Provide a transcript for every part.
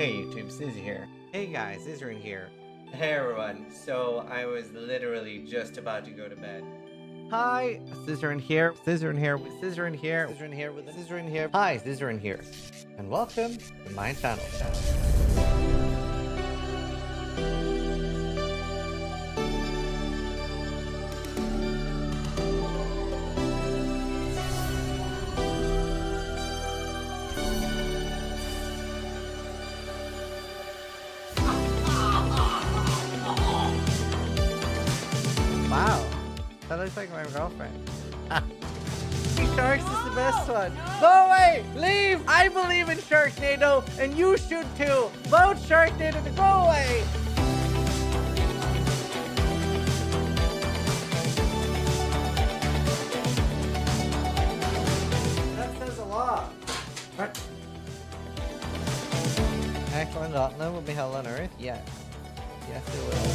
Hey YouTube, Sizzy here. Hey guys, Zizaran here. Hey everyone, so I was literally just about to go to bed. Hi, Zizaran here. Zizaran here with Zizaran here. Zizaran here with Zizaran here. Hi, Zizaran here. And welcome to my channel. Wow, that looks like my girlfriend. Sharks is the best one. Go away! Leave! I believe in Sharknado, and you should too. Vote Sharknado to go away! That says a lot. What? Excellent Gauntlet will be held on Earth? Yes. Yes, it will.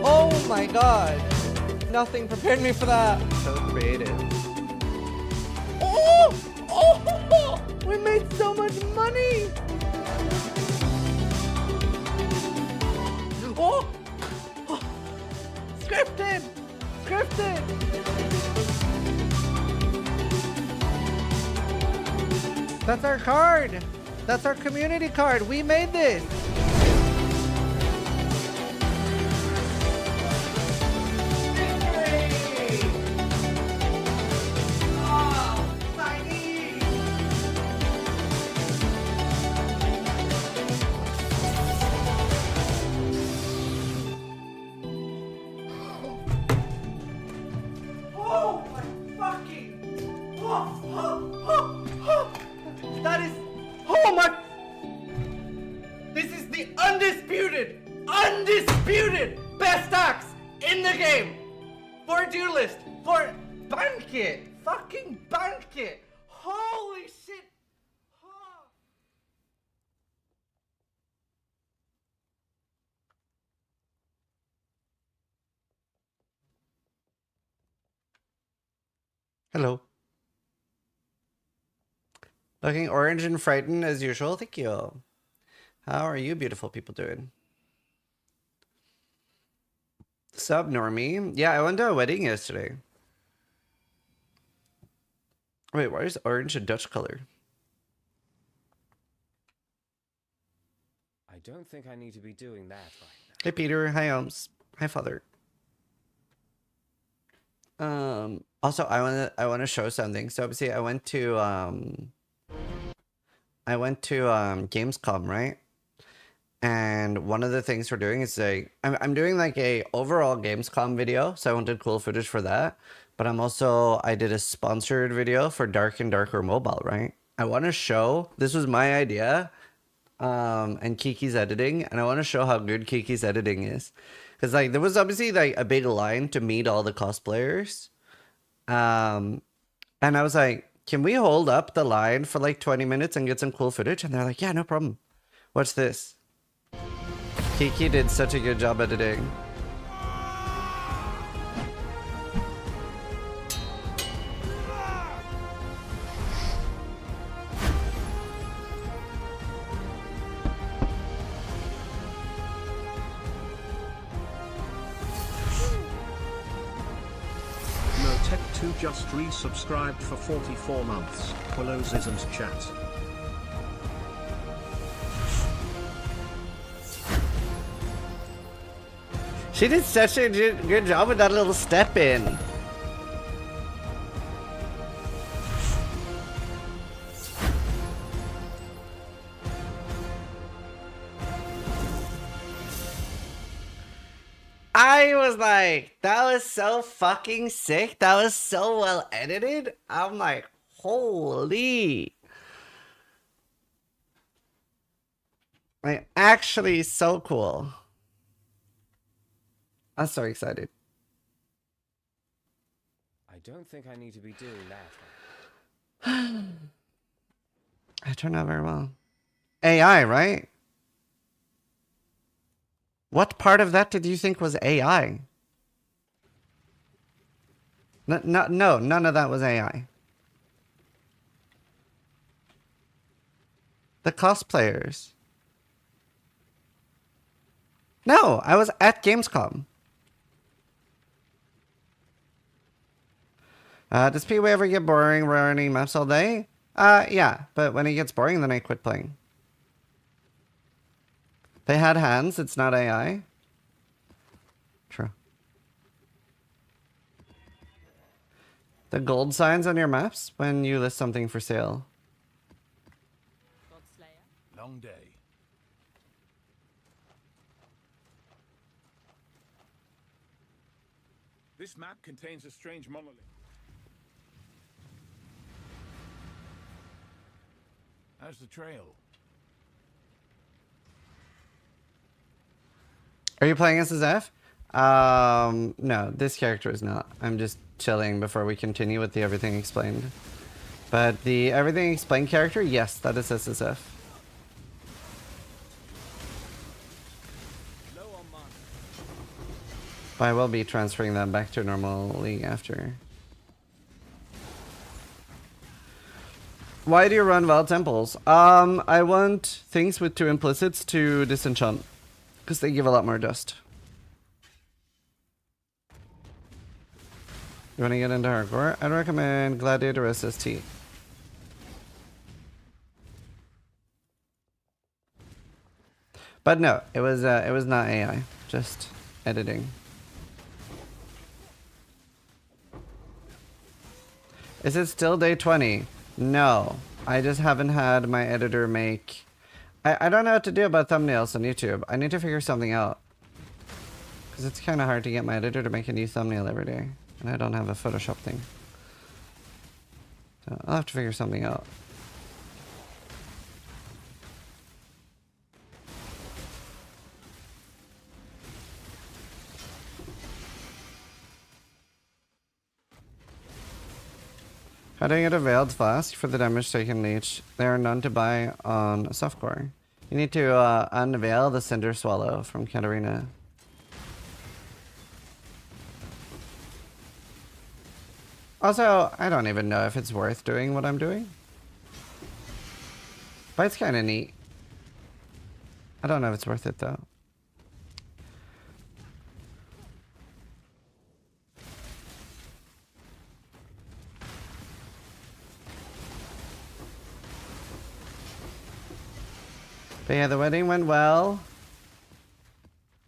Oh my god! Nothing prepared me for that! So creative. Oh! Oh! We made so much money! Oh! Oh. Scripted! Scripted! That's our card! That's our community card! We made this! That is, oh my, this is the undisputed best axe in the game for Duelist, for Banquet, fucking Banquet, holy shit. Oh. Hello. Looking orange and frightened as usual. Thank you. How are you beautiful people doing? Sub normie. Yeah, I went to a wedding yesterday. Wait, why is orange a Dutch color? I don't think I need to be doing that right now. Hey Peter. Hi Ohms. Hi Father. Also I wanna show something. So obviously I went to Gamescom, right? And one of the things we're doing is I'm doing like a overall Gamescom video, so I wanted cool footage for that. But I did a sponsored video for Dark and Darker Mobile, right? I want to show, this was my idea, and Kiki's editing, and I want to show how good Kiki's editing is. Because like there was obviously like a big line to meet all the cosplayers. And I was like, can we hold up the line for like 20 minutes and get some cool footage? And they're like, yeah, no problem. Watch this. Kiki did such a good job editing. Tech2 just resubscribed for 44 months. Willows isn't chat. She did such a good job with that little step in. I was like, that was so fucking sick. That was so well edited. I'm like, holy. Like, actually so cool. I'm so excited. I don't think I need to be doing that right now. I turned out very well. AI, right? What part of that did you think was AI? No, none of that was AI. The cosplayers. No, I was at Gamescom. Does PoE ever get boring running maps all day? Yeah, but when it gets boring, then I quit playing. They had hands, it's not AI. True. The gold signs on your maps when you list something for sale. Long day. This map contains a strange monolith. How's the trail? Are you playing SSF? No, this character is not. I'm just chilling before we continue with the Everything Explained. But the Everything Explained character, yes, that is SSF. But I will be transferring that back to normal league after. Why do you run wild temples? I want things with 2 implicits to disenchant. Because they give a lot more dust. You want to get into hardcore? I'd recommend Gladiator SST. But no, it was not AI, just editing. Is it still day 20? No, I just haven't had my editor make... I don't know what to do about thumbnails on YouTube. I need to figure something out. Because it's kind of hard to get my editor to make a new thumbnail every day. And I don't have a Photoshop thing. So I'll have to figure something out. How do you get a Veiled Flask for the damage taken leech? There are none to buy on softcore. You need to unveil the Cinder Swallow from Katarina. Also, I don't even know if it's worth doing what I'm doing. But it's kind of neat. I don't know if it's worth it though. But yeah, the wedding went well.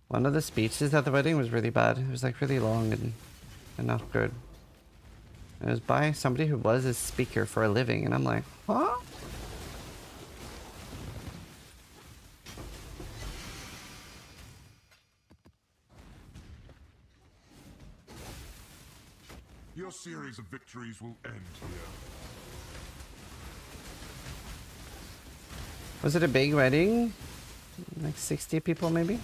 One of the speeches at the wedding was really bad. It was like really long and not good. It was by somebody who was a speaker for a living, and I'm like, huh? Your series of victories will end here. Was it a big wedding? Like 60 people maybe?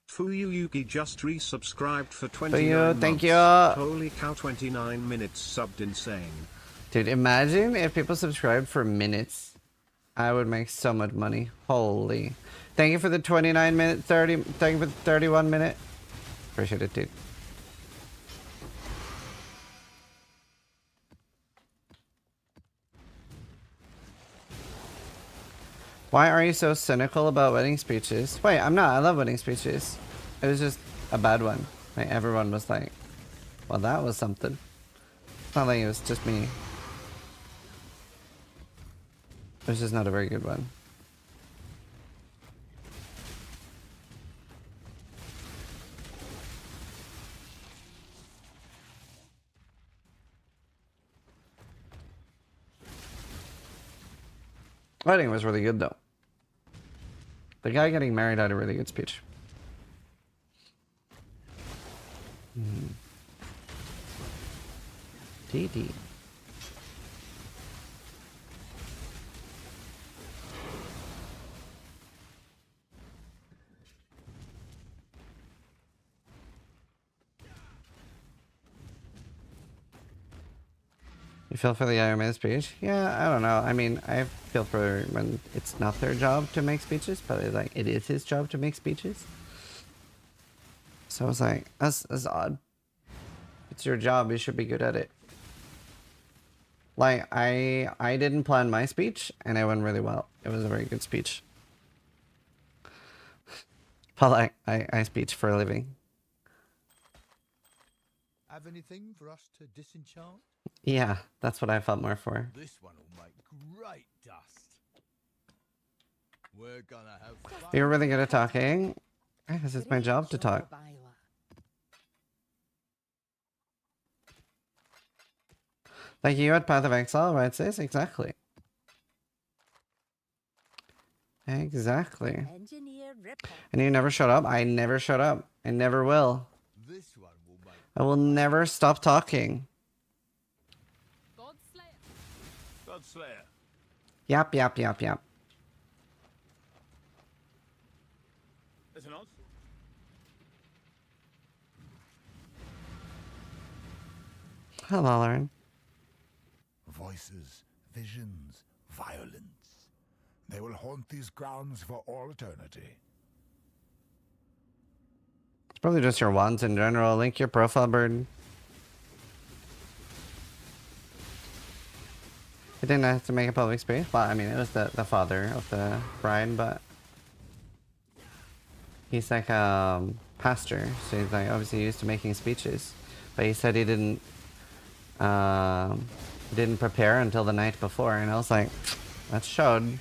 Fuyuyuki just resubscribed for 29 Fuyu, months. thank you. Holy cow, 29 minutes subbed, insane. Dude, imagine if people subscribed for minutes. I would make so much money. Holy. Thank you for the 29 minute, 30, thank you for the 31 minute. Appreciate it, dude. Why are you so cynical about wedding speeches? Wait, I'm not. I love wedding speeches. It was just a bad one. Like, everyone was like, well, that was something. It's not like it was just me. It was just not a very good one. Wedding was really good though. The guy getting married had a really good speech. DD. You feel for the IRMA speech? Yeah, I don't know. I mean, I feel for when it's not their job to make speeches, but it's like it is his job to make speeches. So I was like, that's odd. It's your job. You should be good at it. Like, I didn't plan my speech, and it went really well. It was a very good speech. But like, I speech for a living. Have anything for us to disenchant? Yeah, that's what I felt more for. This one will make great dust. We're gonna have fun. You're really good at talking. This is my job to talk. Like you at Path of Exile, right, sis? Exactly. Exactly. And you never shut up? I never shut up. I never will. This one will make I will never stop talking. Godslayer. Yap, yap, yap, yap. There's an answer. Hello, Lauren. Voices, visions, violence. They will haunt these grounds for all eternity. It's probably just your wands in general. Link your profile, bird. It didn't have to make a public space. Well, I mean, it was the father of the bride, but he's like a pastor, so he's like obviously used to making speeches. But he said he didn't prepare until the night before, and I was like, that showed.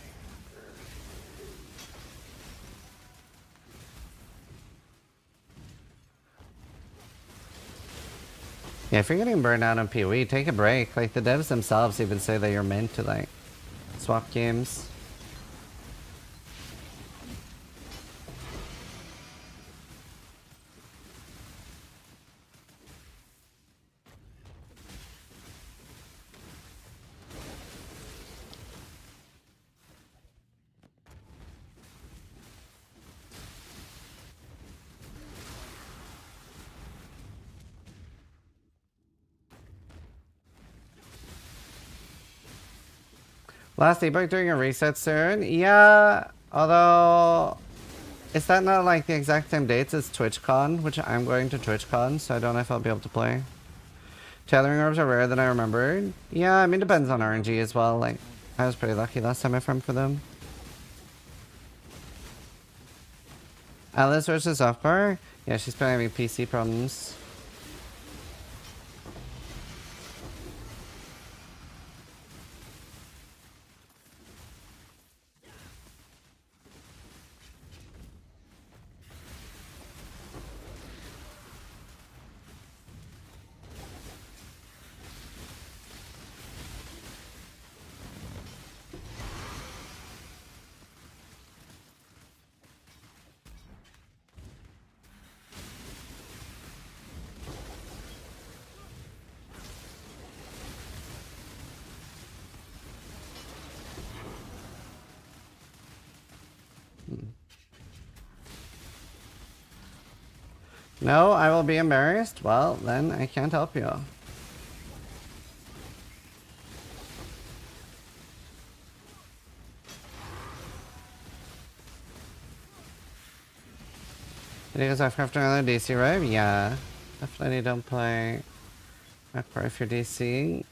Yeah, if you're getting burned out on PoE, take a break. Like, the devs themselves even say that you're meant to, like, swap games. Last ebook doing a reset soon? Yeah, although is that not like the exact same dates as TwitchCon, which I'm going to TwitchCon, so I don't know if I'll be able to play. Tailoring orbs are rarer than I remembered. Yeah, I mean, depends on RNG as well. Like, I was pretty lucky last time I farmed for them. Alice versus Softcore? Yeah, she's been having PC problems. No, I will be embarrassed. Well, then I can't help you. Did you guys after another DC rave? Yeah. Definitely don't play Akbar if you're DC.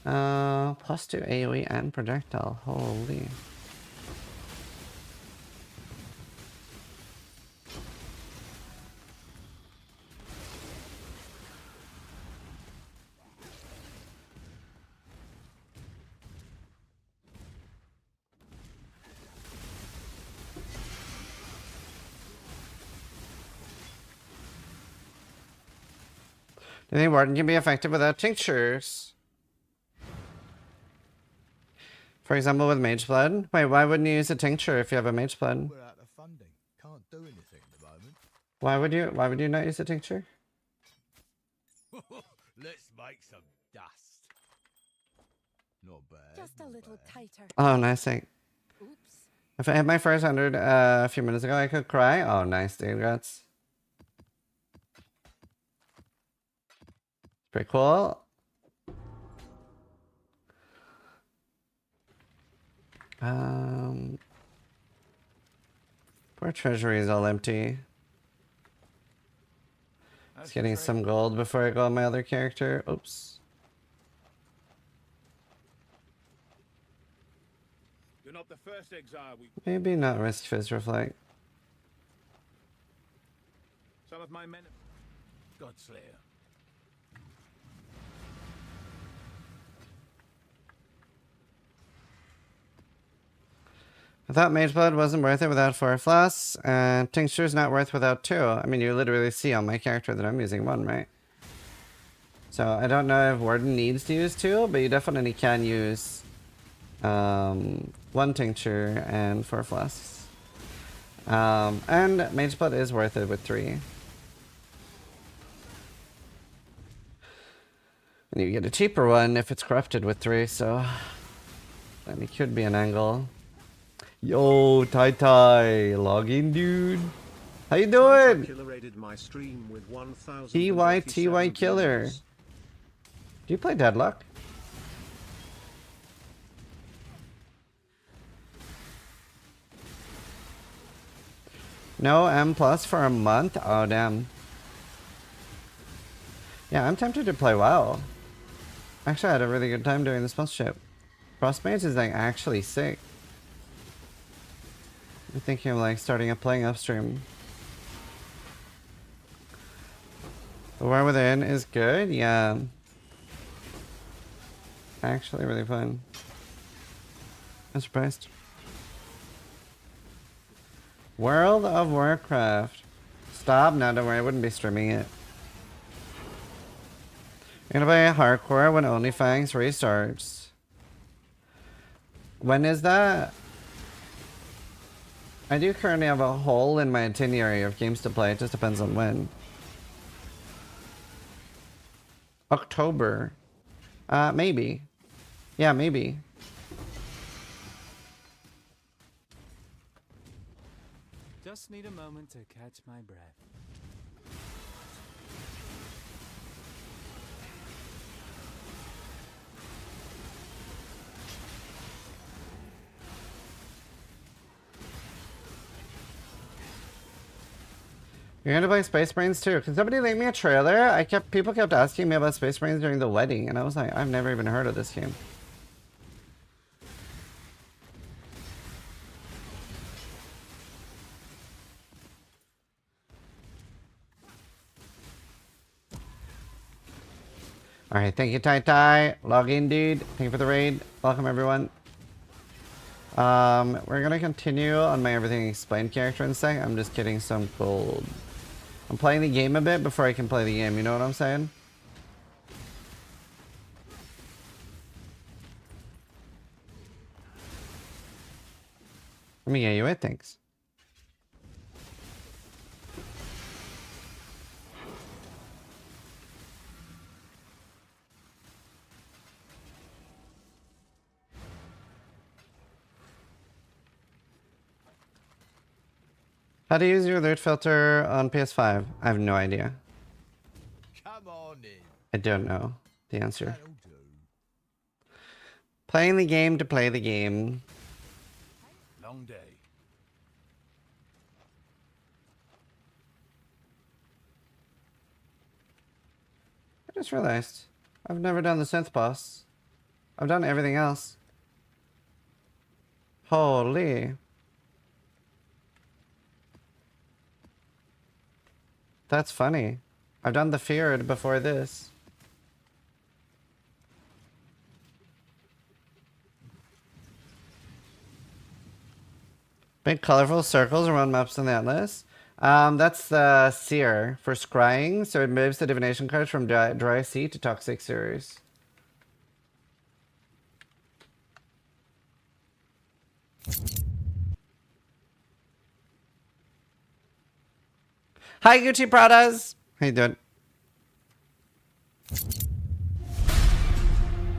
+2 AoE and projectile. Holy. Do you think Warden can be effective without tinctures? For example, with Mage Blood? Wait, why wouldn't you use a tincture if you have a Mage Blood? we're out of funding. Can't do anything at the moment. Why would you not use a tincture? Let's make some dust. Not bad. Just a little tighter. Oh, nice thing. Oops. If I hit my first 100 a few minutes ago, I could cry. Oh, nice, dude. Congrats. Pretty cool. Poor treasury is all empty. Just getting some gold before I go on my other character. Oops. not the first exile we... Maybe not risk Fizz Reflect. Some of my men... Godslayer. I thought Mage Blood wasn't worth it without 4 flasks, and Tincture's not worth without 2. I mean, you literally see on my character that I'm using 1, right? So I don't know if Warden needs to use 2, but you definitely can use 1 Tincture and 4 flasks. And Mage Blood is worth it with 3. And you get a cheaper one if it's corrupted with 3, so that could be an angle. Yo, Tai Tai, log in, dude. How you doing? My stream with 1,000 TY Killer. Do you play Deadlock? No M plus for a month? Oh, damn. Yeah, I'm tempted to play WoW. Actually, I had a really good time doing the sponsorship. Frostmage is like actually sick. I'm thinking of like starting up playing upstream. The War Within is good, yeah. Actually really fun. I'm surprised. World of Warcraft. Stop, no, don't worry, I wouldn't be streaming it. You're gonna play hardcore when OnlyFans restarts. When is that? I do currently have a hole in my itinerary of games to play. It just depends on when. October. Maybe. Yeah, maybe. Just need a moment to catch my breath. You're gonna play Space Marines too? Can somebody link me a trailer? People kept asking me about Space Marines during the wedding, and I was like, I've never even heard of this game. Alright, thank you, Tai Tai. Log in, dude. Thank you for the raid. Welcome, everyone. We're gonna continue on my Everything Explained character in a sec. I'm just getting some gold. I'm playing the game a bit before I can play the game, you know what I'm saying? Let me get you it, thanks. How to use your alert filter on PS5? I have no idea. Come on in. I don't know the answer. That'll do. Playing the game to play the game. Long day. I just realized I've never done the synth boss. I've done everything else. Holy. That's funny. I've done the Feared before this. Big colorful circles around maps in the Atlas. That's the Seer for scrying, so it moves the divination cards from dry sea to toxic series. Hi, Gucci Pradas. How you doing?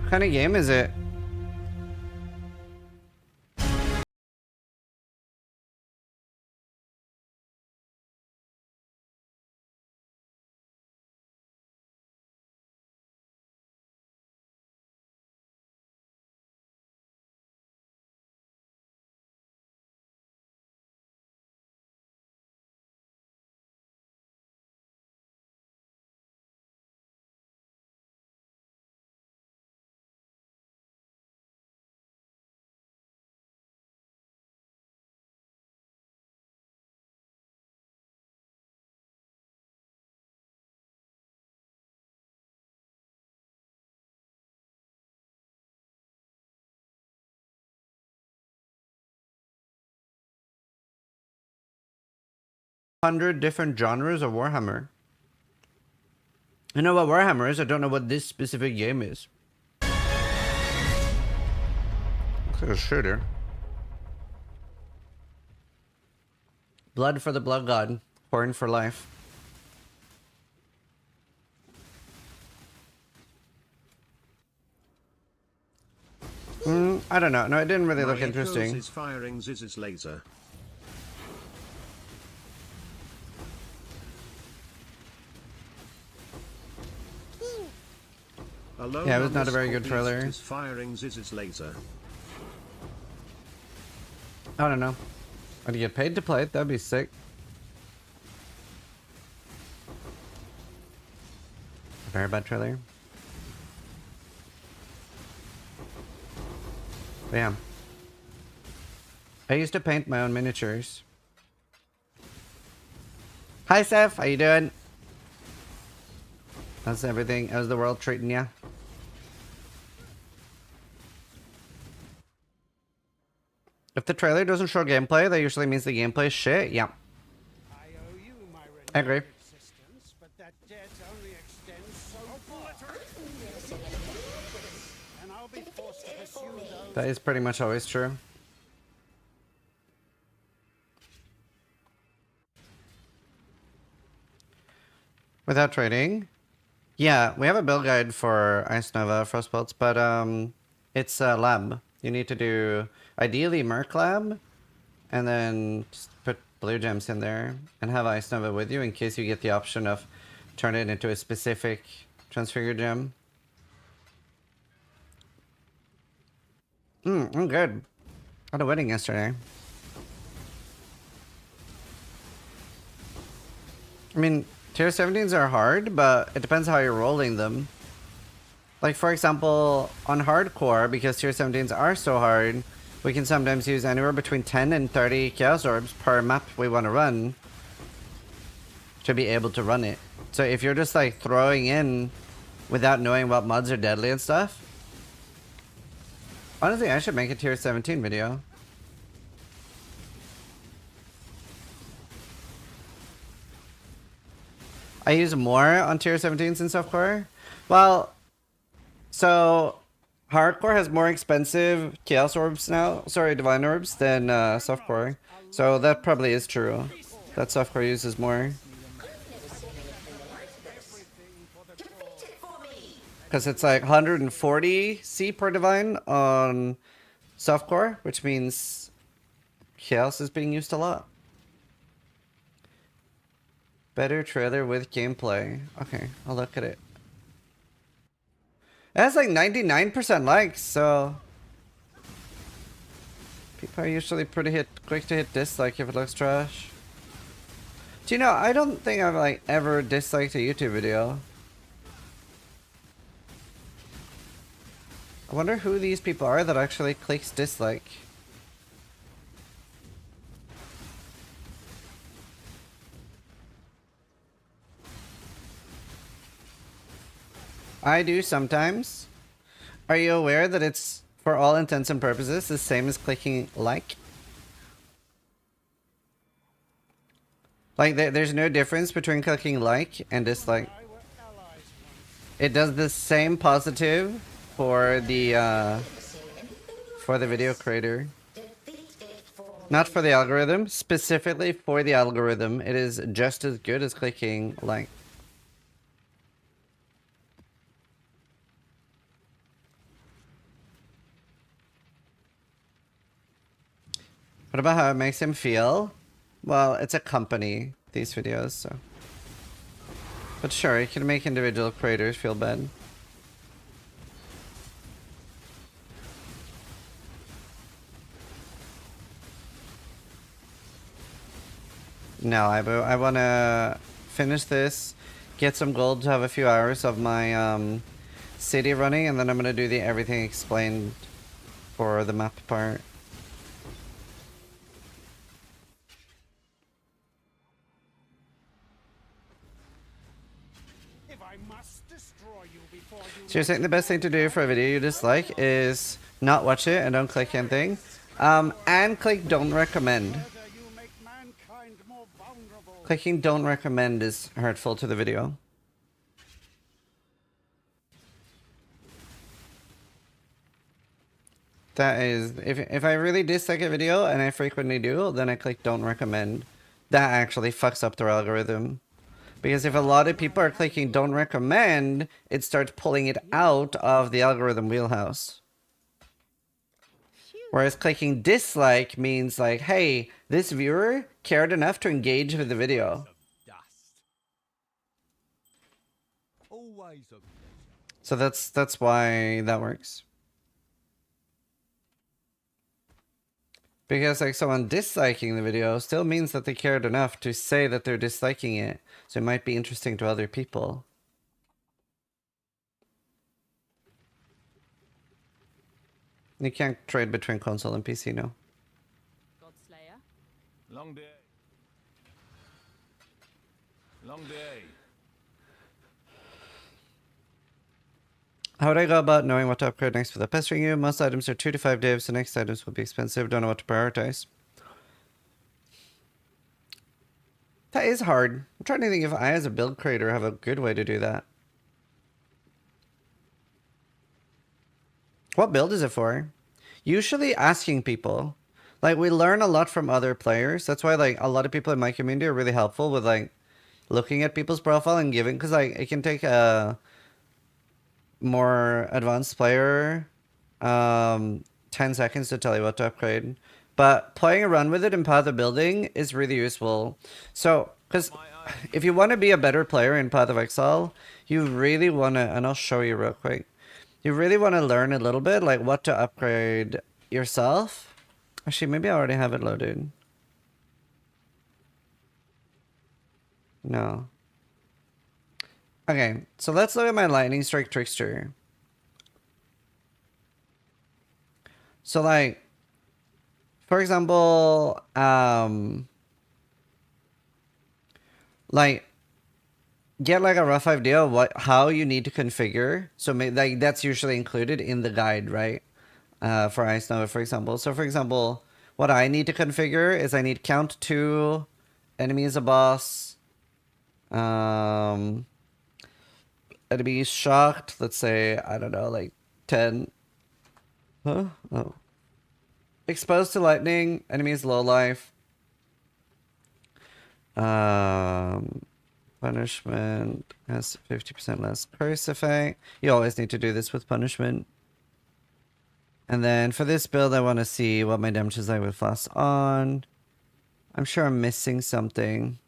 What kind of game is it? 100 different genres of Warhammer. I know what Warhammer is, I don't know what this specific game is. Looks like a shooter. Blood for the Blood God. Horn for life. I don't know. No, it didn't really look interesting. Is firing Ziz's laser. Yeah, it was not a very good trailer. Is firing Ziz's laser. I don't know. I'd get paid to play it. That'd be sick. Very bad trailer. But yeah. I used to paint my own miniatures. Hi, Seth. How you doing? How's everything? How's the world treating ya? If the trailer doesn't show gameplay, that usually means the gameplay is shit. Yeah. I agree. But that debt only extends so far. And I'll be forced to pursue those. That is pretty much always true. Without trading? Yeah, we have a build guide for Ice Nova Frostbolts, but it's lab. You need to do ideally Merc lab, and then just put blue gems in there and have Ice Nova with you in case you get the option of turn it into a specific transfigure gem. I'm good. Had a wedding yesterday. I mean, tier 17s are hard, but it depends how you're rolling them. Like, for example, on hardcore, because tier 17s are so hard, we can sometimes use anywhere between 10 and 30 Chaos Orbs per map we want to run to be able to run it. So if you're just like throwing in without knowing what mods are deadly and stuff, honestly, I should make a tier 17 video. I use more on tier 17s in softcore. Well, so hardcore has more expensive Chaos Orbs now, sorry, Divine Orbs, than softcore. So that probably is true. That softcore uses more. Because it's like 140 C per Divine on softcore, which means Chaos is being used a lot. Better trailer with gameplay. Okay, I'll look at it. It has like 99% likes, so people are usually pretty quick to hit dislike if it looks trash. Do you know, I don't think I've like ever disliked a YouTube video. I wonder who these people are that actually clicks dislike. I do sometimes. Are you aware that it's, for all intents and purposes, the same as clicking like? Like, there's no difference between clicking like and dislike. It does the same positive for the video creator. Not for the algorithm, specifically for the algorithm. It is just as good as clicking like. What about how it makes him feel? Well, it's a company, these videos, so. But sure, it can make individual creators feel bad. No, I want to finish this, get some gold to have a few hours of my city running, and then I'm going to do the everything explained for the map part. So you're saying the best thing to do for a video you dislike is not watch it and don't click anything, and click don't recommend. Clicking don't recommend is hurtful to the video. That is, if I really dislike a video, and I frequently do, then I click don't recommend. That actually fucks up their algorithm. Because if a lot of people are clicking don't recommend, it starts pulling it out of the algorithm wheelhouse. Whereas clicking dislike means like, hey, this viewer cared enough to engage with the video. So that's why that works. Because like someone disliking the video still means that they cared enough to say that they're disliking it. So it might be interesting to other people. You can't trade between console and PC, no. Godslayer. Long day. Long day. How would I go about knowing what to upgrade next without pestering you? Most items are 2 to 5 divs, the next items will be expensive. Don't know what to prioritize. That is hard. I'm trying to think if I, as a build creator, have a good way to do that. What build is it for? Usually asking people. Like, we learn a lot from other players. That's why, like, a lot of people in my community are really helpful with, like, looking at people's profile and giving. Because, like, it can take a more advanced player 10 seconds to tell you what to upgrade. But playing around with it in Path of Building is really useful. So, because if you want to be a better player in Path of Exile, you really want to, and I'll show you real quick, you really want to learn a little bit, like what to upgrade yourself. Actually, maybe I already have it loaded. No. Okay, so let's look at my Lightning Strike Trickster. So, like, for example, like, get like a rough idea of how you need to configure. So, like, that's usually included in the guide, right? For Ice Nova, for example. So, for example, what I need to configure is I need count 2, enemy is a boss, enemy shocked, let's say, I don't know, like 10. Huh? Oh. Exposed to lightning, enemies low life. Punishment has 50% less curse effect. You always need to do this with punishment. And then for this build, I want to see what my damage is like with Flask on. I'm sure I'm missing something.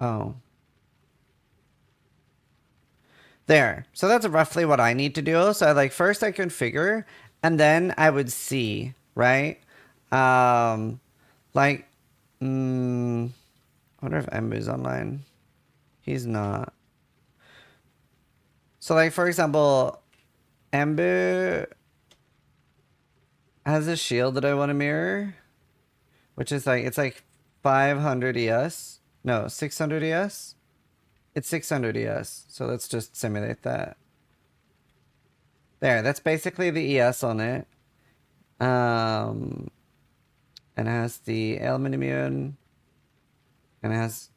Oh. There. So that's roughly what I need to do. So like first I configure and then I would see, right? I wonder if Embu's online. He's not. So like for example, Embu has a shield that I want to mirror, which is like, it's like 500 ES. No, 600 ES. It's 600 ES. So let's just simulate that. There, that's basically the ES on it. And it has the ailment immune. And it has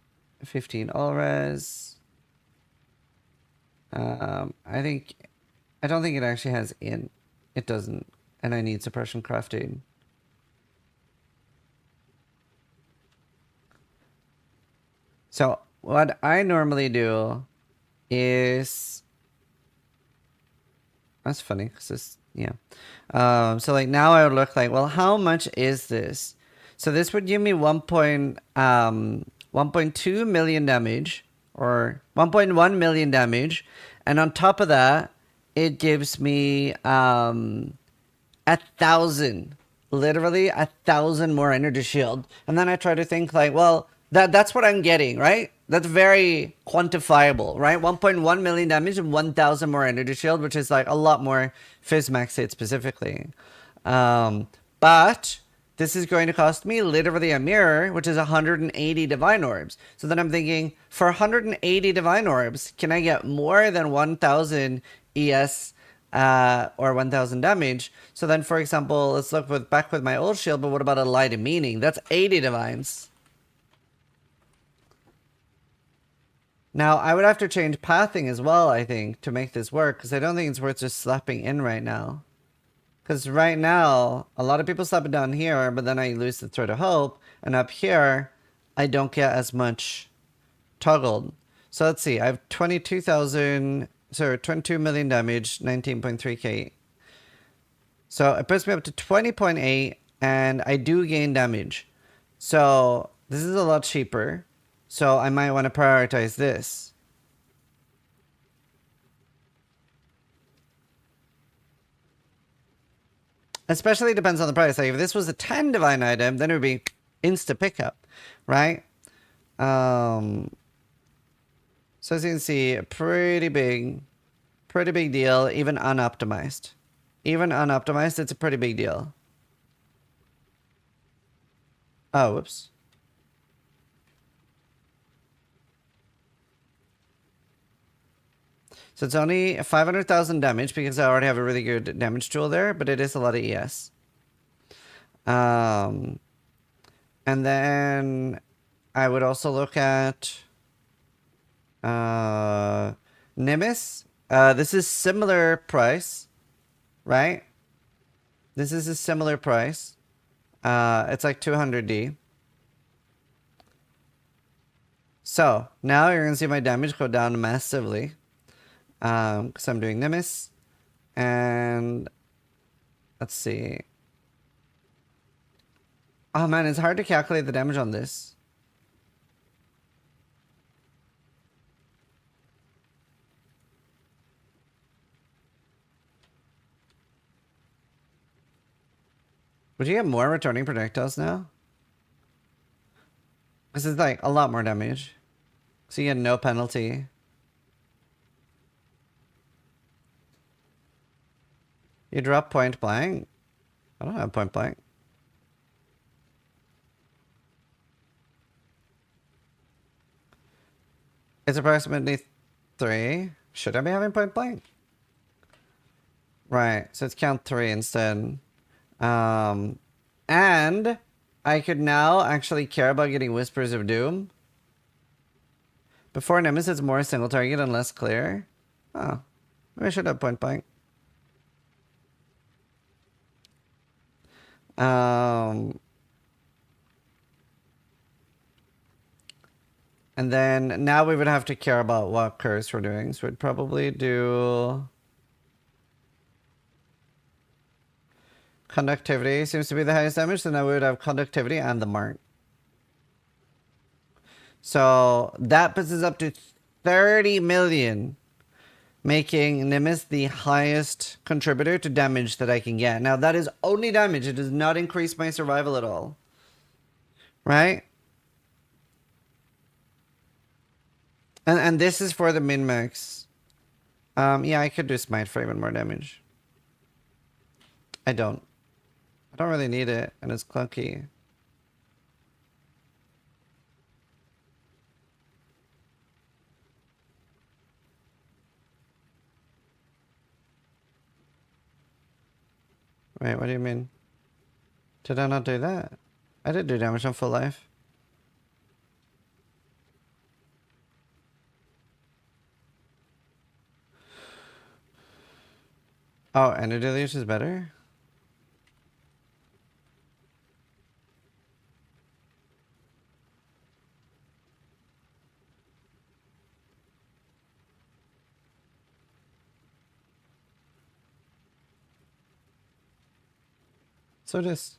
15 all res. I don't think it actually has int. It doesn't. And I need suppression crafting. So what I normally do is, that's funny because this, yeah. So like now I would look like, well, how much is this? So this would give me 1.2 million damage or 1.1 million damage. And on top of that, it gives me 1,000, literally 1,000 more energy shield. And then I try to think like, well, that's what I'm getting, right? That's very quantifiable, right? 1.1 million damage and 1,000 more energy shield, which is like a lot more Fizmax hit specifically. But this is going to cost me literally a mirror, which is 180 divine orbs. So then I'm thinking, for 180 divine orbs, can I get more than 1,000 ES or 1000 damage. So then, for example, let's look back with my old shield, but what about a Light of Meaning? That's 80 divines. Now, I would have to change pathing as well, I think, to make this work, because I don't think it's worth just slapping in right now. Because right now, a lot of people slap it down here, but then I lose the Thread of Hope, and up here, I don't get as much toggled. So let's see, I have 22,000, sorry, 22 million damage, 19.3k. So it puts me up to 20.8, and I do gain damage. So this is a lot cheaper. So I might want to prioritize this. Especially depends on the price. Like if this was a 10 divine item, then it would be insta pickup, right? So as you can see, pretty big deal, even unoptimized. Even unoptimized, it's a pretty big deal. Oh, whoops. So it's only 500,000 damage because I already have a really good damage tool there, but it is a lot of ES. And then I would also look at Nimbus. This is similar price, right? This is a similar price. It's like 200D. So now you're gonna see my damage go down massively. Because I'm doing Nimbus. And let's see. Oh man, it's hard to calculate the damage on this. Would you get more returning projectiles now? This is like a lot more damage. So you get no penalty. You drop point blank? I don't have point blank. It's approximately 3. Should I be having point blank? Right, so it's count 3 instead. And I could now actually care about getting Whispers of Doom. Before Nemesis, it's more single target and less clear. Oh, maybe I should have point blank. And then now we would have to care about what curse we're doing. So we'd probably do conductivity seems to be the highest damage. So now we would have conductivity and the mark. So that puts us up to 30 million, making Nimbus the highest contributor to damage that I can get. Now that is only damage. It does not increase my survival at all. Right? And this is for the min-max. Yeah, I could do Smite for even more damage. I don't really need it, and it's clunky. Wait, what do you mean? Did I not do that? I did do damage on full life. Oh, Energy Deluge is better? So just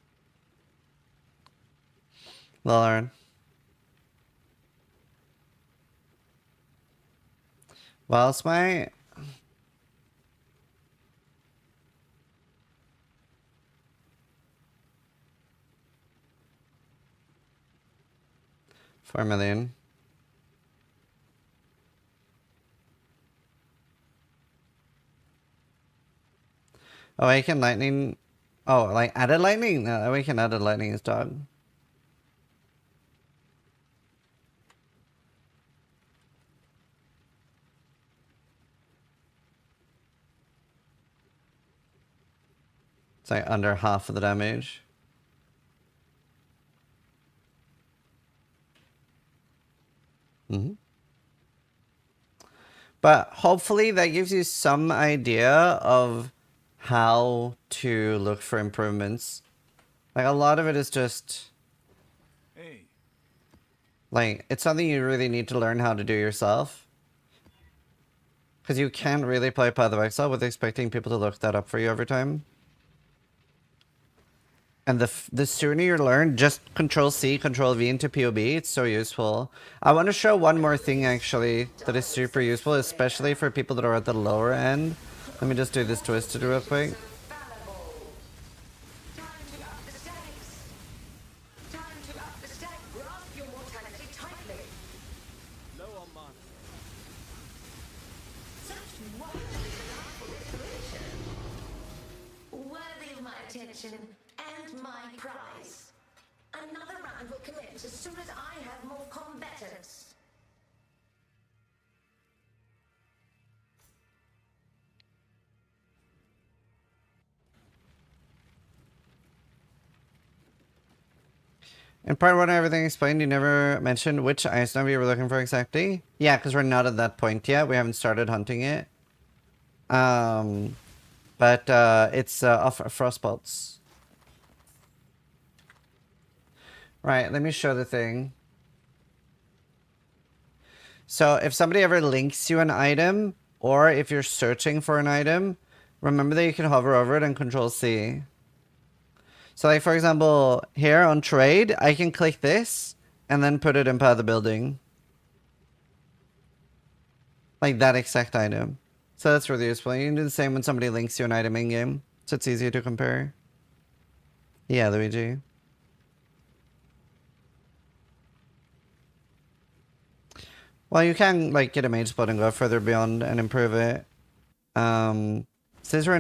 Labyrinth. Well, Smite. $4 million. Oh, I can lightning. Oh, like added lightning? No, we can added lightning is dog. It's like under half of the damage. But hopefully that gives you some idea of how to look for improvements. Like a lot of it is just Hey, like it's something you really need to learn how to do yourself. Because you can't really play Path of Exile with expecting people to look that up for you every time. And the sooner you learn, just Control-C, Control-V into POB, it's so useful. I want to show one more thing, actually, that is super useful, especially for people that are at the lower end. Let me just do this twisted real quick. Worthy of my attention and my prize. Another round will commence as soon as I have more combatants. In part one of everything explained, you never mentioned which ice nova you were looking for exactly. Yeah, because we're not at that point yet. We haven't started hunting it. But it's off Frostbolts. Right, let me show the thing. So if somebody ever links you an item, or if you're searching for an item, remember that you can hover over it and Control-C. So like for example, here on trade, I can click this and then put it in Path of Building. Like that exact item. So that's really useful. You can do the same when somebody links you an item in-game. So it's easier to compare. Yeah, Luigi. Well, you can like get a mage spot and go further beyond and improve it. Zizaran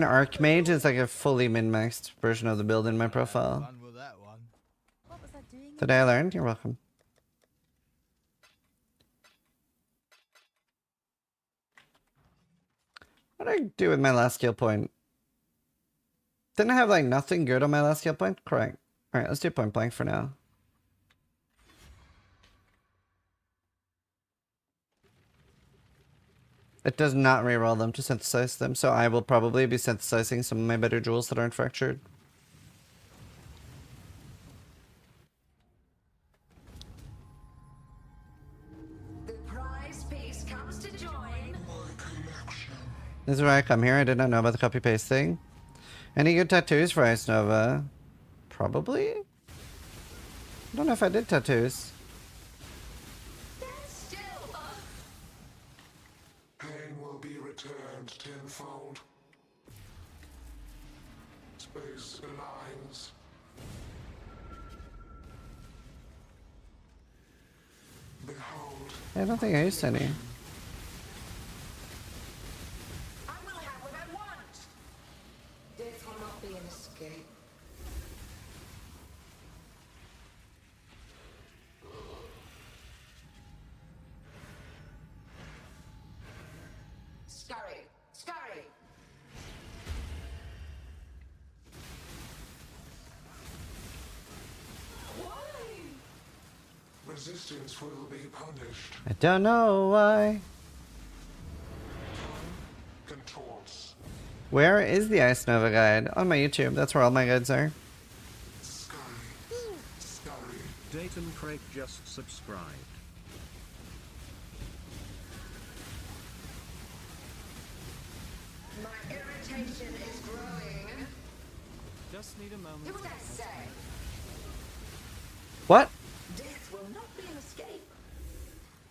Archmage is like a fully min-maxed version of the build in my profile. Fun with that one. What was I doing? Today I learned. You're welcome. What did I do with my last skill point? Didn't I have like nothing good on my last skill point? Correct. Alright, let's do point blank for now. It does not reroll them to synthesize them, so I will probably be synthesizing some of my better jewels that aren't fractured. The prize piece comes to join. This is why I come here. I did not know about the copy paste thing. Any good tattoos for Ice Nova? Probably? I don't know if I did tattoos. Pain will be returned tenfold. Space aligns. Behold. I don't think I used any. I will have what I want. Death will not be an escape. Scurry, scurry. Resistance will be punished. I don't know why. Contorts. Where is the Ice Nova guide? On my YouTube. That's where all my guides are. Scurry. Scurry. Dayton Craig just subscribed. My irritation is growing. Just need a moment. Do what I say. What? Death will not be an escape.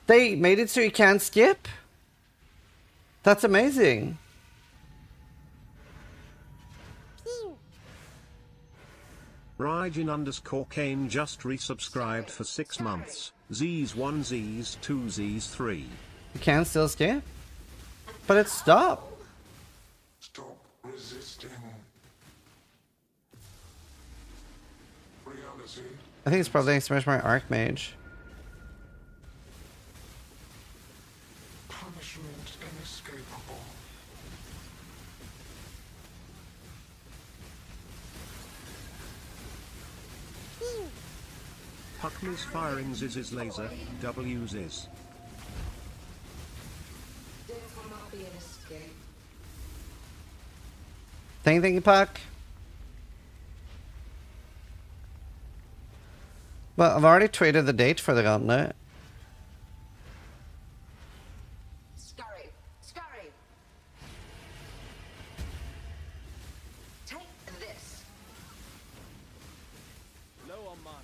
They made it so you can't skip? That's amazing. Raijin_Kane just resubscribed for 6 months. Z's 1, Z's 2, Z's 3. You can still skip? But it stopped. Stop resisting. Reality. I think it's probably next to my Archmage. Punishment inescapable. Puckney's firing Ziz's laser, W Ziz. Death will not be an escape. Thank you, Puck. Well, I've already tweeted the date for the gauntlet. Scurry! Scurry! Take this! Low on mana.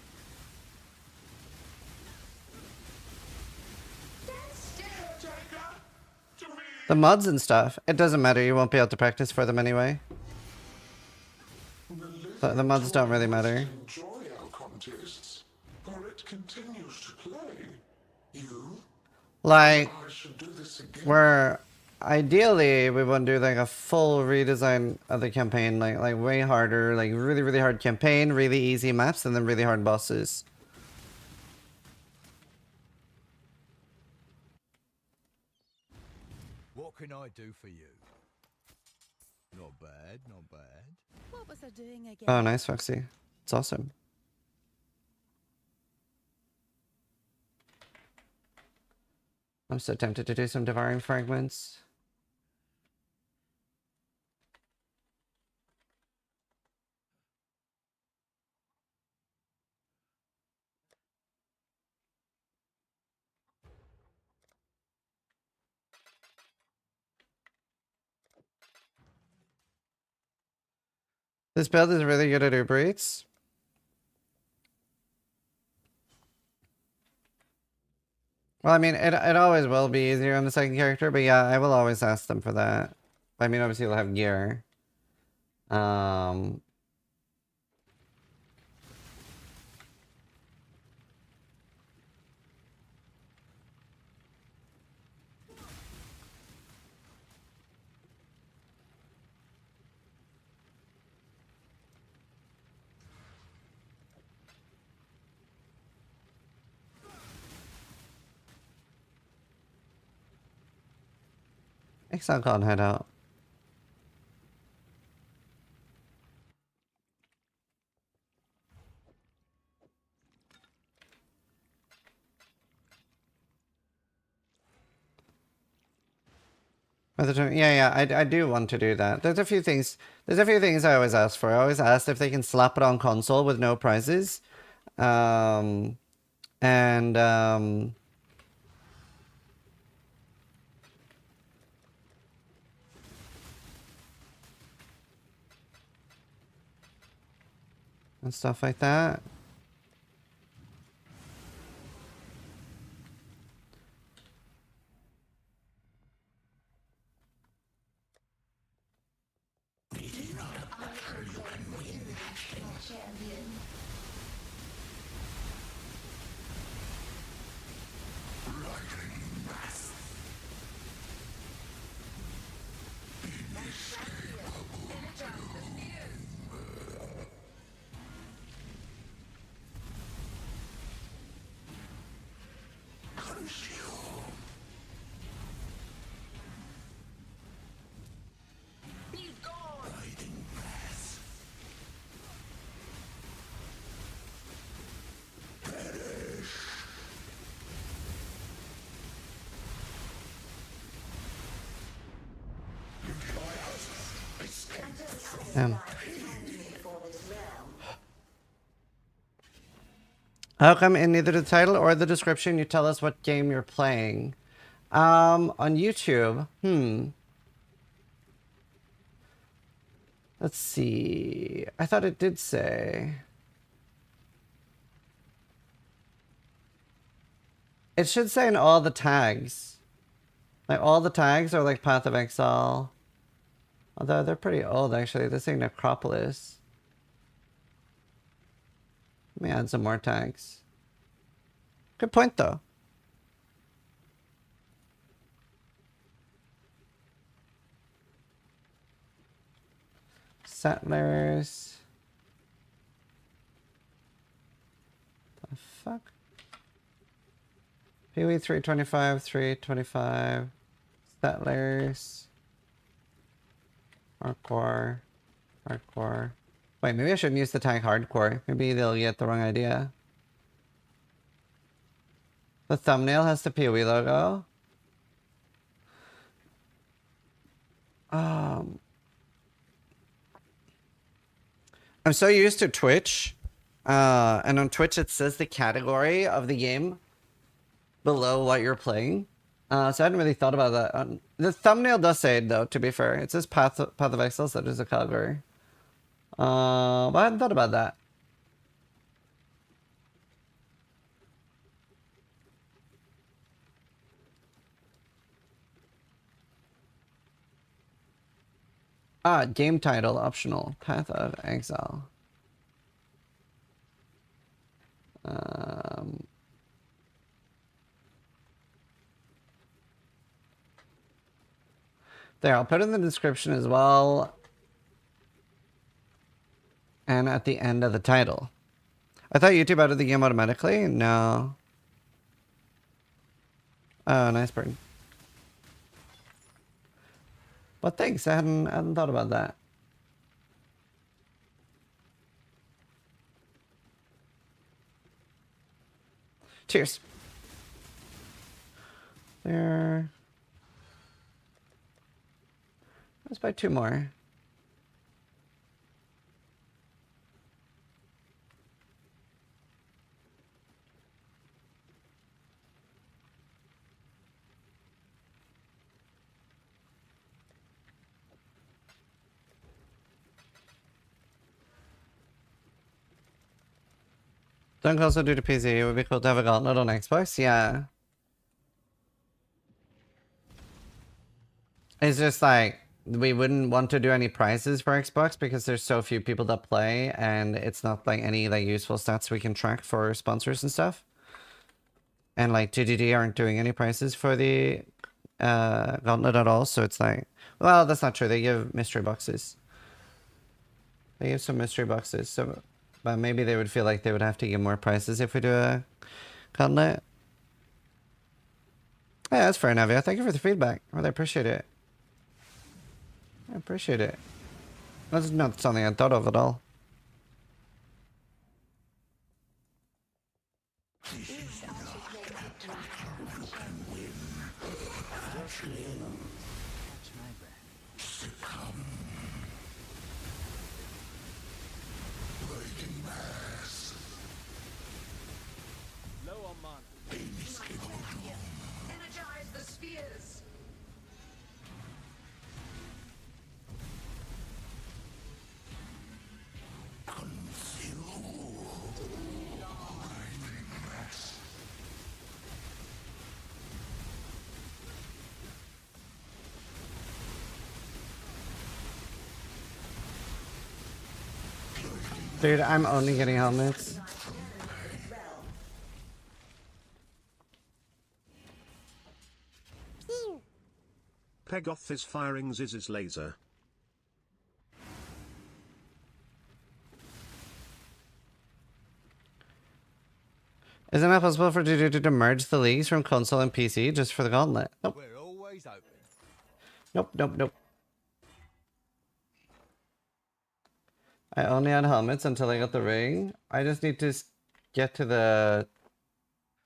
The mods and stuff, it doesn't matter. You won't be able to practice for them anyway. The mods don't really matter. Enjoy our contests, for it continues to play. You, Like, I should do this again. where ideally we want to do like a full redesign of the campaign, like way harder, like really hard campaign, really easy maps, and then really hard bosses. What can I do for you? Not bad, not bad. What was I doing again? Oh, nice, Foxy. It's awesome. I'm so tempted to do some devouring fragments. This build is really good at Uber Eats. Well, I mean, it always will be easier on the second character, but yeah, I will always ask them for that. I mean, obviously, you'll have gear. Exile can't head out. Yeah, I do want to do that. There's a few things I always ask for. I always ask if they can slap it on console with no prizes. And stuff like that. How come in neither the title or the description you tell us what game you're playing? On YouTube, let's see. I thought it did say. It should say in all the tags. Like all the tags are like Path of Exile. Although they're pretty old actually. This ain't Necropolis. Let me add some more tags. Good point though. Settlers. The fuck? PoE 325, 325. Settlers. Hardcore. Hardcore. Wait, maybe I shouldn't use the tag hardcore. Maybe they'll get the wrong idea. The thumbnail has the PoE logo. I'm so used to Twitch. And on Twitch it says the category of the game below what you're playing. So I hadn't really thought about that. The thumbnail does say it though, to be fair. It says Path of Exile, so that is a category. But I hadn't thought about that. Game title optional. Path of Exile. There, I'll put it in the description as well. And at the end of the title. I thought YouTube added the game automatically. No. Oh, nice bird. But thanks, I hadn't thought about that. Cheers. There. Let's buy 2 more. Don't also do the PC. It would be cool to have a gauntlet on Xbox. Yeah. It's just like, we wouldn't want to do any prizes for Xbox because there's so few people that play and it's not like any like useful stats we can track for sponsors and stuff. And like 2DD aren't doing any prizes for the gauntlet at all, so it's like, well, that's not true. They give mystery boxes. They give some mystery boxes, so but maybe they would feel like they would have to give more prizes if we do a gauntlet. Yeah, that's fair, Navia. Thank you for the feedback. I really appreciate it. I appreciate it. That's not something I thought of at all. Energize the spheres. Dude, I'm only getting helmets. Pegoth is firing Ziz's laser. Isn't it possible for Dudu to merge the leagues from console and PC just for the gauntlet? Nope. We're always open. Nope, nope, nope. I only had helmets until I got the ring. I just need to get to the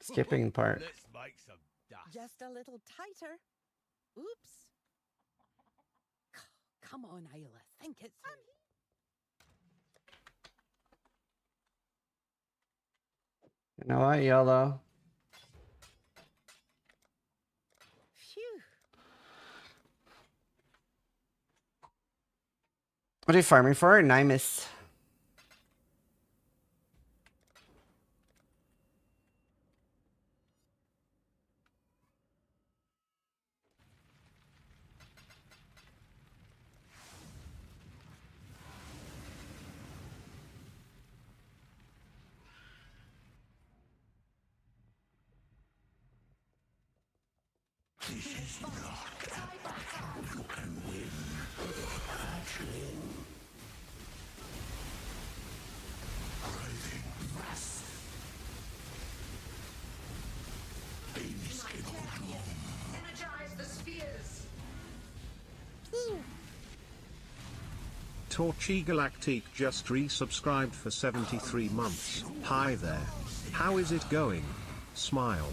skipping part. Let's make some dust. Just a little tighter. Oops. Come on, Ayla. Think it through. You know what, YOLO? Phew. What are you farming for? Nimus. Energize the spheres. Torchy Galactique just resubscribed for 73 months. Hi there. How is it going? Smile.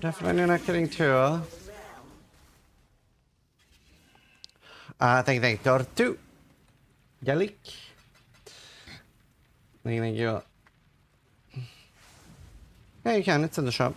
Definitely not getting two. Thank you. Tortu. Yalik. Thank you. Yeah, you can. It's in the shop.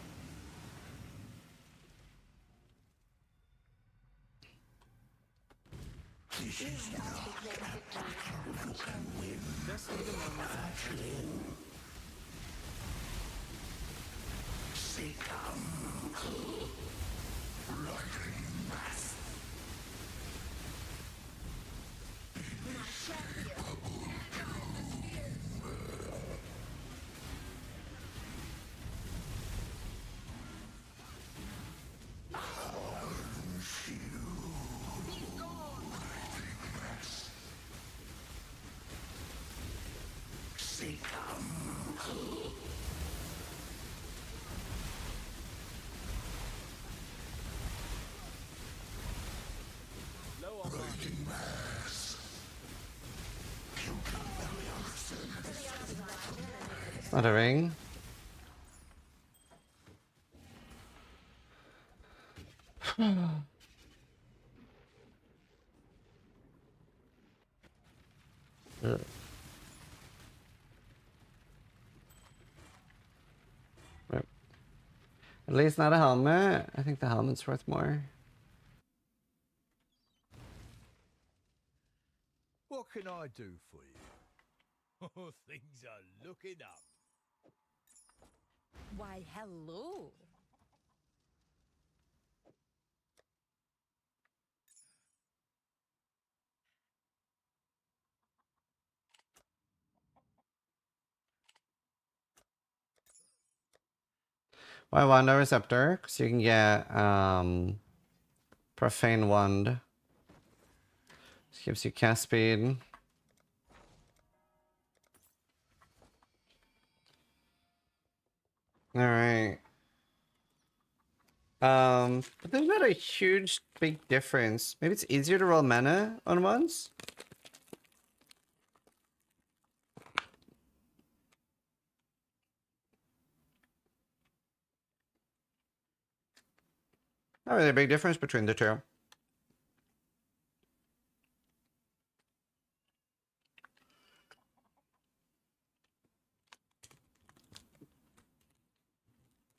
Not a ring. At least not a helmet. I think the helmet's worth more. What can I do for you? Oh, things are looking up. Why, hello. Why Wanda Receptor? Because you can get Profane Wand. This gives you cast speed. Alright. But there's not a huge big difference. Maybe it's easier to roll mana on ones? Not really a big difference between the two.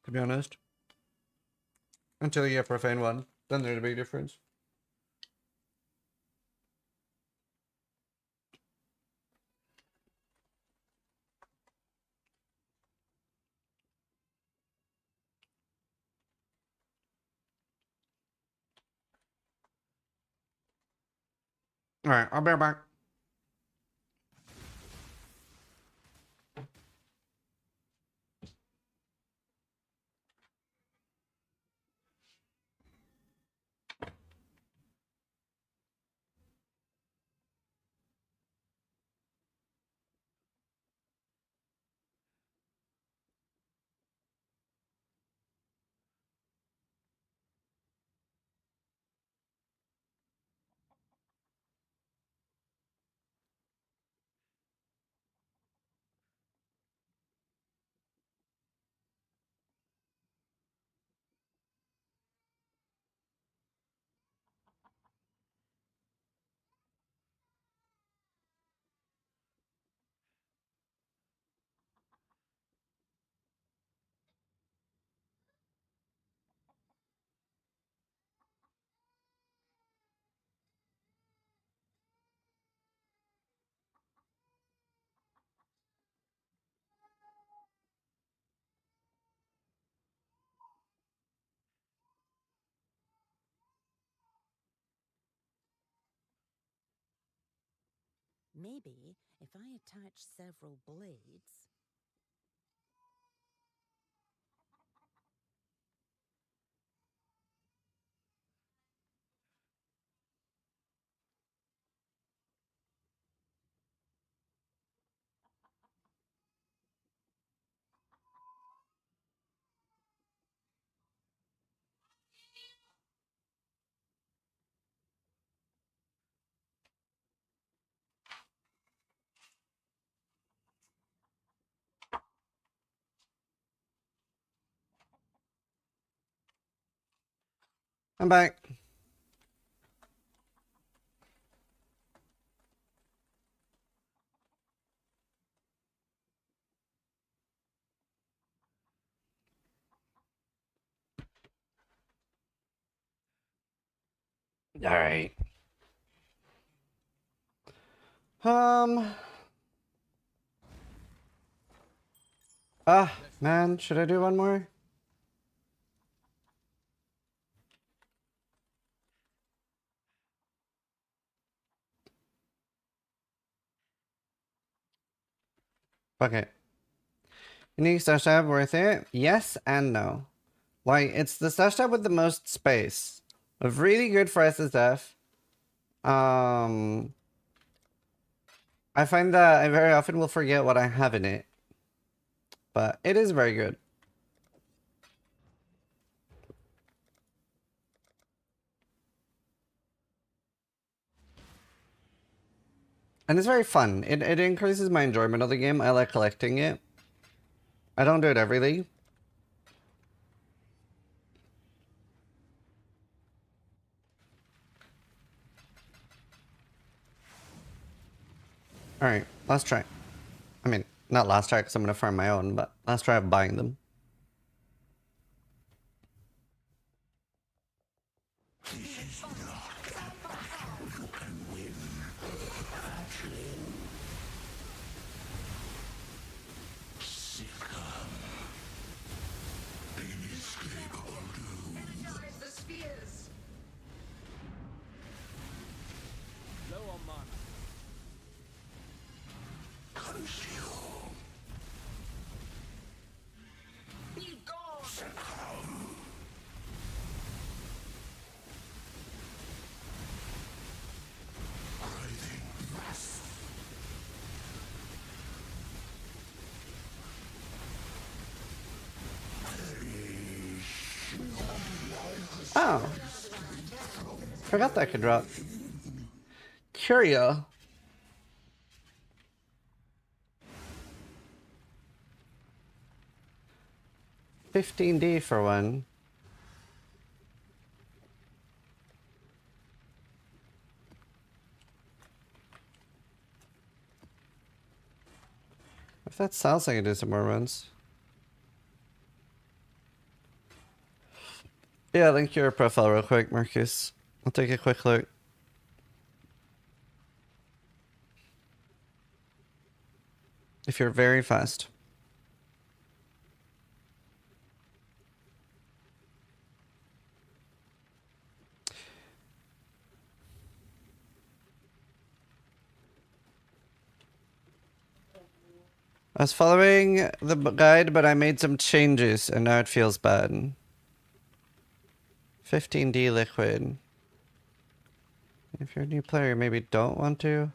To be honest. Until you get Profane One, then there's a big difference. Alright, I'll be right back. Maybe if I attach several blades. I'm back. All right. Man, should I do one more? Fuck it. Unique stash tab worth it? Yes and no. Like, it's the stash tab with the most space. Of really good for SSF. I find that I very often will forget what I have in it. But it is very good. And it's very fun. It increases my enjoyment of the game. I like collecting it. I don't do it every league. Alright, last try. I mean, not last try because I'm going to farm my own, but last try of buying them. Oh. Forgot that could drop. Curio. $15D for one. If that sounds like I do some more runs. Yeah, link your profile real quick, Marcus. I'll take a quick look. If you're very fast. I was following the guide, but I made some changes and now it feels bad. 15D liquid. If you're a new player, you maybe don't want to.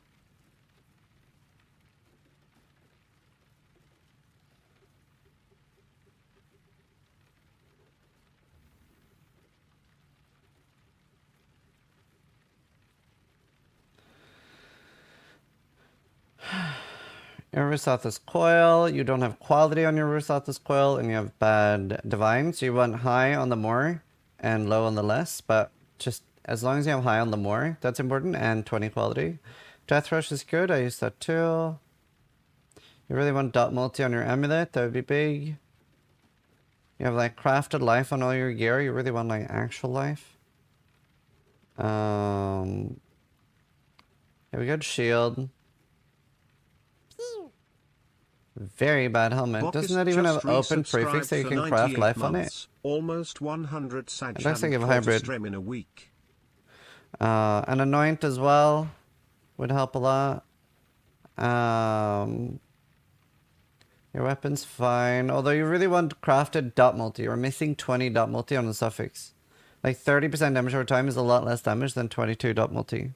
Your Rusathis coil. You don't have quality on your Rusathis coil, and you have bad divine. So you want high on the more and low on the less. But just as long as you have high on the more, that's important. And 20 quality. Death Rush is good. I use that too. You really want dot multi on your amulet. That would be big. You have like crafted life on all your gear. You really want like actual life. Here we go. Shield. Very bad helmet. Doesn't that even have open prefix that you can craft life on it? Almost 100 it looks like a hybrid. stream in a week. An anoint as well would help a lot. Your weapon's fine. Although you really want crafted dot multi. You're missing 20 dot multi on the suffix. Like 30% damage over time is a lot less damage than 22 dot multi.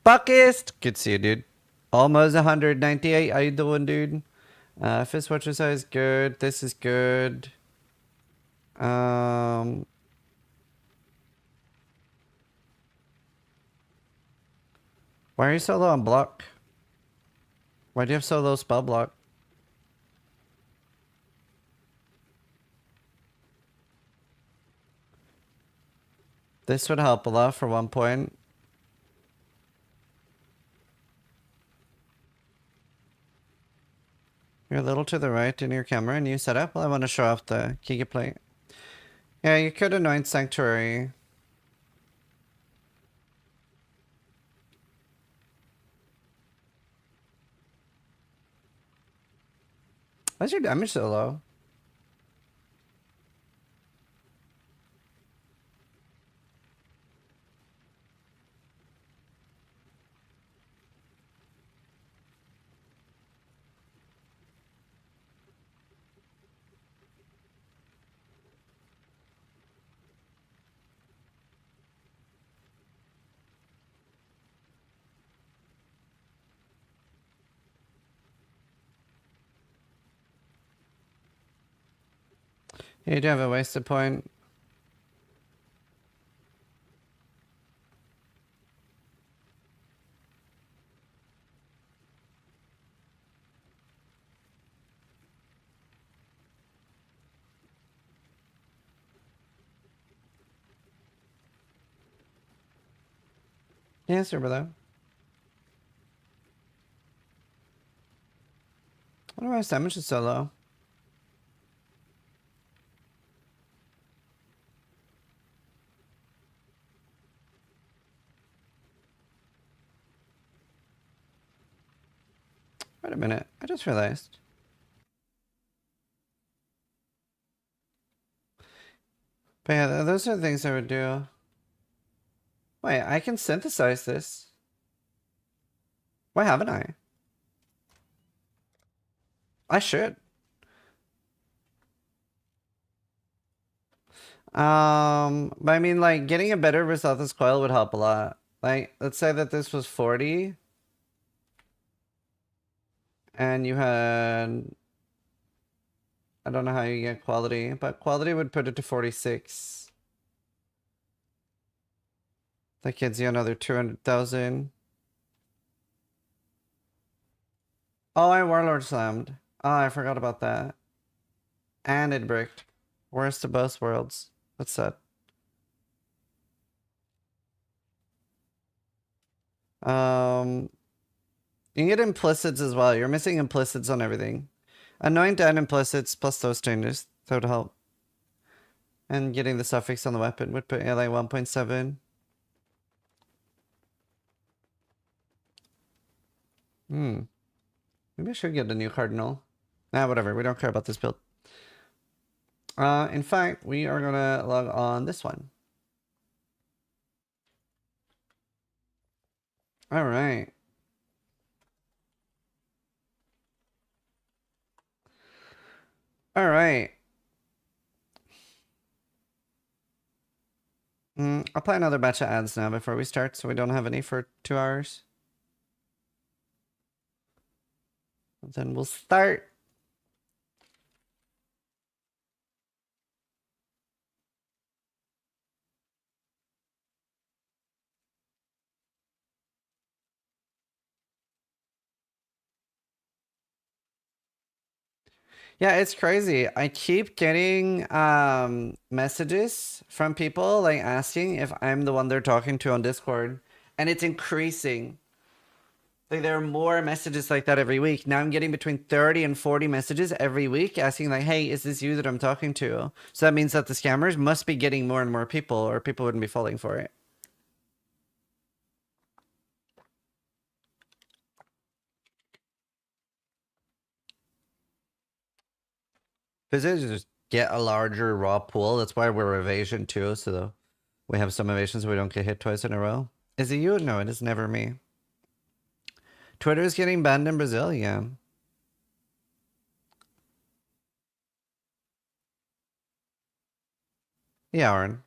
Buckist! Good to see you, dude. Almost 198. How you doing, dude? Fist watcher size good. This is good. Why are you so low on block? Why do you have so low spell block? This would help a lot for 1 point. You're a little to the right in your camera. New setup. Well, I want to show off the Kiki plate. Yeah, you could anoint Sanctuary. Why's your damage so low? You do have a wasted point. Yeah, super though. I wonder why his damage is so low. Wait a minute, I just realized. But yeah, those are the things I would do. Wait, I can synthesize this. Why haven't I? I should. But I mean, like, getting a better Resolthus coil would help a lot. Like, let's say that this was 40. And you had... I don't know how you get quality, but quality would put it to 46. That gives you another 200,000. Oh, I Warlord slammed. Oh, I forgot about that. And it bricked. Worst of both worlds. That's sad. You can get implicits as well. You're missing implicits on everything. Anoint and implicits plus those changes. That would help. And getting the suffix on the weapon would put like 1.7. Maybe I should get a new cardinal. Nah, whatever. We don't care about this build. In fact, we are gonna log on this one. All right. All right. I'll play another batch of ads now before we start, so we don't have any for 2 hours. And then we'll start. Yeah, it's crazy. I keep getting messages from people like asking if I'm the one they're talking to on Discord, and it's increasing. Like there are more messages like that every week. Now I'm getting between 30 and 40 messages every week asking like, "Hey, is this you that I'm talking to?" So that means that the scammers must be getting more and more people, or people wouldn't be falling for it. Visitors just get a larger raw pool. That's why we're evasion too, so we have some evasions so we don't get hit twice in a row. Is it you? No, it is never me. Twitter is getting banned in Brazil, yeah. Yeah, Aaron.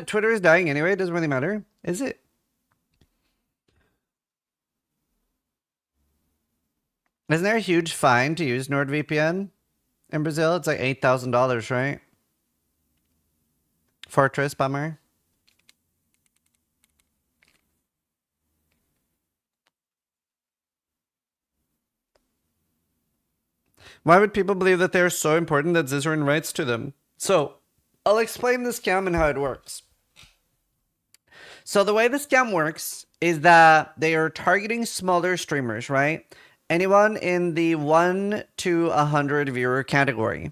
Twitter is dying anyway. It doesn't really matter. Is it? Isn't there a huge fine to use NordVPN in Brazil? It's like $8,000, right? Fortress, bummer. Why would people believe that they're so important that Zizaran writes to them? So, I'll explain the scam and how it works. So the way the scam works is that they are targeting smaller streamers, right? Anyone in the 1 to 100 viewer category.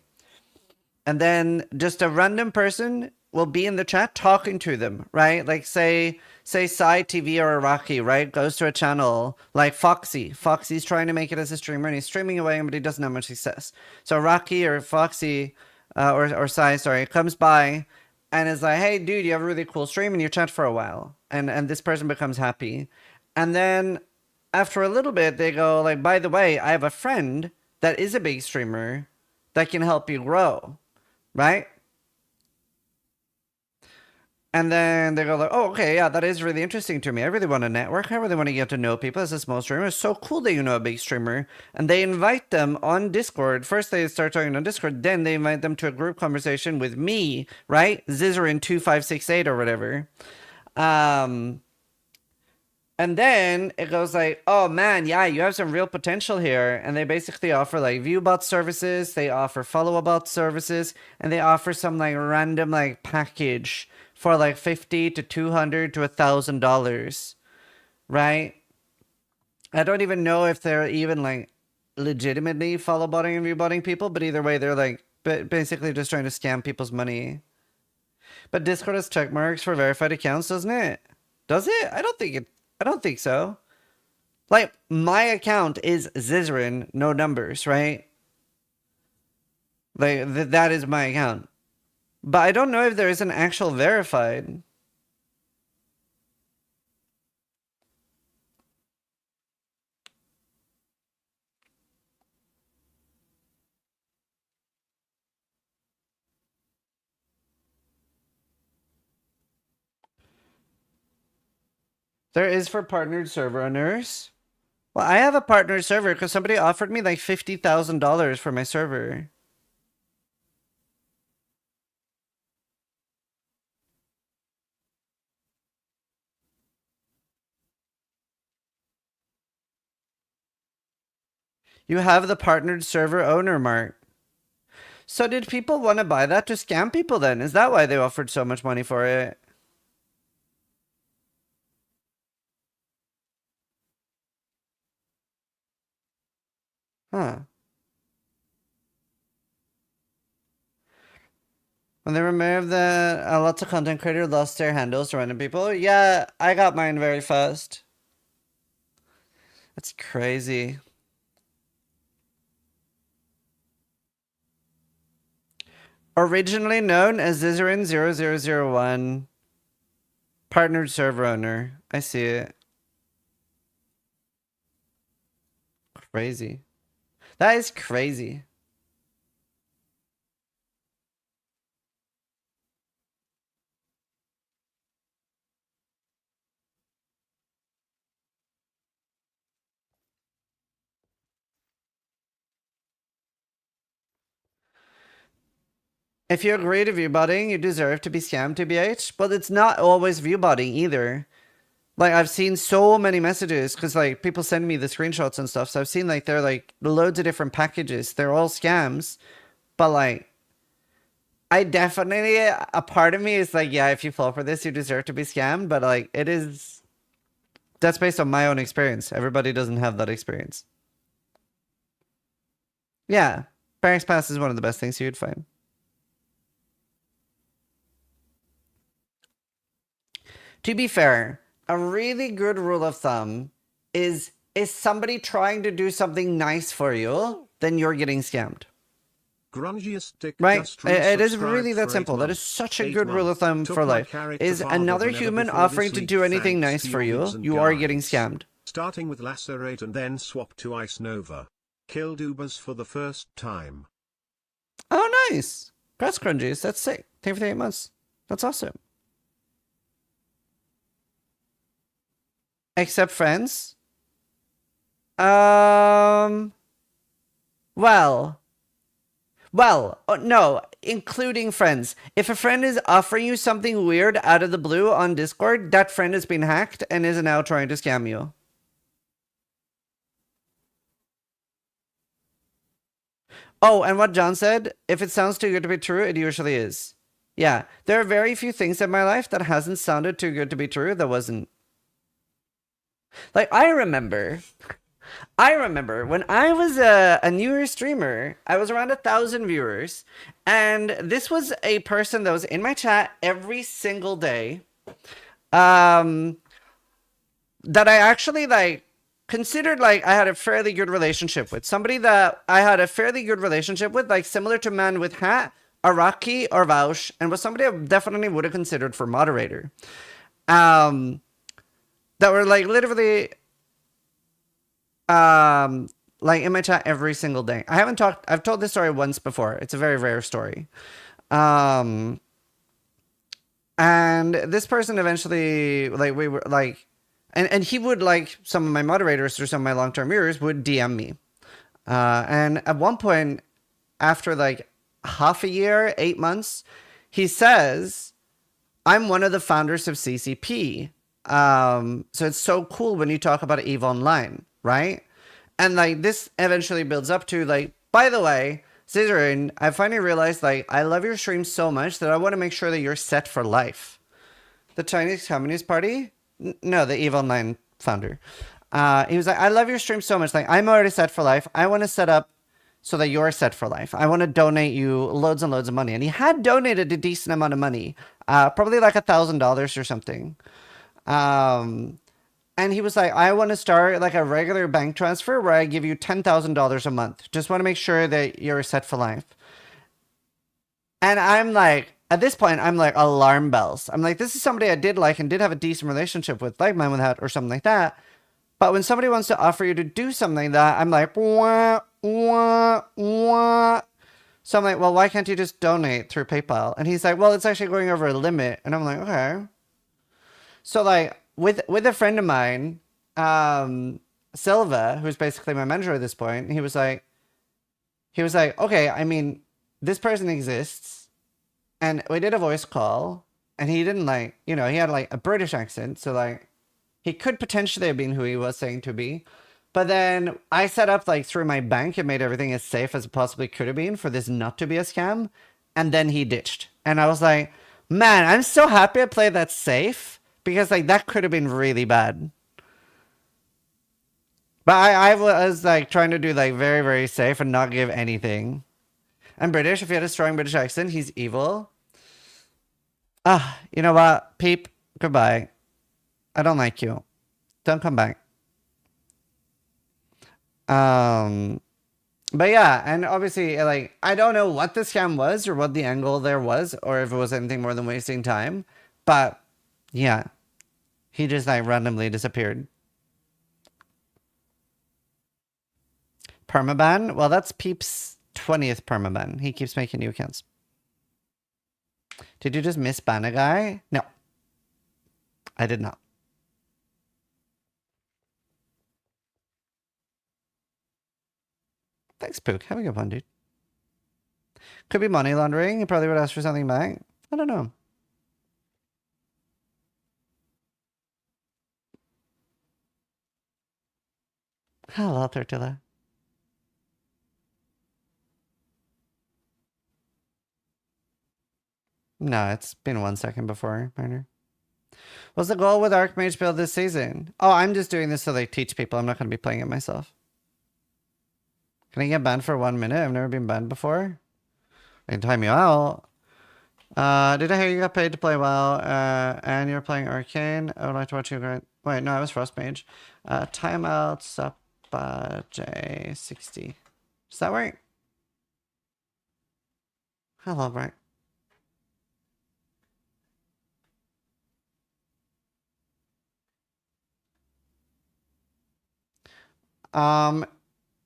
And then just a random person will be in the chat talking to them, right? Like say Sai TV or Rocky, right? Goes to a channel like Foxy. Foxy's trying to make it as a streamer and he's streaming away, but he doesn't have much success. So Rocky or Foxy or Sai, sorry, comes by and is like, hey, dude, you have a really cool stream and you chat for a while. And this person becomes happy. And then after a little bit, they go like, by the way, I have a friend that is a big streamer that can help you grow, right? And then they go like, oh, okay, yeah, that is really interesting to me. I really want to network. I really want to get to know people as a small streamer. It's so cool that you know a big streamer. And they invite them on Discord. First, they start talking on Discord. Then they invite them to a group conversation with me, right? Zizaran2568 or whatever. And then it goes like, oh, man, yeah, you have some real potential here. And they basically offer like viewbot services. They offer follow-up services. And they offer some like random like package for like $50 to $200 to $1,000, right? I don't even know if they're even like legitimately follow botting and view botting people, but either way, they're like basically just trying to scam people's money. But Discord has check marks for verified accounts, doesn't it? Does it? I don't think so. Like my account is Zizaran, no numbers, right? Like that is my account. But I don't know if there is an actual verified. There is for partnered server owners. Well, I have a partnered server because somebody offered me like $50,000 for my server. You have the partnered server owner mark. So did people want to buy that to scam people then? Is that why they offered so much money for it? Huh. When they removed the lots of content creators lost their handles to random people. Yeah, I got mine very fast. That's crazy. Originally known as Zizaran0001. Partnered server owner. I see it. Crazy. That is crazy. If you agree to viewbotting, you deserve to be scammed, TBH. But it's not always viewbotting either. Like, I've seen so many messages, because, like, people send me the screenshots and stuff. So I've seen, like, there are, like, loads of different packages. They're all scams. But, like, I definitely, a part of me is like, yeah, if you fall for this, you deserve to be scammed. But, like, it is, that's based on my own experience. Everybody doesn't have that experience. Yeah. Barracks Pass is one of the best things you'd find. To be fair, a really good rule of thumb is somebody trying to do something nice for you, then you're getting scammed. Right? It is really that simple. That is such a good rule of thumb for life. Is another human offering to do anything nice for you, you are getting scammed. Starting with Lacerate and then swap to Ice Nova. Killed Ubers for the first time. Oh, nice. Congrats, Crunchies. That's sick. Thank you for the 8 months. That's awesome. Except friends? Well, no, including friends. If a friend is offering you something weird out of the blue on Discord, that friend has been hacked and is now trying to scam you. Oh, and what John said, if it sounds too good to be true, it usually is. Yeah, there are very few things in my life that hasn't sounded too good to be true that wasn't. Like, I remember when I was a newer streamer, I was around 1,000 viewers, and this was a person that was in my chat every single day, that I actually, like, considered, like, I had a fairly good relationship with. Somebody that I had a fairly good relationship with, like, similar to Man with Hat, Araki, or Vaush, and was somebody I definitely would have considered for moderator. That were, like, literally... like in my chat every single day. I've told this story once before. It's a very rare story. And this person eventually, like, we were like, and he would, like, some of my moderators or some of my long-term viewers would DM me. And at one point, after like half a year, 8 months, he says, I'm one of the founders of CCP. So it's so cool when you talk about EVE Online, right? And like this eventually builds up to like, by the way, Zizaran, I finally realized like I love your stream so much that I want to make sure that you're set for life. The Chinese Communist Party? No, the EVE Online founder. He was like, I love your stream so much. Like, I'm already set for life. I want to set up so that you're set for life. I want to donate you loads and loads of money. And he had donated a decent amount of money, probably like $1,000 or something. And he was like, I want to start like a regular bank transfer where I give you $10,000 a month. Just want to make sure that you're set for life. And I'm like, at this point, I'm like alarm bells. I'm like, this is somebody I did like and did have a decent relationship with, like Man with Hat or something like that. But when somebody wants to offer you to do something like that, I'm like, wah, wah, wah. So I'm like, well, why can't you just donate through PayPal? And he's like, well, it's actually going over a limit. And I'm like, okay. So like with a friend of mine, Silva, who's basically my mentor at this point, he was like, okay, I mean, this person exists. And we did a voice call and he didn't like, you know, he had like a British accent. So like, he could potentially have been who he was saying to be. But then I set up like through my bank and made everything as safe as it possibly could have been for this not to be a scam. And then he ditched. And I was like, man, I'm so happy I played that safe because like that could have been really bad. But I was like trying to do like very, very safe and not give anything. I'm British. If he had a strong British accent, he's evil. You know what? Peep, goodbye. I don't like you. Don't come back. But yeah, and obviously, like, I don't know what the scam was or what the angle there was, or if it was anything more than wasting time. But yeah, he just like randomly disappeared. Permaban? Well, that's Peep's 20th permaban. He keeps making new accounts. Did you just misban a guy? No. I did not. Thanks, Pook. Have a good one, dude. Could be money laundering. You probably would ask for something back. I don't know. Hello, Tortilla. No, it's been 1 second before, Marner. What's the goal with Archmage build this season? Oh, I'm just doing this so they teach people. I'm not going to be playing it myself. Can I get banned for 1 minute? I've never been banned before. I can time you out. Did I hear you got paid to play WoW and you're playing Arcane? I would like to watch you. Wait, no, I was Frostmage. Timeout, sup, J60. Does that work? Hello, Bright.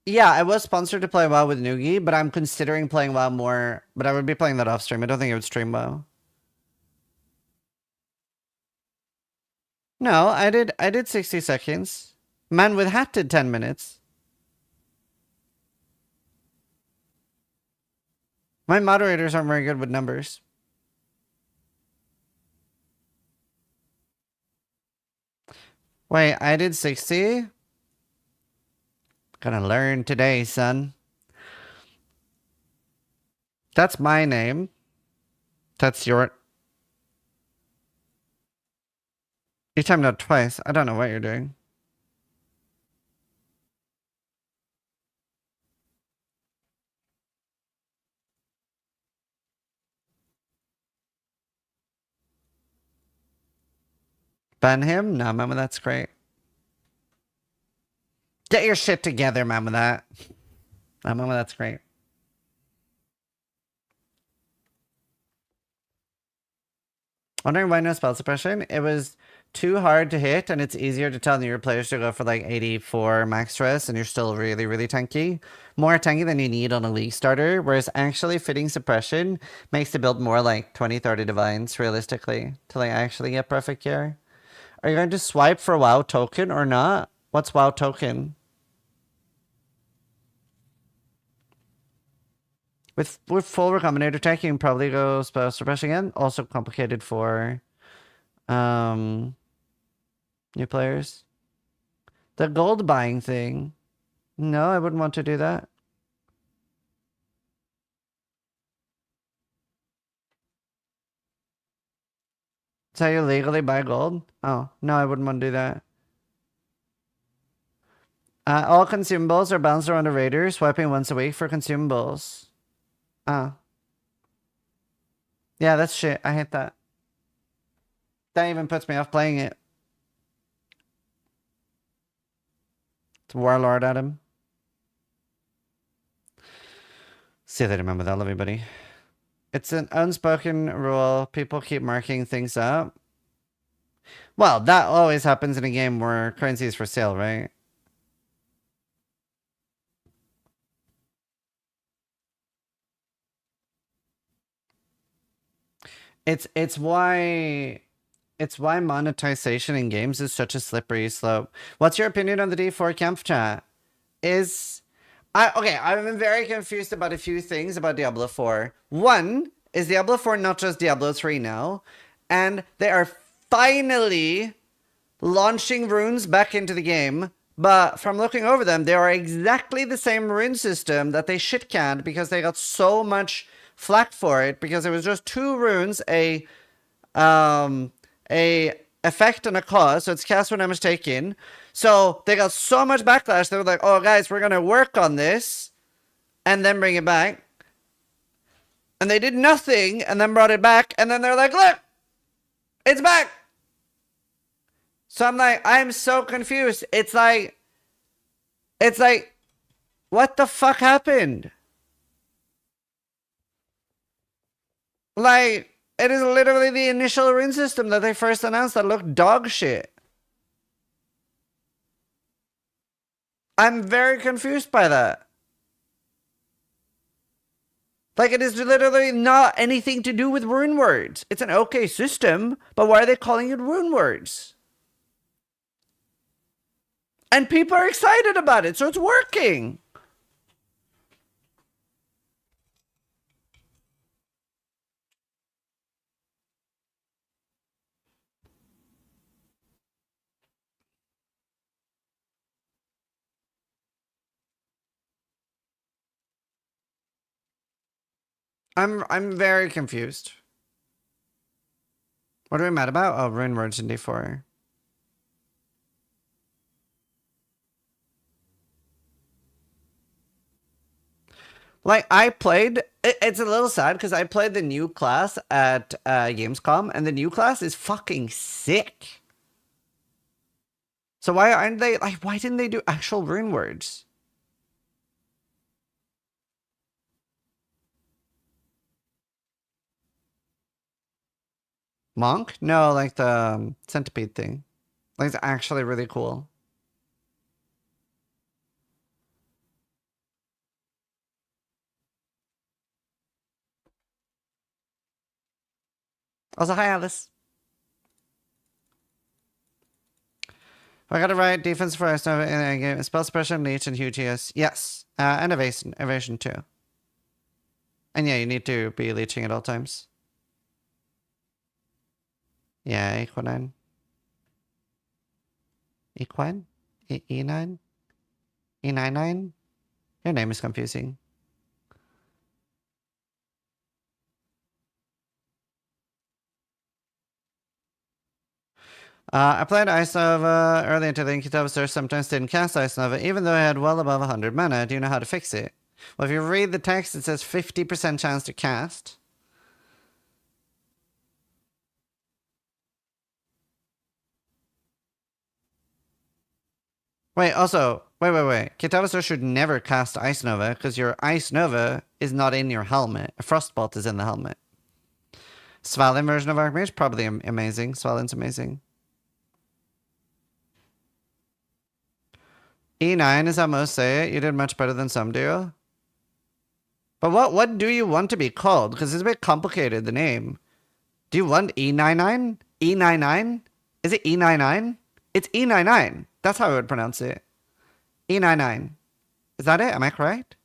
Yeah, I was sponsored to play WoW with Noogie, but I'm considering playing WoW more, but I would be playing that off stream. I don't think I would stream WoW. No, I did 60 seconds. Man with hat did 10 minutes. My moderators aren't very good with numbers. Wait, I did 60? Gonna learn today, son. That's my name. That's your... You timed out twice. I don't know what you're doing. Ban him? No, Mama, that's great. Get your shit together, Mama, that. No, Mama, that's great. Wondering why no spell suppression? It was too hard to hit, and it's easier to tell newer players to go for like 84 max stress, and you're still really, really tanky. More tanky than you need on a league starter, whereas actually fitting suppression makes the build more like 20, 30 divines, realistically, to like actually get perfect gear. Are you going to swipe for WoW token or not? What's WoW token? With full Recombinator tech, you can probably go spell suppression again. Also complicated for new players. The gold buying thing. No, I wouldn't want to do that. Is that how you legally buy gold? Oh, no, I wouldn't want to do that. All consumables are balanced around a raider, swiping once a week for consumables. Oh. Yeah, that's shit. I hate that. That even puts me off playing it. It's Warlord at him. See you later, man. With that, love you, buddy. It's an unspoken rule. People keep marking things up. Well, that always happens in a game where currency is for sale, right? It's why monetization in games is such a slippery slope. What's your opinion on the D4 camp chat? Okay, I'm very confused about a few things about Diablo 4. One, is Diablo 4 not just Diablo 3 now? And they are finally launching runes back into the game. But from looking over them, they are exactly the same rune system that they shit-canned because they got so much flack for it because it was just 2 runes, a effect and a cause, so it's cast when damage taken. So they got so much backlash, they were like, oh guys, we're gonna work on this and then bring it back. And they did nothing and then brought it back, and then they're like, look, it's back. So I'm like, I'm so confused. It's like, what the fuck happened? Like, it is literally the initial rune system that they first announced that looked dog shit. I'm very confused by that. Like, it is literally not anything to do with rune words. It's an okay system, but why are they calling it rune words? And people are excited about it, so it's working. I'm very confused. What are we mad about? Oh, rune words in D4. Like, I played... It's a little sad because I played the new class at Gamescom, and the new class is fucking sick. So why aren't they... Like, why didn't they do actual rune words? Monk? No, like the centipede thing. Like, it's actually really cool. Also, hi, Alice. I got it right. Defense for Ice Nova in Endgame. Spell suppression, leech, and huge ES. Yes. And evasion too. And yeah, you need to be leeching at all times. Yeah, Equine. Equine? E9? E99? Your name is confusing. I played Ice Nova early into the Inkitava Search, sometimes didn't cast Ice Nova, even though I had well above 100 mana. Do you know how to fix it? Well, if you read the text, it says 50% chance to cast. Wait, also, wait. Kitava Search should never cast Ice Nova, because your Ice Nova is not in your helmet. A Frostbolt is in the helmet. Svalin version of Archmage, probably amazing. Svalin's amazing. E9 is how most say it. You did much better than some do. But what do you want to be called? Because it's a bit complicated, the name. Do you want E99? E99? Is it E99? It's E99. That's how I would pronounce it. E99. Is that it? Am I correct?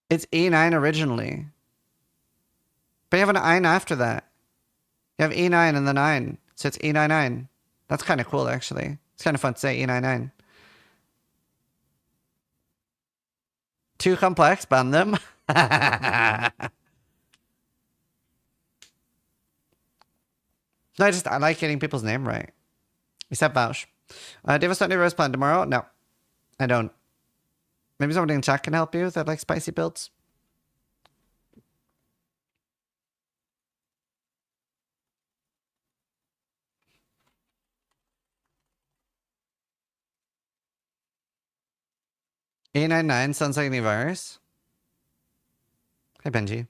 It's E9 originally. But you have an 9 after that. You have E9 and the 9. So it's E99. That's kind of cool, actually. It's kind of fun to say E99. Too complex, ban them. No, I like getting people's name right. Except Vouch. Do you have a Sunday roast plan tomorrow? No. I don't. Maybe somebody in chat can help you that like spicy builds. A99 sounds like any virus. Hi, Benji.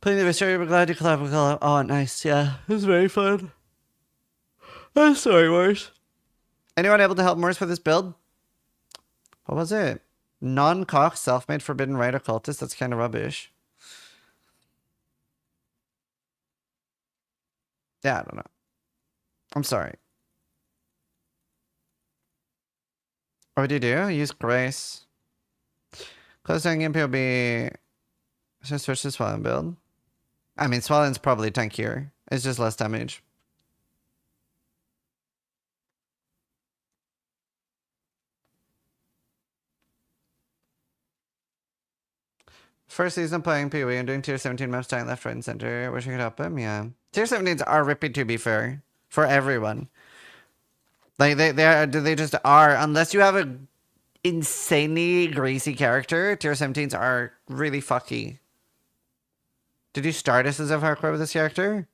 Playing the mystery, we're glad you collab. Oh, nice. Yeah, it was very fun. I'm sorry, Morris. Anyone able to help Morris with this build? What was it? Non-cock, self-made forbidden right occultist? That's kind of rubbish. Yeah, I don't know. I'm sorry. What would you do? Use Grace. Close down game POB. Should I switch to Swallen build? I mean, Swallen's probably tankier. It's just less damage. First season playing PoE and doing tier 17 maps time left, right, and center. Wish I could help him. Yeah. Tier 17s are rippy, to be fair. For everyone. Like, they just are. Unless you have a insanely greasy character, tier 17s are really fucky. Did you start SSF hardcore with this character?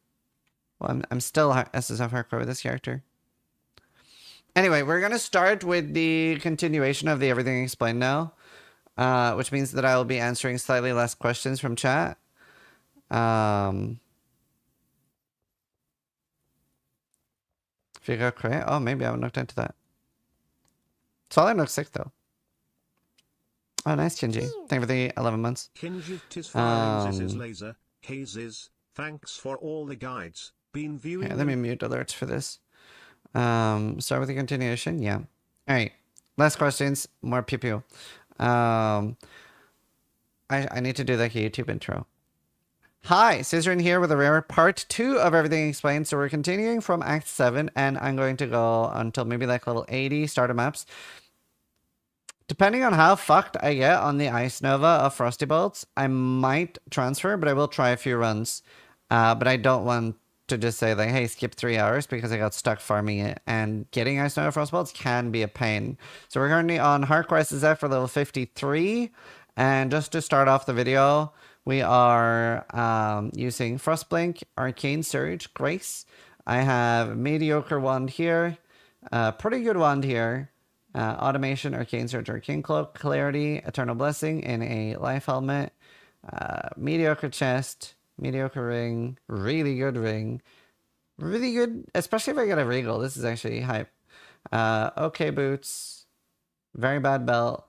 Well, I'm still SSF hardcore with this character. Anyway, we're going to start with the continuation of the Everything Explained now. Which means that I will be answering slightly less questions from chat. Figure out create? Oh, maybe I haven't looked into that. Solid looks sick though. Oh, nice, Kinji. Thank you for the 11 months. Kinji, tis firing is laser. Hazes, thanks for all the guides. Been viewing. Okay, let me mute alerts for this. Start with the continuation. Yeah. All right. Last questions. More pew pew. I need to do like a YouTube intro. Hi, Zizaran here with a rare part 2 of Everything Explained. So we're continuing from Act 7, and I'm going to go until maybe like level 80 starter maps. Depending on how fucked I get on the Ice Nova of Frosty Bolts, I might transfer, but I will try a few runs. But I don't want to just say like, hey, skip 3 hours because I got stuck farming it, and getting Ice Nova Frost Bolts can be a pain. So we're currently on Hardcore SSF for level 53, and just to start off the video, we are using Frostblink, Arcane Surge, Grace. I have mediocre wand here, pretty good wand here, Automation, Arcane Surge, Arcane Cloak, Clarity, Eternal Blessing in a life helmet, mediocre chest, mediocre ring, really good ring, really good, especially if I get a regal. This is actually hype. Okay boots, very bad belt,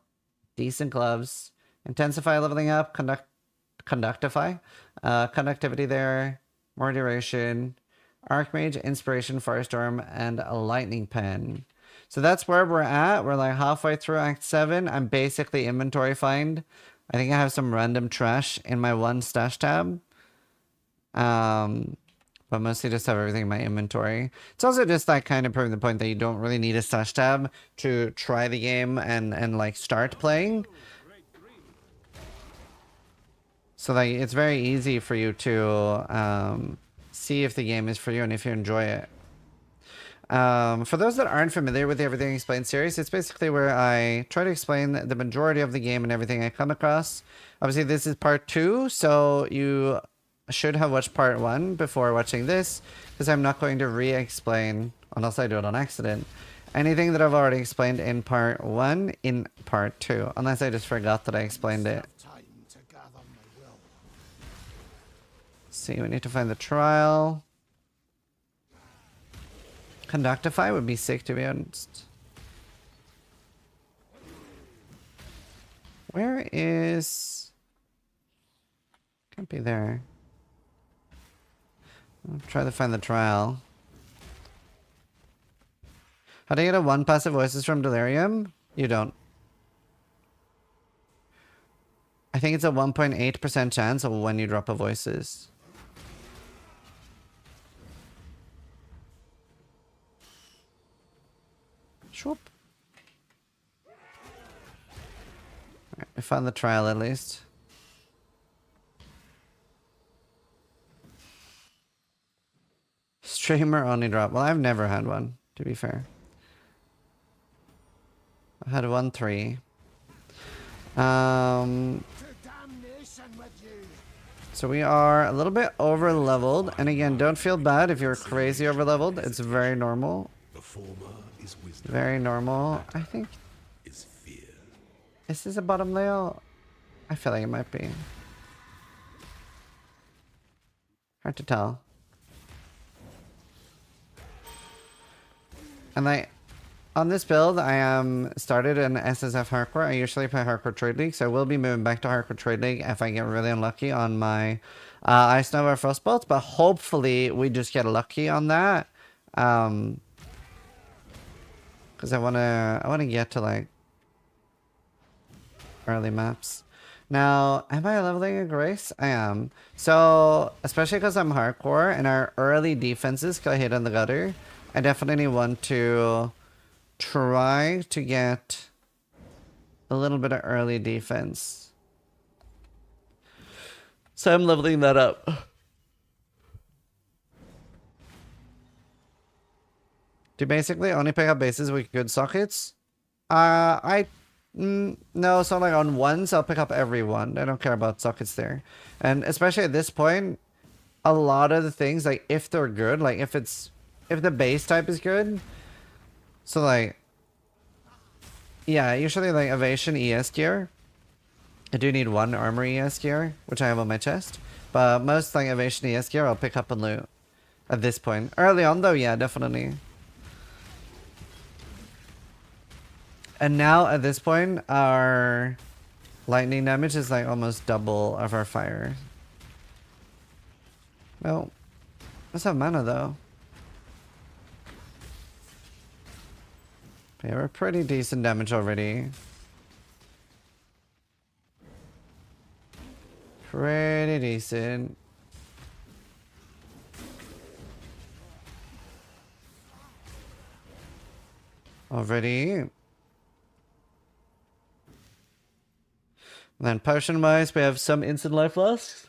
decent gloves, Intensify leveling up, conductify, conductivity there, more duration, Archmage, Inspiration, Firestorm, and a Lightning Pen. So that's where we're at. We're like halfway through Act 7. I'm basically inventory find. I think I have some random trash in my one stash tab. But mostly just have everything in my inventory. It's also just like kind of proving the point that you don't really need a stash tab to try the game and like start playing. So like it's very easy for you to see if the game is for you and if you enjoy it. For those that aren't familiar with the Everything Explained series, it's basically where I try to explain the majority of the game and everything I come across. Obviously this is part 2, so you should have watched part 1 before watching this, because I'm not going to re-explain, unless I do it on accident, anything that I've already explained in part 1 in part 2, unless I just forgot that I explained it. See, we need to find the trial. Conductify would be sick, to be honest. Where is... Can't be there. I'll try to find the trial. How do you get a 1 passive voices from Delirium? You don't. I think it's a 1.8% chance of when you drop a voices. Swoop. Alright, we found the trial at least. Streamer only drop. Well, I've never had one, to be fair. I had 1-3. So we are a little bit over leveled, and again, don't feel bad if you're crazy over leveled. It's very normal. Very normal. I think. Is this a bottom layout? I feel like it might be. Hard to tell. And like on this build, I am started in SSF Hardcore. I usually play Hardcore Trade League, so I will be moving back to Hardcore Trade League if I get really unlucky on my Ice Nova Frostbolt. But hopefully, we just get lucky on that, because I wanna get to like early maps. Now, am I leveling a Grace? I am. So, especially because I'm hardcore and our early defenses can hit on the gutter, I definitely want to try to get a little bit of early defense. So I'm leveling that up. Do basically only pick up bases with good sockets? No, so like on ones, I'll pick up every one. I don't care about sockets there. And especially at this point, a lot of the things, like if they're good, like if the base type is good, so like, yeah, usually like Evasion ES gear. I do need 1 armor ES gear, which I have on my chest. But most like Evasion ES gear, I'll pick up and loot at this point. Early on though, yeah, definitely. And now at this point, our lightning damage is like almost double of our fire. Well, let's have mana though. Yeah, we're pretty decent damage already. Pretty decent. Already. And then potion wise, we have some instant life loss.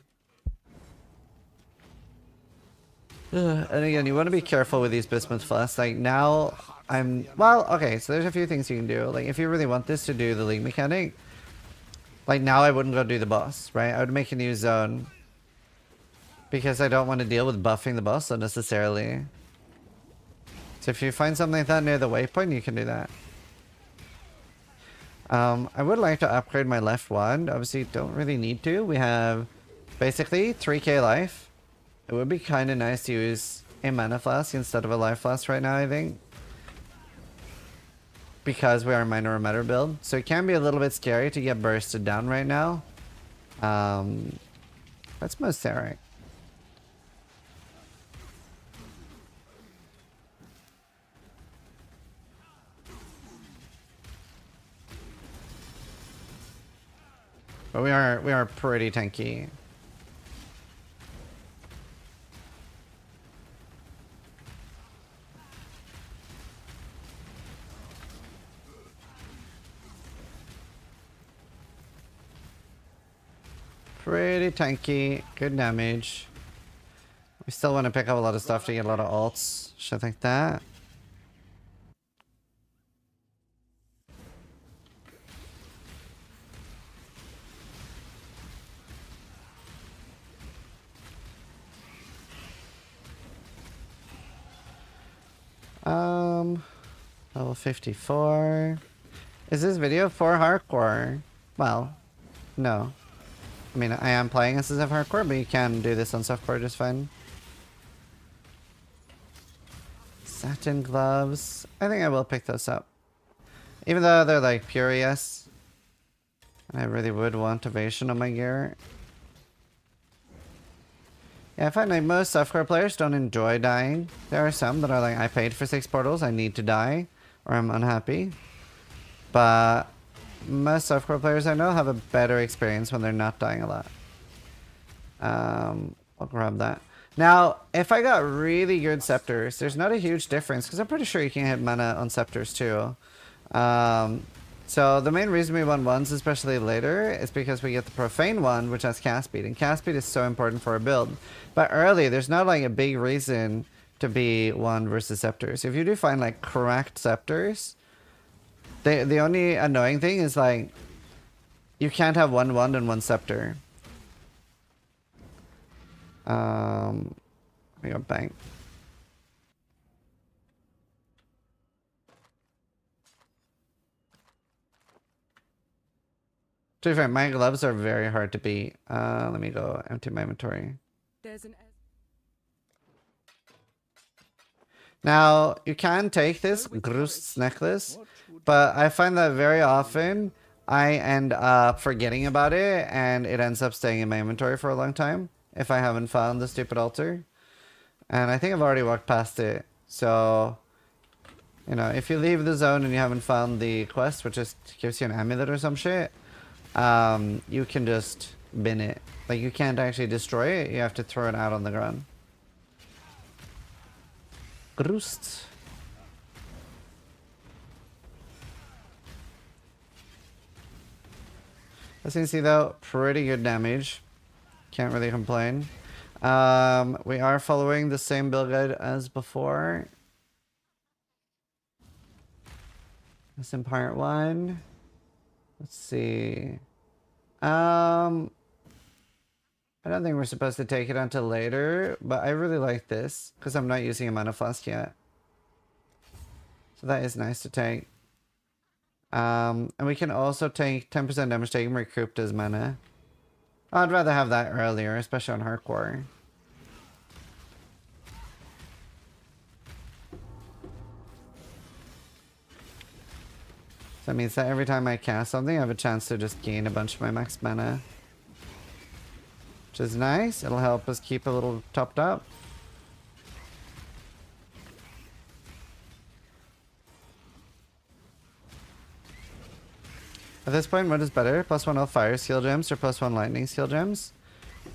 And again, you want to be careful with these bismuth flasks. Like now, well, okay, so there's a few things you can do. Like if you really want this to do the league mechanic, like now I wouldn't go do the boss, right? I would make a new zone. Because I don't want to deal with buffing the boss unnecessarily. So if you find something like that near the waypoint, you can do that. I would like to upgrade my left wand. Obviously, don't really need to. We have basically 3k life. It would be kind of nice to use a mana flask instead of a life flask right now, I think. because we are minor emitter build. So it can be a little bit scary to get bursted down right now. That's most Eric. But we are pretty tanky. Pretty tanky, good damage. We still want to pick up a lot of stuff to get a lot of ults, shit like that. Level 54. Is this video for hardcore? Well, no. I mean, I am playing SSF hardcore, but you can do this on softcore just fine. Satin gloves. I think I will pick those up. Even though they're like pure ES. And I really would want evasion on my gear. Yeah, I find like most softcore players don't enjoy dying. There are some that are like, I paid for 6 portals, I need to die, or I'm unhappy. But most softcore players I know have a better experience when they're not dying a lot. I'll grab that. Now, if I got really good scepters, there's not a huge difference, because I'm pretty sure you can hit mana on scepters too. So the main reason we want ones, especially later, is because we get the profane one, which has cast speed, and cast speed is so important for a build. But early, there's not like a big reason to be one versus scepters. If you do find like cracked scepters, the only annoying thing is like you can't have one wand and one scepter. We go bang. To be fair, my gloves are very hard to beat. Let me go empty my inventory. Now, you can take this Grust's necklace, but I find that very often I end up forgetting about it and it ends up staying in my inventory for a long time if I haven't found the stupid altar. And I think I've already walked past it. So, you know, if you leave the zone and you haven't found the quest, which just gives you an amulet or some shit, you can just bin it. Like, you can't actually destroy it, you have to throw it out on the ground. Grust. As you can see though, pretty good damage. Can't really complain. We are following the same build guide as before. That's in part 1. Let's see. I don't think we're supposed to take it until later, but I really like this because I'm not using a mana flask yet. So that is nice to take. And we can also take 10% damage taken recouped as mana. I'd rather have that earlier, especially on hardcore. So that means that every time I cast something, I have a chance to just gain a bunch of my max mana. Which is nice. It'll help us keep a little topped up. At this point, what is better? +1 health fire skill gems or +1 lightning skill gems?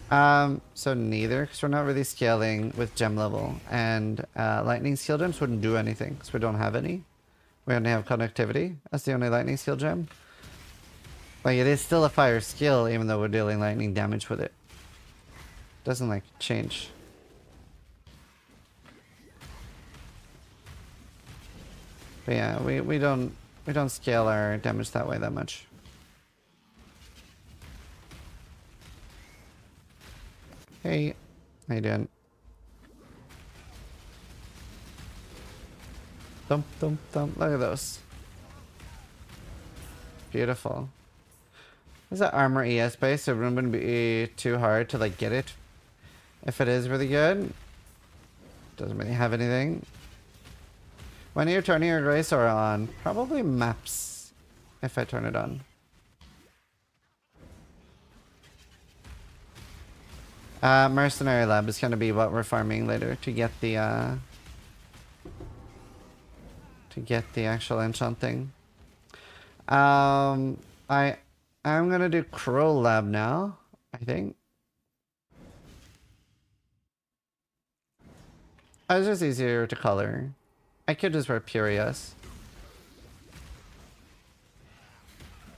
So neither, because we're not really scaling with gem level. And lightning skill gems wouldn't do anything, because we don't have any. We only have connectivity. That's the only lightning skill gem. Like, it is still a fire skill, even though we're dealing lightning damage with it. Doesn't, like, change. But yeah, we don't scale our damage that way that much. Hey, how you doing? Thump, thump, thump. Look at those. Beautiful. Is that armor ES base? So it wouldn't be too hard to like get it. If it is really good, doesn't really have anything. When are you turning your Grace Aura on? Probably maps, if I turn it on. Mercenary Lab is gonna be what we're farming later to get the actual enchant thing. I'm gonna do Crow Lab now, I think. It's just easier to color. I could just wear Purius.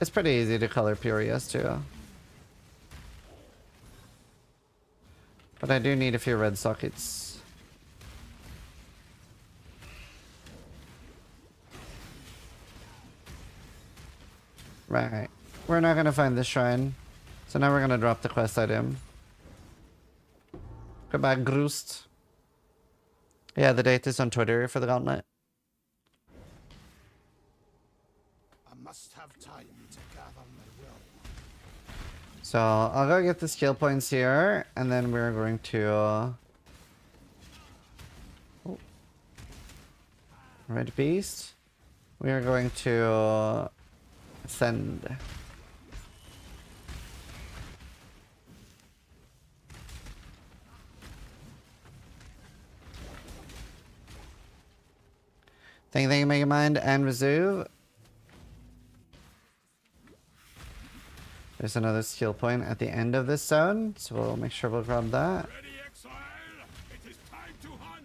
It's pretty easy to color Purius too. But I do need a few red sockets. Right. We're not gonna find this shrine. So now we're gonna drop the quest item. Goodbye, Groost. Yeah, the date is on Twitter for the gauntlet. I must have time to gather my will. So I'll go get the skill points here, and then we're going to Red Beast. We are going to send. Thank you, Mega Mind and Resuve. There's another skill point at the end of this zone, so we'll make sure we'll grab that. Ready, exile? It is time to hunt.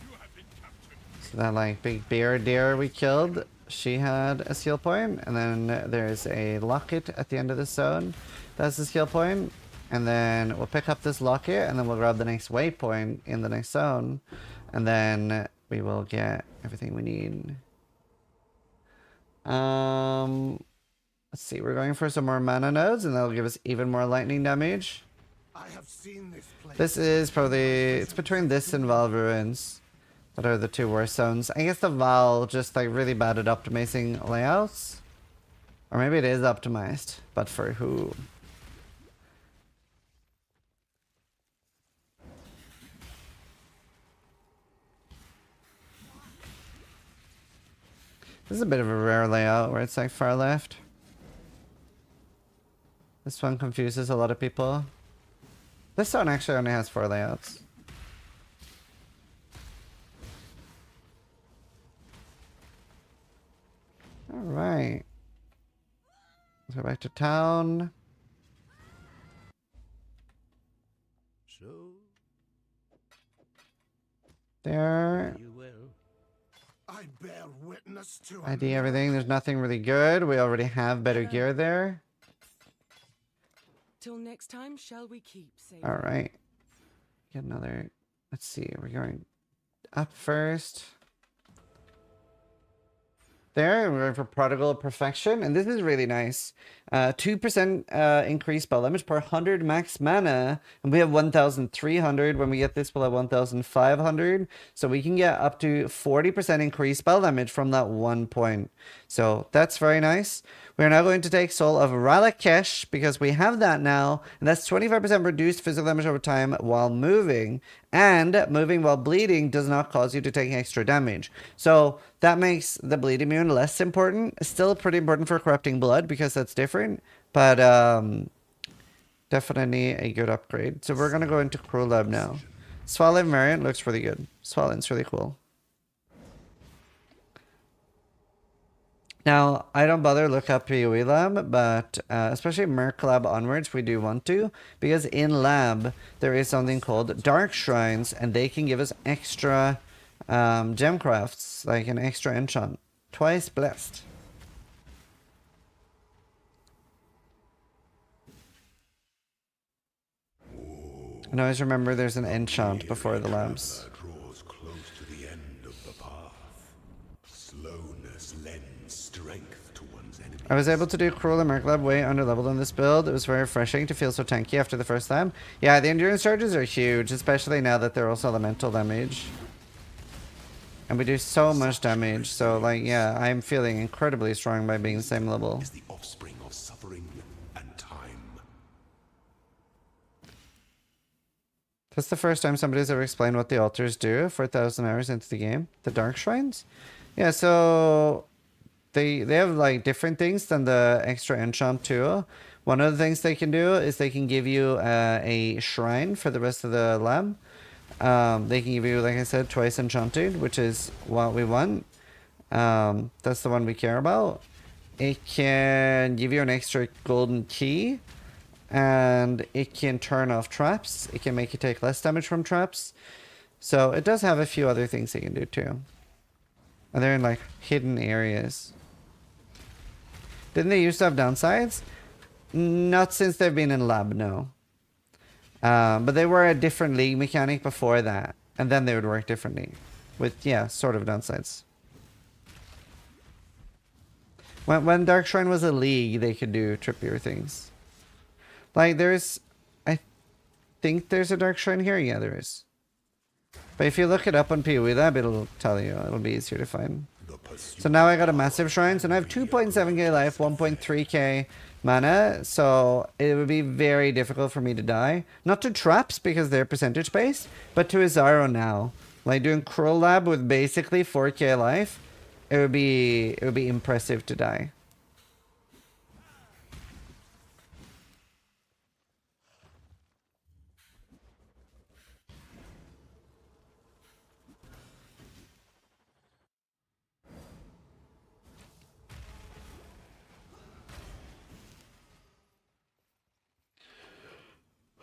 You have been captured. So that like big bear deer we killed, she had a skill point, and then there's a locket at the end of this zone. That's the skill point. And then we'll pick up this locket, and then we'll grab the next waypoint in the next zone. And then we will get everything we need. Let's see, we're going for some more mana nodes, and that'll give us even more lightning damage. I have seen this place. This is probably, it's between this and Val Ruins that are the two worst zones. I guess the Val just like really bad at optimizing layouts. Or maybe it is optimized, but for who? This is a bit of a rare layout where it's like far left. This one confuses a lot of people. This one actually only has 4 layouts. Alright. Let's go back to town. So There. you will. I bear witness to ID everything. There's nothing really good. We already have better gear there. Till next time, shall we keep safe? Alright. Get another. Let's see. We're going up first. There, we're going for Prodigal Perfection, and this is really nice. 2% increased spell damage per 100 max mana, and we have 1,300. When we get this, we'll have 1,500. So we can get up to 40% increased spell damage from that 1 point. So that's very nice. We're now going to take Soul of Ralakesh, because we have that now, and that's 25% reduced physical damage over time while moving, and moving while bleeding does not cause you to take extra damage. So that makes the bleed immune less important. Still pretty important for Corrupting Blood, because that's different, but definitely a good upgrade. So we're going to go into Crow Lab now. Swallow variant looks really good. Swallow's really cool. Now, I don't bother look up PoE Lab, but especially Merc Lab onwards, we do want to, because in Lab, there is something called Dark Shrines, and they can give us extra gem crafts, like an extra enchant. Twice blessed. And always remember there's an enchant before the labs. Draws close to the end of the path. Slowness lends strength to one's enemy. I was able to do Cruel and Merc Lab way under leveled in this build. It was very refreshing to feel so tanky after the first time. Yeah, the endurance charges are huge, especially now that they're also elemental damage. And we do so much damage, so like, yeah, I'm feeling incredibly strong by being the same level. Is the offspring of suffering and time. That's the first time somebody's ever explained what the altars do 4,000 hours into the game. The Dark Shrines? Yeah, so they have like different things than the extra enchant tool. One of the things they can do is they can give you a shrine for the rest of the lab. They can give you, like I said, twice enchanted, which is what we want. That's the one we care about. It can give you an extra golden key, and it can turn off traps. It can make you take less damage from traps. So it does have a few other things they can do too. And they're in like hidden areas. Didn't they used to have downsides? Not since they've been in lab, no. But they were a different league mechanic before that. And then they would work differently. With, yeah, sort of downsides. When Dark Shrine was a league, they could do trippier things. Like, there's... I think there's a Dark Shrine here? Yeah, there is. But if you look it up on PoE Lab, it'll tell you. It'll be easier to find. So now I got a massive shrine. So now I have 2.7k life, 1.3k mana. So it would be very difficult for me to die. Not to traps, because they're percentage based, but to Izaro now. Like doing Cruel Lab with basically 4k life. It would be impressive to die.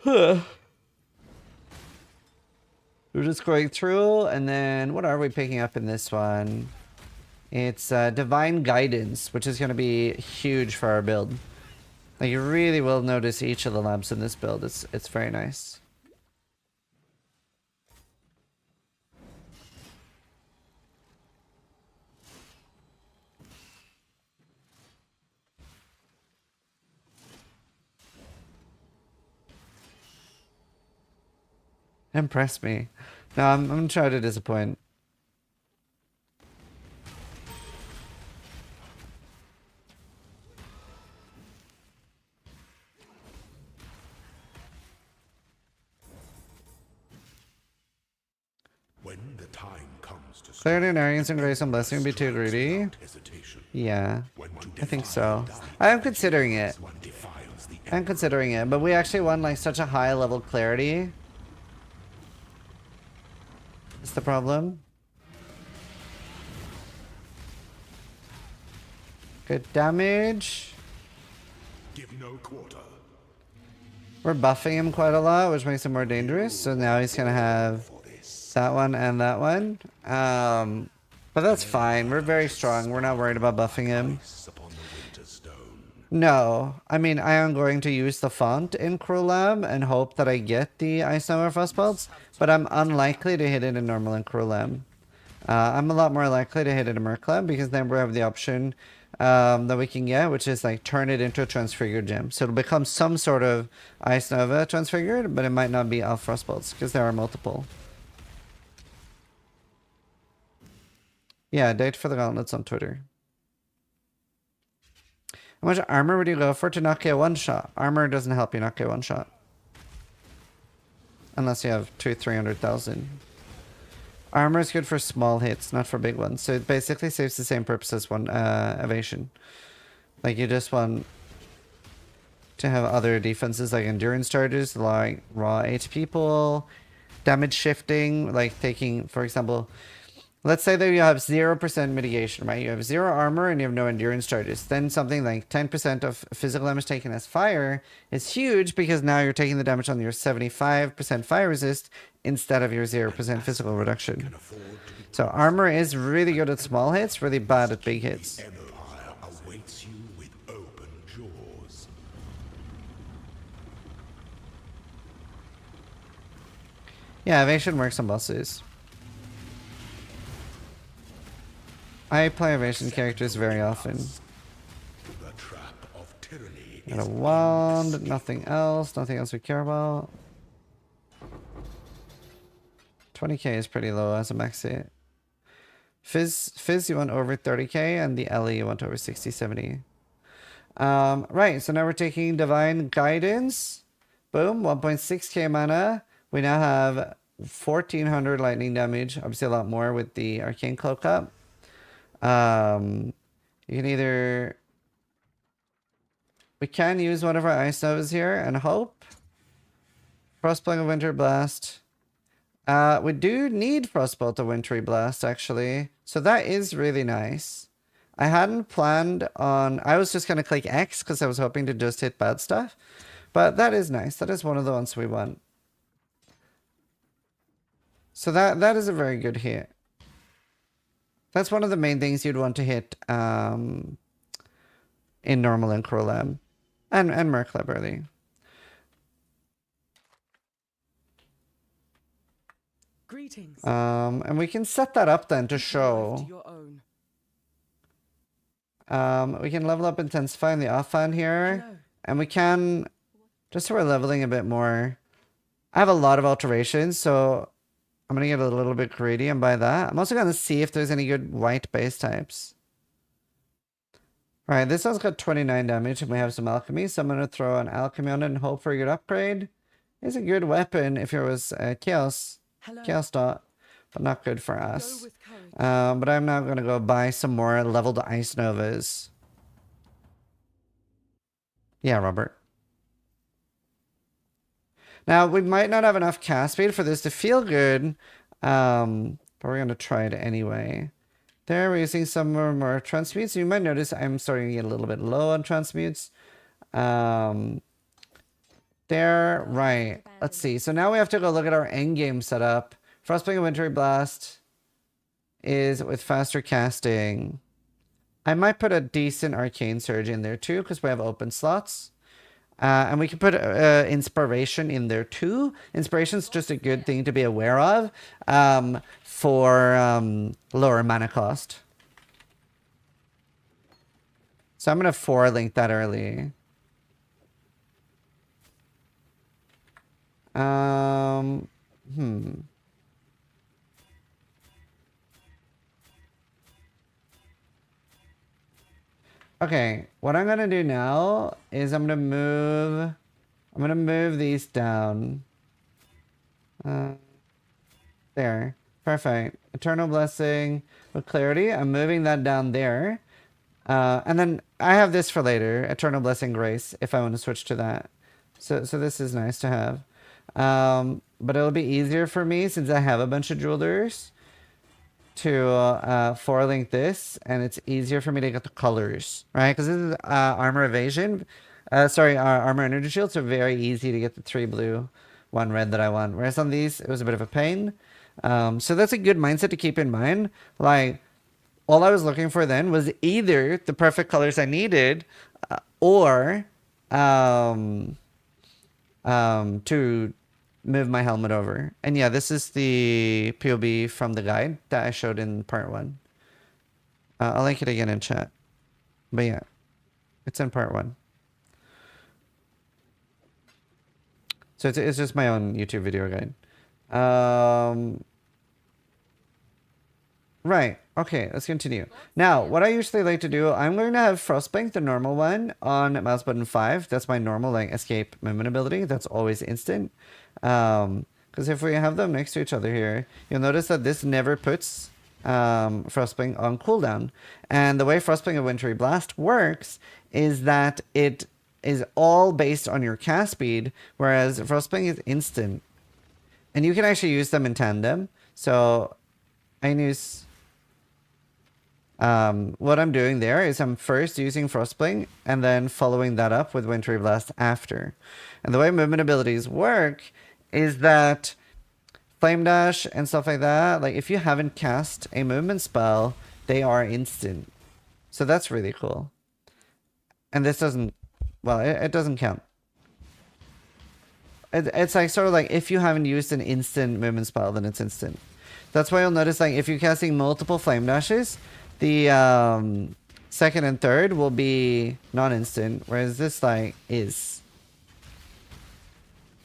We're just going through, and then what are we picking up in this one? It's Divine Guidance, which is going to be huge for our build. Like, you really will notice each of the labs in this build. It's very nice. Impress me. No, I'm gonna try to disappoint. When the time comes to Clarity and Arrogance and Grace and Blessing would be too greedy. Yeah, I think so. I am considering it. I'm considering it, but we actually won like such a high level clarity. That's the problem. Good damage. Give no quarter. We're buffing him quite a lot, which makes him more dangerous. So now he's gonna have that one and that one. But that's fine. We're very strong. We're not worried about buffing him. No, I mean, I am going to use the font in Cruel Lab and hope that I get the Ice Number Frostbolts, but I'm unlikely to hit it in normal and Cruel Lab. I'm a lot more likely to hit it in Merc Lab because then we have the option that we can get, which is like turn it into a transfigured gem. So it'll become some sort of Ice Nova transfigured, but it might not be all Frostbolts because there are multiple. Yeah, date for the gauntlets on Twitter. How much armor would you go for to knock a one-shot? Armor doesn't help you knock a one-shot. Unless you have 200,000-300,000. Armor is good for small hits, not for big ones. So it basically serves the same purpose as one evasion. Like, you just want to have other defenses like endurance charges, like raw HP pool, damage shifting, like taking, for example... Let's say that you have 0% mitigation, right? You have 0 armor and you have no endurance charges. Then something like 10% of physical damage taken as fire is huge because now you're taking the damage on your 75% fire resist instead of your 0% physical reduction. So armor is really good at small hits, really bad at big hits. Empire awaits you with open jaws. Yeah, evasion works on bosses. I play evasion characters very often. The trap of tyranny Got a wand, nothing else we care about. 20k is pretty low as a max hit. Fizz you want over 30k and the Ellie you want over 60-70. Right, so now we're taking Divine Guidance. Boom, 1.6k mana. We now have 1400 lightning damage. Obviously a lot more with the arcane cloak up. You can either... We can use one of our ice novas here and hope. Frostbolt of Winter Blast. We do need Frostbolt of Wintry Blast, actually. So that is really nice. I hadn't planned on... I was just going to click X because I was hoping to just hit bad stuff. But that is nice. That is one of the ones we want. So that is a very good hit. That's one of the main things you'd want to hit in normal and Crolab. And Merklab, really. Greetings. And we can set that up then to show. We can level up Intensify in the offhand here. Hello. And we can, just so we're leveling a bit more. I have a lot of alterations, so I'm going to get a little bit greedy and buy that. I'm also going to see if there's any good white base types. Alright, this one's got 29 damage and we have some alchemy, so I'm going to throw an alchemy on it and hope for a good upgrade. It's a good weapon if it was chaos dot, but not good for us. But I'm now going to go buy some more leveled ice novas. Yeah, Robert. Now, we might not have enough cast speed for this to feel good, but we're going to try it anyway. There, we're using some more transmutes. You might notice I'm starting to get a little bit low on transmutes. There, right. Let's see. So now we have to go look at our endgame setup. Frostbite of Wintry Blast is with faster casting. I might put a decent Arcane Surge in there too, because we have open slots. And we can put Inspiration in there too. Inspiration's just a good thing to be aware of for lower mana cost. So I'm going to 4-link that early. Okay, what I'm gonna do now is I'm gonna move these down. There. Perfect. Eternal Blessing with Clarity. I'm moving that down there. And then I have this for later. Eternal Blessing Grace, if I want to switch to that. So this is nice to have. But it'll be easier for me since I have a bunch of jewelers to 4-link this, and it's easier for me to get the colors, right? Because this is armor evasion. Armor energy shield, so very easy to get the 3 blue, 1 red that I want. Whereas on these, it was a bit of a pain. So that's a good mindset to keep in mind. Like, all I was looking for then was either the perfect colors I needed, or to move my helmet over. And yeah, this is the POB from the guide that I showed in part 1. I'll link it again in chat. But yeah, it's in part 1. So it's just my own YouTube video guide. Right. Okay, let's continue. Now, what I usually like to do, I'm going to have Frostbank, the normal one, on mouse button 5. That's my normal like escape movement ability. That's always instant. Because if we have them next to each other here, you'll notice that this never puts Frostbank on cooldown. And the way Frostbank of Wintry Blast works is that it is all based on your cast speed, whereas Frostbank is instant. And you can actually use them in tandem. So I use... what I'm doing there is I'm first using Frostblink and then following that up with Wintry Blast after. And the way movement abilities work is that Flame Dash and stuff like that, like if you haven't cast a movement spell, they are instant. So that's really cool. And this doesn't, well, it doesn't count. It's like sort of like if you haven't used an instant movement spell, then it's instant. That's why you'll notice like if you're casting multiple Flame Dashes, the second and third will be non-instant, whereas this like is.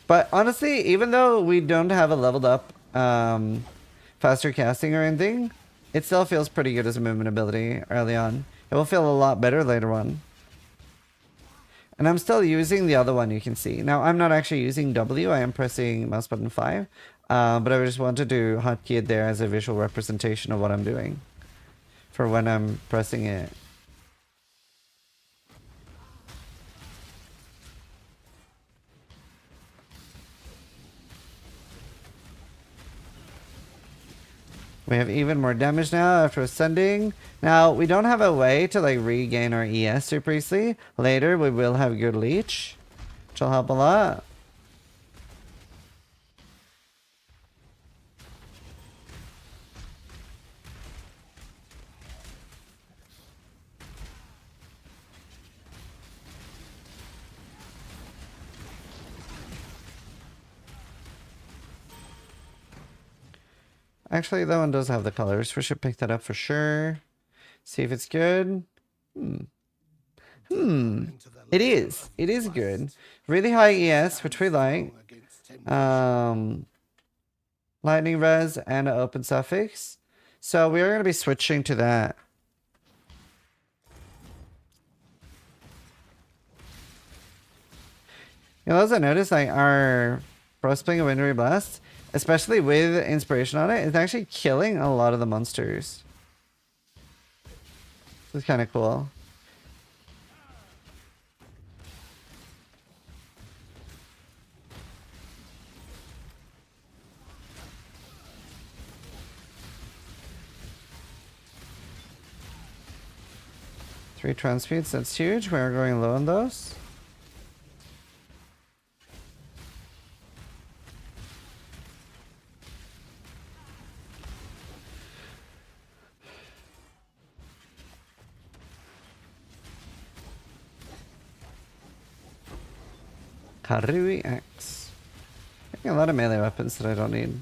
But honestly, even though we don't have a leveled up faster casting or anything, it still feels pretty good as a movement ability early on. It will feel a lot better later on. And I'm still using the other one, you can see. Now, I'm not actually using W. I am pressing mouse button 5. But I just want to do hotkey it there as a visual representation of what I'm doing for when I'm pressing it. We have even more damage now after ascending. Now, we don't have a way to like regain our ES super easily. Later, we will have good leech, which will help a lot. Actually, that one does have the colors. We should pick that up for sure. See if it's good. It is. It is good. Really high ES, which we like. Lightning res and an open suffix. So we are going to be switching to that. You know, as I noticed, like our Frostbling of Wintry Blast, especially with inspiration on it, it's actually killing a lot of the monsters. This is kind of cool. Three transpeats, that's huge. We're going low on those. Karui Axe. A lot of melee weapons that I don't need.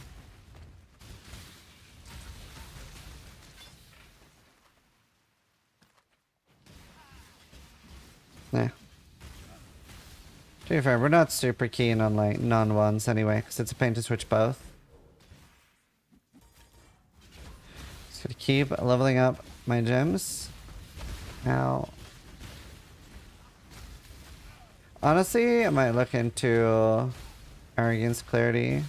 Nah. To be fair, we're not super keen on like non-ones anyway, because it's a pain to switch both. Just gonna keep leveling up my gems. Now, honestly, I might look into Arrogance Clarity.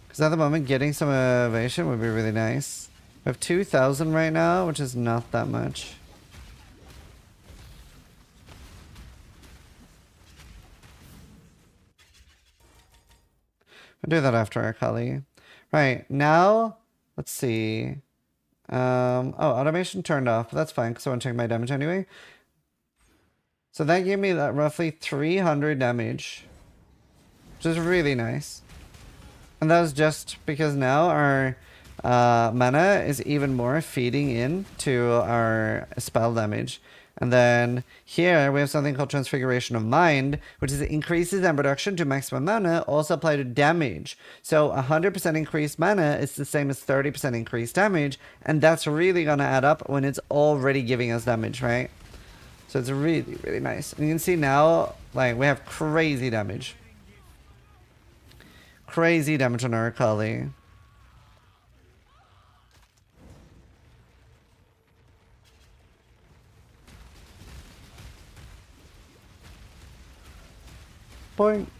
Because at the moment, getting some evasion would be really nice. We have 2,000 right now, which is not that much. I'll do that after our Kali. Right, now, let's see. Oh, automation turned off, but that's fine, because I want to check my damage anyway. So that gave me that roughly 300 damage, which is really nice. And that was just because now our mana is even more feeding into our spell damage. And then here we have something called Transfiguration of Mind, which is increases damage reduction to maximum mana, also apply to damage. So 100% increased mana is the same as 30% increased damage, and that's really going to add up when it's already giving us damage, right? So it's really, really nice. And you can see now, like, we have crazy damage. Crazy damage on our Kali. Point.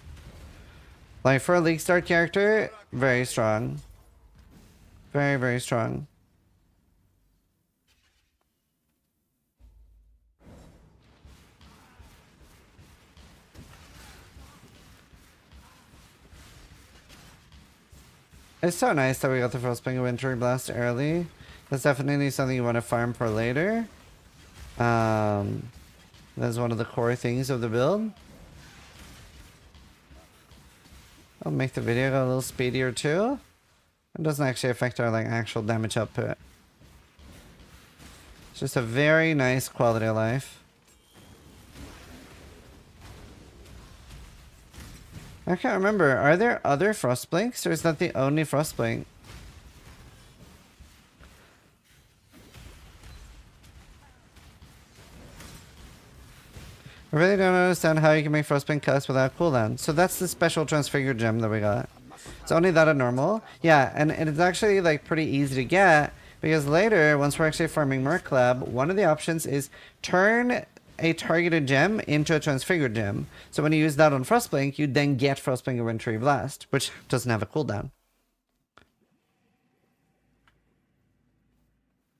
Like, for a League Start character, very strong. Very, very strong. It's so nice that we got the Frostbling of Wintry Blast early. That's definitely something you want to farm for later. That's one of the core things of the build. I'll make the video go a little speedier too. It doesn't actually affect our like actual damage output. It's just a very nice quality of life. I can't remember. Are there other Frostblinks, or is that the only Frostblink? I really don't understand how you can make Frostblink cast without cooldown. So that's the special Transfigured gem that we got. It's only that at normal. Yeah, and it's actually like pretty easy to get, because later, once we're actually farming Merc Lab, one of the options is turn a targeted gem into a transfigured gem. So when you use that on Frostblink, you then get Frostblink Inventory Blast, which doesn't have a cooldown.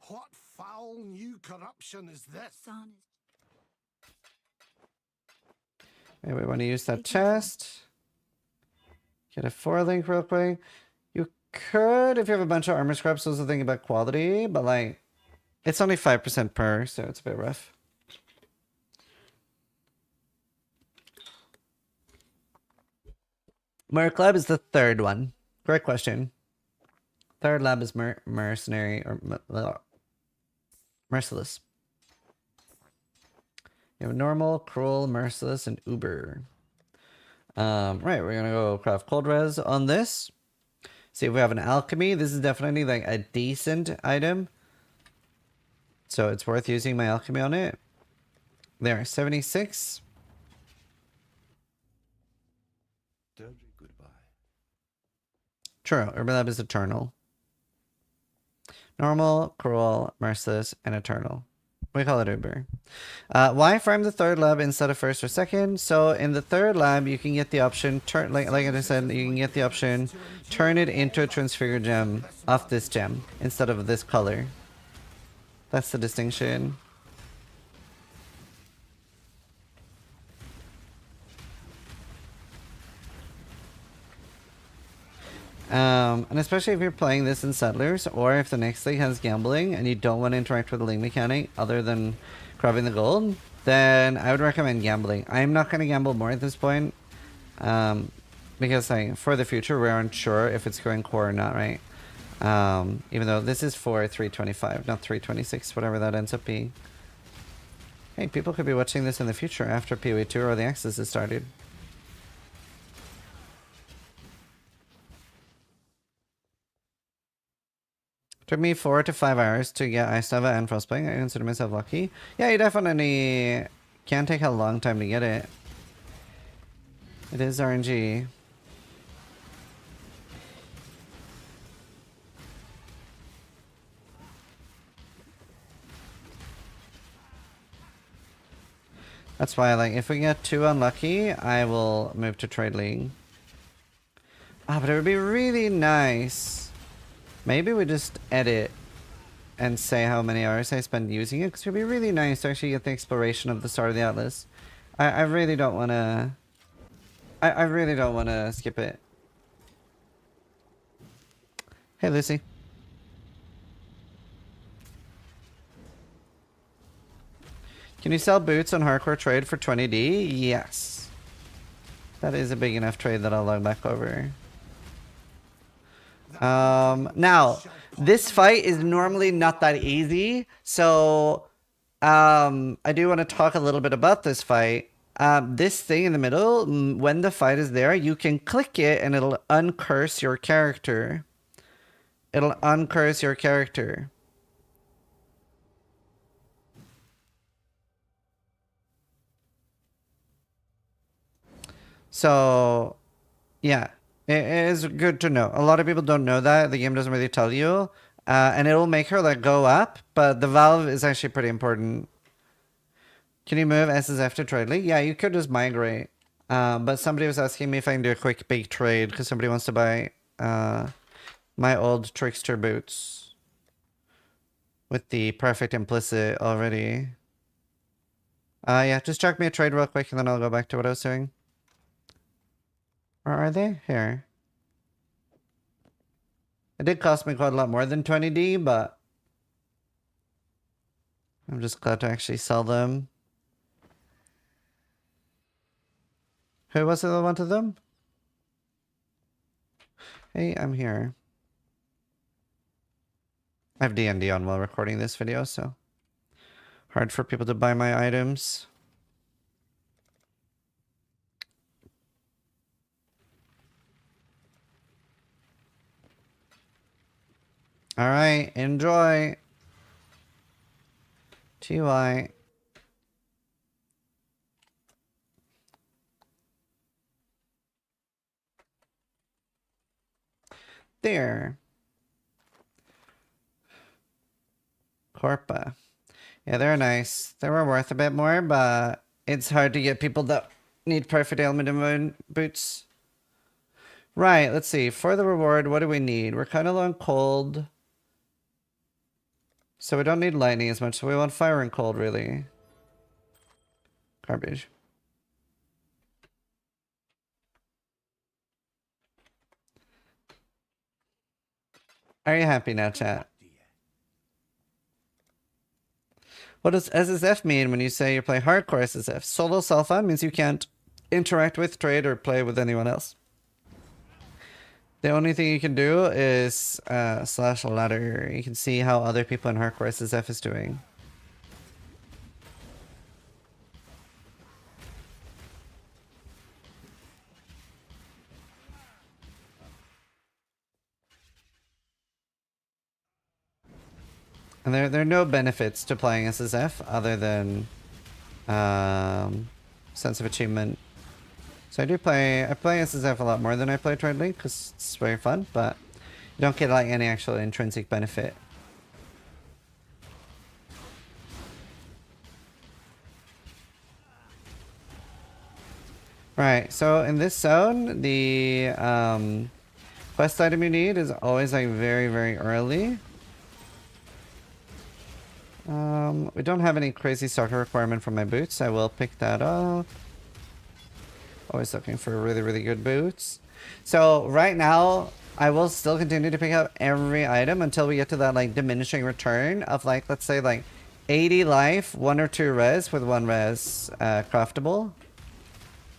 What foul new corruption is this? Okay, we want to use that chest. Get a 4-link real quick. You could, if you have a bunch of armor scraps, also think about quality, but like, it's only 5% per, so it's a bit rough. Merc Lab is the third one. Great question. Third lab is mercenary or merciless. You have normal, cruel, merciless, and uber. Right, we're gonna go craft cold res on this. See if we have an alchemy. This is definitely like a decent item, so it's worth using my alchemy on it. There, 76. Goodbye. True, Urban Lab is eternal. Normal, cruel, merciless, and eternal. We call it Uber. Why farm the third lab instead of first or second? So in the third lab, you can get the option, turn like I said, you can get the option, turn it into a transfigured gem off this gem instead of this color. That's the distinction. And especially if you're playing this in Settlers, or if the next league has gambling and you don't want to interact with the league mechanic other than grabbing the gold, then I would recommend gambling. I'm not going to gamble more at this point, because like, for the future we're unsure if it's going core or not, right? Even though this is for 325, not 326, whatever that ends up being. Hey, people could be watching this in the future after PoE 2 or the Access is started. Took me 4 to 5 hours to get Ice Nova and Frostbite. I consider myself lucky. Yeah, you definitely can take a long time to get it. It is RNG. That's why, like, if we get too unlucky, I will move to Trade League. Ah, but it would be really nice. Maybe we just edit and say how many hours I spend using it, because it would be really nice to actually get the exploration of the Star of the Atlas. I really don't want to... I really don't want to skip it. Hey, Lucy. Can you sell boots on Hardcore Trade for 20D? Yes. That is a big enough trade that I'll log back over. Now, this fight is normally not that easy, so I do want to talk a little bit about this fight. This thing in the middle, when the fight is there, you can click it and it'll uncurse your character. It'll uncurse your character. So, yeah. It is good to know. A lot of people don't know that. The game doesn't really tell you. And it'll make her like go up, but the valve is actually pretty important. Can you move SSF to Trade League? Yeah, you could just migrate. But somebody was asking me if I can do a quick big trade because somebody wants to buy my old Trickster boots with the perfect implicit already. Yeah, just chuck me a trade real quick and then I'll go back to what I was doing. Or are they? Here. It did cost me quite a lot more than 20D, but I'm just glad to actually sell them. Who was it that wanted them? Hey, I'm here. I have D&D on while recording this video, so hard for people to buy my items. All right, enjoy. TY. There. Corpa. Yeah, they're nice. They were worth a bit more, but it's hard to get people that need perfect element immune boots. Right, let's see. For the reward, what do we need? We're kind of low on cold. So we don't need lightning as much, so we want fire and cold, really. Garbage. Are you happy now, chat? What does SSF mean when you say you play hardcore SSF? Solo self-on means you can't interact with, trade, or play with anyone else. The only thing you can do is slash ladder. You can see how other people in hardcore SSF is doing. And there are no benefits to playing SSF other than sense of achievement. So I play SSF a lot more than I play Trade League because it's very fun, but you don't get like any actual intrinsic benefit. Right, so in this zone, the quest item you need is always like very, very early. We don't have any crazy soccer requirement for my boots. I will pick that up. Always looking for really, really good boots. So right now, I will still continue to pick up every item until we get to that like diminishing return of like, let's say like 80 life, 1 or 2 res with 1 res craftable.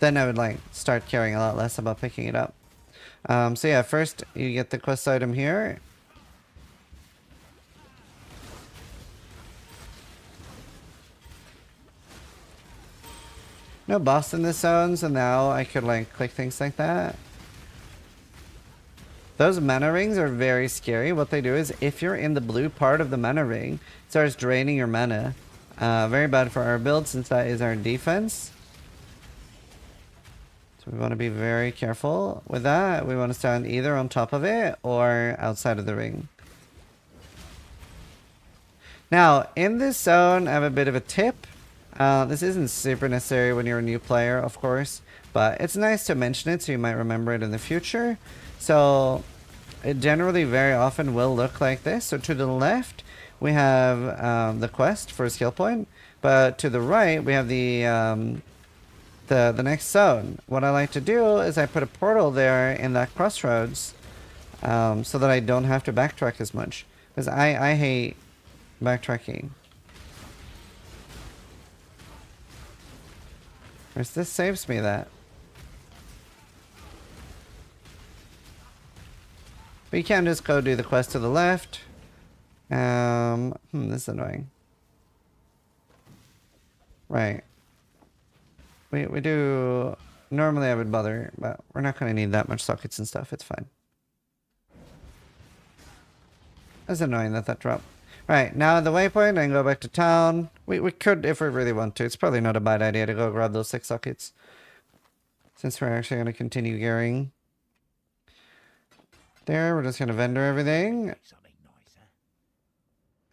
Then I would like start caring a lot less about picking it up. So yeah, first you get the quest item here. No boss in this zone, so now I could like click things like that. Those mana rings are very scary. What they do is if you're in the blue part of the mana ring, it starts draining your mana. Very bad for our build since that is our defense. So we want to be very careful with that. We want to stand either on top of it or outside of the ring. Now, in this zone, I have a bit of a tip. This isn't super necessary when you're a new player, of course, but it's nice to mention it so you might remember it in the future. So it generally very often will look like this. So to the left, we have the quest for a skill point, but to the right, we have the next zone. What I like to do is I put a portal there in that crossroads so that I don't have to backtrack as much, because I hate backtracking. Whereas this saves me that. But you can just go do the quest to the left. This is annoying. Right. We do... Normally I would bother, but we're not going to need that much sockets and stuff. It's fine. That's annoying that dropped. Right, now at the waypoint, I can go back to town. We could if we really want to. It's probably not a bad idea to go grab those 6 sockets. Since we're actually going to continue gearing. There, we're just going to vendor everything.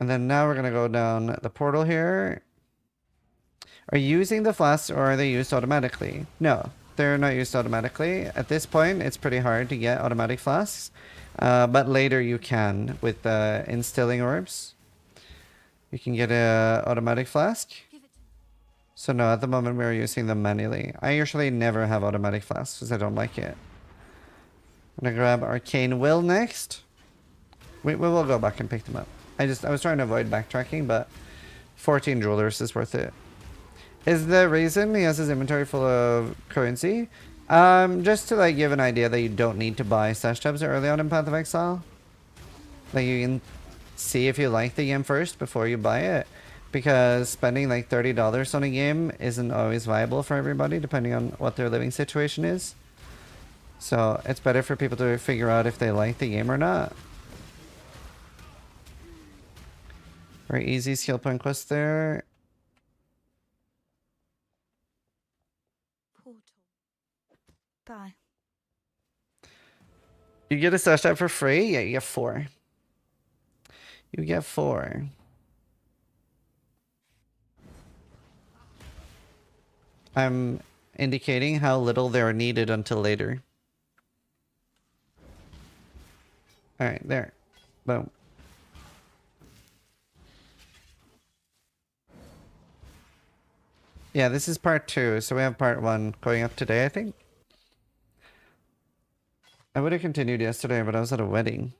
And then now we're going to go down the portal here. Are you using the flasks or are they used automatically? No, they're not used automatically. At this point, it's pretty hard to get automatic flasks. But later you can with the instilling orbs. You can get a automatic flask. So no, at the moment we're using them manually. I usually never have automatic flasks because I don't like it. I'm gonna grab Arcane Will next. We will go back and pick them up. I was trying to avoid backtracking, but 14 jewelers is worth it. Is the reason he has his inventory full of currency? Just to like give an idea that you don't need to buy stash tabs early on in Path of Exile. Like you can see if you like the game first before you buy it. Because spending like $30 on a game isn't always viable for everybody depending on what their living situation is. So it's better for people to figure out if they like the game or not. Very easy skill point quest there. Bye. You get a stash tab for free? Yeah, you get 4. You get 4. I'm indicating how little they are needed until later. Alright, there. Boom. Yeah, this is part 2, so we have part 1 going up today, I think. I would have continued yesterday, but I was at a wedding.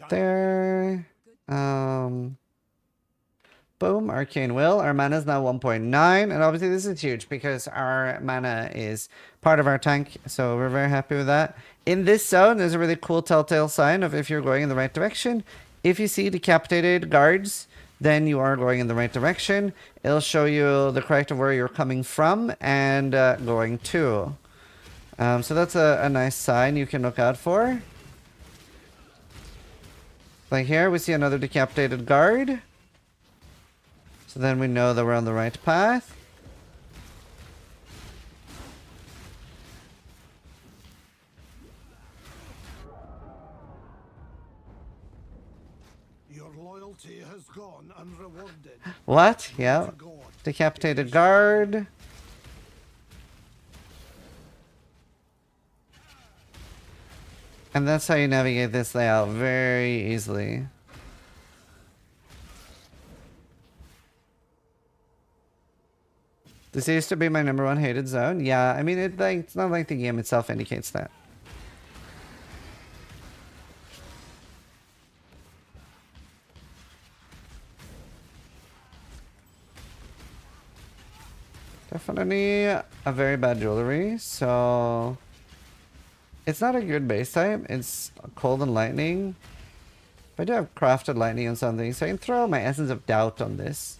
There. Boom, Arcane Will. Our mana is now 1.9, and obviously this is huge because our mana is part of our tank, so we're very happy with that. In this zone, there's a really cool telltale sign of if you're going in the right direction. If you see decapitated guards, then you are going in the right direction. It'll show you the correct of where you're coming from and going to. So that's a nice sign you can look out for. Like here, we see another decapitated guard. So then we know that we're on the right path. Your loyalty has gone unrewarded. What? Yeah. Decapitated guard. And that's how you navigate this layout very easily. This used to be my #1 hated zone. Yeah, I mean, it's not like the game itself indicates that. Definitely a very bad jewelry, so... It's not a good base type. It's cold and lightning. But I do have crafted lightning on something, so I can throw my Essence of Doubt on this.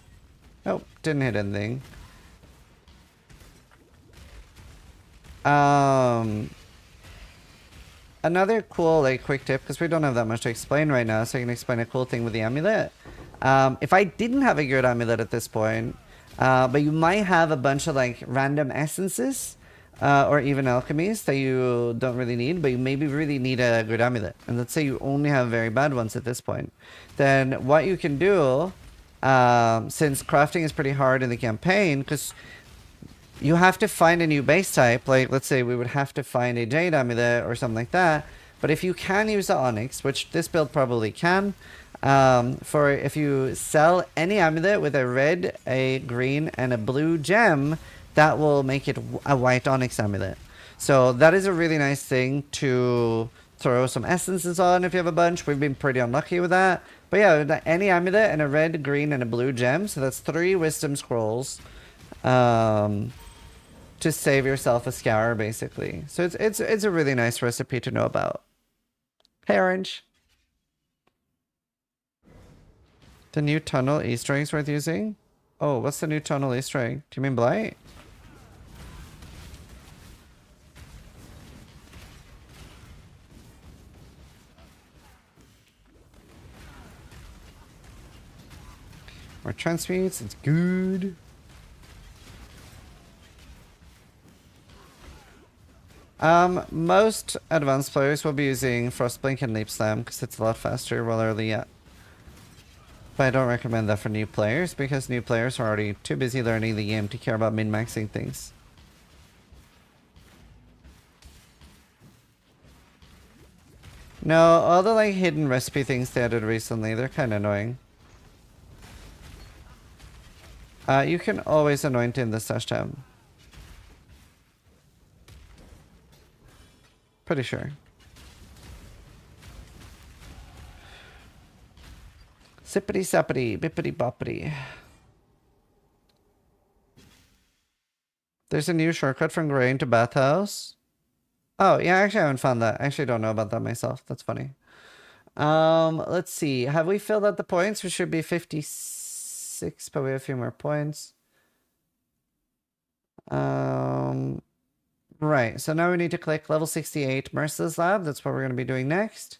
Nope, didn't hit anything. Another cool, like, quick tip, because we don't have that much to explain right now, so I can explain a cool thing with the amulet. If I didn't have a good amulet at this point, but you might have a bunch of, like, random essences, or even alchemies that you don't really need, but you maybe really need a good amulet. And let's say you only have very bad ones at this point. Then what you can do, since crafting is pretty hard in the campaign, because you have to find a new base type, like let's say we would have to find a Jade amulet or something like that. But if you can use the Onyx, which this build probably can, for if you sell any amulet with a red, a green, and a blue gem, that will make it a white Onyx amulet. So that is a really nice thing to throw some essences on if you have a bunch. We've been pretty unlucky with that. But yeah, any amulet and a red, green, and a blue gem. So that's 3 wisdom scrolls. To save yourself a scour, basically. So it's a really nice recipe to know about. Hey, Orange. The new tunnel Easter eggs worth using? Oh, what's the new tunnel Easter egg? Do you mean Blight? More transmutes, it's good. Most advanced players will be using Frostblink and Leap Slam because it's a lot faster while early yet. But I don't recommend that for new players because new players are already too busy learning the game to care about min-maxing things. No, all the like hidden recipe things they added recently, they're kind of annoying. You can always anoint in the stash tab. Pretty sure. Sippity sappity, bippity boppity. There's a new shortcut from Grain to Bathhouse. Oh, yeah, actually I haven't found that. I actually don't know about that myself. That's funny. Let's see. Have we filled out the points? We should be 56, but we have a few more points. Right, so now we need to click level 68 Merciless Lab. That's what we're going to be doing next.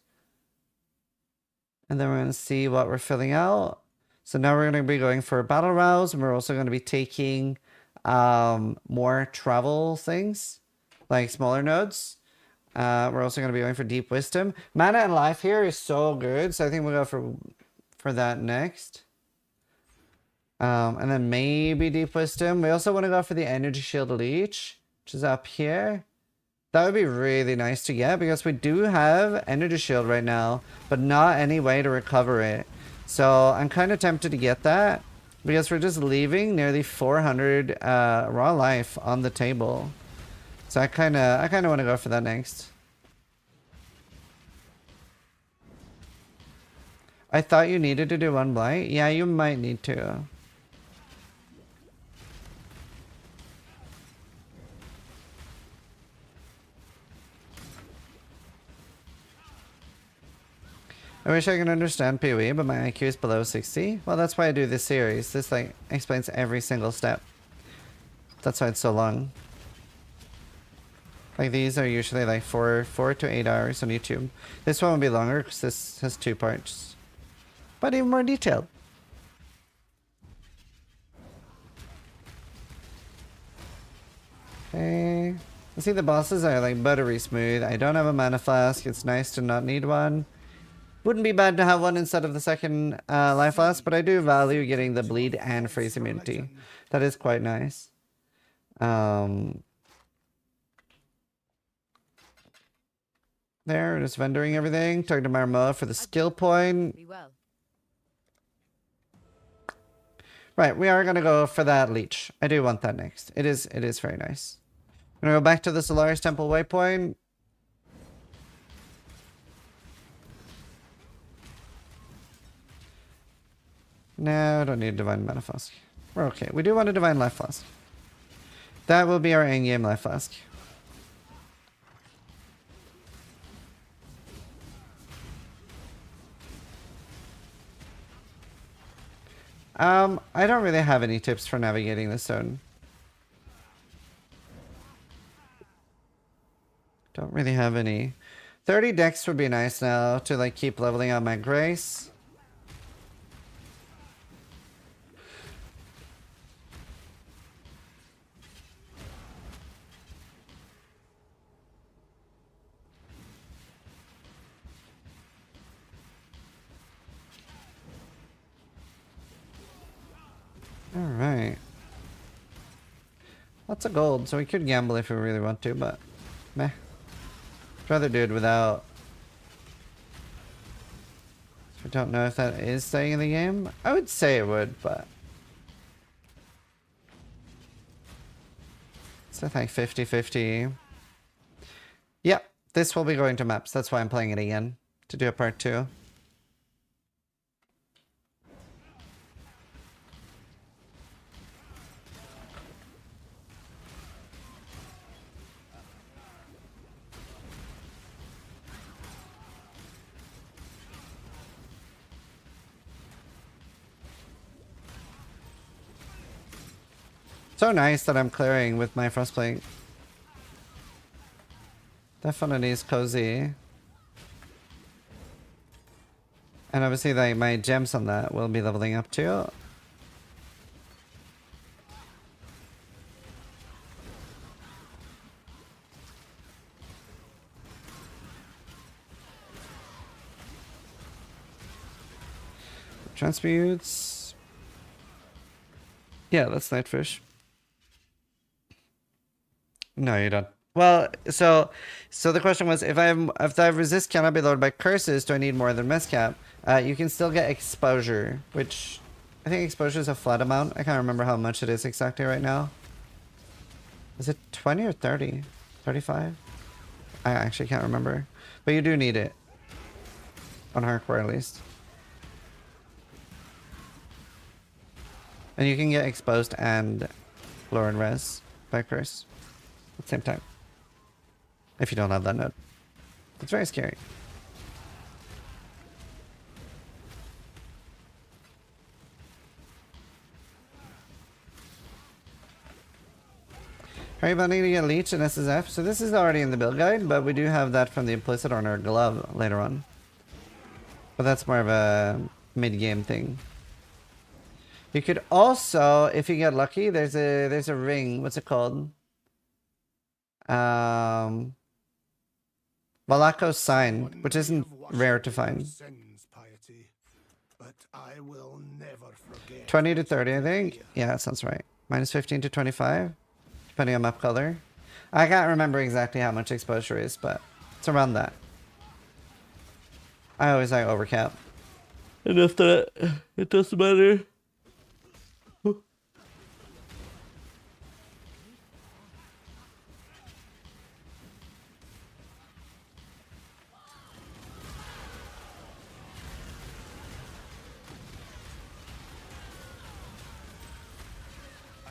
And then we're going to see what we're filling out. So now we're going to be going for Battle Rouse, and we're also going to be taking more travel things, like smaller nodes. We're also going to be going for Deep Wisdom. Mana and Life here is so good, so I think we'll go for that next. And then maybe Deep Wisdom. We also want to go for the Energy Shield Leech, which is up here. That would be really nice to get because we do have Energy Shield right now, but not any way to recover it. So I'm kind of tempted to get that because we're just leaving nearly 400 raw life on the table. So I kind of want to go for that next. I thought you needed to do one blight. Yeah, you might need to. I wish I could understand PoE, but my IQ is below 60. Well, that's why I do this series. This like explains every single step. That's why it's so long. Like these are usually like 4 to 8 hours on YouTube. This one will be longer because this has 2 parts, but even more detailed. Okay. I see the bosses are like buttery smooth. I don't have a mana flask. It's nice to not need one. Wouldn't be bad to have one instead of the second life flask, but I do value getting the bleed and freeze immunity. That is quite nice. There, just vendoring everything. Talking to Marmo for the skill point. Right, we are gonna go for that leech. I do want that next. It is very nice. I'm gonna go back to the Solaris Temple waypoint. No, don't need a Divine Mana Flask. We're okay. We do want a Divine Life Flask. That will be our endgame Life Flask. I don't really have any tips for navigating this zone. Don't really have any. 30 dex would be nice now to like keep leveling up my grace. Alright. Lots of gold, so we could gamble if we really want to, but meh. I'd rather do it without. I don't know if that is staying in the game. I would say it would, but it's I think 50-50. Yep, this will be going to maps. That's why I'm playing it again, to do a part 2. So nice that I'm clearing with my Frostplate. Definitely is cozy. And obviously like my gems on that will be leveling up too. Transmutes. Yeah, that's Nightfish. No, you don't. Well, so the question was, if I resist cannot be lowered by curses, do I need more than Mezcap? You can still get exposure, which I think exposure is a flat amount. I can't remember how much it is exactly right now. Is it 20 or 30? 35? I actually can't remember. But you do need it. On hardcore at least. And you can get exposed and lower in res by curse at the same time. If you don't have that node. It's very scary. Are you planning to get Leech and SSF? So this is already in the build guide, but we do have that from the implicit on our glove later on. But that's more of a mid-game thing. You could also, if you get lucky, there's a ring. What's it called? Valako's sign, which isn't rare to find. But I will never forget. 20 to 30, I think. Yeah, that sounds right. Minus 15 to 25, depending on map color. I can't remember exactly how much exposure is, but it's around that. I always like overcap. And if that, it doesn't matter. I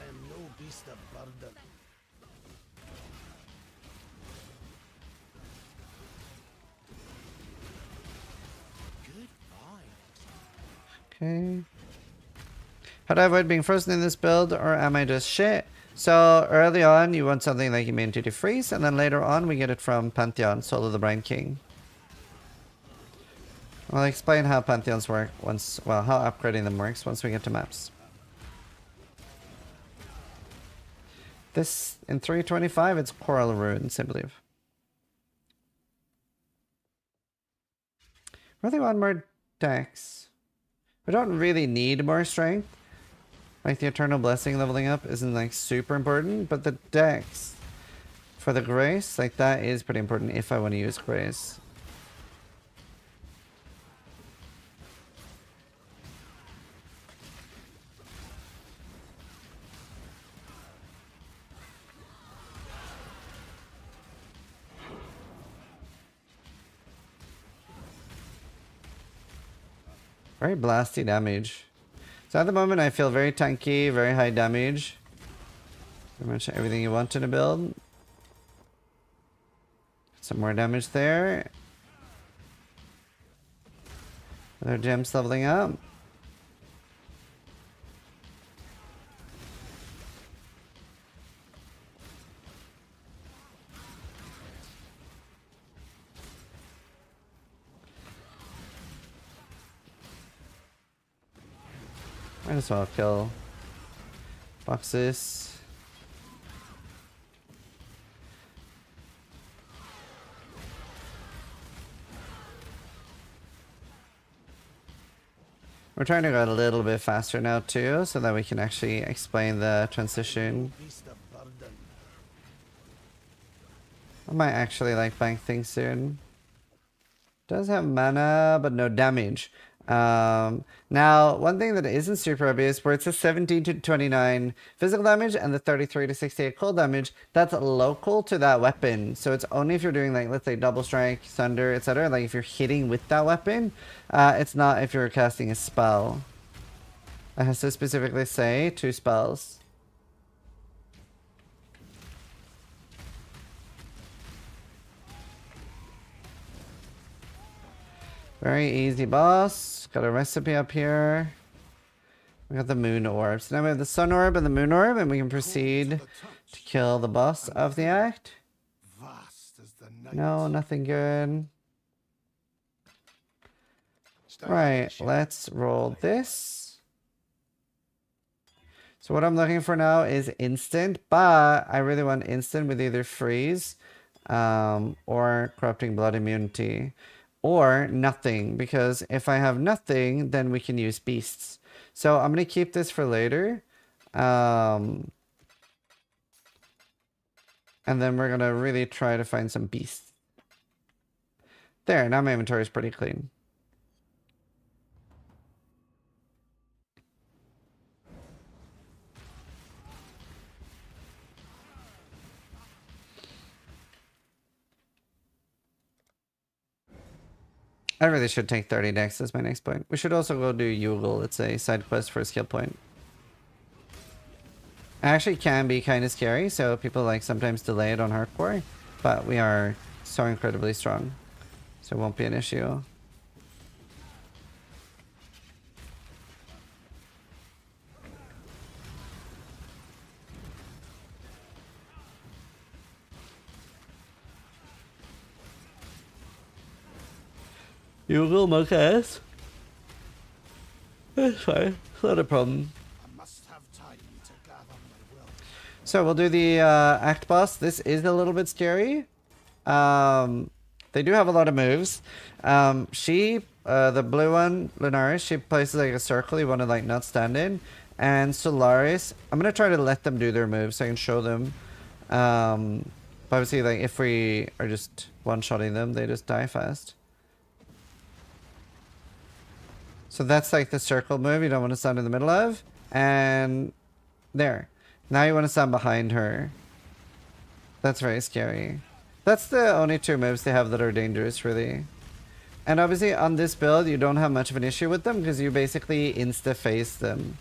am no beast of burden. Okay. How do I avoid being frozen in this build, or am I just shit? So early on, you want something like immunity to freeze, and then later on, we get it from Pantheon, Soul of the Brine King. I'll explain how Pantheons work once, well, how upgrading them works once we get to maps. This, in 325, it's Coral Runes, I believe. Really want more decks. We don't really need more strength. Like the Eternal Blessing leveling up isn't like super important, but the dex for the Grace, like that is pretty important if I want to use Grace. Very blasty damage. So at the moment I feel very tanky, very high damage. Pretty much everything you want in a build. Some more damage there. Other gems leveling up. Might as well kill boxes. We're trying to go a little bit faster now too, so that we can actually explain the transition. I might actually like bank things soon. Does have mana, but no damage. Now, one thing that isn't super obvious, where it's a 17 to 29 physical damage and the 33 to 68 cold damage, that's local to that weapon. So it's only if you're doing, like, let's say double strike, thunder, etc. Like if you're hitting with that weapon, it's not if you're casting a spell. It has to specifically say 2 spells. Very easy boss. Got a recipe up here. We got the moon orb. So now we have the sun orb and the moon orb, and we can proceed to kill the boss of the act. No, nothing good. Right, let's roll this. So what I'm looking for now is instant, but I really want instant with either freeze or corrupting blood immunity. Or nothing, because if I have nothing, then we can use beasts. So I'm going to keep this for later. And then we're going to really try to find some beasts. There, now my inventory is pretty clean. I really should take 30 decks as my next point. We should also go do Yugal. It's a side quest for a skill point. It actually can be kind of scary, so people like sometimes delay it on hardcore. But we are so incredibly strong, so it won't be an issue. You will my ass. That's fine. It's not a problem. So we'll do the act boss. This is a little bit scary. They do have a lot of moves. She the blue one, Lunaris, she places like a circle you want to like not stand in. And Solaris, I'm gonna try to let them do their moves so I can show them. But obviously, like if we are just one-shotting them, they just die fast. So that's like the circle move you don't want to stand in the middle of. And there. Now you want to stand behind her. That's very scary. That's the only two moves they have that are dangerous, really. And obviously on this build, you don't have much of an issue with them because you basically insta-face them.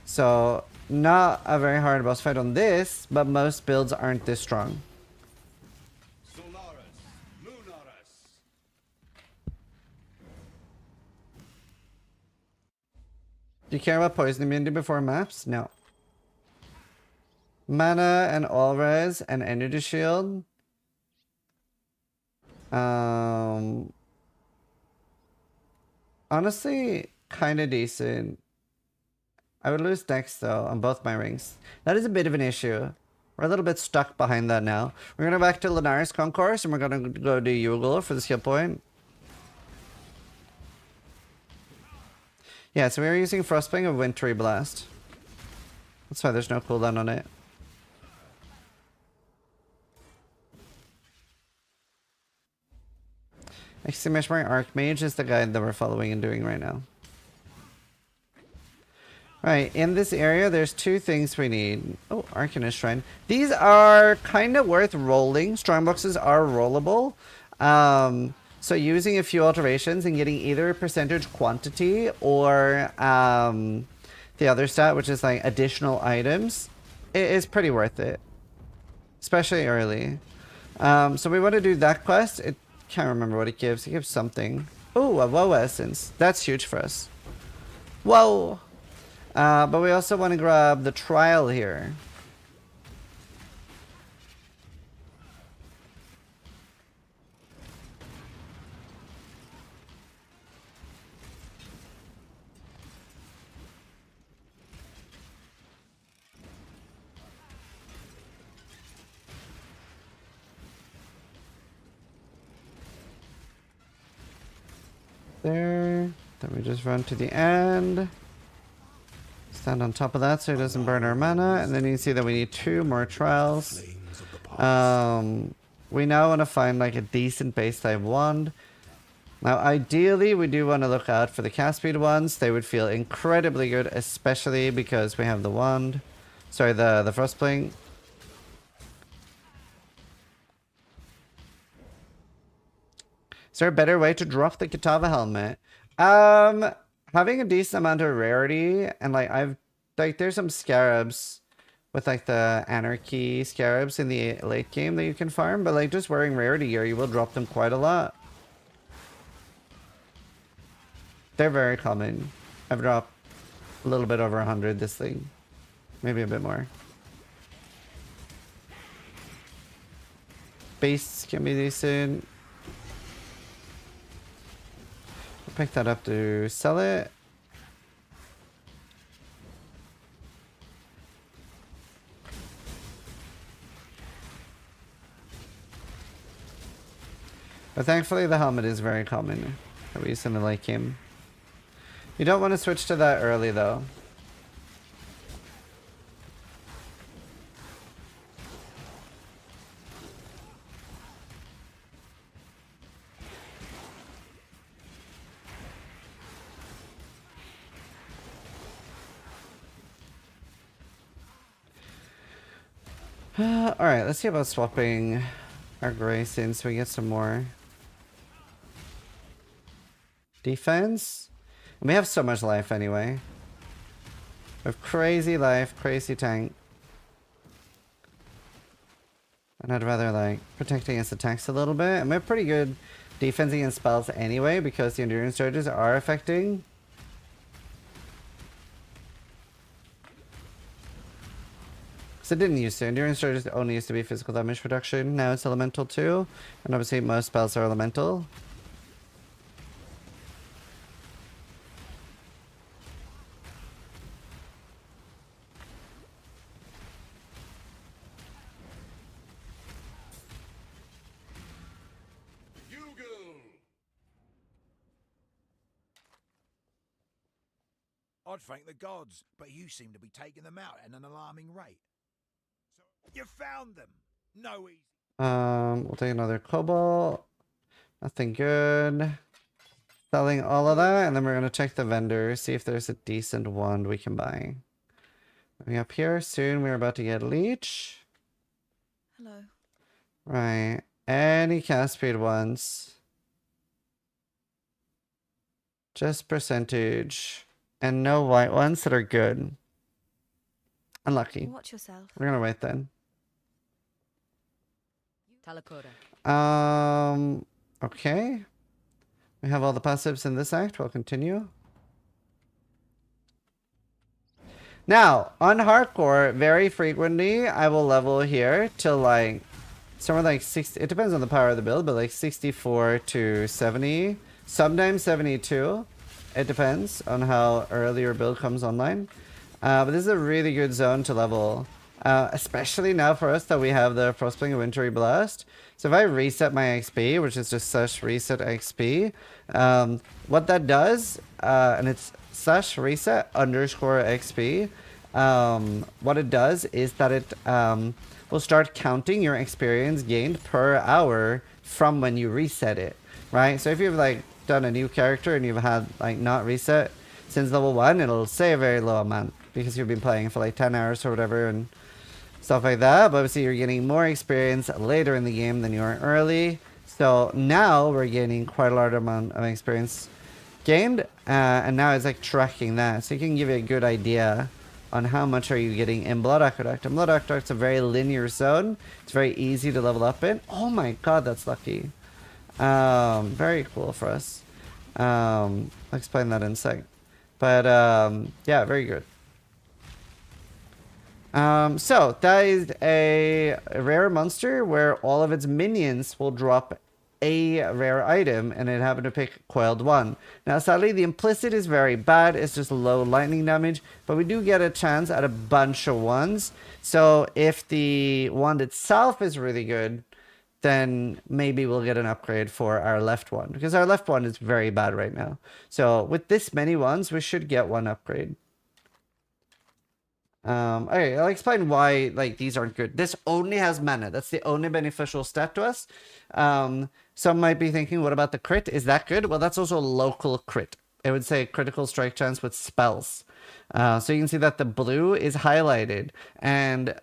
So, not a very hard boss fight on this, but most builds aren't this strong. Solaris, Lunaris. Do you care about poison immunity before maps? No. Mana and all res and energy shield. Honestly, kind of decent. I would lose dex though on both my rings. That is a bit of an issue. We're a little bit stuck behind that now. We're gonna go back to Lunaris Concourse and we're gonna go to Yugal for the skill point. Yeah, so we were using Frostbang of Wintry Blast. That's why there's no cooldown on it. Exclamation mark Archmage is the guide that we're following and doing right now. Right, in this area, there's two things we need. Oh, Arcanist Shrine. These are kind of worth rolling. Strongboxes are rollable. So using a few alterations and getting either a percentage quantity or the other stat, which is like additional items, it is pretty worth it. Especially early. So we want to do that quest. It can't remember what it gives. It gives something. Oh, a WoW essence. That's huge for us. Whoa! But we also want to grab the trial here. There. Then we just run to the end. Stand on top of that so it doesn't burn our mana. And then you see that we need 2 more trials. We now want to find like a decent base type wand. Now ideally we do want to look out for the cast speed ones. They would feel incredibly good, especially because we have the wand. Sorry, the Frostbang. Is there a better way to drop the Kitava helmet? Having a decent amount of rarity and like there's some scarabs with like the anarchy scarabs in the late game that you can farm, but like just wearing rarity gear, you will drop them quite a lot. They're very common. I've dropped a little bit over 100 this thing. Maybe a bit more. Beasts can be decent. Pick that up to sell it. But thankfully the helmet is very common that we use in the late game. You don't want to switch to that early though. Alright, let's see about swapping our Grace in so we get some more defense. And we have so much life anyway. We have crazy life, crazy tank. And I'd rather like protect against attacks a little bit. And we have pretty good defense against spells anyway because the endurance charges are affecting. So it didn't used to. Endurance charges only used to be physical damage reduction. Now it's elemental too. And obviously most spells are elemental. I'd thank the gods, but you seem to be taking them out at an alarming rate. So you found them. No easy. We'll take another cobalt. Nothing good. Selling all of that, and then we're gonna check the vendor, see if there's a decent wand we can buy. Moving up here, soon we're about to get leech. Hello. Right. Any cast speed ones. Just percentage. And no white ones that are good. Unlucky. Watch yourself. We're gonna wait then. Talakota. Okay. We have all the passives in this act. We'll continue. Now, on hardcore, very frequently, I will level here to like somewhere like 60. It depends on the power of the build, but like 64 to 70. Sometimes 72. It depends on how early your build comes online. But this is a really good zone to level. Especially now for us that we have the Frostbling of Wintry Blast. So if I reset my XP, which is just /reset XP, what that does, and it's /reset _XP, what it does is that it will start counting your experience gained per hour from when you reset it, right? So if you've like done a new character and you've had like not reset since level 1, it'll say a very low amount because you've been playing for like 10 hours or whatever and stuff like that. But obviously you're getting more experience later in the game than you are early. So now we're gaining quite a large amount of experience gained, and now it's like tracking that, so you can give you a good idea on how much are you getting in Blood Aqueduct. And Blood Aqueduct's a very linear zone. It's very easy to level up in. Oh my god, that's lucky. Very cool for us. I'll explain that in a sec. But yeah, very good. So that is a rare monster where all of its minions will drop a rare item, and it happened to pick Coiled One. Now sadly the implicit is very bad, it's just low lightning damage, but we do get a chance at a bunch of ones. So if the wand itself is really good, then maybe we'll get an upgrade for our left one, because our left one is very bad right now. So with this many ones, we should get one upgrade. Okay, I'll explain why like these aren't good. This only has mana. That's the only beneficial stat to us. Some might be thinking, what about the crit? Is that good? Well, that's also local crit. It would say critical strike chance with spells. So you can see that the blue is highlighted, and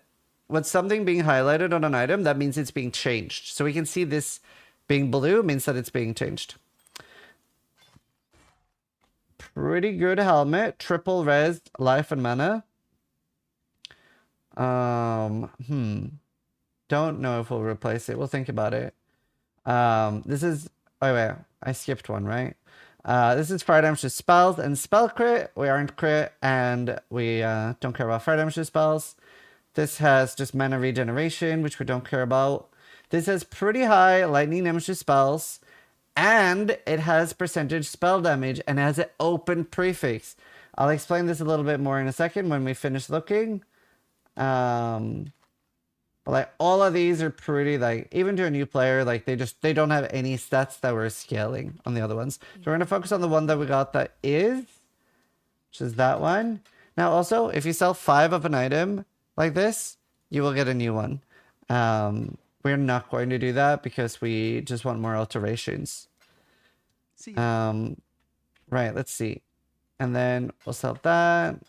with something being highlighted on an item, that means it's being changed. So we can see this being blue means that it's being changed. Pretty good helmet. Triple res, life and mana. Don't know if we'll replace it. We'll think about it. This is... Oh, wait. I skipped one, right? This is fire damage to spells and spell crit. We aren't crit, and we don't care about fire damage to spells. This has just mana regeneration, which we don't care about. This has pretty high lightning damage to spells, and it has percentage spell damage, and has an open prefix. I'll explain this a little bit more in a second when we finish looking. Like all of these are pretty, like, even to a new player, like they don't have any stats that we're scaling on the other ones. So we're gonna focus on the one that we got that is, which is that one. Now also, if you sell 5 of an item like this, you will get a new one. We're not going to do that because we just want more alterations. Right, let's see. And then we'll sell that.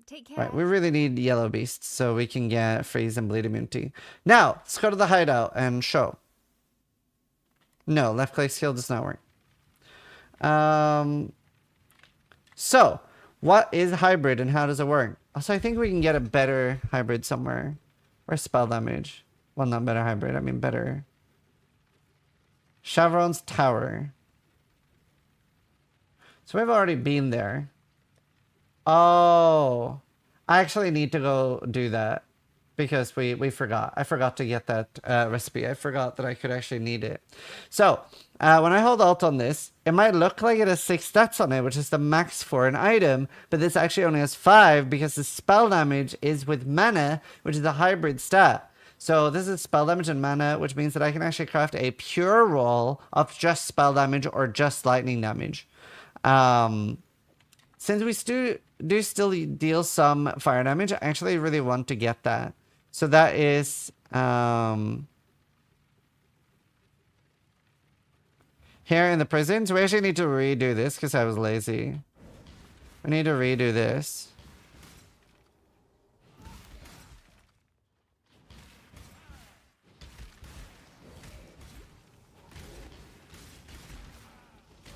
Take care. Right, we really need yellow beasts so we can get freeze and bleed immunity. Now, let's go to the hideout and show. No, left click skill does not work. So, what is hybrid and how does it work? Also, I think we can get a better hybrid somewhere. Or spell damage. Well, not better hybrid, I mean better. Chevron's Tower. So we've already been there. Oh, I actually need to go do that because we forgot. I forgot to get that recipe. I forgot that I could actually need it. So when I hold Alt on this, it might look like it has 6 stats on it, which is the max for an item, but this actually only has 5 because the spell damage is with mana, which is a hybrid stat. So this is spell damage and mana, which means that I can actually craft a pure roll of just spell damage or just lightning damage. Since we do still deal some fire damage, I actually really want to get that. So that is here in the prisons. We actually need to redo this because I was lazy. We need to redo this.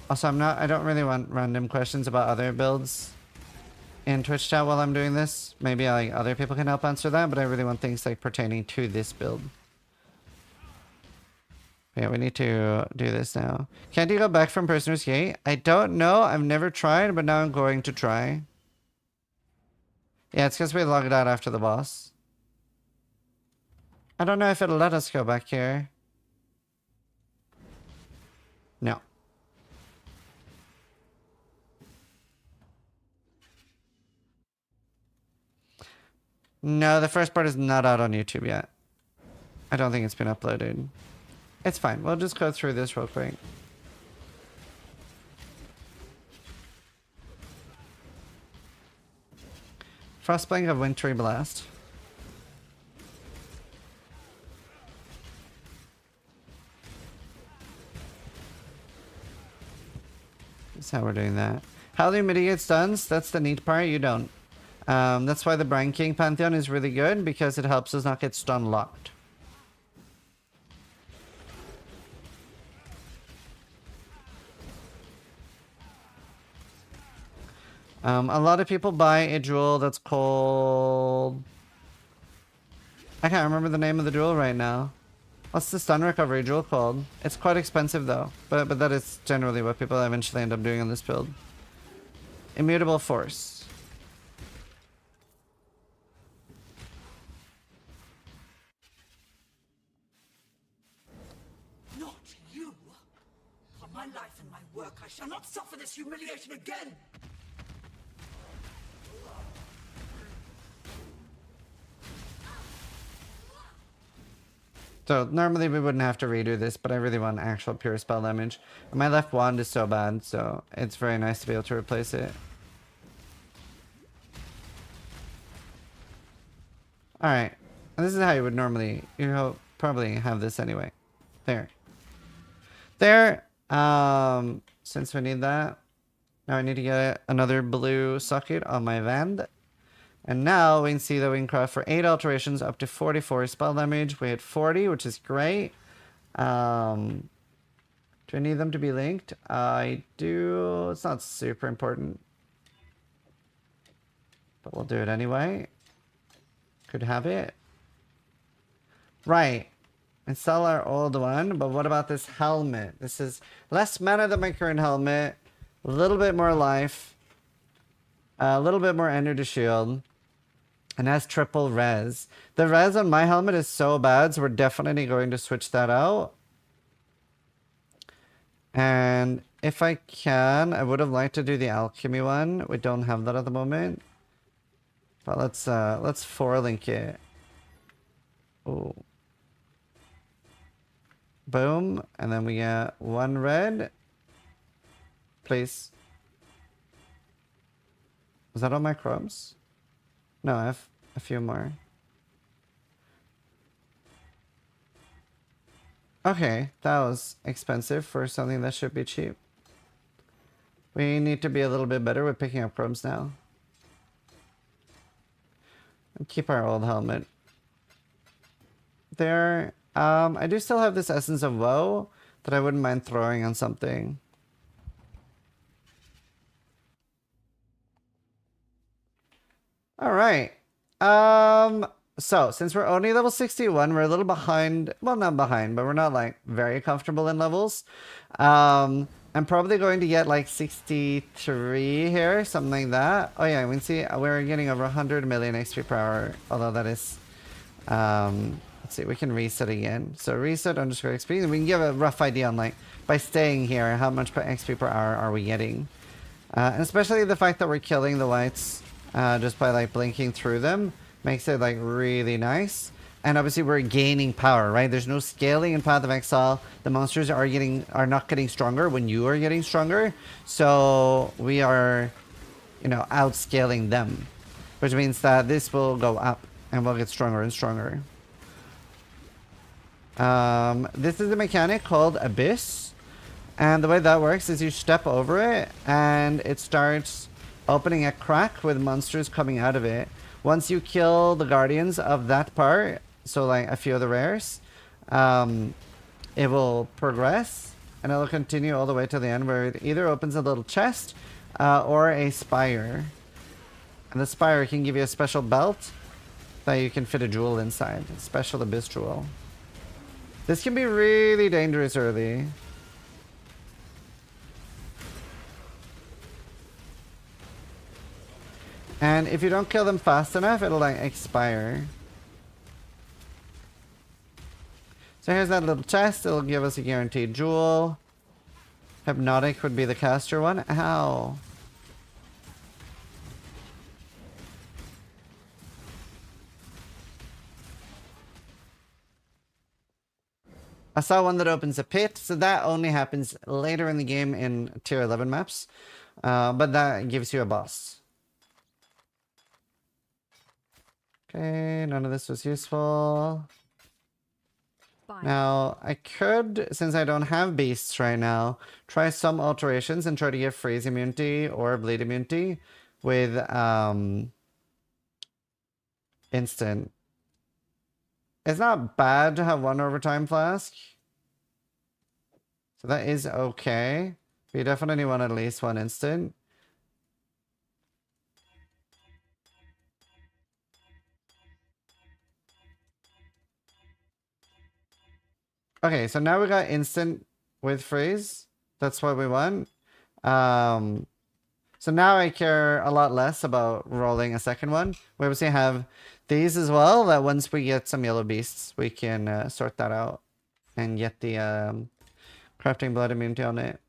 Also, I don't really want random questions about other builds in Twitch chat while I'm doing this. Maybe like other people can help answer that, but I really want things like pertaining to this build. Yeah, we need to do this now. Can't you go back from Prisoner's Gate? I don't know. I've never tried, but now I'm going to try. Yeah, it's because we logged out after the boss. I don't know if it'll let us go back here. No. No, the first part is not out on YouTube yet. I don't think it's been uploaded. It's fine. We'll just go through this real quick. Frostblank of Wintry Blast. That's how we're doing that. How do you mitigate stuns? That's the neat part. You don't. That's why the Brine King Pantheon is really good, because it helps us not get stun locked. A lot of people buy a jewel that's called... I can't remember the name of the jewel right now. What's the stun recovery jewel called? It's quite expensive though, but that is generally what people eventually end up doing on this build. Immutable Force. Not you! For my life and my work, I shall not suffer this humiliation again! So normally we wouldn't have to redo this, but I really want actual pure spell damage. And my left wand is so bad, so it's very nice to be able to replace it. Alright. This is how you would normally, probably have this anyway. There. There. Since we need that, now I need to get another blue socket on my Vand. And now we can see that we can craft for 8 alterations up to 44 spell damage. We hit 40, which is great. Do I need them to be linked? I do. It's not super important. But we'll do it anyway. Could have it. Right. And sell our old one. But what about this helmet? This is less mana than my current helmet. A little bit more life. A little bit more energy shield. And has triple res. The res on my helmet is so bad, so we're definitely going to switch that out. And if I can, I would have liked to do the alchemy one. We don't have that at the moment. But let's 4-link it. Ooh. Boom. And then we get 1 red. Please. Was that all my crumbs? No, I have a few more. Okay, that was expensive for something that should be cheap. We need to be a little bit better with picking up crumbs now. And keep our old helmet. There. I do still have this Essence of Woe that I wouldn't mind throwing on something. All right. So since we're only level 61, we're a little behind. Well, not behind, but we're not like very comfortable in levels. I'm probably going to get like 63 here, something like that. Oh yeah, we can see we're getting over 100 million XP per hour. Although that is, let's see, we can reset again. So reset _ XP, and we can give a rough idea on like by staying here, how much XP per hour are we getting? And especially the fact that we're killing the whites. Just by like blinking through them makes it like really nice. And obviously we're gaining power, right? There's no scaling in Path of Exile. The monsters are not getting stronger when you are getting stronger. So we are, you know, outscaling them. Which means that this will go up and will get stronger and stronger. This is a mechanic called Abyss. And the way that works is you step over it and it starts opening a crack with monsters coming out of it. Once you kill the guardians of that part, so like a few of the rares, it will progress and it will continue all the way to the end where it either opens a little chest or a spire. And the spire can give you a special belt that you can fit a jewel inside. A special abyss jewel. This can be really dangerous early. And if you don't kill them fast enough, it'll like expire. So here's that little chest. It'll give us a guaranteed jewel. Hypnotic would be the caster one. Ow. I saw one that opens a pit, so that only happens later in the game in tier 11 maps. But that gives you a boss. Okay, none of this was useful. Bye. Now, I could, since I don't have beasts right now, try some alterations and try to get freeze immunity or bleed immunity with instant. It's not bad to have one overtime flask. So that is okay. But you definitely want at least one instant. Okay, so now we got instant with freeze. That's what we want. So now I care a lot less about rolling a second one. We obviously have these as well, that once we get some yellow beasts, we can sort that out and get the crafting blood immunity on it.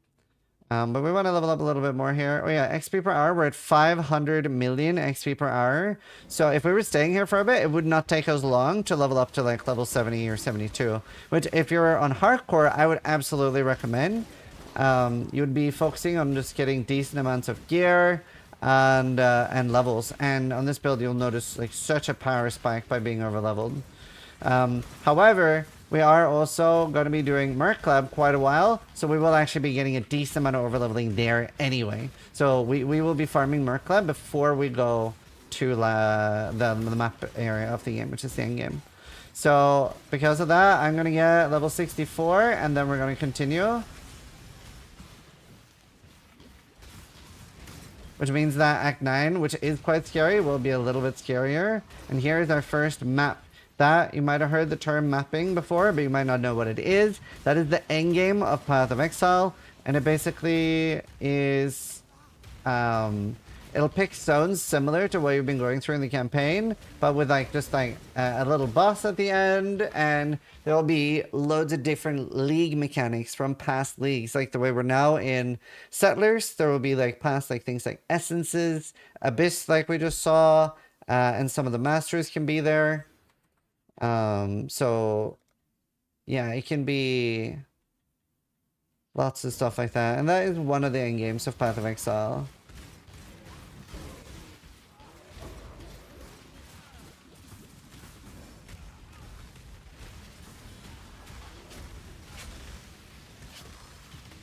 But we want to level up a little bit more here. Oh yeah, XP per hour. We're at 500 million XP per hour. So if we were staying here for a bit, it would not take us long to level up to like level 70 or 72. Which if you're on hardcore, I would absolutely recommend. You would be focusing on just getting decent amounts of gear and levels. And on this build, you'll notice like such a power spike by being over leveled. However, we are also going to be doing Merc Lab quite a while, so we will actually be getting a decent amount of overleveling there anyway. So we will be farming Merc Lab before we go to the map area of the game, which is the end game. So because of that, I'm going to get level 64, and then we're going to continue. Which means that Act 9, which is quite scary, will be a little bit scarier. And here is our first map. That, you might have heard the term mapping before, but you might not know what it is. That is the endgame of Path of Exile. And it basically is... it'll pick zones similar to what you've been going through in the campaign, but with like just like a little boss at the end, and there will be loads of different league mechanics from past leagues. Like the way we're now in Settlers, there will be like past like things like essences, Abyss like we just saw, and some of the masters can be there. So yeah, it can be lots of stuff like that, and that is one of the end games of Path of Exile.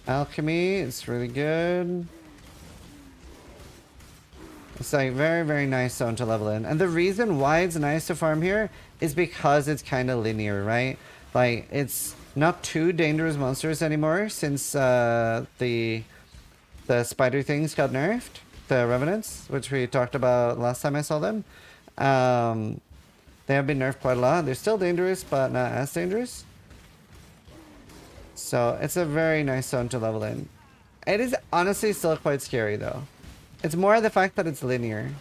Alchemy, it's really good. It's like very, very nice zone to level in. And the reason why it's nice to farm here is because it's kind of linear, right? Like, it's not too dangerous monsters anymore since the spider things got nerfed. The Revenants, which we talked about last time I saw them. They have been nerfed quite a lot. They're still dangerous, but not as dangerous. So it's a very nice zone to level in. It is honestly still quite scary though. It's more the fact that it's linear.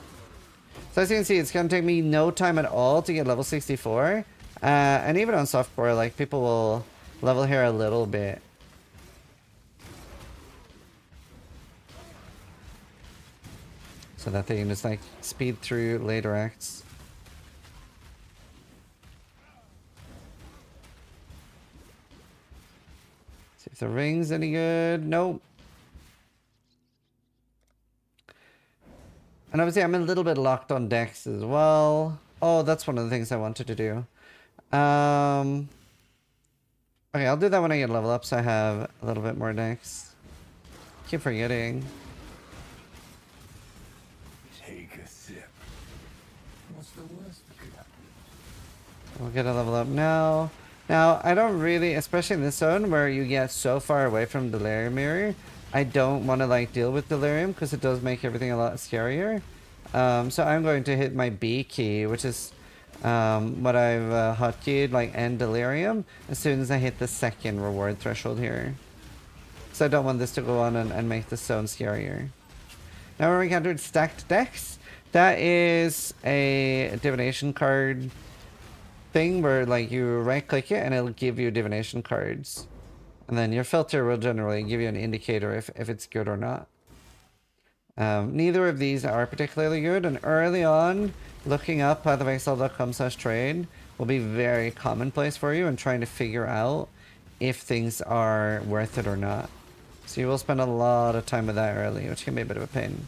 So as you can see, it's going to take me no time at all to get level 64. And even on softcore, like people will level here a little bit. So that they can just like speed through later acts. See if the ring's any good. Nope. And obviously I'm a little bit locked on Dex as well. Oh, that's one of the things I wanted to do. Okay, I'll do that when I get level up so I have a little bit more Dex. Keep forgetting. Take a sip. What's the worst that could happen? We'll get a level up now. Now, I don't really, especially in this zone where you get so far away from Delirium Mirror, I don't want to like deal with Delirium because it does make everything a lot scarier. So I'm going to hit my B key, which is what I've hotkeyed, like end Delirium, as soon as I hit the second reward threshold here. So I don't want this to go on and make the zone scarier. Now we're encountered Stacked Dex. That is a divination card thing where like you right click it and it'll give you divination cards. And then your filter will generally give you an indicator if it's good or not. Neither of these are particularly good, and early on, looking up pathofexile.com/trade will be very commonplace for you and trying to figure out if things are worth it or not. So you will spend a lot of time with that early, which can be a bit of a pain.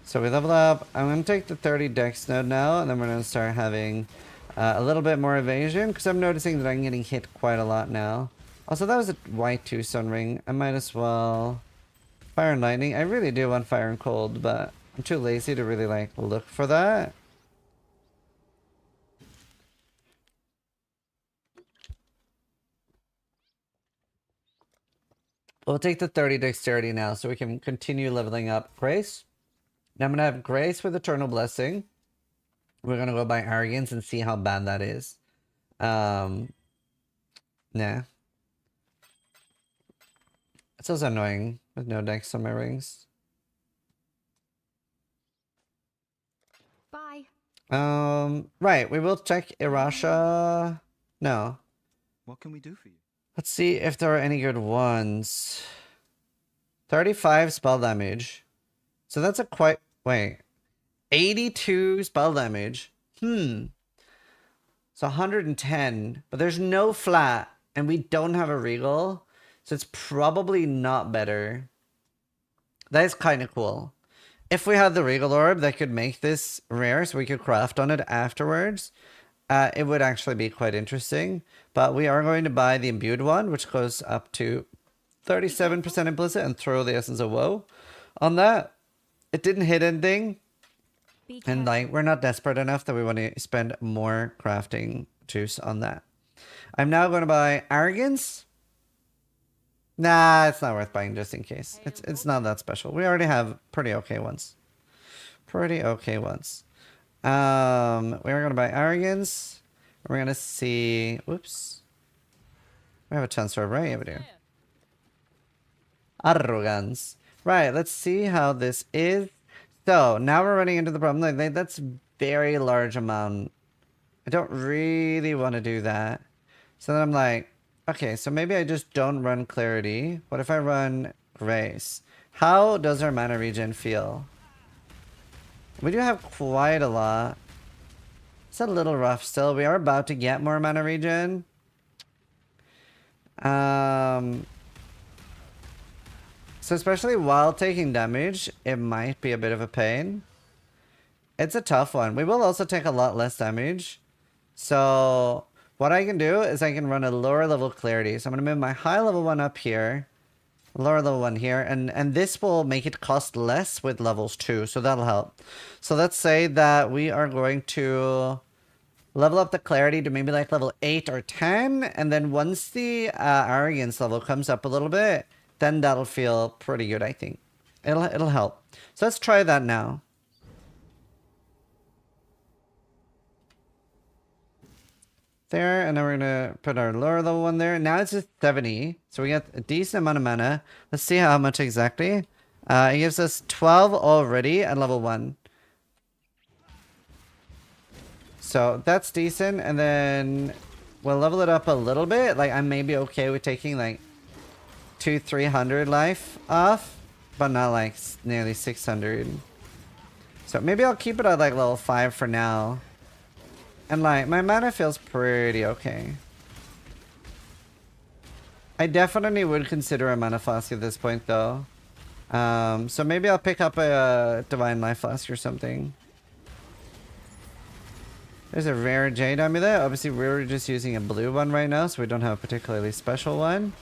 So we level up. I'm going to take the 30 Dex node now, and then we're going to start having a little bit more evasion, because I'm noticing that I'm getting hit quite a lot now. Also, that was a Y2 Sun Ring. I might as well... Fire and Lightning. I really do want Fire and Cold, but I'm too lazy to really, like, look for that. We'll take the 30 Dexterity now, so we can continue leveling up Grace. Now I'm going to have Grace with Eternal Blessing. We're going to go by Arrogance and see how bad that is. Nah. It's also annoying with no Dex on my rings. Bye. Right. We will check Irasha. No. What can we do for you? Let's see if there are any good ones. 35 spell damage. So that's a quite... Wait. 82 spell damage. So 110. But there's no flat. And we don't have a regal. So it's probably not better. That is kind of cool. If we had the regal orb that could make this rare so we could craft on it afterwards, it would actually be quite interesting. But we are going to buy the imbued one, which goes up to 37% implicit, and throw the Essence of Woe on that. It didn't hit anything. And like, we're not desperate enough that we want to spend more crafting juice on that. I'm now going to buy Arrogance. Nah, it's not worth buying just in case. It's not that special. We already have pretty okay ones. We're going to buy Arrogance. We're going to see... Whoops. We have a chance for a right? Yeah, we do. Arrogance. Right, let's see how this is. So, now we're running into the problem. Like, that's very large amount. I don't really want to do that. So then I'm like, okay, so maybe I just don't run Clarity. What if I run Grace? How does our mana regen feel? We do have quite a lot. It's a little rough still. We are about to get more mana regen. So especially while taking damage, it might be a bit of a pain. It's a tough one. We will also take a lot less damage. So what I can do is I can run a lower level Clarity. So I'm going to move my high level one up here. Lower level one here. And this will make it cost less with levels 2. So that'll help. So let's say that we are going to level up the Clarity to maybe like level 8 or 10. And then once the Arrogance level comes up a little bit, then that'll feel pretty good, I think. It'll help. So let's try that now. There, and then we're gonna put our lower level one there. Now it's just 70, so we got a decent amount of mana. Let's see how much exactly. It gives us 12 already at level 1. So that's decent, and then we'll level it up a little bit. Like, I may be okay with taking like 200-300 life off, but not like nearly 600. So maybe I'll keep it at like level 5 for now. And like, my mana feels pretty okay. I definitely would consider a mana flask at this point though. So maybe I'll pick up a divine life flask or something. There's a rare jade amulet. Obviously we're just using a blue one right now, so we don't have a particularly special one.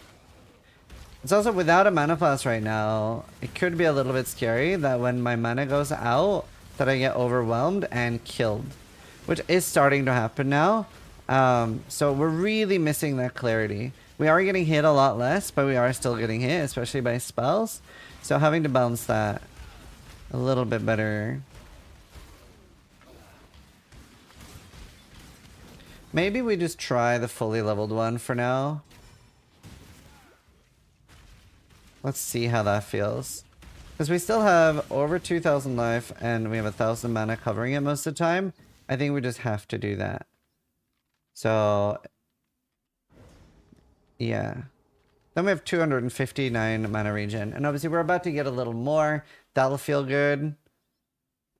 It's also without a mana flask right now. It could be a little bit scary that when my mana goes out, that I get overwhelmed and killed, which is starting to happen now. So we're really missing that clarity. We are getting hit a lot less, but we are still getting hit, especially by spells. So having to balance that a little bit better. Maybe we just try the fully leveled one for now. Let's see how that feels. Because we still have over 2,000 life and we have 1,000 mana covering it most of the time. I think we just have to do that. So, yeah. Then we have 259 mana regen. And obviously we're about to get a little more. That'll feel good.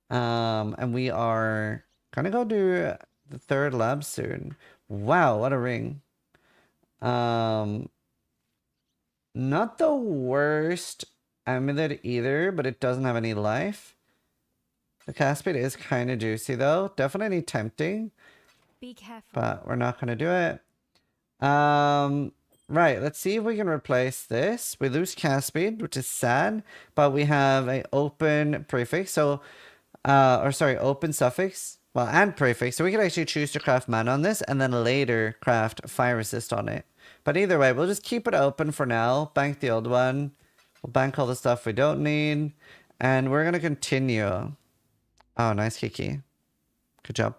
And we are gonna go do the third lab soon. Wow, what a ring. Not the worst amulet either, but it doesn't have any life. The cast speed is kind of juicy though. Definitely tempting. Be careful. But we're not going to do it. Right, let's see if we can replace this. We lose cast speed, which is sad, but we have a open prefix. So, open suffix. Well, and prefix. So we can actually choose to craft mana on this and then later craft fire resist on it. But either way, we'll just keep it open for now. Bank the old one. We'll bank all the stuff we don't need. And we're going to continue. Oh, nice Kiki. Good job.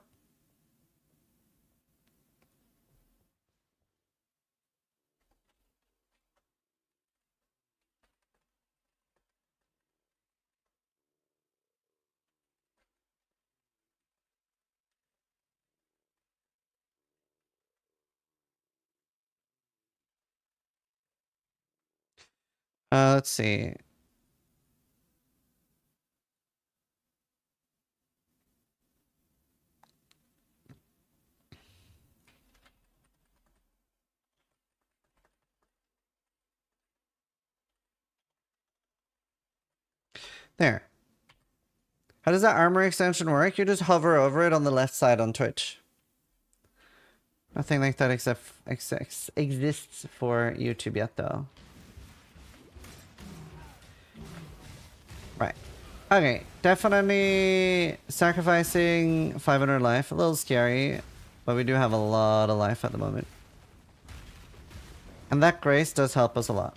Let's see. There. How does that armor extension work? You just hover over it on the left side on Twitch. Nothing like that exists for YouTube yet, though. Right. Okay. Definitely sacrificing 500 life. A little scary, but we do have a lot of life at the moment. And that grace does help us a lot.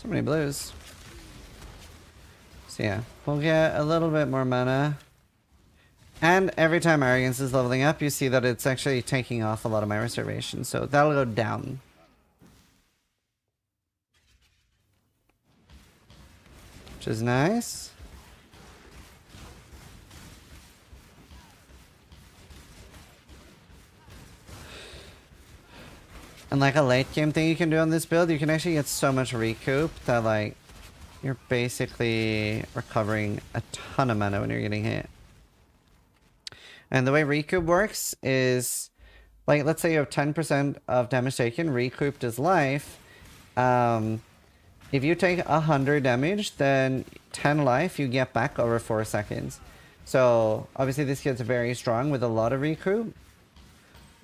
So many blues. So yeah, we'll get a little bit more mana. And every time Arrogance is leveling up, you see that it's actually taking off a lot of my reservation. So that'll go down. Which is nice. And like a late game thing you can do on this build, you can actually get so much recoup that like you're basically recovering a ton of mana when you're getting hit. And the way recoup works is like, let's say you have 10% of damage taken, recouped is life. If you take 100 damage, then 10 life you get back over 4 seconds. So obviously this gets very strong with a lot of recoup.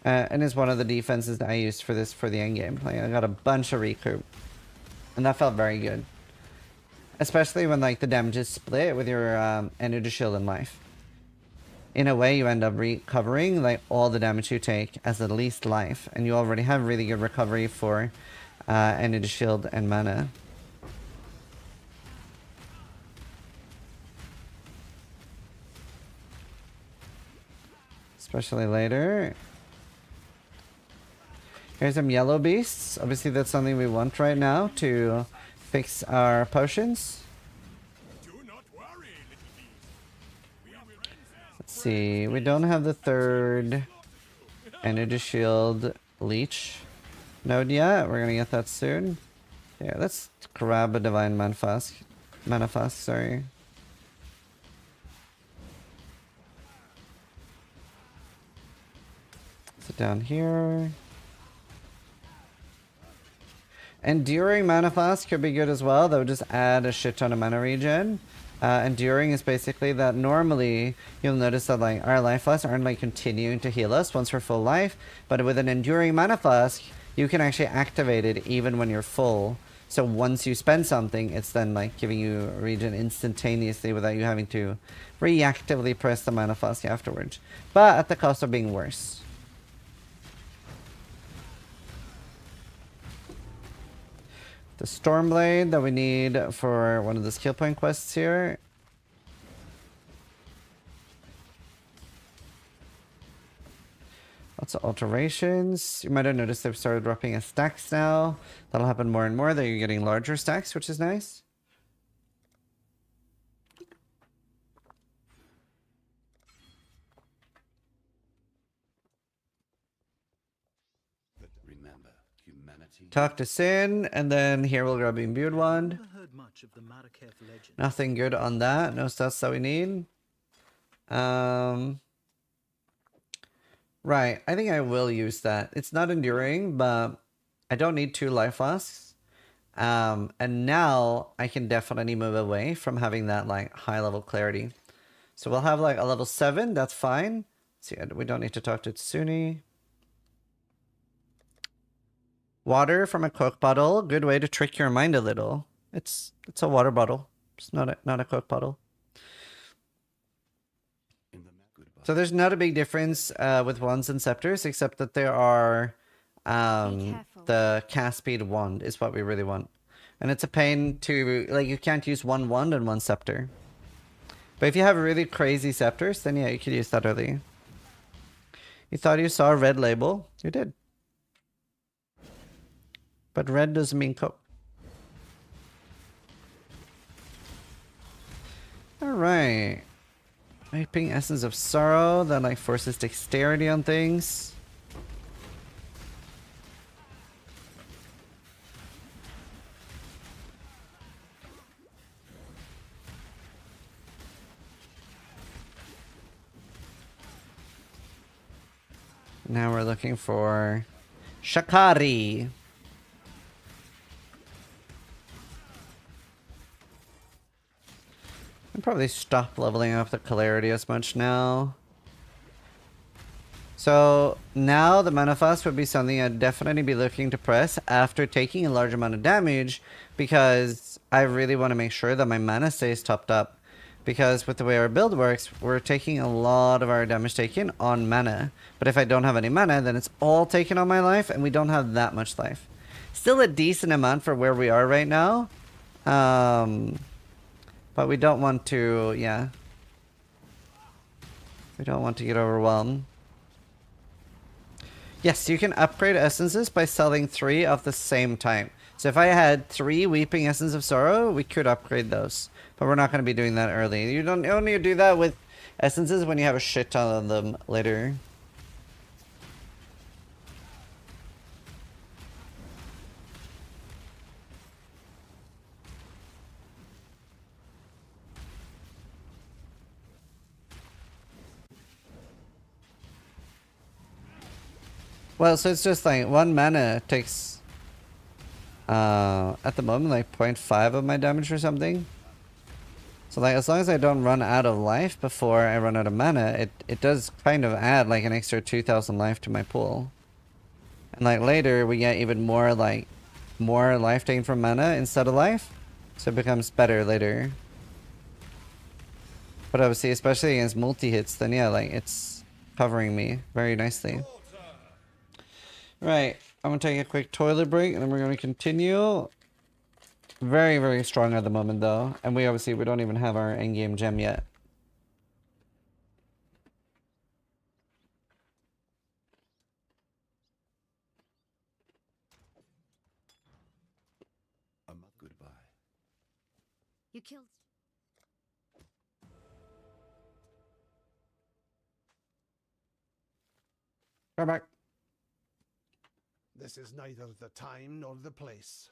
And is one of the defenses that I used for this for the endgame. Like I got a bunch of recoup. And that felt very good. Especially when like the damage is split with your energy shield and life. In a way you end up recovering like all the damage you take as at least life. And you already have really good recovery for energy shield and mana. Especially later. Here's some yellow beasts. Obviously that's something we want right now to fix our potions. Let's see. We don't have the third energy shield leech. node yet. We're gonna get that soon. Yeah, let's grab a divine manifest. Manifest, sorry. Sit down here. Enduring manifest could be good as well. That would just add a shit ton of mana regen. Enduring is basically that normally you'll notice that like our life flasks aren't like continuing to heal us once we're full life, but with an enduring mana flask you can actually activate it even when you're full. So once you spend something, it's then like giving you regen instantaneously without you having to reactively press the mana flask afterwards, but at the cost of being worse. The Stormblade that we need for one of the skill point quests here. Lots of alterations. You might have noticed they've started dropping as stacks now. That'll happen more and more, that you're getting larger stacks, which is nice. Remember, humanity. Talk to Sin, and then here we'll grab Imbued Wand. Nothing good on that. No stats that we need. Right, I think I will use that. It's not enduring, but I don't need 2 life flasks. And now I can definitely move away from having that like high level clarity. So we'll have like a level 7, that's fine. See, we don't need to talk to Tsuni. Water from a Coke bottle, good way to trick your mind a little. It's a water bottle. It's not a Coke bottle. So there's not a big difference with wands and scepters, except that there are the cast speed wand is what we really want. And it's a pain to, like, you can't use one wand and one scepter. But if you have really crazy scepters, then yeah, you could use that early. You thought you saw a red label? You did. But red doesn't mean Coke. Alright. Typing Essence of Sorrow, that like forces dexterity on things. Now we're looking for Shakari. I'll probably stop leveling up the Clarity as much now. So now the Manifest would be something I'd definitely be looking to press after taking a large amount of damage, because I really want to make sure that my mana stays topped up. Because with the way our build works, we're taking a lot of our damage taken on mana. But if I don't have any mana, then it's all taken on my life, and we don't have that much life. Still a decent amount for where we are right now. But we don't want to, yeah. We don't want to get overwhelmed. Yes, you can upgrade essences by selling 3 of the same type. So if I had 3 Weeping Essence of Sorrow, we could upgrade those. But we're not going to be doing that early. You don't only do that with essences when you have a shit ton of them later. Well, so it's just like 1 mana takes, at the moment, like 0.5 of my damage or something. So like, as long as I don't run out of life before I run out of mana, it does kind of add like an extra 2,000 life to my pool. And like later, we get even more like, more life taken from mana instead of life. So it becomes better later. But obviously, especially against multi-hits, then yeah, like it's covering me very nicely. Right, I'm gonna take a quick toilet break and then we're gonna continue. Very, very strong at the moment though. And we don't even have our endgame gem yet. Goodbye. You killed. Come back. This is neither the time nor the place.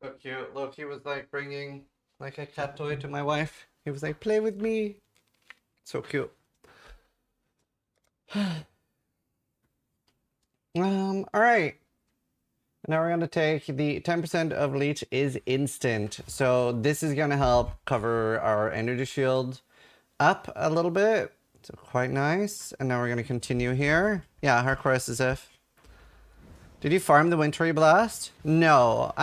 So cute. Loki was like bringing like a cat toy to my wife. He was like, play with me. So cute. Alright. Now we're gonna take the 10% of leech is instant. So this is gonna help cover our energy shield up a little bit. So quite nice. And now we're gonna continue here. Yeah, hardcore as if. Did you farm the wintry blast? No.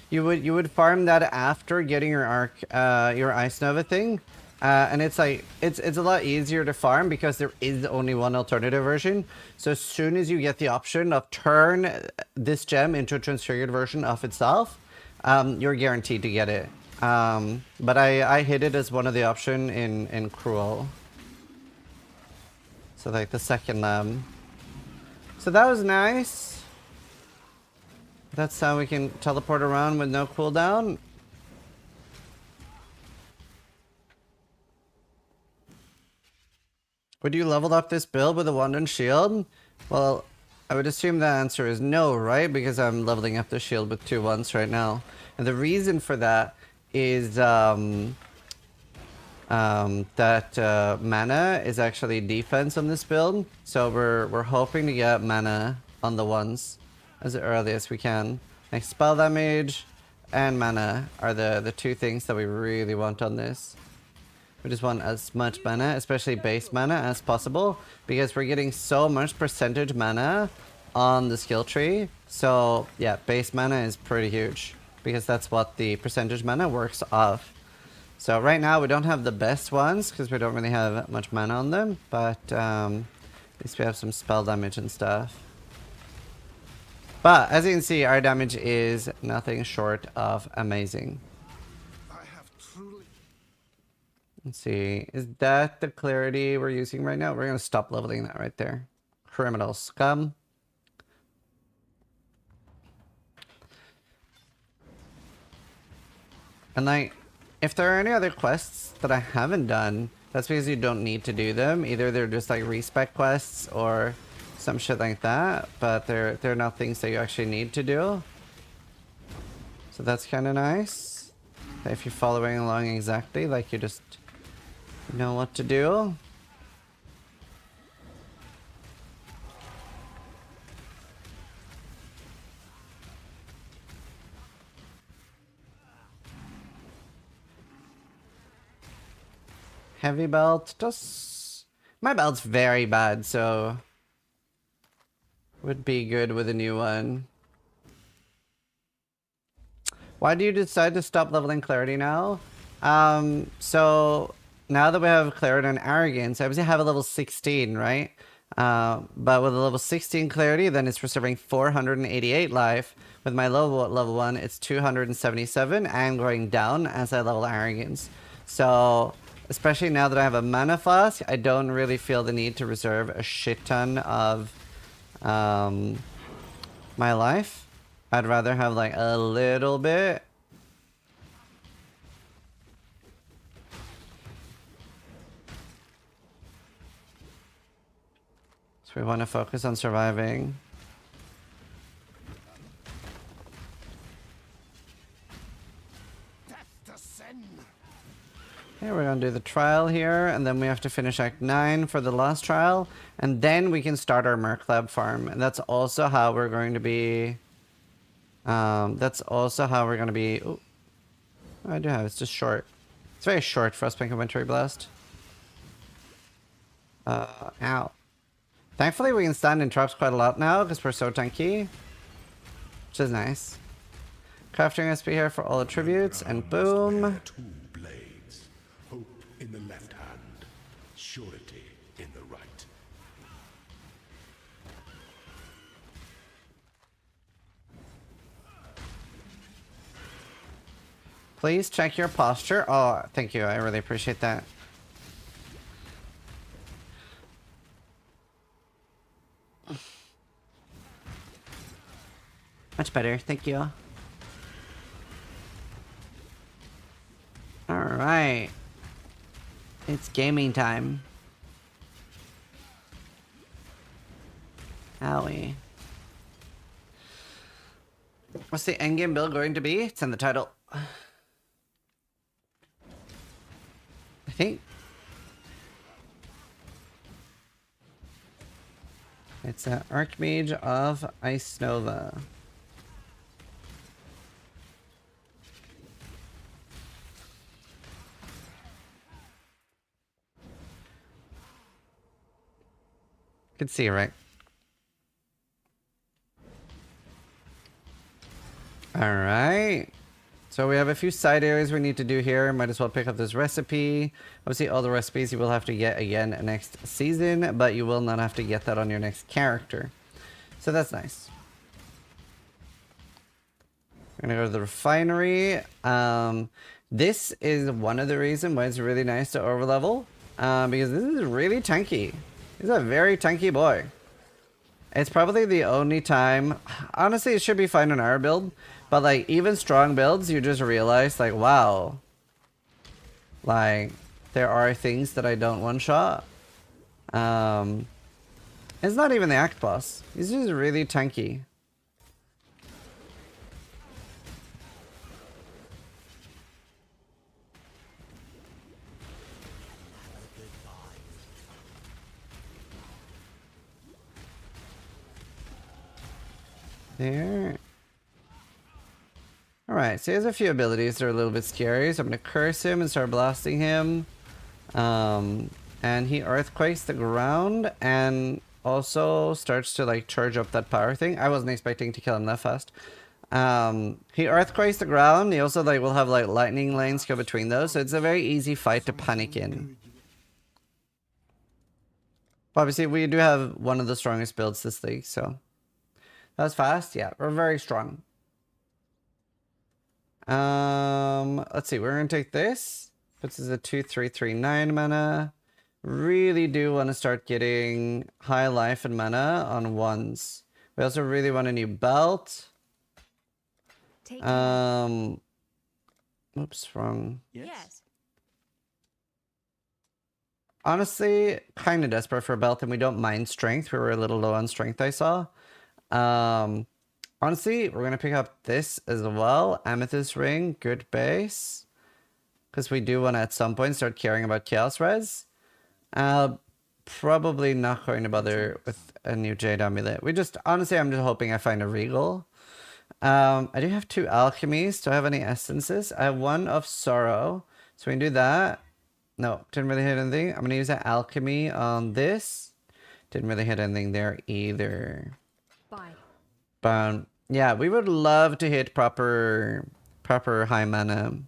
You would farm that after getting your your ice nova thing. And it's like it's a lot easier to farm because there is only one alternative version. So as soon as you get the option of turn this gem into a transfigured version of itself, you're guaranteed to get it. But I hid it as one of the option in Cruel. So like the second lamb. So that was nice. That's how we can teleport around with no cooldown. Would you level up this build with a wand and shield? Well, I would assume the answer is no, right? Because I'm leveling up the shield with 2 wands right now. And the reason for that is that mana is actually defense on this build. So we're hoping to get mana on the ones as early as we can. Like spell damage and mana are the 2 things that we really want on this. We just want as much mana, especially base mana, as possible, because we're getting so much percentage mana on the skill tree. So yeah, base mana is pretty huge because that's what the percentage mana works off. So right now we don't have the best ones because we don't really have much mana on them, but at least we have some spell damage and stuff. But as you can see, our damage is nothing short of amazing. Let's see, is that the clarity we're using right now? We're gonna stop leveling that right there. Criminal scum. And like, if there are any other quests that I haven't done That's because you don't need to do them. Either they're just like respec quests or some shit like that, but they're not things that you actually need to do. So that's kind of nice. If you're following along exactly, like you just know what to do. Heavy belt, just... My belt's very bad, so... Would be good with a new one. Why do you decide to stop leveling clarity now? So... Now that we have clarity and arrogance, I obviously have a level 16, right? But with a level 16 clarity, then it's preserving 488 life. With my level 1, it's 277 and going down as I level arrogance. So... Especially now that I have a mana flask, I don't really feel the need to reserve a shit ton of my life. I'd rather have like a little bit. So we want to focus on surviving. Okay, we're gonna do the trial here, and then we have to finish Act 9 for the last trial, and then we can start our Merc Lab farm. And that's also how we're going to be... Ooh. I do have, it's just short. It's very short for Frostbank Inventory Blast. Ow. Thankfully we can stand in traps quite a lot now, because we're so tanky. Which is nice. Crafting recipe here for all attributes, and boom. Hope in the left hand, surety in the right. Please check your posture. Oh, thank you. I really appreciate that. Much better. Thank you. All right. It's gaming time. Owie. What's the endgame build going to be? It's in the title. I think. It's an Archmage of Ice Nova. Could see, right? Alright. So we have a few side areas we need to do here. Might as well pick up this recipe. Obviously all the recipes you will have to get again next season, but you will not have to get that on your next character. So that's nice. We're gonna go to the refinery. This is one of the reasons why it's really nice to overlevel. Because this is really tanky. He's a very tanky boy. It's probably the only time... Honestly, it should be fine on our build. But, like, even strong builds, you just realize, like, wow. Like, there are things that I don't one-shot. It's not even the Act Boss. He's just really tanky. There. Alright, so he has a few abilities that are a little bit scary, so I'm going to curse him and start blasting him. And he earthquakes the ground and also starts to like charge up that power thing. I wasn't expecting to kill him that fast. He earthquakes the ground. He also like will have like lightning lanes go between those, so it's a very easy fight to panic in. Obviously, we do have one of the strongest builds this league, so... That was fast? Yeah, we're very strong. Let's see, we're gonna take this. Puts us at 2-3-3-9 mana. Really do want to start getting high life and mana on ones. We also really want a new belt. Oops, wrong. Yes. honestly kind of desperate for a belt, and we don't mind strength. We were a little low on strength, I saw. Honestly, we're gonna pick up this as well. Amethyst ring, good base. Because we do want to at some point start caring about chaos res. Probably not going to bother with a new jade amulet. Honestly, I'm just hoping I find a regal. I do have 2 alchemies. Do I have any essences? I have 1 of sorrow. So we can do that. No, didn't really hit anything. I'm going to use that alchemy on this. Didn't really hit anything there either. Bye. But yeah, we would love to hit proper high mana.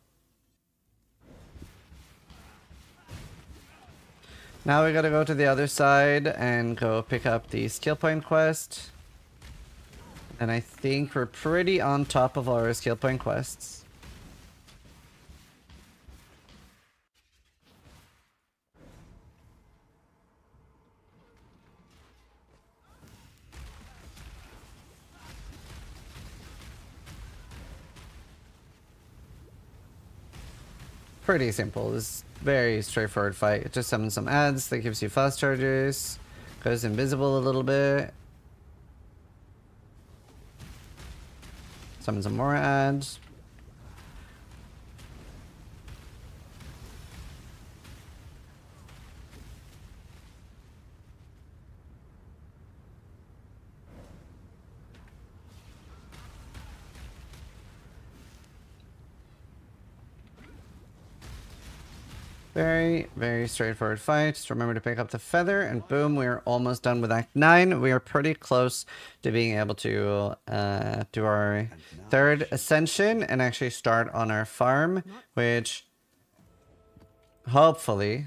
Now we gotta go to the other side and go pick up the skill point quest. And I think we're pretty on top of our skill point quests. Pretty simple. This very straightforward fight. It just summons some ads that gives you fast charges, goes invisible a little bit, summon some more ads. Very, very straightforward fight. Just remember to pick up the feather, and boom, we're almost done with Act 9. We are pretty close to being able to do our 3rd ascension and actually start on our farm, which hopefully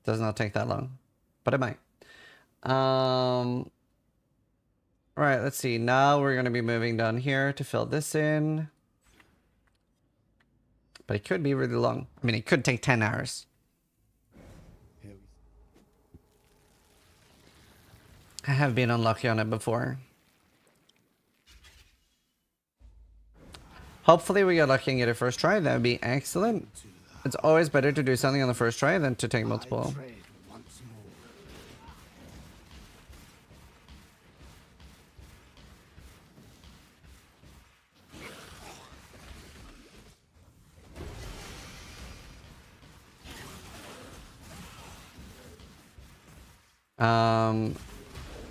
does not take that long, but it might. Right, let's see. Now we're going to be moving down here to fill this in. But it could be really long. I mean, it could take 10 hours. I have been unlucky on it before. Hopefully we get lucky and get it first try. That would be excellent. It's always better to do something on the first try than to take multiple.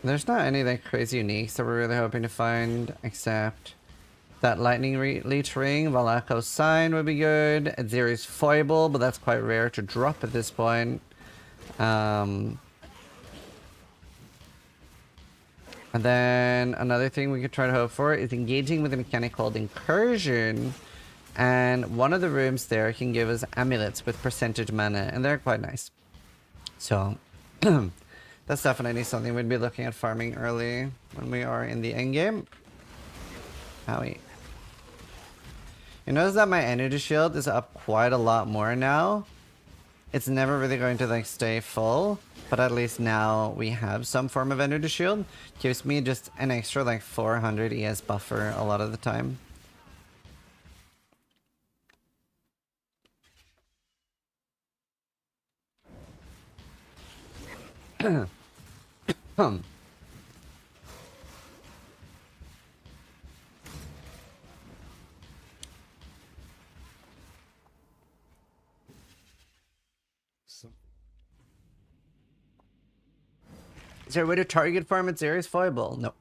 There's not any like crazy uniques that we're really hoping to find, except that lightning leech ring. Valako's sign would be good. Adziri's foible, but that's quite rare to drop at this point. And then another thing we could try to hope for is engaging with a mechanic called Incursion. And one of the rooms there can give us amulets with percentage mana, and they're quite nice. So that's definitely something we'd be looking at farming early when we are in the endgame. Howie. You notice that my energy shield is up quite a lot more now. It's never really going to like stay full, but at least now we have some form of energy shield. Gives me just an extra like 400 ES buffer a lot of the time. Is there a way to target farm at Zeri's foible? No.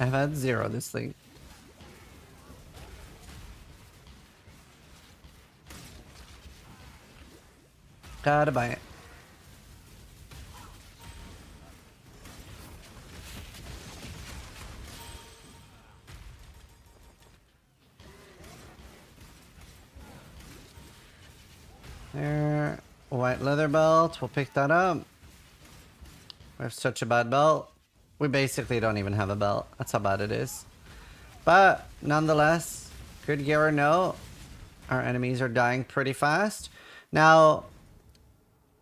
I've had 0 this thing. Gotta buy it. There. White leather belt. We'll pick that up. We have such a bad belt. We basically don't even have a belt. That's how bad it is. But nonetheless, good gear or no, our enemies are dying pretty fast. Now,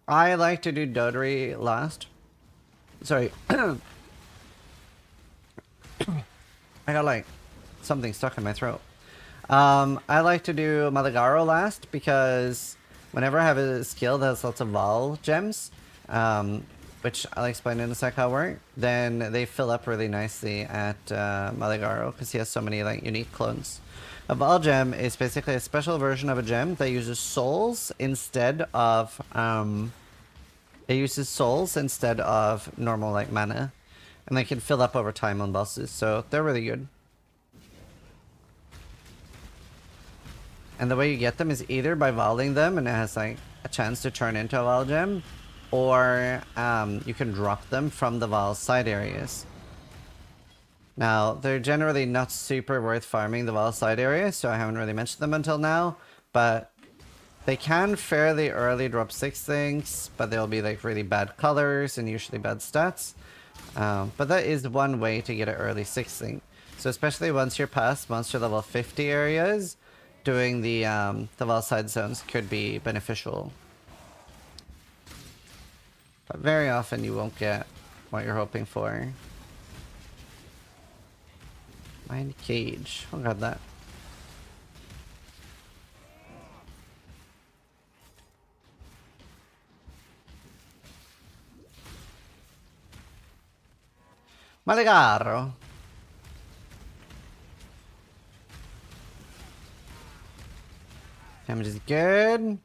I like to do Dodri last. Sorry. I got like something stuck in my throat. I like to do Malagaro last because whenever I have a skill that has lots of Vol gems, which I'll explain in a sec how it works, then they fill up really nicely at Maligaro because he has so many like unique clones. A Vol gem is basically a special version of a gem that uses souls instead of normal like mana, and they can fill up over time on bosses, so they're really good. And the way you get them is either by voling them, and it has like a chance to turn into a Vol gem, or you can drop them from the Vol side areas. Now, they're generally not super worth farming the Vol side areas, so I haven't really mentioned them until now, but they can fairly early drop 6 things, but they'll be like really bad colors and usually bad stats. But that is one way to get an early 6 thing. So especially once you're past monster level 50 areas, doing the Vol side zones could be beneficial. But very often you won't get what you're hoping for. Mind Cage. Oh god, that. Maligaro. Damage is good.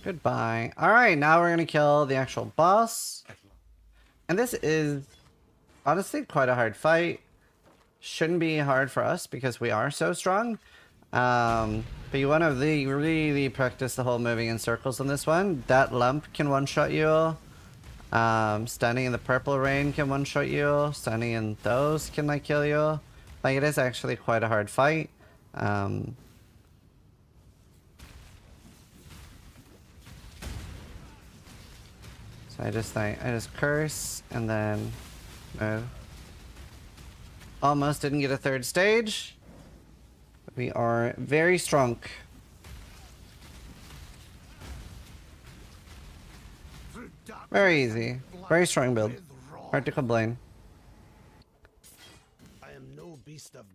Goodbye. Alright, now we're gonna kill the actual boss. And this is honestly quite a hard fight. Shouldn't be hard for us because we are so strong. But you want to really practice the whole moving in circles on this one. That lump can one-shot you. Standing in the purple rain can one-shot you. Standing in those can like kill you. Like it is actually quite a hard fight. So I just curse and then move. Almost didn't get a 3rd stage. We are very strong. Very easy. Very strong build. Hard to complain. I am no beast of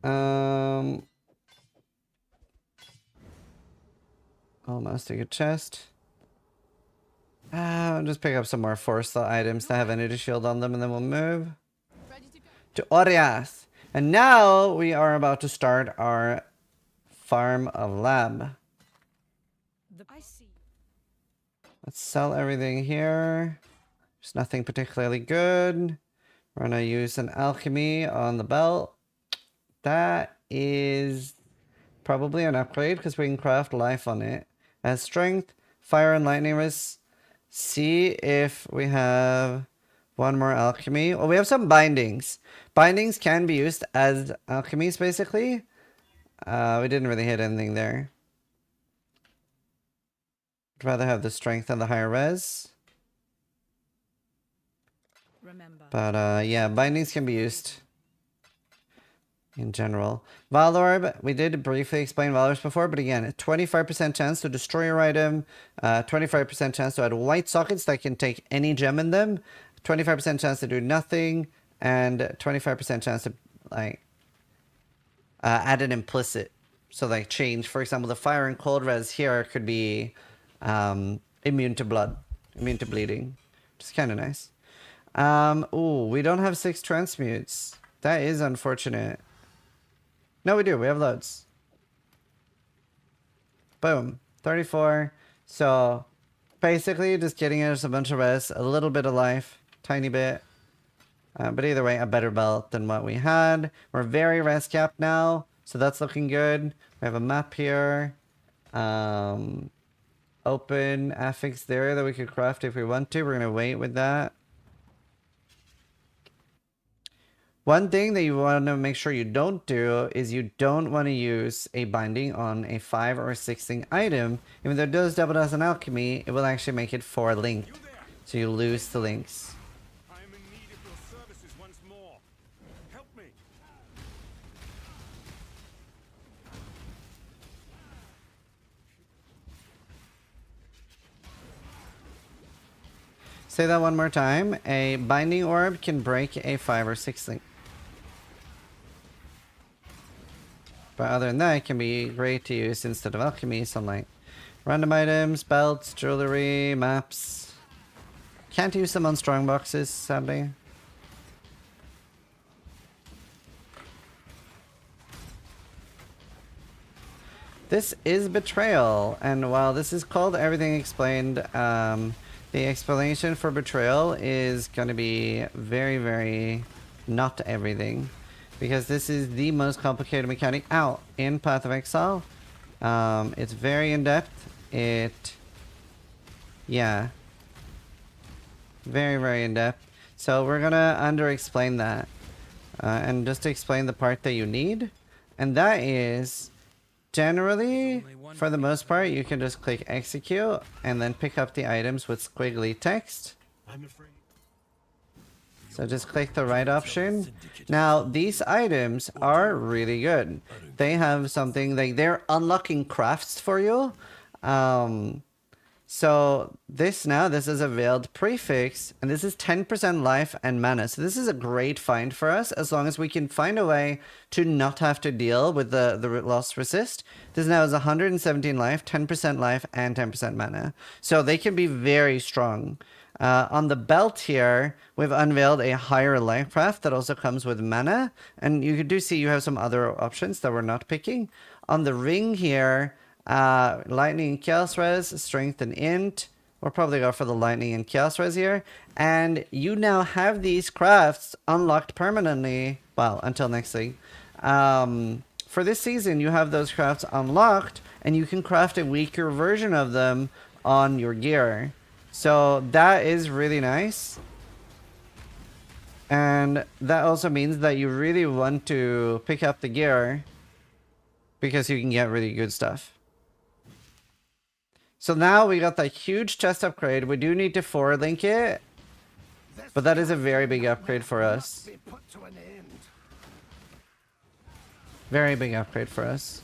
Almost a good chest. I'll just pick up some more forceful items that have energy shield on them and then we'll move to Oriath. And now we are about to start our farm of lab. Let's sell everything here. There's nothing particularly good. We're gonna use an alchemy on the belt. That is probably an upgrade because we can craft life on it. It has strength, fire, and lightning resist. See if we have one more alchemy. Oh, we have some bindings. Bindings can be used as alchemies, basically. We didn't really hit anything there. I'd rather have the strength and the higher res. But yeah, bindings can be used in general. Valorb, we did briefly explain Valorbs before, but again, 25% chance to destroy your item, 25% chance to add white sockets that can take any gem in them, 25% chance to do nothing, and 25% chance to like add an implicit. So like change, for example, the fire and cold res here could be immune to blood, immune to bleeding, which is kind of nice. Ooh, we don't have 6 transmutes. That is unfortunate. No, we do. We have loads. Boom. 34. So, basically, just getting us a bunch of res, a little bit of life, tiny bit. But either way, a better belt than what we had. We're very res capped now, so that's looking good. We have a map here. Open affix there that we could craft if we want to. We're going to wait with that. One thing that you want to make sure you don't do is you don't want to use a binding on a 5 or 6 thing item. Even though it does double as an alchemy, it will actually make it 4 linked. So you lose the links. I am in need of your services once more. Help me. Say that one more time. A binding orb can break a 5 or 6 link. But other than that, it can be great to use instead of alchemy, sunlight. Random items, belts, jewelry, maps. Can't use them on strong boxes, sadly. This is Betrayal, and while this is called Everything Explained, the explanation for Betrayal is going to be very, very not everything. Because this is the most complicated mechanic out in Path of Exile. It's very in-depth. Yeah. Very, very in-depth. So we're gonna under-explain that. And just to explain the part that you need. And that is, generally, for the most part, you can just click execute and then pick up the items with squiggly text. I'm afraid. So just click the right option. Now, these items are really good. They have something like they're unlocking crafts for you. So this is a veiled prefix, and this is 10% life and mana. So this is a great find for us as long as we can find a way to not have to deal with the lost resist. This now is 117 life, 10% life, and 10% mana. So they can be very strong. On the belt here, we've unveiled a higher life craft that also comes with mana. And you do see you have some other options that we're not picking. On the ring here, lightning and chaos res, strength and int. We'll probably go for the lightning and chaos res here. And you now have these crafts unlocked permanently. Well, until next league. For this season, you have those crafts unlocked. And you can craft a weaker version of them on your gear. So that is really nice. And that also means that you really want to pick up the gear because you can get really good stuff. So now we got that huge chest upgrade. We do need to 4-link it, but that is a very big upgrade for us. Very big upgrade for us.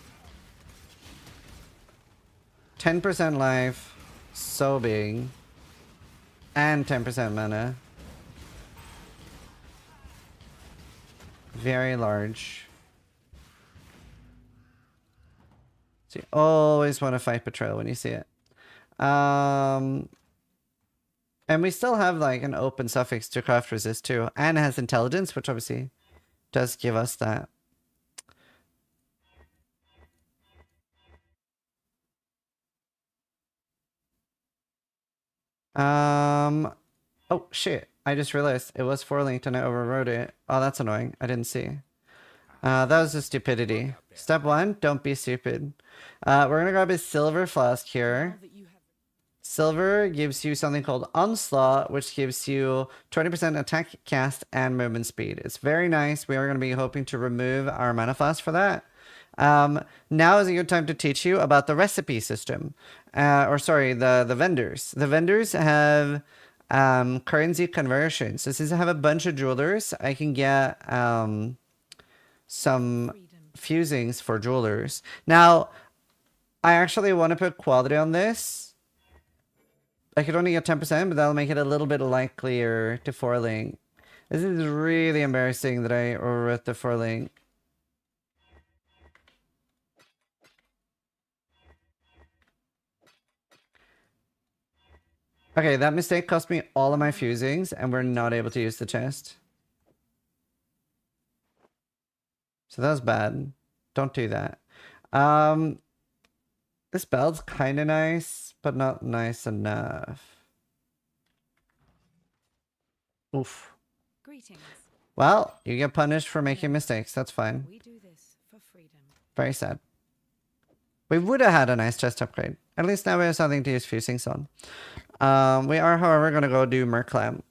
10% life, so big. And 10% mana. Very large. So you always want to fight Betrayal when you see it. And we still have like an open suffix to craft resist too. And it has intelligence, which obviously does give us that. Oh shit, I just realized it was 4-linked and I overrode it. Oh, that's annoying. I didn't see. That was a stupidity. Step 1, don't be stupid. We're gonna grab a silver flask here. Silver gives you something called Onslaught, which gives you 20% attack, cast, and movement speed. It's very nice. We are going to be hoping to remove our mana flask for that. Now is a good time to teach you about the recipe system. The vendors. The vendors have currency conversions. So since I have a bunch of jewelers, I can get some fusings for jewelers. Now, I actually want to put quality on this. I could only get 10%, but that'll make it a little bit likelier to 4-link. This is really embarrassing that I overwrote the 4-link. Okay, that mistake cost me all of my fusings, and we're not able to use the chest. So that was bad. Don't do that. This belt's kind of nice, but not nice enough. Oof. Greetings. Well, you get punished for making mistakes. That's fine. We do this for freedom. Very sad. We would have had a nice chest upgrade. At least now we have something to use fusings on. We are, however, going to go do Merclam.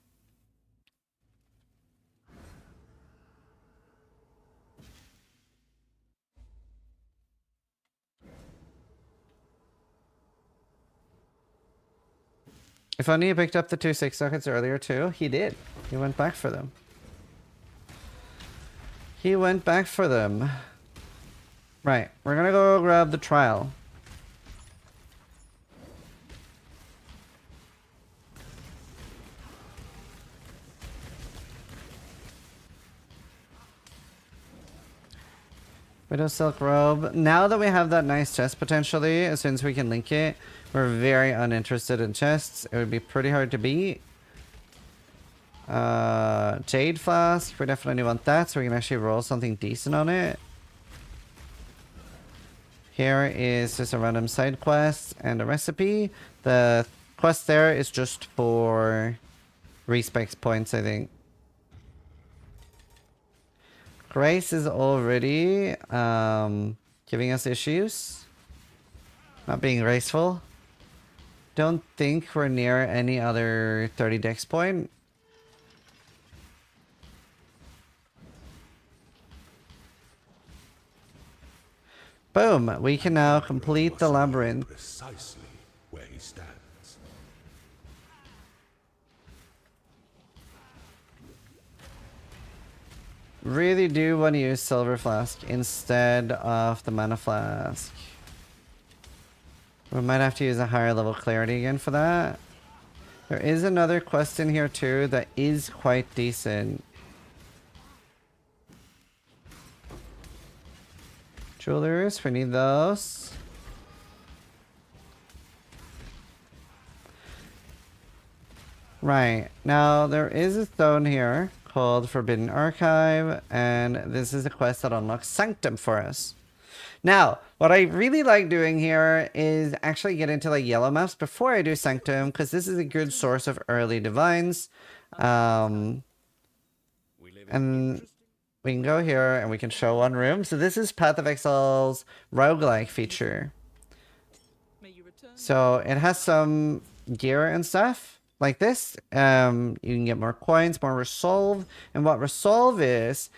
If only he picked up the 2 6 sockets earlier too. He did. He went back for them. He went back for them. Right. We're gonna go grab the trial. Widow Silk Robe. Now that we have that nice chest potentially, as soon as we can link it, we're very uninterested in chests. It would be pretty hard to beat. Jade Flask. We definitely want that so we can actually roll something decent on it. Here is just a random side quest and a recipe. The quest there is just for respect points, I think. Grace is already giving us issues. Not being graceful. Don't think we're near any other 30 dex point. Boom! We can now complete the labyrinth. Precisely where he stands. Really do want to use Silver Flask instead of the Mana Flask. We might have to use a higher level Clarity again for that. There is another quest in here too that is quite decent. Jewelers, we need those. Right, now there is a stone here called Forbidden Archive, and this is a quest that unlocks Sanctum for us. Now, what I really like doing here is actually get into like yellow maps before I do Sanctum, because this is a good source of early divines. And we can go here and we can show one room. So this is Path of Exile's roguelike feature. So it has some gear and stuff like this. You can get more coins, more resolve. And what resolve is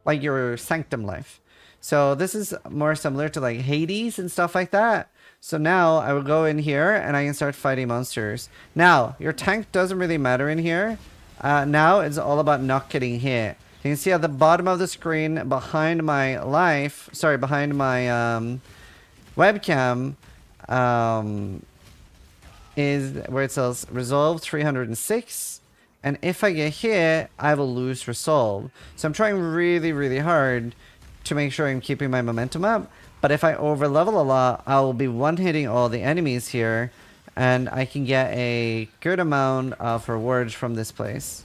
like your sanctum life. So this is more similar to like Hades and stuff like that. So now I will go in here and I can start fighting monsters. Now, your tank doesn't really matter in here. Now it's all about not getting hit. You can see at the bottom of the screen behind my behind my webcam is where it says Resolve 306. And if I get hit, I will lose Resolve. So I'm trying really, really hard to make sure I'm keeping my momentum up. But if I overlevel a lot, I will be one-hitting all the enemies here. And I can get a good amount of rewards from this place.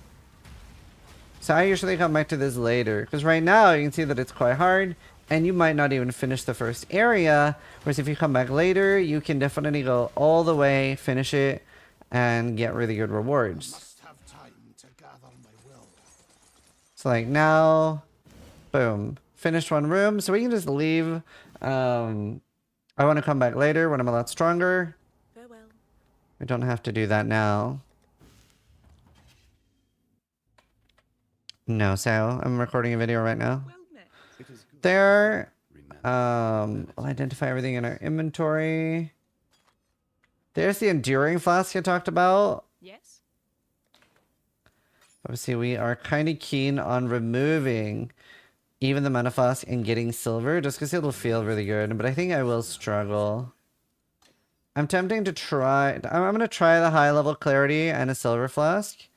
So I usually come back to this later. Because right now, you can see that it's quite hard. And you might not even finish the first area. Whereas if you come back later, you can definitely go all the way, finish it, and get really good rewards. So like now, boom. Finished one room. So we can just leave. I want to come back later when I'm a lot stronger. We don't have to do that now. No, so I'm recording a video right now. There. We'll identify everything in our inventory. There's the Enduring Flask I talked about. Yes. Obviously, we are kind of keen on removing even the Mana Flask and getting silver, just because it'll feel really good. But I think I will struggle. I'm tempting to try... I'm going to try the high level Clarity and a Silver Flask.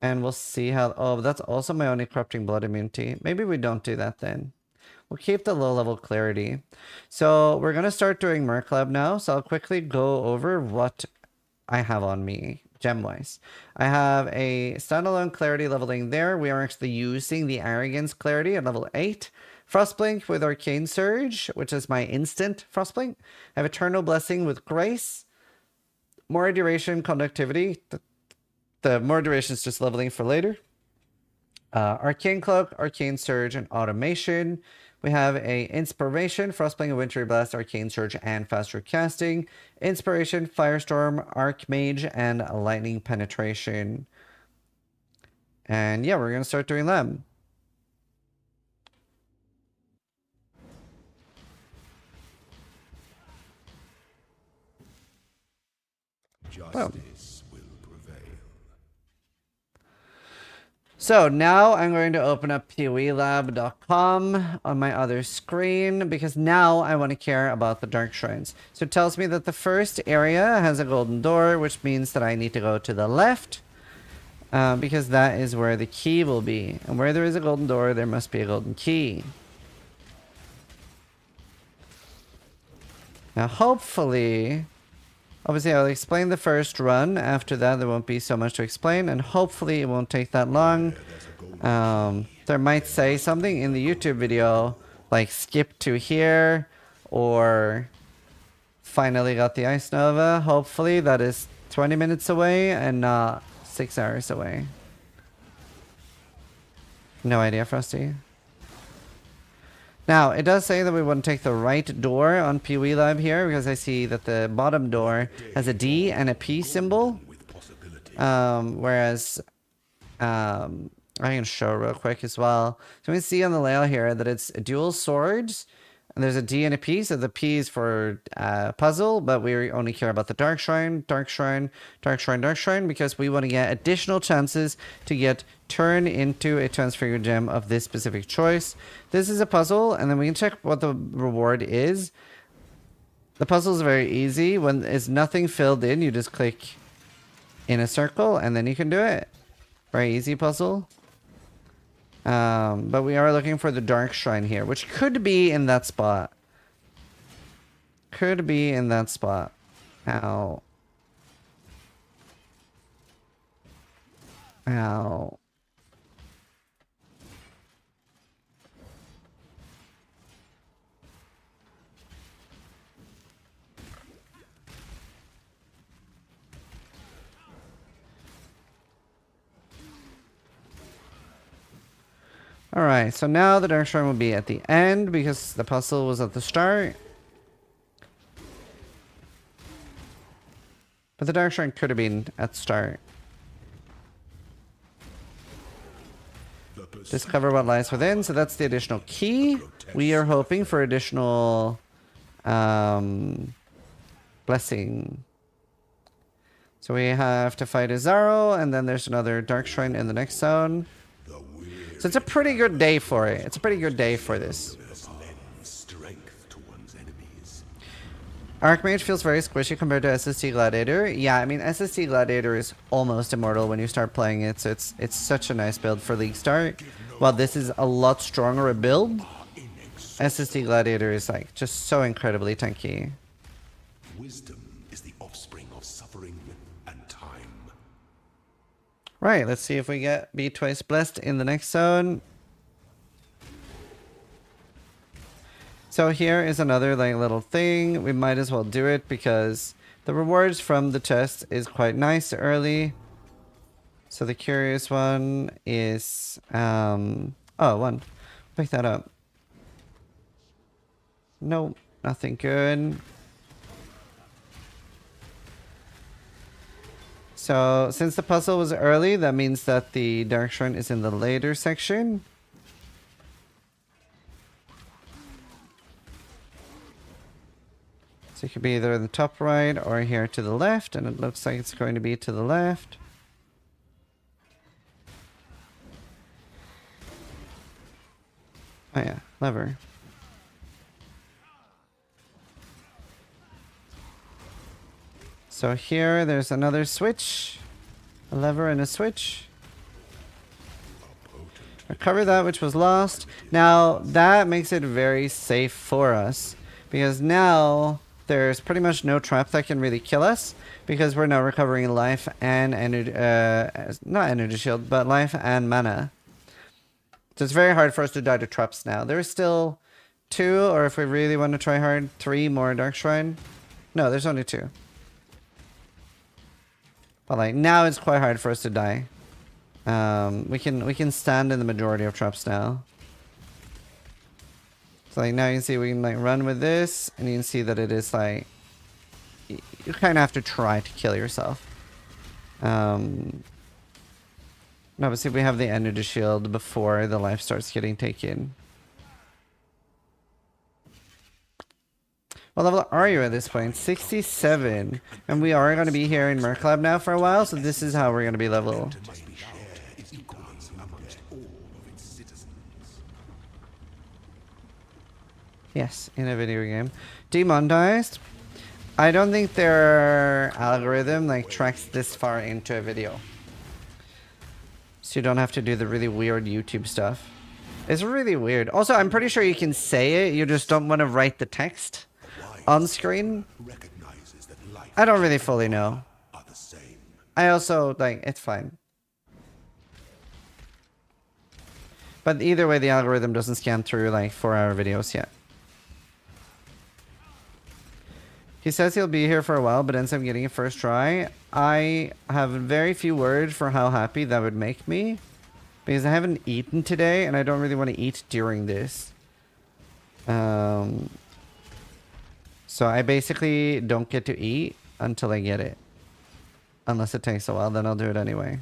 And we'll see how... Oh, that's also my only Corrupting Blood immunity. Maybe we don't do that then. We'll keep the low level Clarity. So we're going to start doing Merc Lab now. So I'll quickly go over what I have on me, gem-wise. I have a standalone Clarity leveling there. We are actually using the Arrogance Clarity at level 8. Frostblink with Arcane Surge, which is my instant Frostblink. I have Eternal Blessing with Grace. More Duration Conductivity. The more duration is just leveling for later. Arcane Cloak, Arcane Surge, and Automation. We have a Inspiration, Frostblink, Wintry Blast, Arcane Surge, and Faster Casting. Inspiration, Firestorm, Archmage, and Lightning Penetration. And yeah, we're going to start doing them. Justice will prevail. So now I'm going to open up PoELab.com on my other screen because now I want to care about the Dark Shrines. So it tells me that the first area has a golden door, which means that I need to go to the left. because that is where the key will be. And where there is a golden door, there must be a golden key. Now, hopefully, obviously I'll explain the first run. After that, there won't be so much to explain, and hopefully it won't take that long. There might say something in the YouTube video, like skip to here, or finally got the Ice Nova. Hopefully that is 20 minutes away and not 6 hours away. No idea, Frosty. Now, it does say that we want to take the right door on PoE Lab here, because I see that the bottom door has a D and a P symbol. Whereas, I can show real quick as well. So we can see on the layout here that it's dual swords, and there's a D and a P, so the P is for puzzle, but we only care about the Dark Shrine, Dark Shrine, Dark Shrine, Dark Shrine, because we want to get additional chances to get turned into a Transfigured Gem of this specific choice. This is a puzzle, and then we can check what the reward is. The puzzle is very easy. When there's nothing filled in, you just click in a circle, and then you can do it. Very easy puzzle. But we are looking for the Dark Shrine here, which could be in that spot. Could be in that spot. Ow. Ow. Alright, so now the Dark Shrine will be at the end because the puzzle was at the start. But the Dark Shrine could have been at the start. Discover what lies within, so that's the additional key. We are hoping for additional blessing. So we have to fight Zizaran, and then there's another Dark Shrine in the next zone. So it's a pretty good day for it. It's a pretty good day for this. Archmage feels very squishy compared to SST Gladiator. Yeah, I mean, SST Gladiator is almost immortal when you start playing it, so it's such a nice build for League start. While this is a lot stronger a build, SST Gladiator is like just so incredibly tanky. Wisdom is the offspring of suffering and time. Right, let's see if we get Be Twice Blessed in the next zone. So here is another like little thing. We might as well do it because the rewards from the chest is quite nice early. So the curious one is oh, one. Pick that up. Nope, nothing good. So since the puzzle was early, that means that the Dark Shrine is in the later section. So it could be either in the top right or here to the left, and it looks like it's going to be to the left. Oh yeah, lever. So here, there's another switch. A lever and a switch. Recover that which was lost. Now, that makes it very safe for us. Because now, there's pretty much no trap that can really kill us. Because we're now recovering life and energy, not energy shield, but life and mana. So it's very hard for us to die to traps now. There's still 2, or if we really want to try hard, 3 more Dark Shrine. No, there's only 2. But like now it's quite hard for us to die. We can stand in the majority of traps now. So like now you can see we can like run with this, and you can see that it is like you kind of have to try to kill yourself. Obviously we have the energy shield before the life starts getting taken. What level are you at this point? 67. And we are going to be here in Merc Lab now for a while, so this is how we're going to be level. Yes, in a video game. Demonetized. I don't think their algorithm like tracks this far into a video. So you don't have to do the really weird YouTube stuff. It's really weird. Also, I'm pretty sure you can say it, you just don't want to write the text on screen. I don't really fully know. I also, like, it's fine. But either way, the algorithm doesn't scan through, like, 4-hour videos yet. He says he'll be here for a while, but ends up getting it first try. I have very few words for how happy that would make me. Because I haven't eaten today, and I don't really want to eat during this. So I basically don't get to eat until I get it. Unless it takes a while, then I'll do it anyway.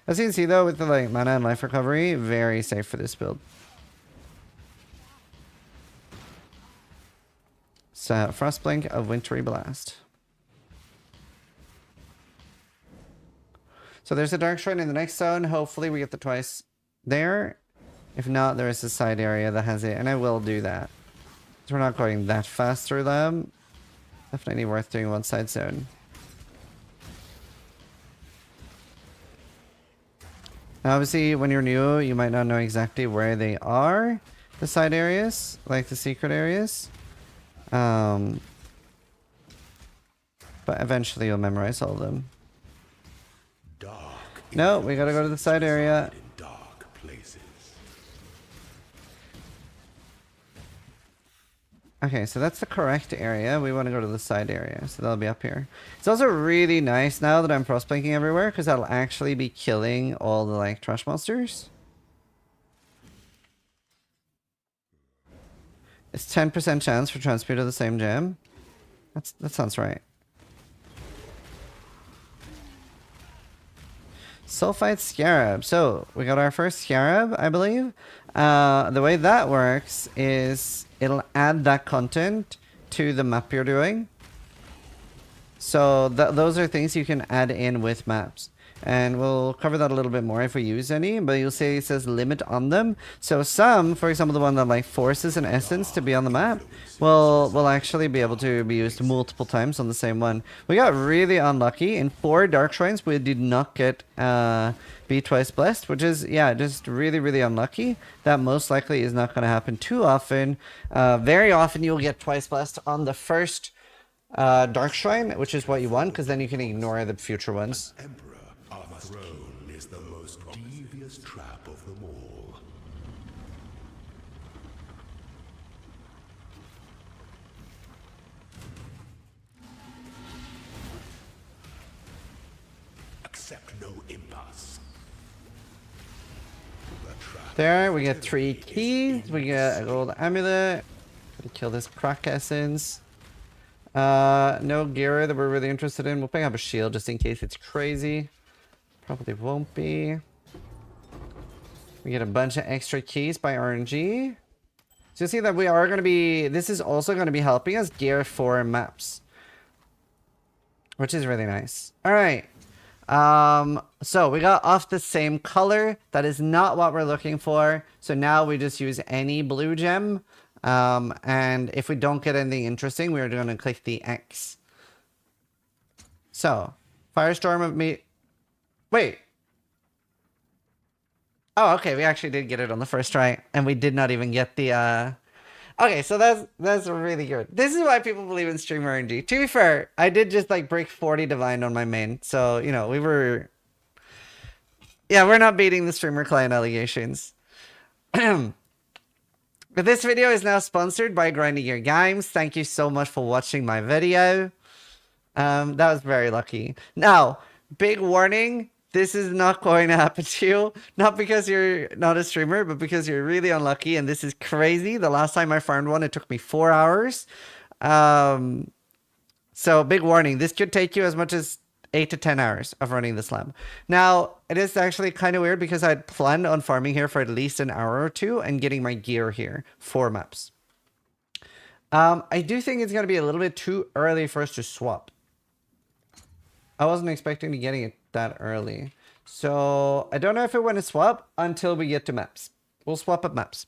As you can see though, with the like mana and life recovery, very safe for this build. So, Frostblink of Wintry Blast. So there's a Dark Shrine in the next zone. Hopefully we get the twice there. If not, there is a side area that has it, and I will do that. So we're not going that fast through them. Definitely worth doing one side zone. Now, obviously, when you're new, you might not know exactly where they are. The side areas, like the secret areas. But eventually you'll memorize all of them. No, we gotta go to the side area. Okay, so that's the correct area. We want to go to the side area, so that'll be up here. It's also really nice now that I'm frostblinking everywhere, because I'll actually be killing all the like trash monsters. It's 10% chance for transfer to the same gem. That sounds right. Sulfite Scarab. So, we got our first Scarab, I believe. The way that works is it'll add that content to the map you're doing. So, those are things you can add in with maps. And we'll cover that a little bit more if we use any, but you'll see it says limit on them. So some, for example, the one that like forces an essence to be on the map, will actually be able to be used multiple times on the same one. We got really unlucky. In 4 Dark Shrines, we did not get be twice blessed, which is, yeah, just really, really unlucky. That most likely is not going to happen too often. Very often you'll get twice blessed on the first Dark Shrine, which is what you want, because then you can ignore the future ones. Throne is the most devious trap of them all. Accept no impasse. There, we get 3 keys. We get a gold amulet. Gotta kill this proc essence. No gear that we're really interested in. We'll pick up a shield just in case it's crazy. Probably won't be. We get a bunch of extra keys by RNG. So you see that we are going to be... This is also going to be helping us gear 4 maps. Which is really nice. Alright. So we got off the same color. That is not what we're looking for. So now we just use any blue gem. And if we don't get anything interesting, we're going to click the X. So, Firestorm of me... Wait. Oh, okay. We actually did get it on the first try, and we did not even get the, Okay, so that's really good. This is why people believe in stream RNG. To be fair, I did just, like, break 40 Divine on my main, so, you know, we were... Yeah, we're not beating the streamer client allegations. But this video is now sponsored by Grinding Gear Games. Thank you so much for watching my video. That was very lucky. Now, big warning... This is not going to happen to you. Not because you're not a streamer, but because you're really unlucky. And this is crazy. The last time I farmed one, it took me 4 hours. So big warning. This could take you as much as 8 to 10 hours of running this lab. Now, it is actually kind of weird because I'd planned on farming here for at least an hour or 2 and getting my gear here. 4 maps. I do think it's going to be a little bit too early for us to swap. I wasn't expecting to getting it that early. So I don't know if we want to swap until we get to maps. We'll swap up maps.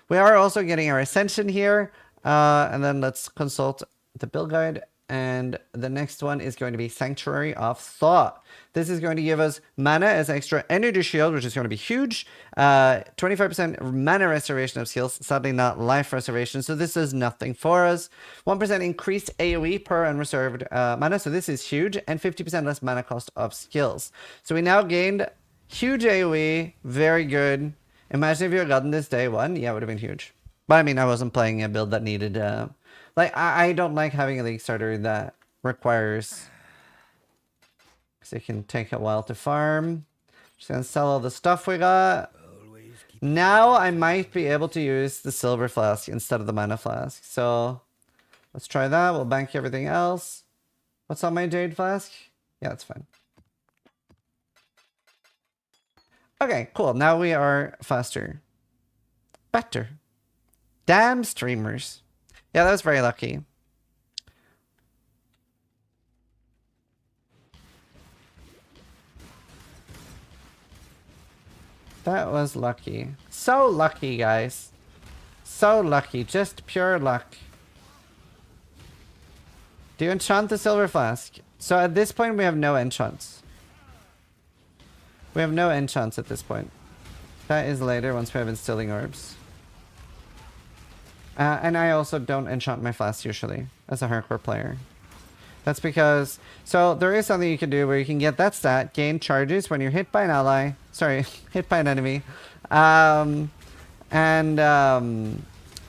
We are also getting our ascension here. And then let's consult the build guide And the next one is going to be Sanctuary of Thought. This is going to give us mana as extra energy shield, which is going to be huge. 25% mana restoration of skills, sadly not life restoration. So this does nothing for us. 1% increased AoE per unreserved mana. So this is huge. And 50% less mana cost of skills. So we now gained huge AoE. Very good. Imagine if you had gotten this day one. Yeah, it would have been huge. But I mean, I wasn't playing a build that needed... like, I don't like having a League starter that requires... because it can take a while to farm. Just gonna sell all the stuff we got. Now I might be able to use the Silver Flask instead of the Mana Flask. So, let's try that. We'll bank everything else. What's on my Jade Flask? Yeah, that's fine. Okay, cool. Now we are faster. Better. Damn streamers. Yeah, that was very lucky. That was lucky. So lucky, guys. So lucky. Just pure luck. Do you enchant the Silver Flask? So at this point, we have no enchants. We have no enchants at this point. That is later once we have Instilling Orbs. And I also don't enchant my flasks usually as a hardcore player. That's because... so there is something you can do where you can get that stat, gain charges when you're hit by an ally. Sorry, hit by an enemy. And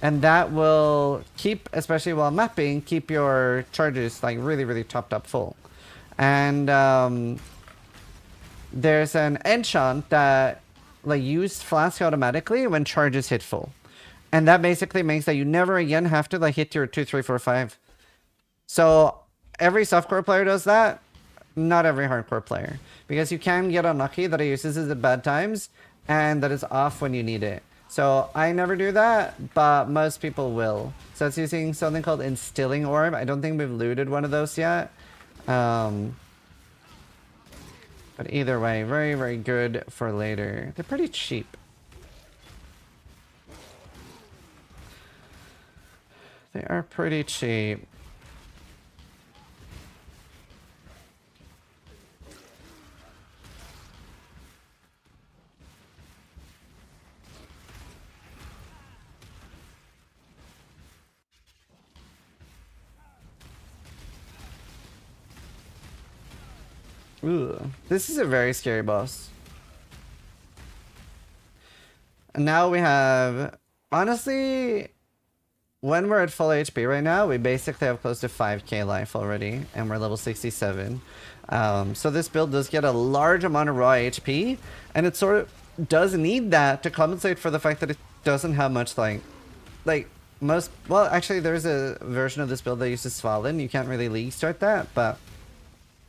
that will keep, especially while mapping, keep your charges like really, really topped up full. And there's an enchant that like uses flask automatically when charges hit full. And that basically makes that you never again have to like hit your 2, 3, 4, 5. So every softcore player does that. Not every hardcore player. Because you can get unlucky that it uses it at bad times and that it's off when you need it. So I never do that, but most people will. So it's using something called Instilling Orb. I don't think we've looted one of those yet. But either way, very, very good for later. They're pretty cheap. They are pretty cheap. Ooh, this is a very scary boss. And now we have, honestly, when we're at full HP right now, we basically have close to 5k life already, and we're level 67. So this build does get a large amount of raw HP, and it sort of does need that to compensate for the fact that it doesn't have much like most, well, actually there's a version of this build that uses Svalin. You can't really League start that, but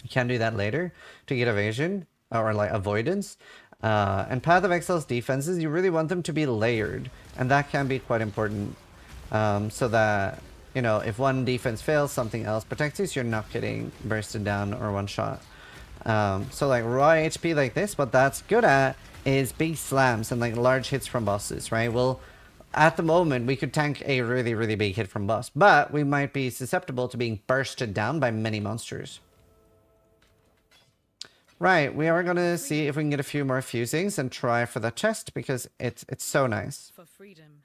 you can do that later to get evasion or like avoidance. And Path of Exile's defenses, you really want them to be layered, and that can be quite important. So that, you know, if one defense fails, something else protects you, so you're not getting bursted down or one shot. So like raw HP like this, what that's good at is big slams and like large hits from bosses, right? Well, at the moment, we could tank a really, really big hit from boss, but we might be susceptible to being bursted down by many monsters. Right, we are going to see if we can get a few more fusings and try for the chest because it's so nice. For freedom.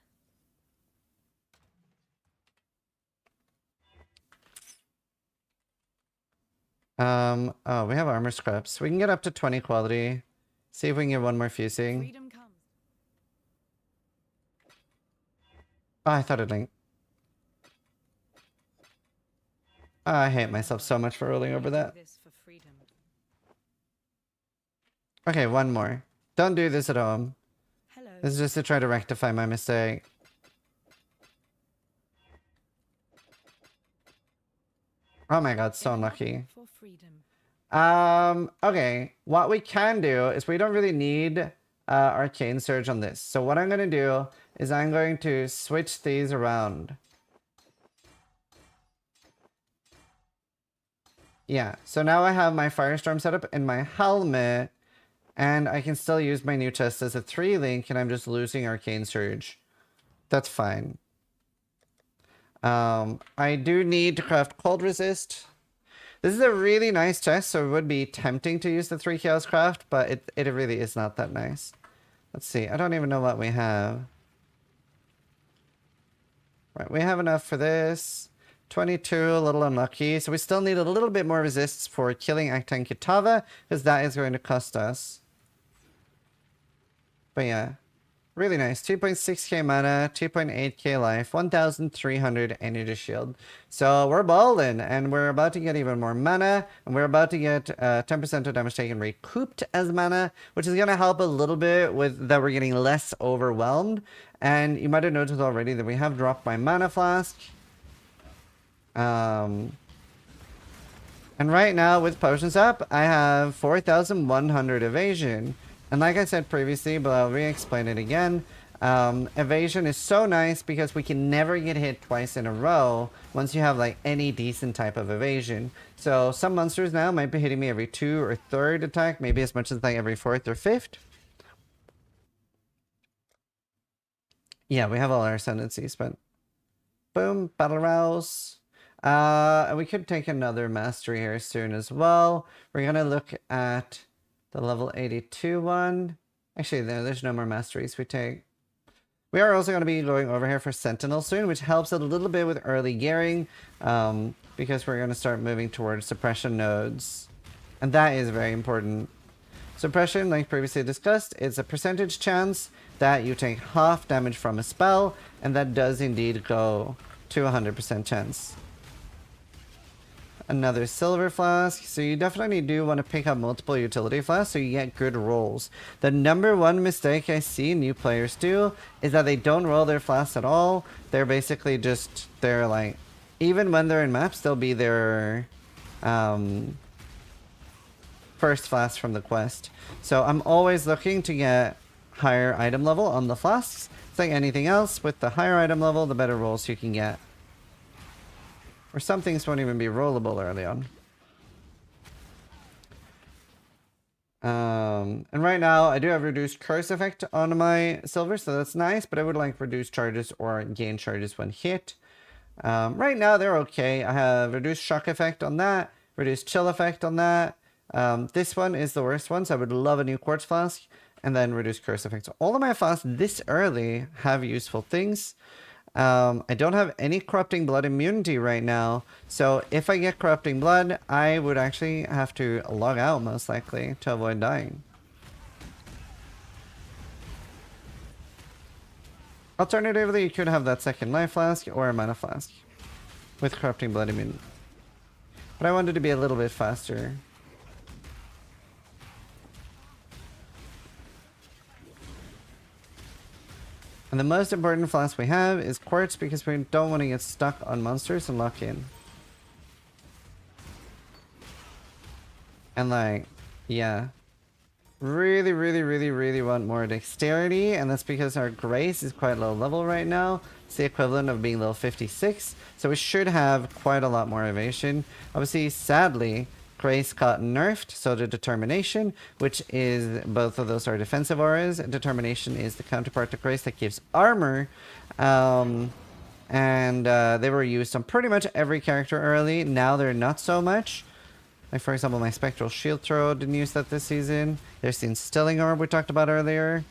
Oh, we have armor scraps. We can get up to 20 quality. See if we can get one more fusing. Freedom comes. Oh, I thought it linked. Oh, I hate myself so much for rolling over that. This for freedom. Okay, one more. Don't do this at home. Hello. This is just to try to rectify my mistake. Oh my god, so unlucky. For freedom. Okay. What we can do is we don't really need Arcane Surge on this. So what I'm going to do is I'm going to switch these around. Yeah, so now I have my Firestorm set up in my helmet, and I can still use my new chest as a 3 link, and I'm just losing Arcane Surge. That's fine. I do need to craft cold resist. This is a really nice chest, so it would be tempting to use the 3 chaos craft, but it really is not that nice. Let's see. I don't even know what we have. Right, we have enough for this. 22, a little unlucky. So we still need a little bit more resists for killing Actan Kitava, because that is going to cost us. But yeah. Really nice. 2.6k mana, 2.8k life, 1,300 energy shield. So we're balling, and we're about to get even more mana, and we're about to get 10% of damage taken recouped as mana, which is going to help a little bit with that we're getting less overwhelmed. And you might have noticed already that we have dropped my mana flask. And right now with potions up, I have 4,100 evasion. And like I said previously, but I'll re-explain it again, evasion is so nice because we can never get hit twice in a row once you have like any decent type of evasion. So some monsters now might be hitting me every 2 or 3rd attack, maybe as much as like every 4th or 5th. Yeah, we have all our ascendancies, but boom, battle rouse. And we could take another mastery here soon as well. We're gonna look at the level 82 one. Actually, there's no more masteries we take. We are also going to be going over here for Sentinel soon, which helps a little bit with early gearing, because we're going to start moving towards suppression nodes. And that is very important. Suppression, like previously discussed, is a percentage chance that you take half damage from a spell, and that does indeed go to 100% chance. Another silver flask. So you definitely do want to pick up multiple utility flasks so you get good rolls. The number one mistake I see new players do is that they don't roll their flasks at all. They're basically just, they're like, even when they're in maps, they'll be their first flask from the quest. So I'm always looking to get higher item level on the flasks. It's like anything else, with the higher item level, the better rolls you can get. Or some things won't even be rollable early on. And right now, I do have reduced curse effect on my silver, so that's nice, but I would like reduced charges or gain charges when hit. Right now, they're okay. I have reduced shock effect on that, reduced chill effect on that. This one is the worst one, so I would love a new quartz flask, and then reduced curse effect. So all of my flasks this early have useful things. I don't have any corrupting blood immunity right now, so if I get corrupting blood, I would actually have to log out most likely to avoid dying. Alternatively, you could have that second life flask or a mana flask with corrupting blood immunity. But I wanted to be a little bit faster. And the most important flask we have is quartz, because we don't want to get stuck on monsters and lock in. And like, yeah. Really want more dexterity, and that's because our grace is quite low level right now. It's the equivalent of being level 56, so we should have quite a lot more evasion. Obviously, sadly, grace got nerfed, so did determination, which is, both of those are defensive auras. Determination is the counterpart to grace that gives armor. And they were used on pretty much every character early. Now they're not so much. Like, for example, my Spectral Shield Throw didn't use that this season. There's the Instilling Orb we talked about earlier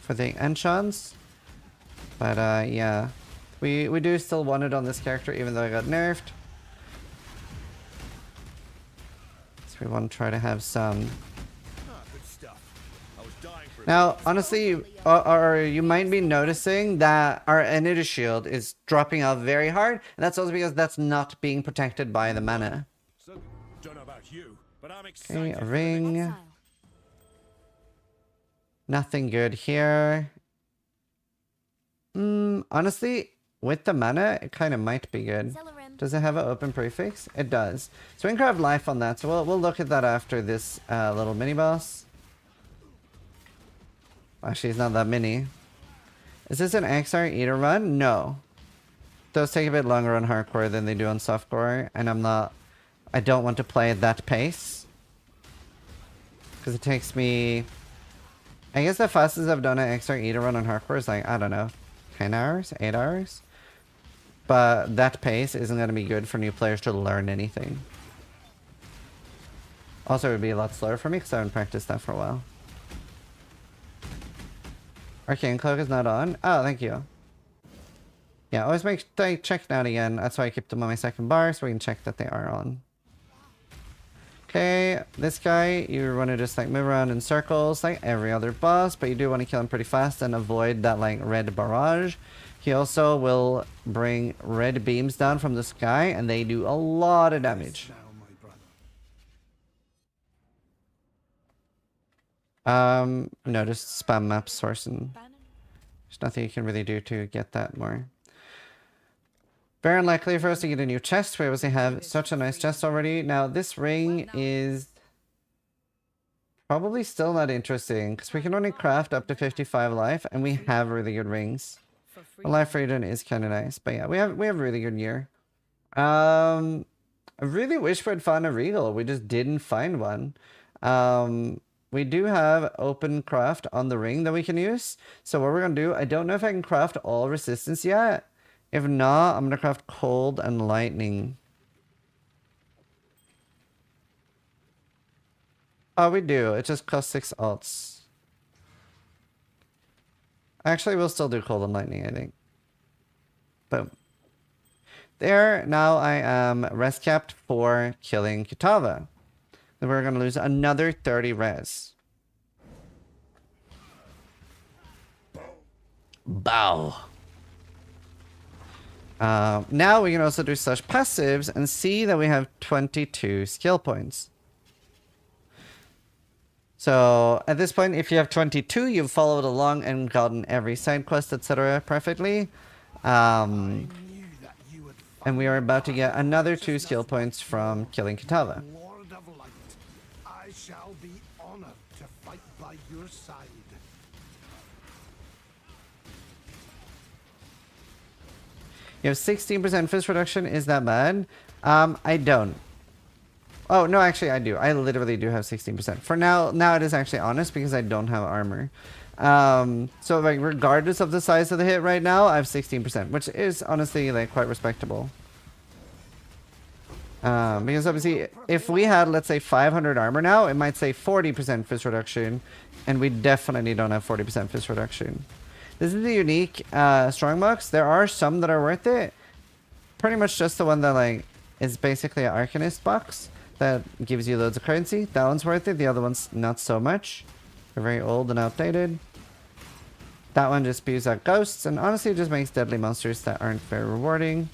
for the enchants. But yeah, we do still want it on this character, even though I got nerfed. We want to try to have some. Now, honestly, you might be noticing that our energy shield is dropping out very hard, and that's also because that's not being protected by the mana. Okay, a ring. Nothing good here. Honestly, with the mana, it kind of might be good. Does it have an open prefix? It does. So we can grab life on that. So we'll look at that after this little mini boss. Actually, it's not that mini. Is this an XR Eater run? No. Those take a bit longer on hardcore than they do on softcore, and I don't want to play at that pace. Because it takes me, I guess the fastest I've done an XR Eater run on hardcore is like, I don't know, 10 hours? 8 hours? but that pace isn't going to be good for new players to learn anything. Also, it would be a lot slower for me because I haven't practiced that for a while. Arcane Cloak is not on. Oh, thank you. Yeah, always check now and again. That's why I keep them on my second bar so we can check that they are on. Okay, this guy, you want to just like move around in circles like every other boss, but you do want to kill him pretty fast and avoid that like red barrage. He also will bring red beams down from the sky and they do a lot of damage. No, just spam map source and there's nothing you can really do to get that more. Very unlikely for us to get a new chest. We obviously have such a nice chest already. Now, this ring is probably still not interesting because we can only craft up to 55 life and we have really good rings. A life freedom is kind of nice, but yeah, we have really good gear. I really wish we'd found a regal. We just didn't find one. We do have open craft on the ring that we can use. So what we're going to do, I don't know if I can craft all resistance yet. If not, I'm going to craft cold and lightning. Oh, we do. It just costs 6 alts. Actually, we'll still do cold and lightning, I think. Boom. There, now I am res capped for killing Kitava. Then we're going to lose another 30 res. Bow. Now we can also do such passives and see that we have 22 skill points. So at this point, if you have 22, you've followed along and gotten every side quest, etc. perfectly. And we are about to get another 2 skill points from killing Kitava. Lord of Light, I shall be honored to fight by your side. You have 16% fist reduction. Is that bad? I don't. Oh, no, actually, I do. I literally do have 16%. For now it is actually honest because I don't have armor. So, like, regardless of the size of the hit right now, I have 16%, which is honestly, like, quite respectable. Because obviously, if we had, let's say, 500 armor now, it might say 40% fist reduction, and we definitely don't have 40% fist reduction. This is the unique strongbox. There are some that are worth it. Pretty much just the one that like is basically an Arcanist box that gives you loads of currency. That one's worth it. The other one's not so much. They're very old and outdated. That one just spews out ghosts and honestly just makes deadly monsters that aren't very rewarding.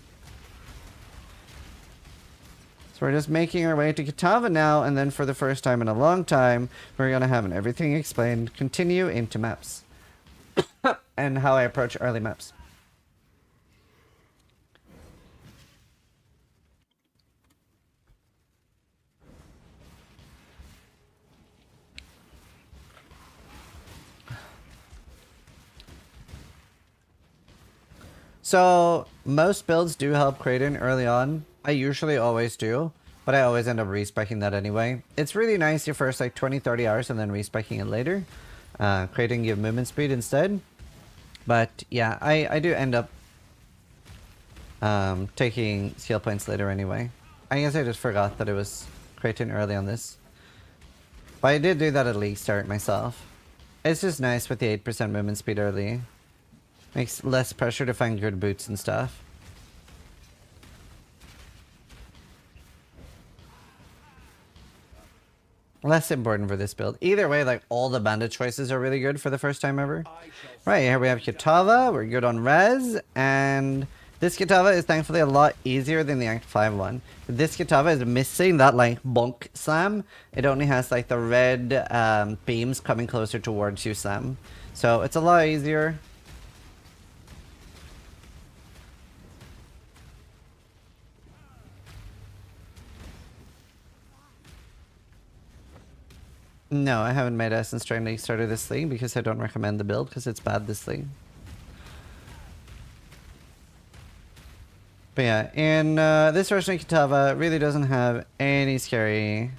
So we're just making our way to Kitava now, and then for the first time in a long time, we're gonna have an everything explained continue into maps. And how I approach early maps. So most builds do help Kraden early on. I usually always do, but I always end up respeccing that anyway. It's really nice your first like 20-30 hours and then respeccing it later. Kraden give movement speed instead. But yeah, I do end up taking skill points later anyway. I guess I just forgot that it was Kraden early on this. But I did do that at least start myself. It's just nice with the 8% movement speed early. Makes less pressure to find good boots and stuff. Less important for this build. Either way, like all the bandit choices are really good for the first time ever. Right, here we have Kitava. We're good on res. And this Kitava is thankfully a lot easier than the Act 5 one. This Kitava is missing that like bonk slam. It only has like the red beams coming closer towards you slam. So it's a lot easier. No, I haven't made Essence Train League starter this league because I don't recommend the build because it's bad this league. But yeah, in this version of Kitava really doesn't have any scary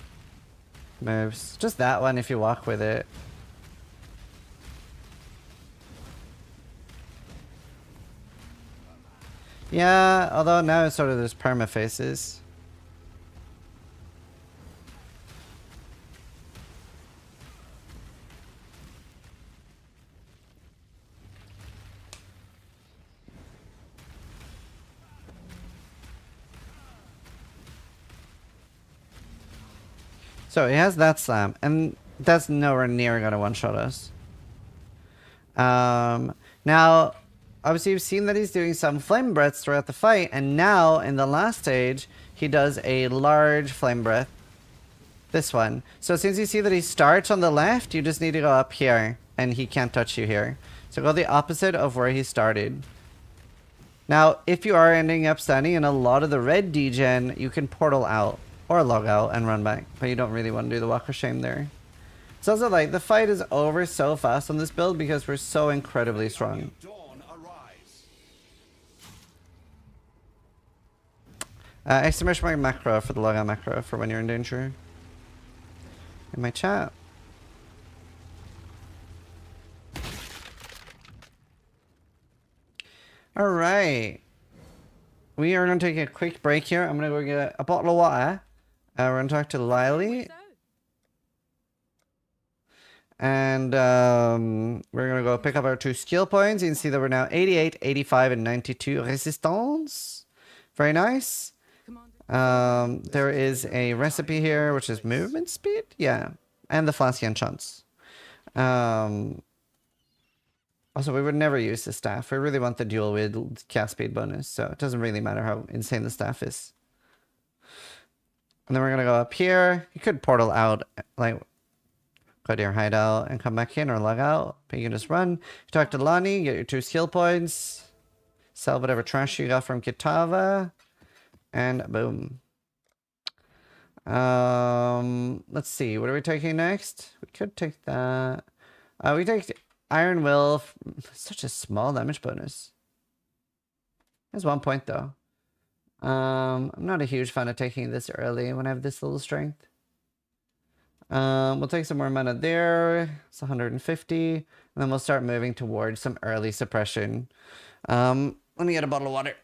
moves. Just that one if you walk with it. Yeah, although now it's sort of there's perma faces. So he has that slam, and that's nowhere near gonna one-shot us. Now, obviously you've seen that he's doing some flame breaths throughout the fight, and now in the last stage, he does a large flame breath. This one. So since you see that he starts on the left, you just need to go up here, and he can't touch you here. So go the opposite of where he started. Now, if you are ending up standing in a lot of the red degen, you can portal out or log out and run back, but you don't really want to do the walk of shame there. It's also like the fight is over so fast on this build because we're so incredibly strong. Exclamation mark macro for the logout macro for when you're in danger. In my chat. Alright. We are going to take a quick break here. I'm going to go get a bottle of water. We're going to talk to Lily. And we're going to go pick up our 2 skill points. You can see that we're now 88, 85, and 92 resistance. Very nice. There is a recipe here, which is movement speed. Yeah. And the flasky enchants. Also, we would never use the staff. We really want the dual wield cast speed bonus, so it doesn't really matter how insane the staff is. And then we're going to go up here. You could portal out, like, go to your hideout and come back in or log out. But you can just run. You talk to Lonnie, get your 2 skill points. Sell whatever trash you got from Kitava. And boom. Let's see. What are we taking next? We could take that. We take Iron Will. Such a small damage bonus. There's 1 point though. I'm not a huge fan of taking this early when I have this little strength. We'll take some more mana there. It's 150. And then we'll start moving towards some early suppression. Let me get a bottle of water.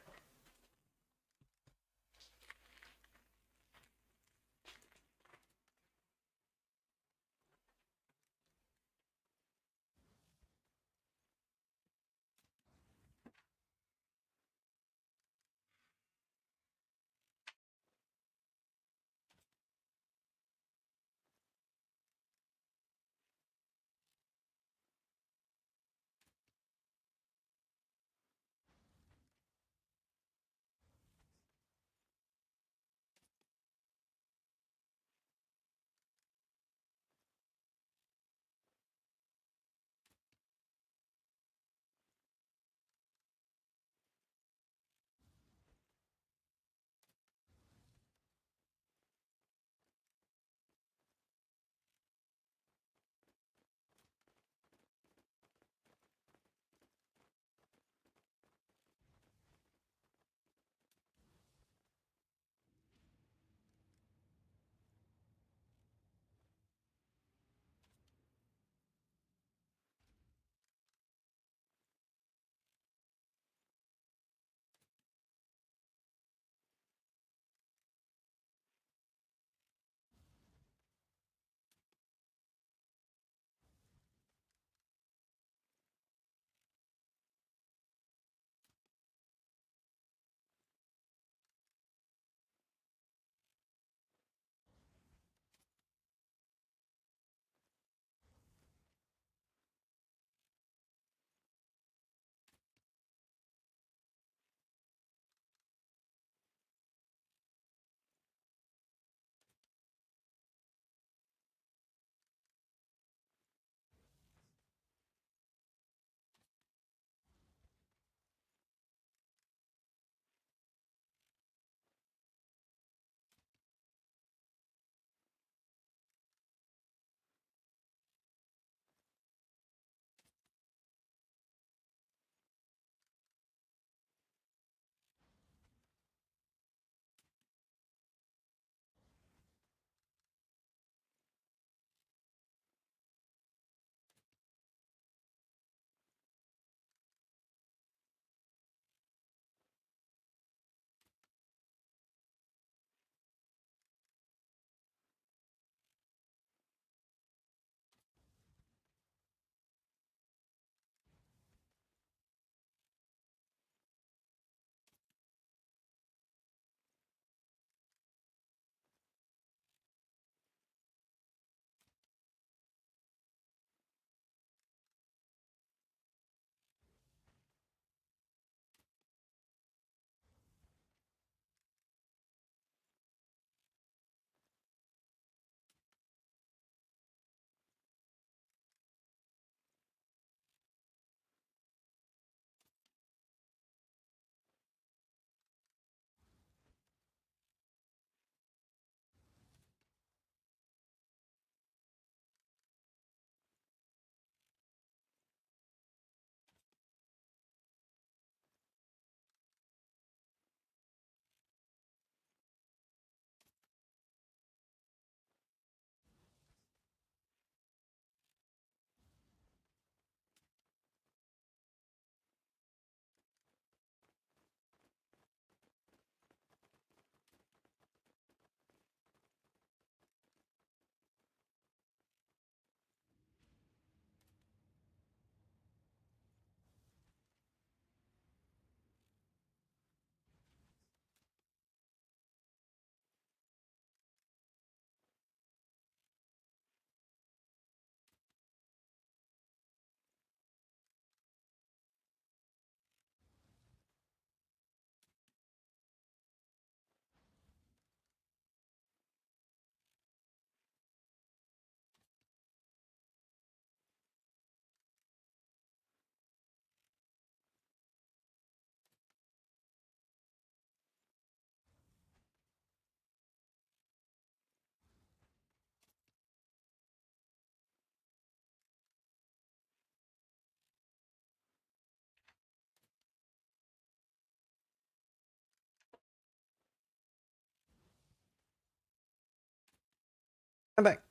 I'm back.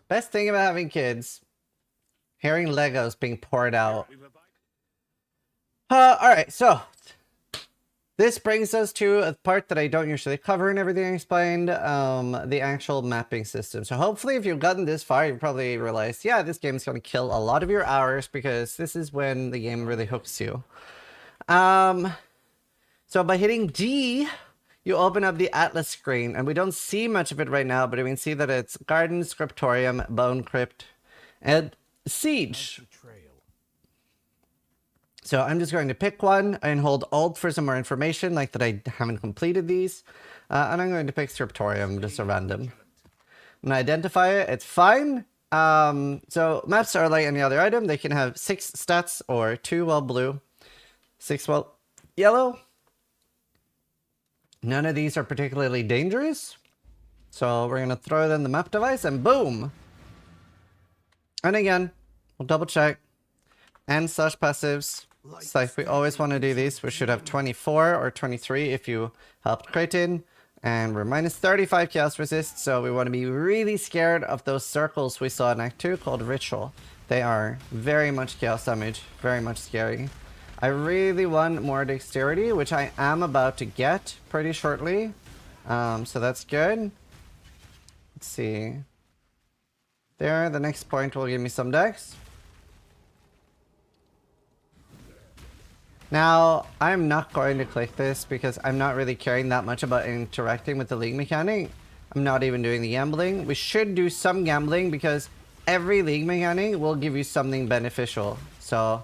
Best thing about having kids. Hearing Legos being poured out. Alright, so. This brings us to a part that I don't usually cover in everything I explained. The actual mapping system. So hopefully if you've gotten this far, you've probably realized, yeah, this game is going to kill a lot of your hours because this is when the game really hooks you. So by hitting D, you open up the Atlas screen, and we don't see much of it right now, but we can see that it's Garden, Scriptorium, Bone Crypt, and Siege. So I'm just going to pick one and hold Alt for some more information, like that I haven't completed these. And I'm going to pick Scriptorium, just a random. And identify it, it's fine. So maps are like any other item. They can have 6 stats or 2 while blue, 6 while yellow. None of these are particularly dangerous. So we're going to throw it in the map device and boom. And again, we'll double check. And slash passives. It's like we always want to do these. We should have 24 or 23 if you helped Kratin. And we're minus 35 chaos resist. So we want to be really scared of those circles we saw in Act 2 called Ritual. They are very much chaos damage. Very much scary. I really want more dexterity, which I am about to get pretty shortly. So that's good. Let's see. There, the next point will give me some dex. Now, I'm not going to click this because I'm not really caring that much about interacting with the league mechanic. I'm not even doing the gambling. We should do some gambling because every league mechanic will give you something beneficial. So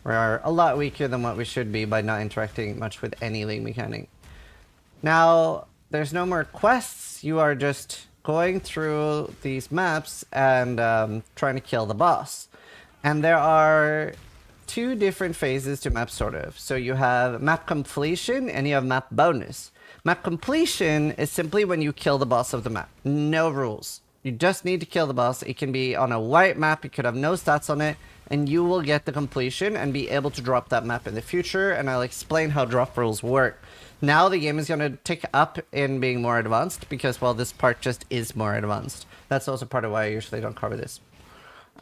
we're a lot weaker than what we should be by not interacting much with any league mechanic. Now, there's no more quests. You are just going through these maps and trying to kill the boss. And there are 2 different phases to map, sort of. So you have map completion and you have map bonus. Map completion is simply when you kill the boss of the map. No rules. You just need to kill the boss. It can be on a white map. It could have no stats on it. And you will get the completion and be able to drop that map in the future. And I'll explain how drop rules work. Now the game is going to tick up in being more advanced because, well, this part just is more advanced. That's also part of why I usually don't cover this.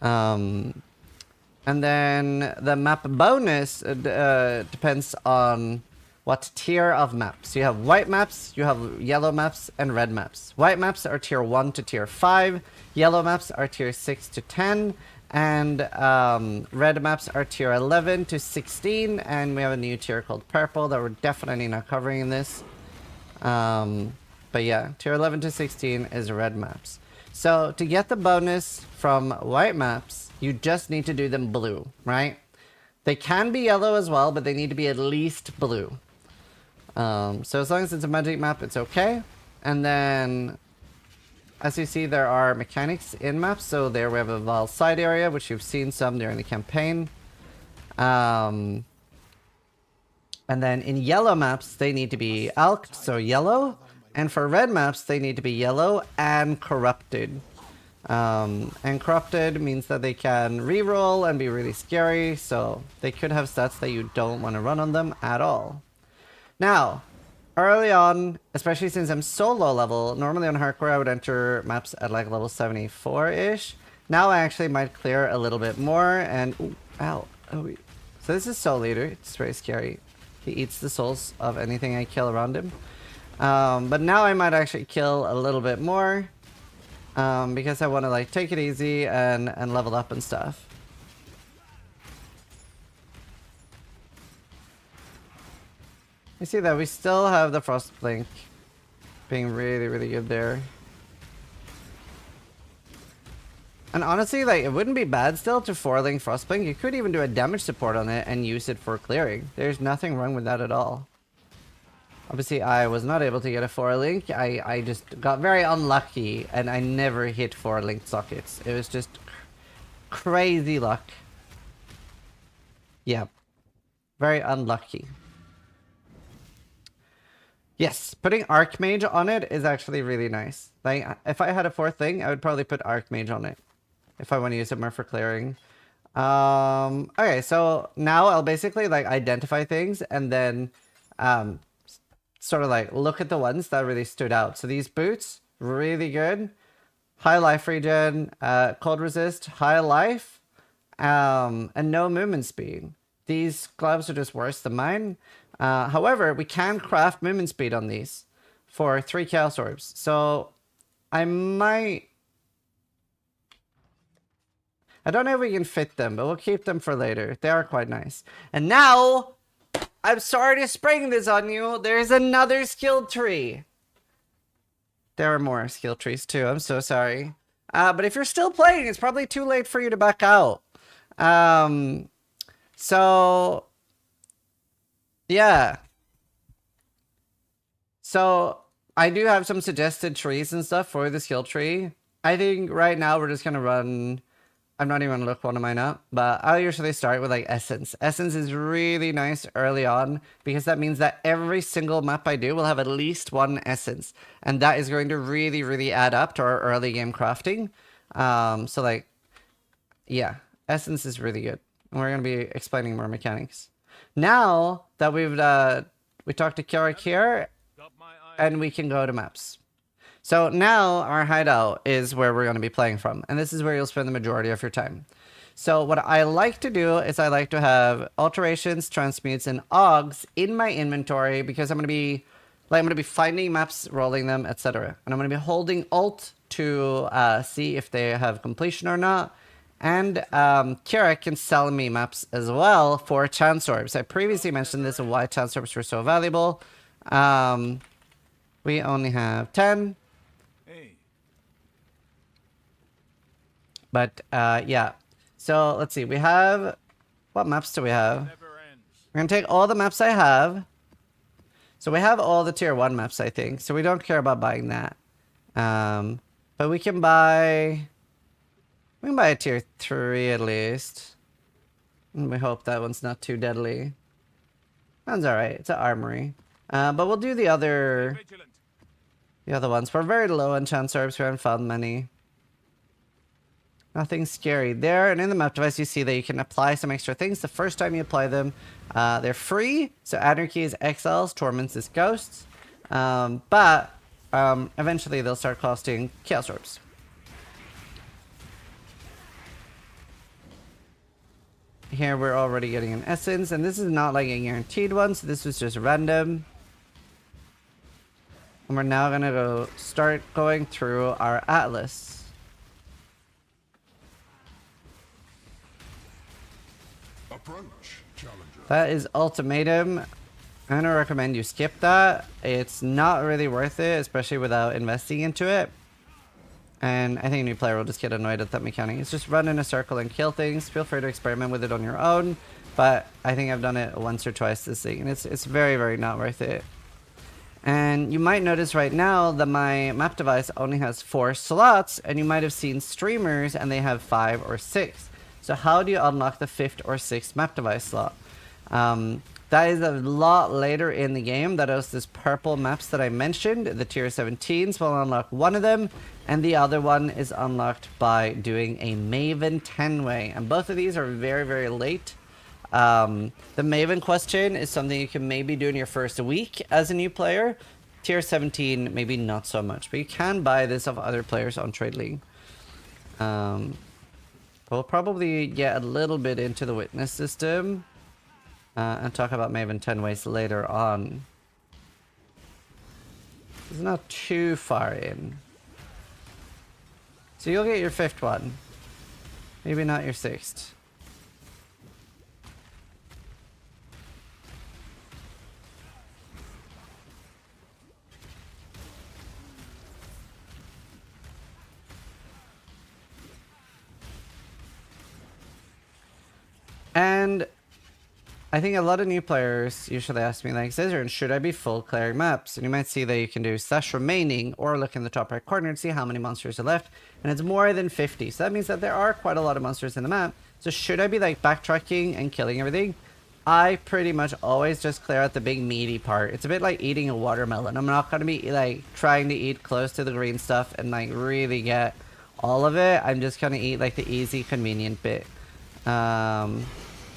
And then the map bonus depends on what tier of maps. You have white maps, you have yellow maps, and red maps. White maps are tier 1 to tier 5. Yellow maps are tier 6 to 10. And red maps are tier 11 to 16. And we have a new tier called purple that we're definitely not covering in this. But yeah, tier 11 to 16 is red maps. So to get the bonus from white maps, you just need to do them blue, right? They can be yellow as well, but they need to be at least blue. So as long as it's a magic map, it's okay. And then, as you see, there are mechanics in maps. So there we have a Val side area, which you've seen some during the campaign. And then in yellow maps, they need to be alked, so yellow. And for red maps, they need to be yellow and corrupted. And corrupted means that they can reroll and be really scary, so they could have stats that you don't want to run on them at all. Now, early on, especially since I'm so low level, normally on hardcore I would enter maps at like level 74-ish. Now I actually might clear a little bit more and... Ooh, ow. Oh, so this is Soul Eater. It's very scary. He eats the souls of anything I kill around him. But now I might actually kill a little bit more. Because I want to like take it easy and level up and stuff. You see that we still have the Frostblink being really, really good there. And honestly, like, it wouldn't be bad still to 4-link Frostblink. You could even do a damage support on it and use it for clearing. There's nothing wrong with that at all. Obviously, I was not able to get a 4-link. I just got very unlucky, and I never hit 4-linked sockets. It was just crazy luck. Yeah. Very unlucky. Yes, putting Archmage on it is actually really nice. Like, if I had a 4th thing, I would probably put Archmage on it. If I want to use it more for clearing. Okay, so now I'll basically, like, identify things, and then... sort of like look at the ones that really stood out. So these boots, really good. High life regen, cold resist, high life, and no movement speed. These gloves are just worse than mine. However, we can craft movement speed on these for 3 Chaos Orbs. So I might... I don't know if we can fit them, but we'll keep them for later. They are quite nice. And now, I'm sorry to spring this on you. There's another skill tree. There are more skill trees too. I'm so sorry. But if you're still playing, it's probably too late for you to back out. So, yeah. So, I do have some suggested trees and stuff for the skill tree. I think right now we're just going to run... I'm not even going to look one of mine up, but I'll usually start with like Essence. Essence is really nice early on because that means that every single map I do will have at least 1 Essence. And that is going to really, really add up to our early game crafting. So like, yeah, Essence is really good. And we're going to be explaining more mechanics. Now that we talked to Kiara here, and we can go to maps. So now our hideout is where we're going to be playing from. And this is where you'll spend the majority of your time. So what I like to do is I like to have alterations, transmutes, and augs in my inventory because I'm going to be finding maps, rolling them, etc. And I'm going to be holding Alt to see if they have completion or not. And Kira can sell me maps as well for chance orbs. I previously mentioned this and why chance orbs were so valuable. We only have 10. But, yeah. So, let's see. We have... What maps do we have? We're going to take all the maps I have. So, we have all the tier 1 maps, I think. So, we don't care about buying that. But we can buy... We can buy a tier 3 at least. And we hope that one's not too deadly. That's alright. It's an armory. But we'll do the other... The other ones. We're very low on chance orbs. We haven't found many. Nothing scary there. And in the map device, you see that you can apply some extra things the first time you apply them. They're free. So Anarchy is exiles, Torments is ghosts. But eventually they'll start costing Chaos Orbs. Here we're already getting an Essence. And this is not like a guaranteed one. So this was just random. And we're now going to start going through our Atlas. That is Ultimatum. I'm gonna recommend you skip that. It's not really worth it, especially without investing into it. And I think a new player will just get annoyed at that mechanic. It's just run in a circle and kill things. Feel free to experiment with it on your own. But I think I've done it once or twice this thing. And it's very, very not worth it. And you might notice right now that my map device only has 4 slots. And you might have seen streamers and they have 5 or 6. So how do you unlock the 5th or 6th map device slot? That is a lot later in the game. That is this purple maps that I mentioned. The tier 17s will unlock one of them. And the other one is unlocked by doing a Maven 10-way. And both of these are very, very late. The Maven question is something you can maybe do in your first week as a new player. Tier 17, maybe not so much. But you can buy this of other players on Trade League. We'll probably get a little bit into the witness system and talk about Maven 10 ways later on. It's not too far in. So you'll get your 5th one. Maybe not your 6th. And I think a lot of new players usually ask me, like, Zizaran, should I be full clearing maps? And you might see that you can do /remaining or look in the top right corner and see how many monsters are left. And it's more than 50. So that means that there are quite a lot of monsters in the map. So should I be like backtracking and killing everything? I pretty much always just clear out the big meaty part. It's a bit like eating a watermelon. I'm not going to be like trying to eat close to the green stuff and like really get all of it. I'm just going to eat like the easy, convenient bit.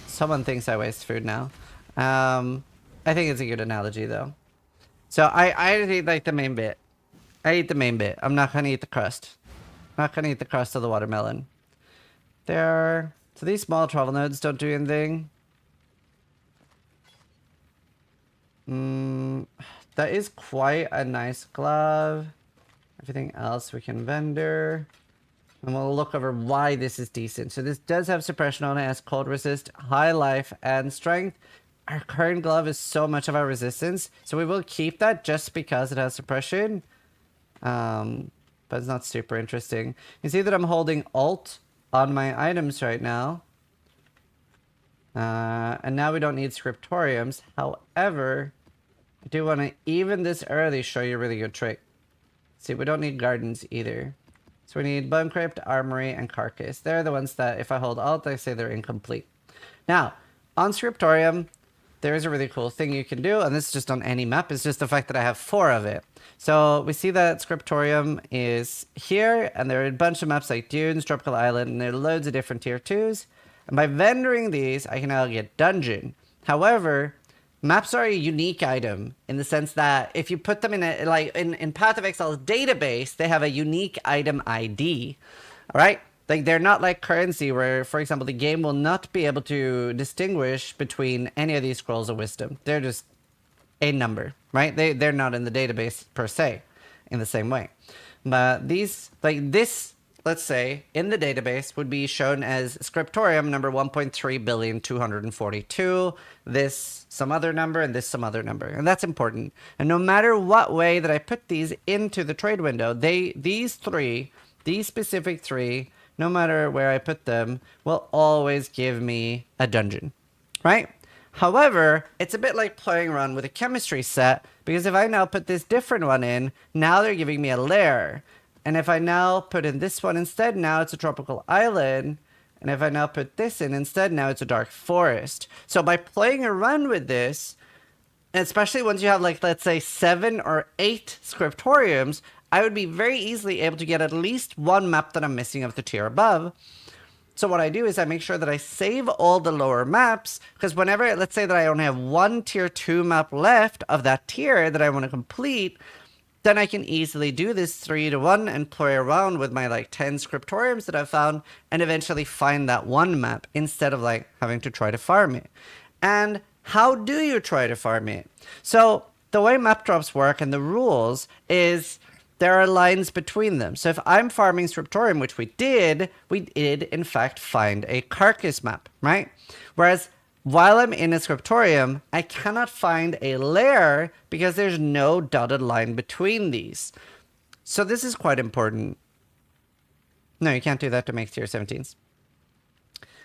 Someone thinks I waste food now. I think it's a good analogy though. So I eat like the main bit. I eat the main bit. I'm not gonna eat the crust. Not gonna eat the crust of the watermelon. So these small travel nodes don't do anything. That is quite a nice glove. Everything else we can vendor. And we'll look over why this is decent. So this does have suppression on it, has cold resist, high life, and strength. Our current glove is so much of our resistance, so we will keep that just because it has suppression. But it's not super interesting. You see that I'm holding Alt on my items right now. And now we don't need scriptoriums. However, I do want to, even this early, show you a really good trick. See, we don't need gardens either. So we need Bone Crypt, Armory, and Carcass. They're the ones that, if I hold Alt, I say they're incomplete. Now, on Scriptorium, there is a really cool thing you can do, and this is just on any map. It's just the fact that I have 4 of it. So we see that Scriptorium is here, and there are a bunch of maps like Dunes, Tropical Island, and there are loads of different tier 2s. And by vendoring these, I can now get Dungeon. However, maps are a unique item in the sense that if you put them in a, like in Path of Exile's database, they have a unique item ID. All right? Like they're not like currency where, for example, the game will not be able to distinguish between any of these scrolls of wisdom. They're just a number, right? They're not in the database per se in the same way. But these, like this, let's say, in the database would be shown as Scriptorium number 1.3,242,000,042, this some other number, and this some other number. And that's important. And no matter what way that I put these into the trade window, these specific 3, no matter where I put them, will always give me a dungeon, right? However, it's a bit like playing around with a chemistry set, because if I now put this different one in, now they're giving me a lair. And if I now put in this one instead, now it's a tropical island. And if I now put this in instead, now it's a dark forest. So by playing around with this, especially once you have, like, let's say 7 or 8 scriptoriums, I would be very easily able to get at least one map that I'm missing of the tier above. So what I do is I make sure that I save all the lower maps, because whenever, let's say that I only have 1 tier 2 map left of that tier that I want to complete, then I can easily do this 3-to-1 and play around with my like 10 scriptoriums that I've found and eventually find that one map instead of like having to try to farm it. And how do you try to farm it? So the way map drops work and the rules is there are lines between them. So if I'm farming Scriptorium, which we did in fact find a Carcass map, right? Whereas while I'm in a Scriptorium, I cannot find a lair because there's no dotted line between these. So this is quite important. No, you can't do that to make tier 17s.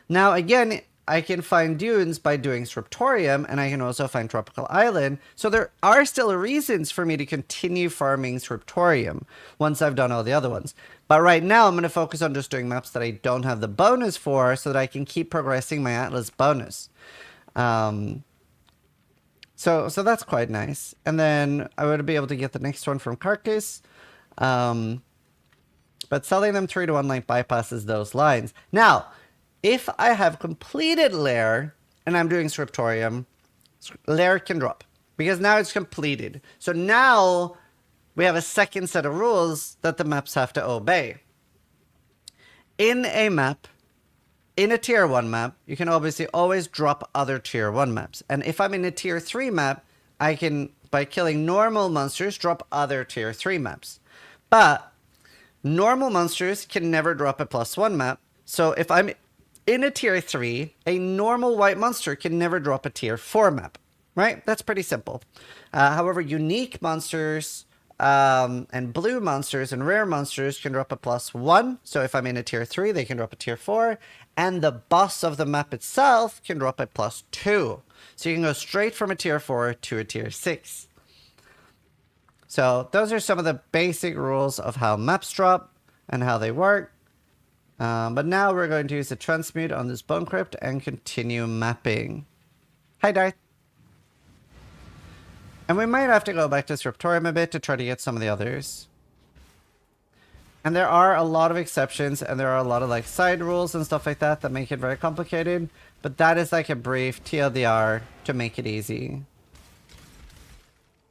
Now, again, I can find dunes by doing Scriptorium, and I can also find Tropical Island. So there are still reasons for me to continue farming Scriptorium once I've done all the other ones. But right now, I'm going to focus on just doing maps that I don't have the bonus for so that I can keep progressing my Atlas bonus. So that's quite nice. And then I would be able to get the next one from Carcass. But selling them 3-to-1 like bypasses those lines. Now, if I have completed Lair and I'm doing Scriptorium, Lair can drop because now it's completed. So now we have a second set of rules that the maps have to obey. In a map, in a tier 1 map, you can obviously always drop other tier 1 maps. And if I'm in a tier 3 map, I can, by killing normal monsters, drop other tier 3 maps. But normal monsters can never drop a +1 map. So if I'm in a tier 3, a normal white monster can never drop a tier 4 map, right? That's pretty simple. However, unique monsters and blue monsters and rare monsters can drop a +1. So if I'm in a tier 3, they can drop a tier 4. And the boss of the map itself can drop a +2. So you can go straight from a tier 4 to a tier 6. So those are some of the basic rules of how maps drop and how they work. But now we're going to use the transmute on this Bone Crypt and continue mapping. Hi, Darth. And we might have to go back to Scriptorium a bit to try to get some of the others. And there are a lot of exceptions, and there are a lot of like side rules and stuff like that that make it very complicated. But that is like a brief TLDR to make it easy.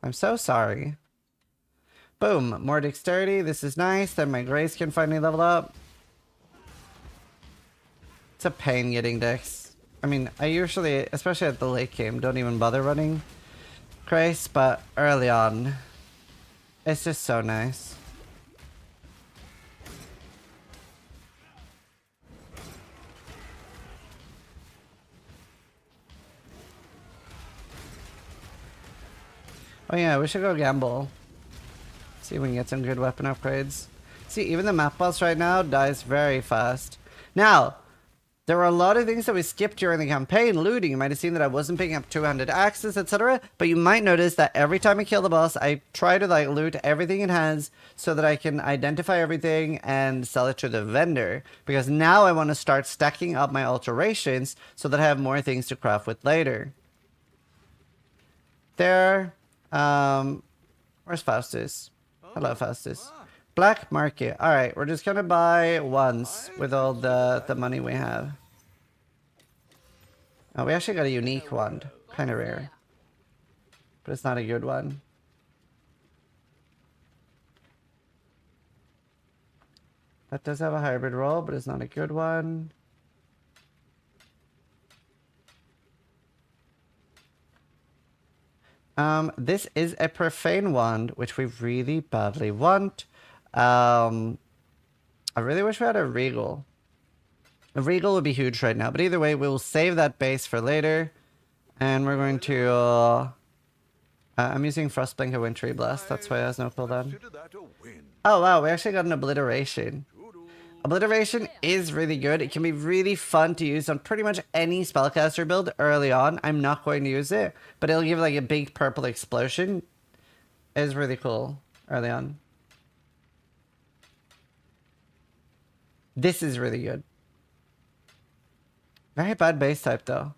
I'm so sorry. Boom, more dexterity. This is nice. Then my grace can finally level up. It's a pain getting dex. I mean, I usually, especially at the late game, don't even bother running grace, but early on, it's just so nice. Oh yeah, we should go gamble. See if we can get some good weapon upgrades. See, even the map boss right now dies very fast. Now, there were a lot of things that we skipped during the campaign. Looting, you might have seen that I wasn't picking up 200 axes, etc. But you might notice that every time I kill the boss, I try to like loot everything it has so that I can identify everything and sell it to the vendor. Because now I want to start stacking up my alterations so that I have more things to craft with later. There. Where's Faustus? Hello, Faustus. Black market. Alright, we're just gonna buy once with all the money we have. Oh, we actually got a unique wand. Kind of rare. But it's not a good one. That does have a hybrid roll, but it's not a good one. This is a profane wand, which we really badly want. I really wish we had a regal. A regal would be huge right now, but either way, we'll save that base for later. And we're going to, I'm using Frostblink and Wintry Blast, that's why it has no cooldown. Oh wow, we actually got an obliteration. Obliteration is really good. It can be really fun to use on pretty much any spellcaster build early on. I'm not going to use it, but it'll give like a big purple explosion. It's really cool early on. This is really good. Very bad base type though.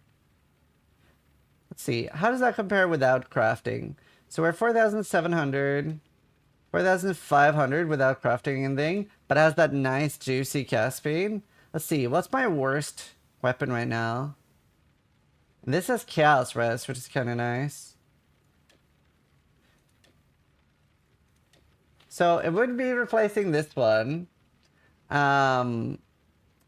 Let's see. How does that compare without crafting? So we're 4,700. 4,500 without crafting anything, but has that nice juicy cast speed. Let's see, what's my worst weapon right now? This has Chaos Rest, which is kind of nice. So it would be replacing this one. And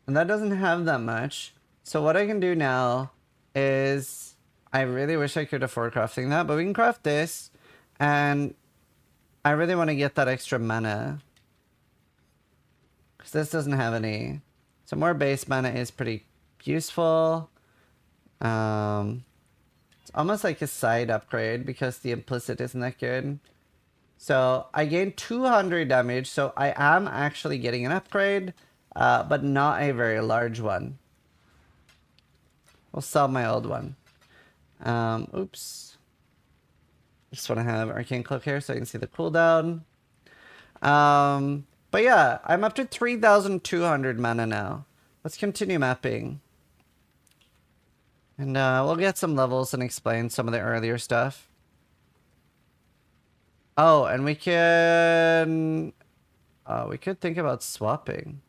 that doesn't have that much. So what I can do now is, I really wish I could afford crafting that, but we can craft this, and I really want to get that extra mana. Because this doesn't have any. So more base mana is pretty useful. It's almost like a side upgrade because the implicit isn't that good. So I gained 200 damage. So I am actually getting an upgrade. But not a very large one. We'll sell my old one. Oops. Just want to have Arcane Cloak here so I can see the cooldown. But yeah, I'm up to 3,200 mana now. Let's continue mapping. And we'll get some levels and explain some of the earlier stuff. Oh, and we can... we could think about swapping.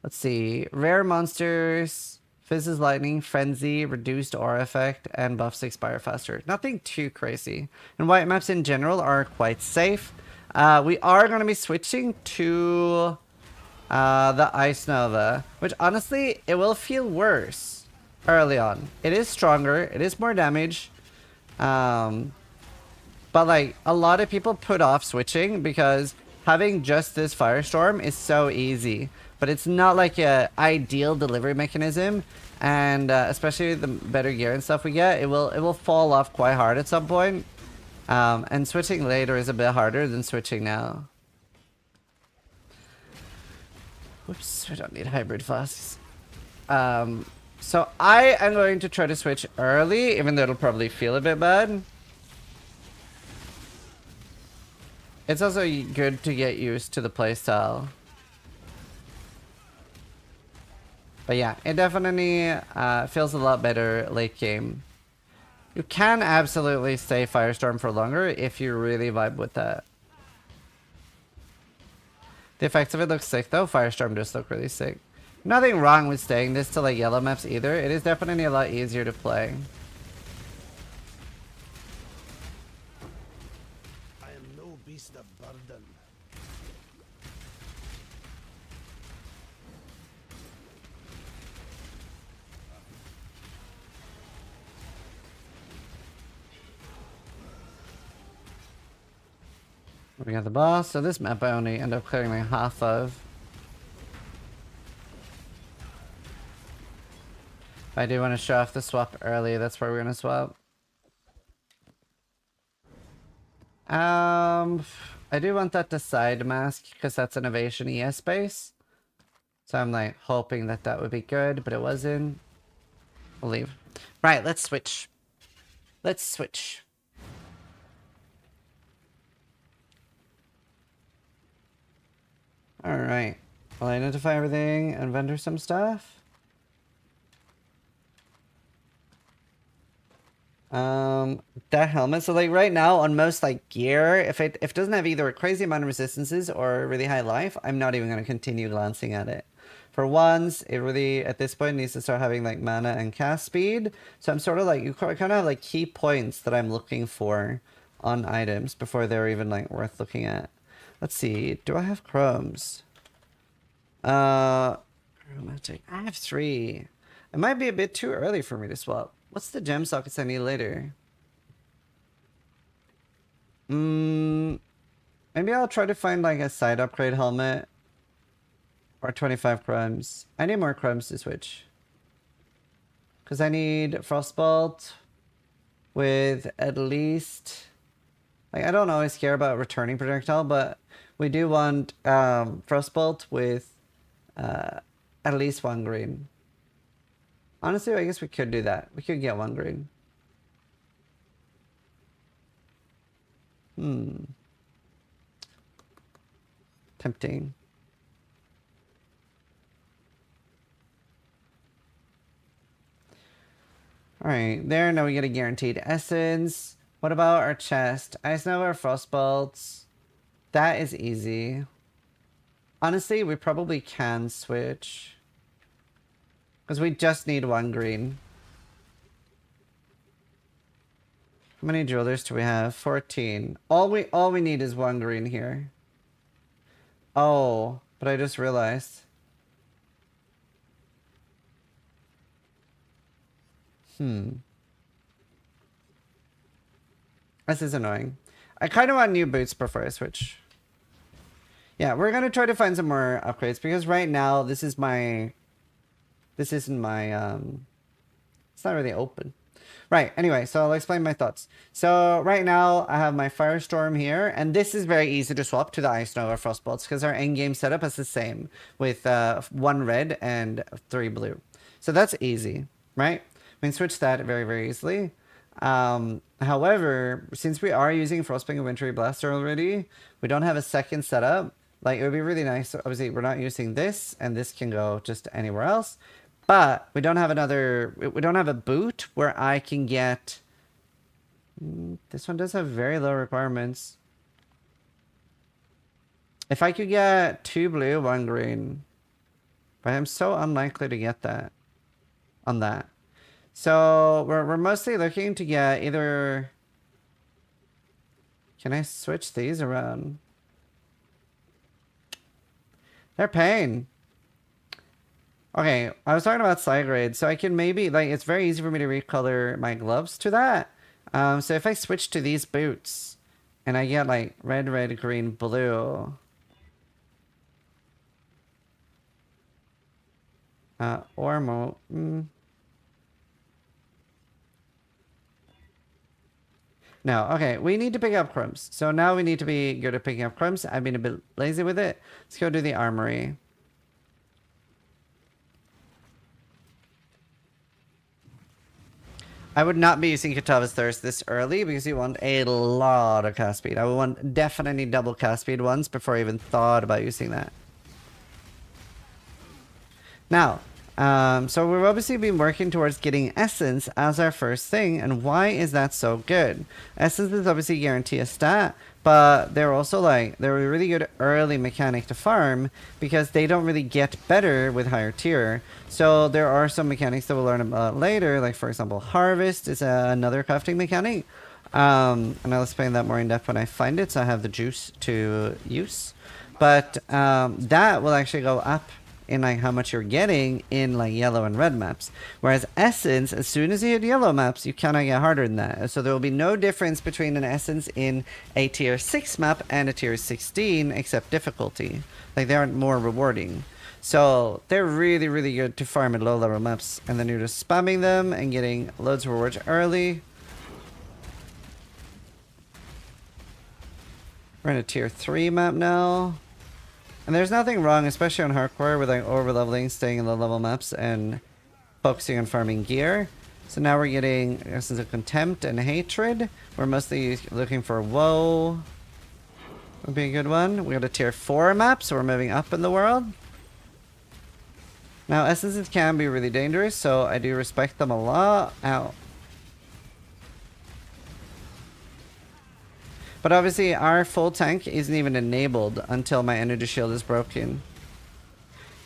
Let's see. Rare monsters... Fizz's Lightning, Frenzy, Reduced Aura Effect, and buffs expire faster. Nothing too crazy. And white maps in general are quite safe. We are going to be switching to the Ice Nova, which honestly, it will feel worse early on. It is stronger, it is more damage. But like, a lot of people put off switching because having just this Firestorm is so easy. But it's not like a ideal delivery mechanism, and especially the better gear and stuff we get, it will fall off quite hard at some point. And switching later is a bit harder than switching now. Whoops, I don't need hybrid flasks. So I am going to try to switch early, even though it'll probably feel a bit bad. It's also good to get used to the playstyle. But yeah, it definitely feels a lot better late game. You can absolutely stay Firestorm for longer if you really vibe with that. The effects of it look sick though. Firestorm does look really sick. Nothing wrong with staying this to like yellow maps either. It is definitely a lot easier to play. We got the boss, so this map I only end up clearing like half of. I do want to show off the swap early, that's where we're gonna swap. I do want that to side mask because that's innovation ES base. So I'm like hoping that that would be good, but it wasn't. We'll leave. Right, let's switch. Let's switch. Alright. I'll identify everything and vendor some stuff. That helmet. So like right now on most like gear, if it doesn't have either a crazy amount of resistances or a really high life, I'm not even going to continue glancing at it. For once, it really at this point needs to start having like mana and cast speed. So I'm sort of like, you kind of have like key points that I'm looking for on items before they're even like worth looking at. Let's see. Do I have chromes? Chromatic. I have 3. It might be a bit too early for me to swap. What's the gem sockets I need later? Maybe I'll try to find like a side upgrade helmet. Or 25 chromes. I need more chromes to switch. Because I need Frostbolt with at least... Like, I don't always care about returning projectile, but we do want Frostbolt with at least 1 green. Honestly, I guess we could do that. We could get 1 green. Tempting. Alright, there, now we get a guaranteed essence. What about our chest? Ice Nova or Frostbolts? That is easy. Honestly, we probably can switch. Because we just need 1 green. How many jewelers do we have? 14. All we need is 1 green here. Oh, but I just realized. This is annoying. I kind of want new boots before I switch. Yeah, we're going to try to find some more upgrades because right now this isn't my, it's not really open. Right, anyway, so I'll explain my thoughts. So right now I have my Firestorm here, and this is very easy to swap to the Ice Nova Frostbolts because our endgame setup is the same with 1 red and 3 blue. So that's easy, right? We can switch that very, very easily. However, since we are using Frostbang and Wintry Blaster already, we don't have a second setup. Like, it would be really nice. Obviously, we're not using this, and this can go just anywhere else. But we don't have we don't have a boot where I can get... This one does have very low requirements. If I could get 2 blue, 1 green. But I'm so unlikely to get that on that. So we're mostly looking to get either... Can I switch these around? They're paying. Okay, I was talking about side grade, so I can maybe, like, it's very easy for me to recolor my gloves to that. So if I switch to these boots, and I get, like, red, green, blue. Or more. No, okay, we need to pick up crumbs. So now we need to be good at picking up crumbs. I've been a bit lazy with it. Let's go do the armory. I would not be using Katava's Thirst this early because you want a lot of cast speed. I would want definitely double cast speed once before I even thought about using that. Now, so we've obviously been working towards getting Essence as our first thing, and why is that so good? Essence is obviously guarantee a stat, but they're also like, they're a really good early mechanic to farm because they don't really get better with higher tier. So there are some mechanics that we'll learn about later, like for example, Harvest is another crafting mechanic, and I'll explain that more in depth when I find it, so I have the juice to use. But that will actually go up in like how much you're getting in like yellow and red maps. Whereas Essence, as soon as you hit yellow maps, you cannot get harder than that. So there will be no difference between an Essence in a tier 6 map and a tier 16 except difficulty. Like they aren't more rewarding. So they're really, really good to farm at low level maps. And then you're just spamming them and getting loads of rewards early. We're in a tier 3 map now. And there's nothing wrong, especially on hardcore, with like over leveling, staying in low level maps, and focusing on farming gear. So now we're getting Essence of Contempt and Hatred. We're mostly looking for Woe. Would be a good one. We got a tier 4 map, so we're moving up in the world. Now Essences can be really dangerous, so I do respect them a lot. Ow. But obviously our full tank isn't even enabled until my energy shield is broken.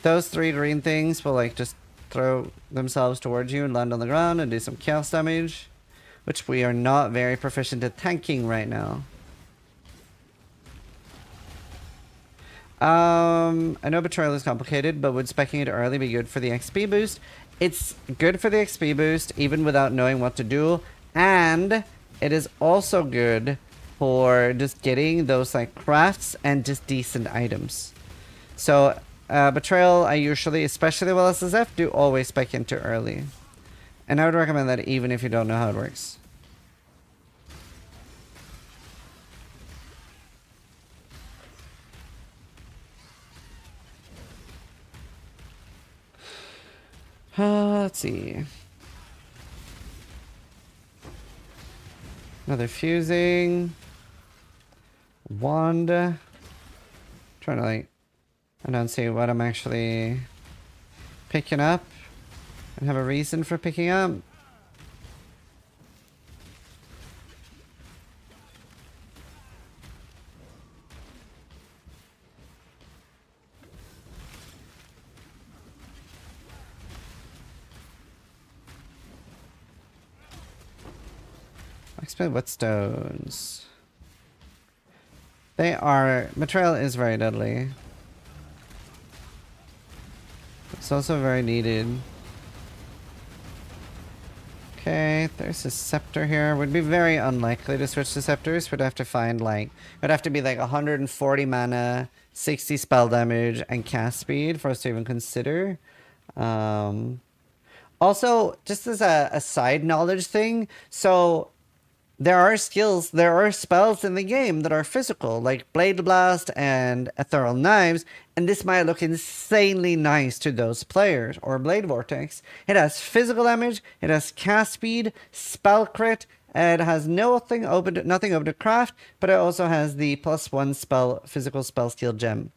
Those 3 green things will like just throw themselves towards you and land on the ground and do some chaos damage, which we are not very proficient at tanking right now. I know Betrayal is complicated, but would speccing it early be good for the XP boost? It's good for the XP boost even without knowing what to do, and it is also good for just getting those like crafts and just decent items. So Betrayal, I usually, especially with SSF, do always spec into early. And I would recommend that even if you don't know how it works. Let's see. Another fusing. Wand. Trying to like, I don't see what I'm actually picking up and have a reason for picking up. Expect whetstones. They are... Betrayal is very deadly. It's also very needed. Okay, there's a scepter here. Would be very unlikely to switch to scepters. Would have to find like... Would have to be like 140 mana, 60 spell damage, and cast speed for us to even consider. Also, just as a side knowledge thing, so... There are skills, there are spells in the game that are physical, like Blade Blast and Ethereal Knives, and this might look insanely nice to those players, or Blade Vortex. It has physical damage, it has cast speed, spell crit, it has nothing open to craft, but it also has the +1 physical spell skill gem.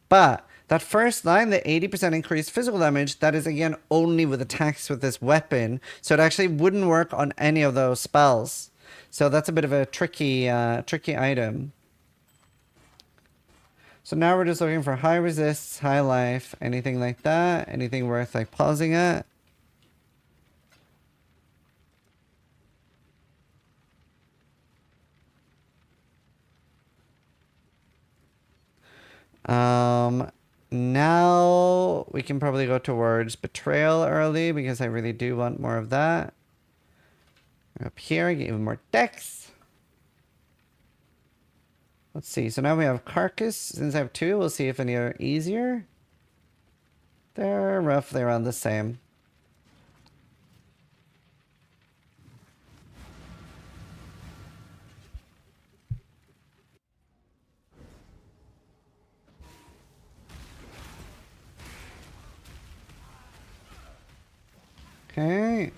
But that first line, the 80% increased physical damage, that is again only with attacks with this weapon, so it actually wouldn't work on any of those spells. So that's a bit of a tricky item. So now we're just looking for high resists, high life, anything like that. Anything worth like pausing at. Now we can probably go towards Betrayal early because I really do want more of that. Up here, get even more decks. Let's see. So now we have Carcass. Since I have 2, we'll see if any are easier. They're roughly around the same. Okay.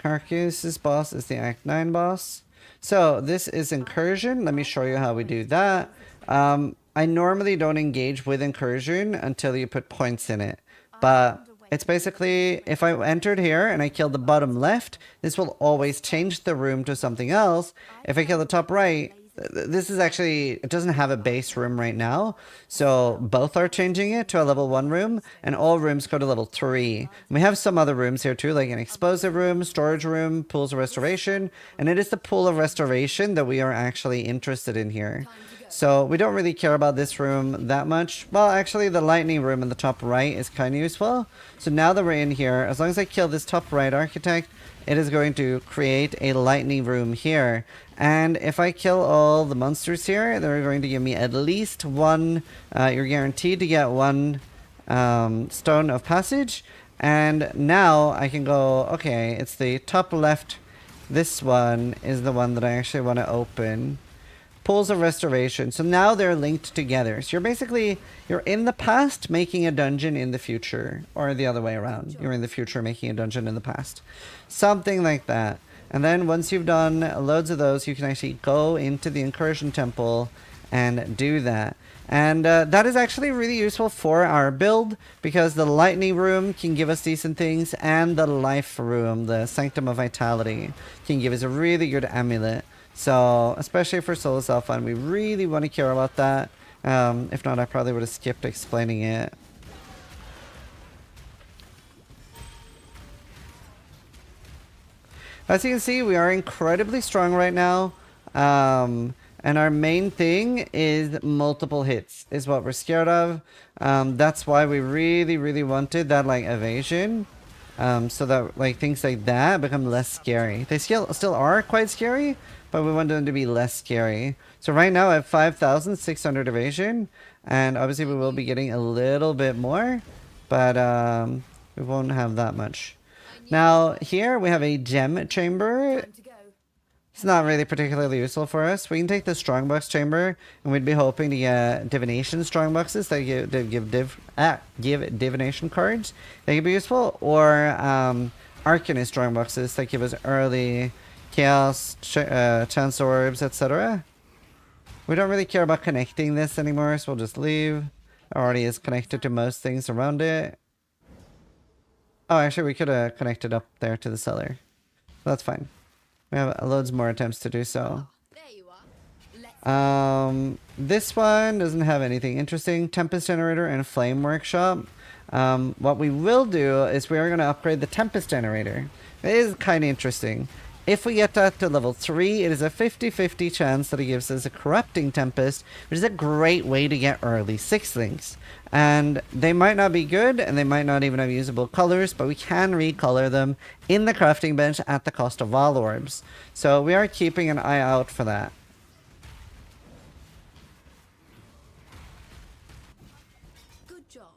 Carcass's boss is the Act 9 boss. So this is Incursion. Let me show you how we do that. I normally don't engage with Incursion until you put points in it. But it's basically, if I entered here and I killed the bottom left, this will always change the room to something else. If I kill the top right, this is actually, it doesn't have a base room right now. So both are changing it to a level 1 room, and all rooms go to level 3. And we have some other rooms here too, like an explosive room, storage room, pools of restoration. And it is the pool of restoration that we are actually interested in here. So we don't really care about this room that much. Well, actually the lightning room in the top right is kind of useful. So now that we're in here, as long as I kill this top right architect, it is going to create a lightning room here. And if I kill all the monsters here, they're going to give me at least one, you're guaranteed to get one stone of passage. And now I can go, okay, it's the top left. This one is the one that I actually want to open. Pools of Restoration. So now they're linked together. So you're in the past making a dungeon in the future. Or the other way around. You're in the future making a dungeon in the past. Something like that. And then once you've done loads of those, you can actually go into the Incursion Temple and do that. And that is actually really useful for our build, because the Lightning Room can give us decent things, and the Life Room, the Sanctum of Vitality, can give us a really good amulet. So, especially for solo self-fun, we really want to care about that. If not, I probably would have skipped explaining it. As you can see, we are incredibly strong right now. And our main thing is multiple hits, is what we're scared of. That's why we really, really wanted that, like, evasion. So that, like, things like that become less scary. They still are quite scary, but we want them to be less scary. So right now I have 5,600 evasion. And obviously we will be getting a little bit more. But we won't have that much. Now here we have a gem chamber. It's not really particularly useful for us. We can take the strongbox chamber, and we'd be hoping to get divination strongboxes that give divination cards. They could be useful, or arcanist strongboxes that give us early chaos, chance orbs, etc. We don't really care about connecting this anymore, so we'll just leave. It already is connected to most things around it. Oh, actually, we could have connected up there to the cellar. That's fine. We have loads more attempts to do so. This one doesn't have anything interesting. Tempest Generator and Flame Workshop. What we will do is we are going to upgrade the Tempest Generator. It is kind of interesting. If we get that to level 3, it is a 50-50 chance that it gives us a Corrupting Tempest, which is a great way to get early sixlings. And they might not be good, and they might not even have usable colors, but we can recolor them in the crafting bench at the cost of Vol Orbs. So we are keeping an eye out for that. Good job.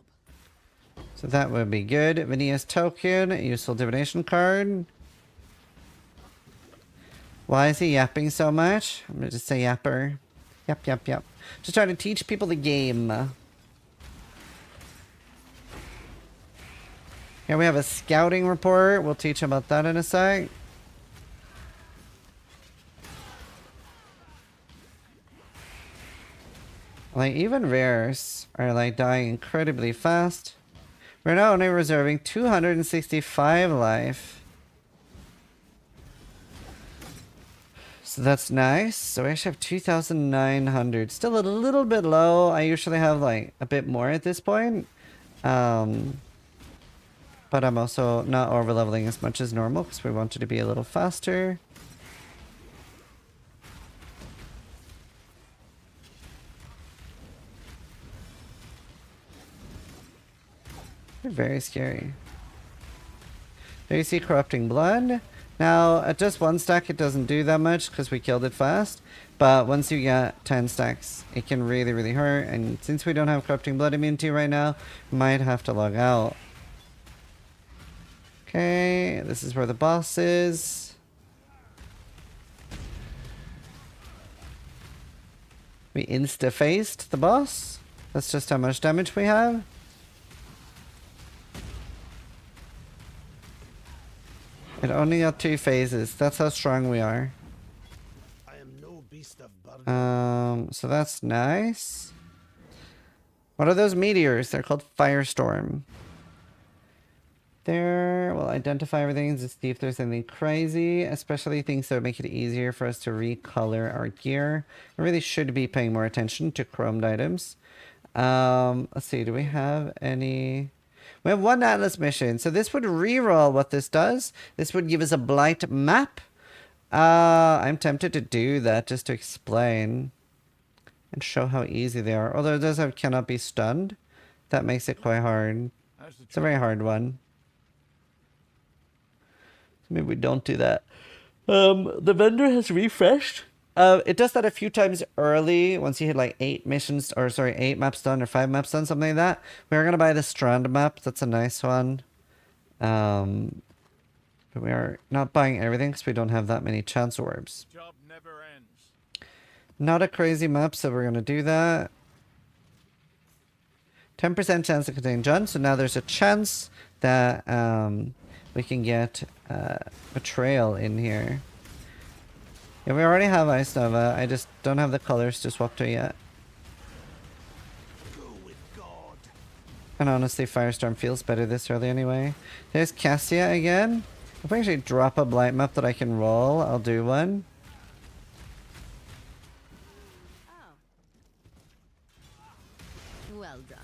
So that would be good. Vinia's Token, useful divination card. Why is he yapping so much? I'm going to just say yapper. Yap, yap, yap. Just trying to teach people the game. Here we have a scouting report. We'll teach about that in a sec. Like, even rares are, like, dying incredibly fast. We're now only reserving 265 life. So that's nice. So we actually have 2,900. Still a little bit low. I usually have, like, a bit more at this point. But I'm also not over-leveling as much as normal because we wanted to be a little faster. They're very scary. There you see Corrupting Blood. Now, at just 1 stack, it doesn't do that much because we killed it fast. But once you get 10 stacks, it can really, really hurt. And since we don't have Corrupting Blood immunity right now, we might have to log out. Okay, this is where the boss is. We insta-faced the boss. That's just how much damage we have. It only got 2 phases. That's how strong we are. I am no beast of burden. So that's nice. What are those meteors? They're called Firestorm. There, we'll identify everything to see if there's anything crazy, especially things that would make it easier for us to recolor our gear. We really should be paying more attention to chromed items. Let's see, do we have any... We have 1 Atlas mission, so this would reroll what this does. This would give us a blight map. I'm tempted to do that just to explain. and show how easy they are. Although it does have cannot be stunned. That makes it quite hard. It's a very hard one. Maybe we don't do that. The vendor has refreshed. It does that a few times early once you hit like 8 missions, or sorry, 8 maps done or 5 maps done, something like that. We're gonna buy the Strand map. That's a nice one. But we are not buying everything because we don't have that many chance orbs. Job never ends. Not a crazy map, so we're gonna do that. 10% chance to contain Jun, so now there's a chance that we can get Betrayal in here. Yeah, we already have Ice Nova. I just don't have the colors to swap to yet. And honestly, Firestorm feels better this early anyway. There's Cassia again. If I actually drop a blight map that I can roll, I'll do one. Well done.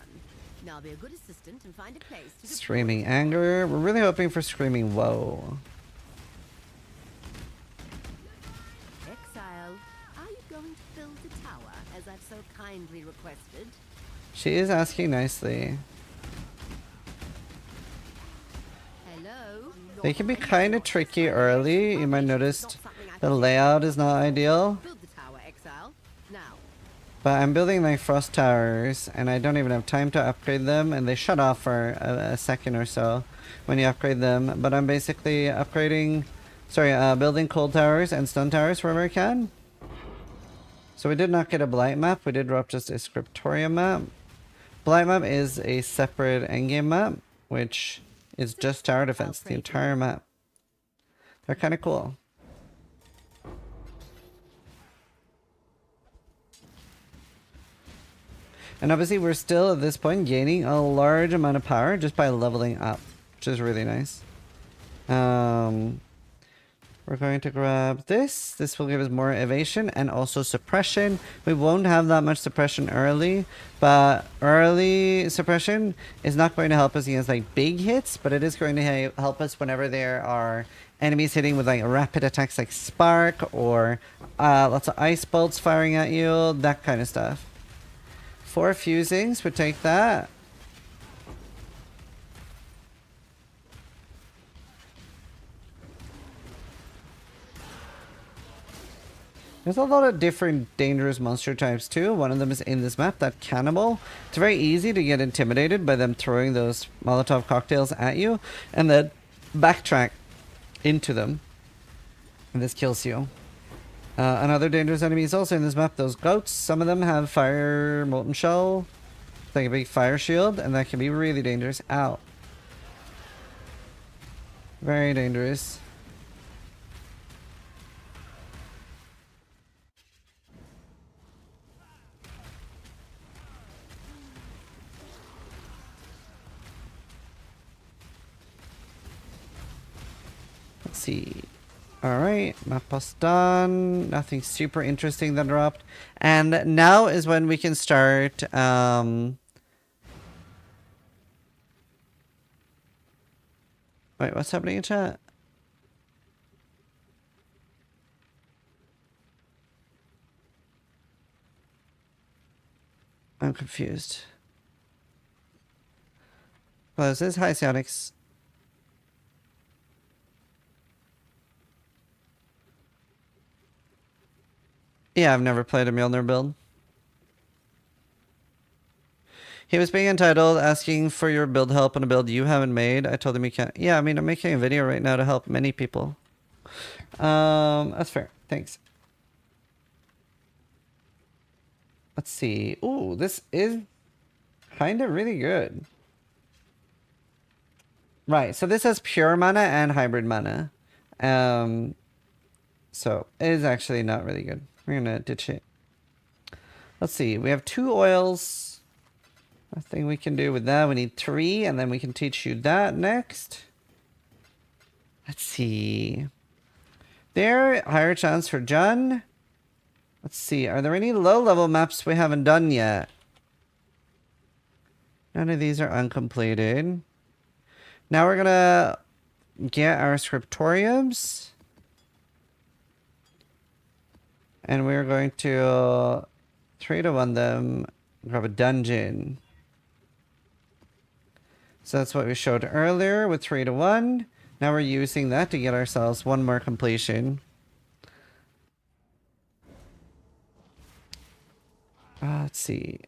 Now be a good assistant and find a place to Screaming Anger. We're really hoping for Screaming Woe. Exile. Are you going to build the tower as I've so kindly requested? She is asking nicely. Hello. They can be kind of tricky early. You might notice the layout is not ideal. Build the tower, Exile. Now. But I'm building my frost towers and I don't even have time to upgrade them, and they shut off for a second or so when you upgrade them. But I'm basically upgrading, building cold towers and stone towers wherever I can. So we did not get a blight map. We did drop just a scriptorium map. Blight map is a separate endgame map, which is just tower defense, the entire map. They're kind of cool. And obviously we're still at this point gaining a large amount of power just by leveling up, which is really nice. We're going to grab this. This will give us more evasion and also suppression. We won't have that much suppression early, but early suppression is not going to help us against like big hits, but it is going to help us whenever there are enemies hitting with like rapid attacks like Spark or lots of ice bolts firing at you, that kind of stuff. 4 fusings would take that. There's a lot of different dangerous monster types too. One of them is in this map, that cannibal. It's very easy to get intimidated by them throwing those Molotov cocktails at you and then backtrack into them. And this kills you. Another dangerous enemy is also in this map, those goats. Some of them have fire molten shell, like a big fire shield, and that can be really dangerous. Ow. Very dangerous. Let's see. Alright, map pass done. Nothing super interesting that dropped. And now is when we can start wait, what's happening in chat? I'm confused. Well, this is Hi Sionix. Yeah, I've never played a Mjolnir build. He was being entitled, asking for your build help on a build you haven't made. I told him he can't. Yeah, I mean, I'm making a video right now to help many people. That's fair. Thanks. Let's see. Ooh, this is kind of really good. Right, so this has pure mana and hybrid mana. So it is actually not really good. We're gonna ditch it. Let's see. We have 2 oils. Nothing we can do with that. We need 3, and then we can teach you that next. Let's see. There, higher chance for Jun. Let's see. Are there any low-level maps we haven't done yet? None of these are uncompleted. Now we're gonna get our scriptoriums. And we're going to 3 to 1 them. Grab a dungeon. So that's what we showed earlier with 3 to 1. Now we're using that to get ourselves one more completion. Let's see.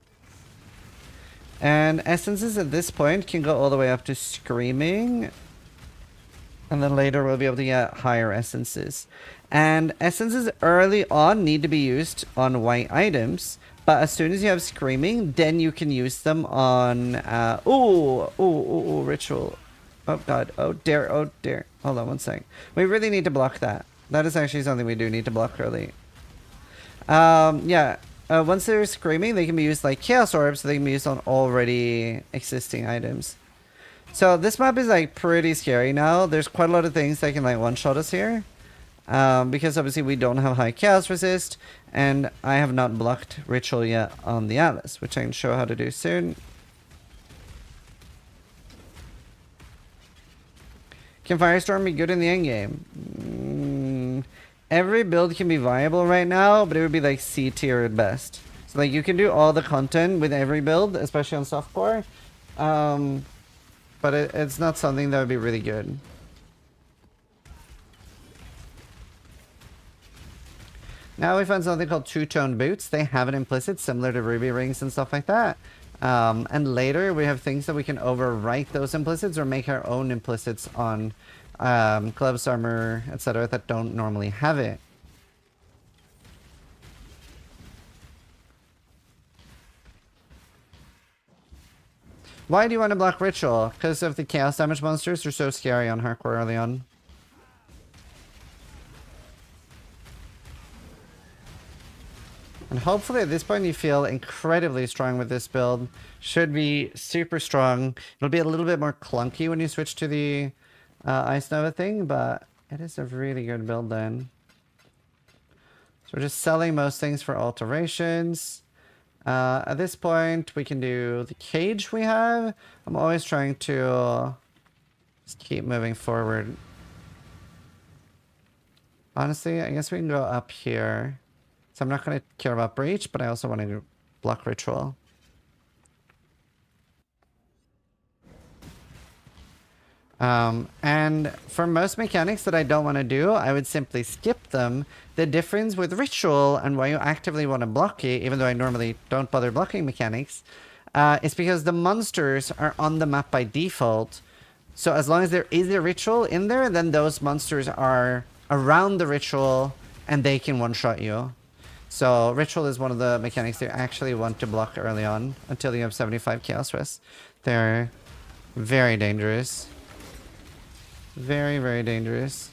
And essences at this point can go all the way up to screaming. And then later we'll be able to get higher essences. And essences early on need to be used on white items. But as soon as you have screaming, then you can use them on... ritual. Oh god, oh dear, oh dear. Hold on one second. We really need to block that. That is actually something we do need to block early. Once they're screaming, they can be used like Chaos Orbs, so they can be used on already existing items. So this map is like pretty scary now. There's quite a lot of things that can like one-shot us here. Because obviously we don't have high Chaos Resist, and I have not blocked Ritual yet on the Atlas, which I can show how to do soon. Can Firestorm be good in the endgame? Every build can be viable right now, but it would be like C tier at best. So like you can do all the content with every build, especially on softcore. But it's not something that would be really good. Now we found something called two-tone boots. They have an implicit similar to ruby rings and stuff like that. And later we have things that we can overwrite those implicits or make our own implicits on gloves, armor, etc. that don't normally have it. Why do you want to block Ritual? Because of the chaos damage monsters are so scary on hardcore early on. And hopefully at this point you feel incredibly strong with this build. Should be super strong. It'll be a little bit more clunky when you switch to the Ice Nova thing, but it is a really good build then. So we're just selling most things for alterations. At this point we can do the cage we have. I'm always trying to just keep moving forward. Honestly, I guess we can go up here. So I'm not going to care about Breach, but I also want to block Ritual. And for most mechanics that I don't want to do, I would simply skip them. The difference with Ritual and why you actively want to block it, even though I normally don't bother blocking mechanics, is because the monsters are on the map by default. So as long as there is a Ritual in there, then those monsters are around the Ritual and they can one-shot you. So Ritual is one of the mechanics you actually want to block early on until you have 75 Chaos Rest. They're very dangerous. Very, very dangerous.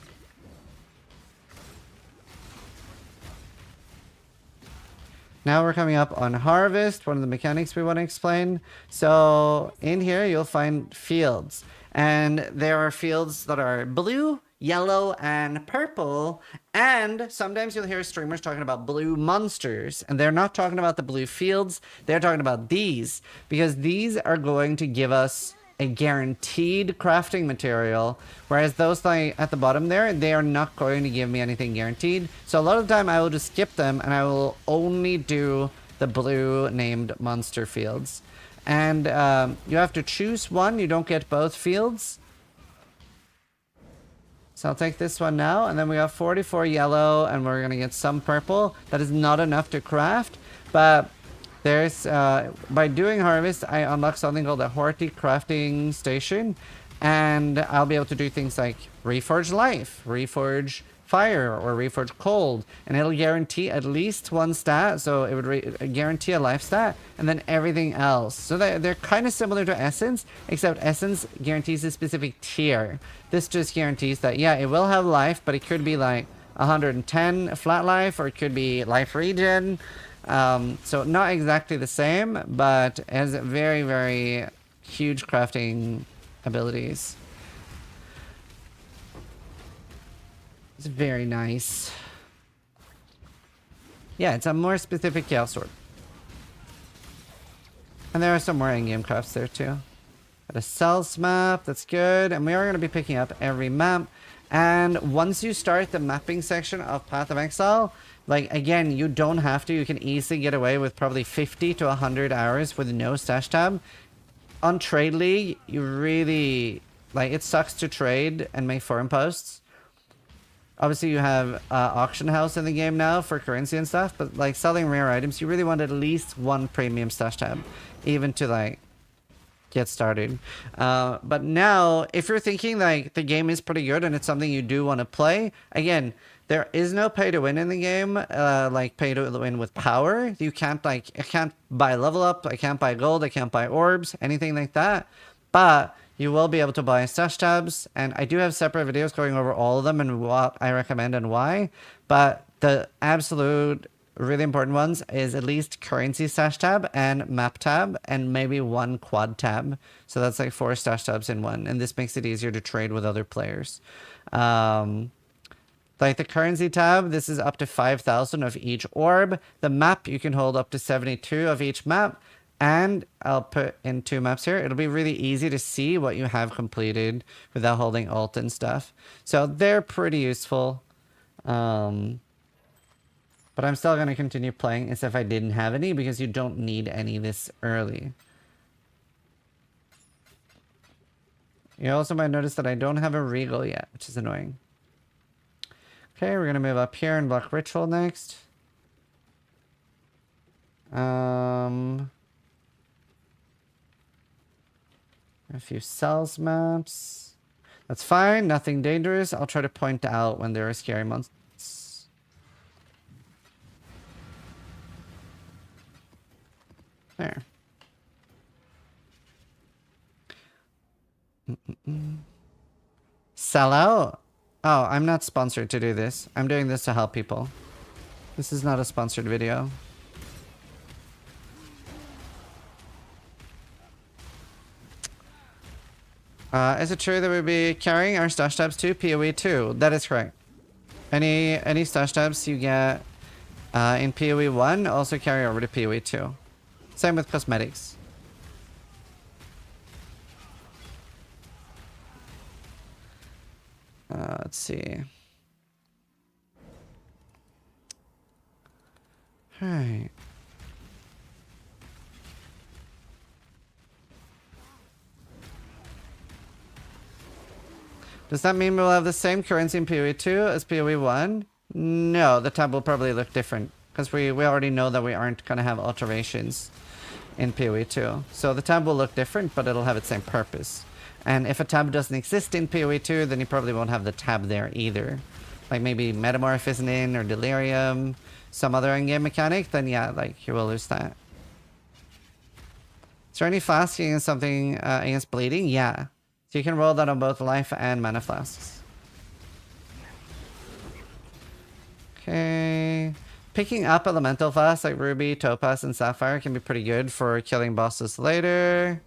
Now we're coming up on Harvest, one of the mechanics we want to explain. So in here you'll find fields. And there are fields that are blue, yellow, and purple. And sometimes you'll hear streamers talking about blue monsters. And they're not talking about the blue fields. They're talking about these. Because these are going to give us a guaranteed crafting material. Whereas those at the bottom there, they are not going to give me anything guaranteed. So a lot of the time I will just skip them and I will only do the blue named monster fields. And you have to choose one. You don't get both fields. So I'll take this one now, and then we have 44 yellow, and we're going to get some purple. That is not enough to craft, but there's, by doing Harvest, I unlock something called a Horty Crafting Station, and I'll be able to do things like Reforge Life, Reforge Fire, or Reforge Cold, and it'll guarantee at least one stat, so it would guarantee a life stat, and then everything else. So they're kind of similar to Essence, except Essence guarantees a specific tier. This just guarantees that, yeah, it will have life, but it could be like 110 flat life, or it could be life regen. So not exactly the same, but has very, very huge crafting abilities. It's very nice. Yeah, it's a more specific Chaos Sword. And there are some more endgame crafts there too. Got a cells map, that's good. And we are going to be picking up every map. And once you start the mapping section of Path of Exile, like, again, you don't have to. You can easily get away with probably 50 to 100 hours with no stash tab. On Trade League, you really... Like, it sucks to trade and make forum posts. Obviously, you have Auction House in the game now for currency and stuff, but, like, selling rare items, you really want at least one premium stash tab, even to, like, get started. But now, if you're thinking, like, the game is pretty good and it's something you do want to play, again, there is no pay to win in the game, like, pay to win with power. You can't, like, I can't buy level up, I can't buy gold, I can't buy orbs, anything like that. But you will be able to buy stash tabs, and I do have separate videos going over all of them and what I recommend and why. But the absolute really important ones is at least currency stash tab and map tab and maybe one quad tab. So that's like 4 stash tabs in one, and this makes it easier to trade with other players. Like the currency tab, this is up to 5,000 of each orb. The map, you can hold up to 72 of each map. And I'll put in 2 maps here. It'll be really easy to see what you have completed without holding alt and stuff. So they're pretty useful. But I'm still going to continue playing as if I didn't have any, because you don't need any this early. You also might notice that I don't have a Regal yet, which is annoying. Okay, we're going to move up here and block Ritual next. A few cells maps. That's fine. Nothing dangerous. I'll try to point out when there are scary monsters. There. Sell out? Oh, I'm not sponsored to do this. I'm doing this to help people. This is not a sponsored video. Is it true that we'll be carrying our stash tabs to PoE 2? That is correct. Any stash tabs you get in PoE 1 also carry over to PoE 2. Same with cosmetics. Let's see. Alright. Does that mean we'll have the same currency in PoE 2 as PoE 1? No, the tab will probably look different, because we already know that we aren't going to have alterations in PoE 2. So the tab will look different, but it'll have its same purpose. And if a tab doesn't exist in PoE 2, then you probably won't have the tab there either. Like maybe Metamorph isn't in, or Delirium, some other in-game mechanic, then yeah, like you will lose that. Is there any flasking and something against bleeding? Yeah. So you can roll that on both life and mana flasks. Okay. Picking up elemental flasks like Ruby, Topaz, and Sapphire can be pretty good for killing bosses later.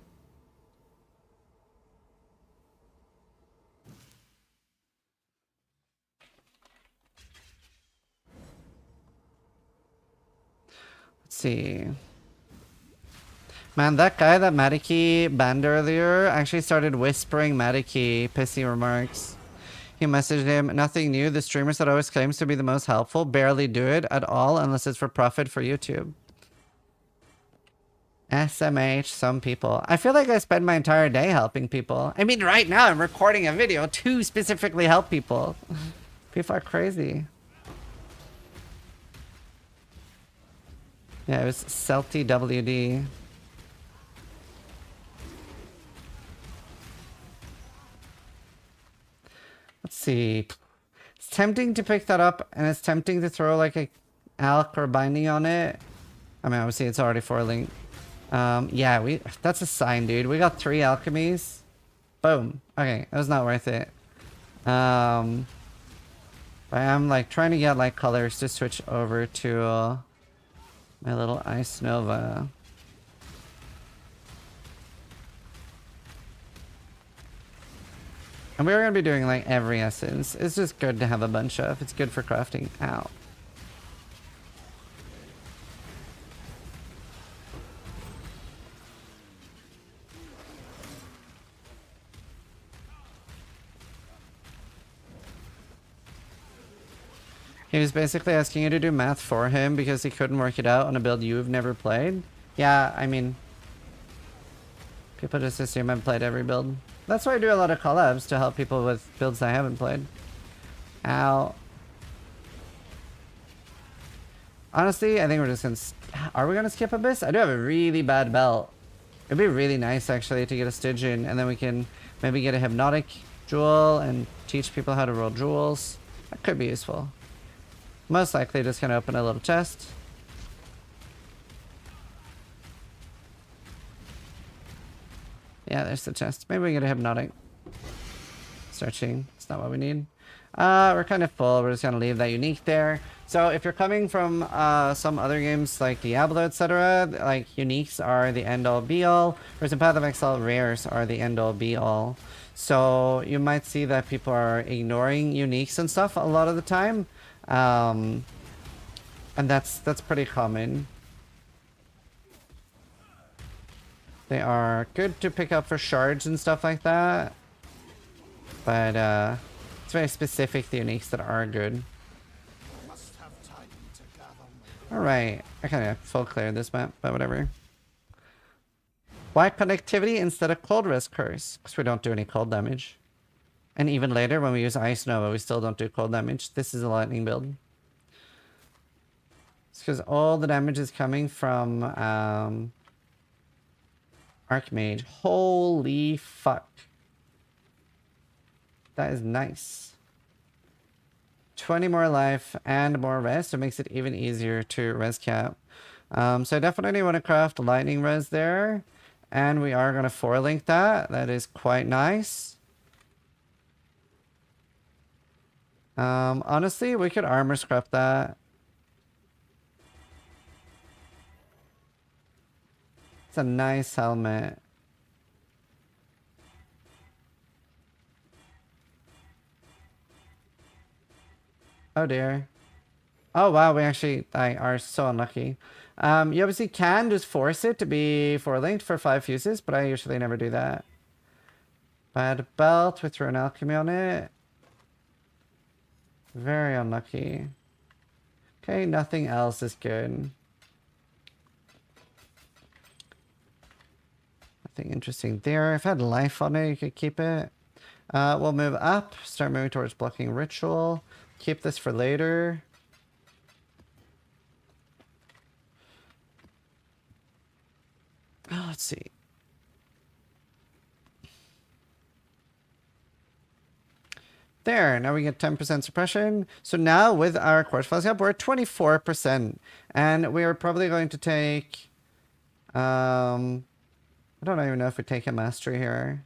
Let's see. Man, that guy that Madiki banned earlier actually started whispering Madiki pissy remarks. He messaged him, nothing new, the streamers that always claims to be the most helpful barely do it at all unless it's for profit for YouTube. SMH, some people. I feel like I spend my entire day helping people. I mean, right now I'm recording a video to specifically help people. People are crazy. Yeah, it was Celty WD. Let's see. It's tempting to pick that up, and it's tempting to throw like a alch or binding on it. I mean, obviously it's already 4-link. Yeah, that's a sign, dude. We got 3 alchemies. Boom. Okay, that was not worth it. But I'm like trying to get like colors to switch over to my little Ice Nova. And we're going to be doing like every essence. It's just good to have a bunch of. It's good for crafting. Ow. He was basically asking you to do math for him because he couldn't work it out on a build you've never played. Yeah, I mean, people just assume I've played every build. That's why I do a lot of collabs, to help people with builds I haven't played. Ow. Honestly, I think we're just gonna... Are we gonna skip Abyss? I do have a really bad belt. It'd be really nice, actually, to get a Stygian, and then we can maybe get a Hypnotic Jewel and teach people how to roll jewels. That could be useful. Most likely just gonna open a little chest. Yeah, there's the chest. Maybe we get a Hypnotic. Searching. It's not what we need. We're kind of full. We're just gonna leave that unique there. So if you're coming from some other games like Diablo, etc., like uniques are the end-all be-all, whereas in Path of Exile, rares are the end-all be-all. So you might see that people are ignoring uniques and stuff a lot of the time, and that's pretty common. They are good to pick up for shards and stuff like that, but it's very specific, the uniques that are good. Alright, I kind of full cleared this map, but whatever. Why connectivity instead of cold res curse? Because we don't do any cold damage. And even later when we use Ice Nova, we still don't do cold damage. This is a lightning build. It's because all the damage is coming from Archmage. Holy fuck. That is nice. 20 more life and more res, so it makes it even easier to res cap. So I definitely want to craft lightning res there. And we are going to 4-link that. That is quite nice. Honestly, we could armor scrap that. It's a nice helmet. Oh dear. Oh wow, we actually are so unlucky. You obviously can just force it to be 4-linked for 5 fuses, but I usually never do that. Bad belt with Rune Alchemy on it. Very unlucky. Okay, nothing else is good. Nothing interesting there. If I had life on it, you could keep it. We'll move up, start moving towards blocking ritual. Keep this for later. Oh, let's see. There, now we get 10% suppression. So now with our Quartz Flask up, we're at 24%. And we are probably going to take... I don't even know if we take a mastery here.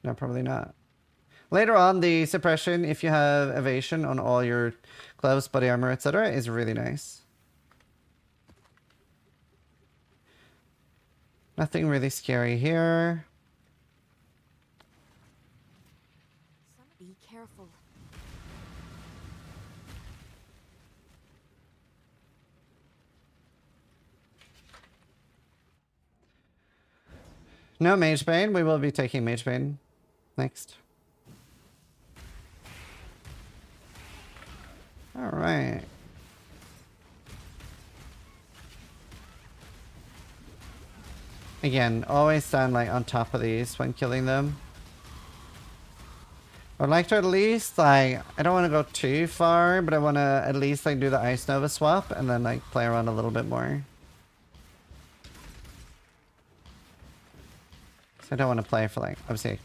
No, probably not. Later on, the suppression, if you have evasion on all your gloves, body armor, etc., is really nice. Nothing really scary here. Be careful. No Mage Bane. We will be taking Mage Bane next. Alright. Again, always stand like on top of these when killing them. I'd like to at least like, I don't want to go too far, but I want to at least like do the Ice Nova swap and then like play around a little bit more. So I don't want to play for like, obviously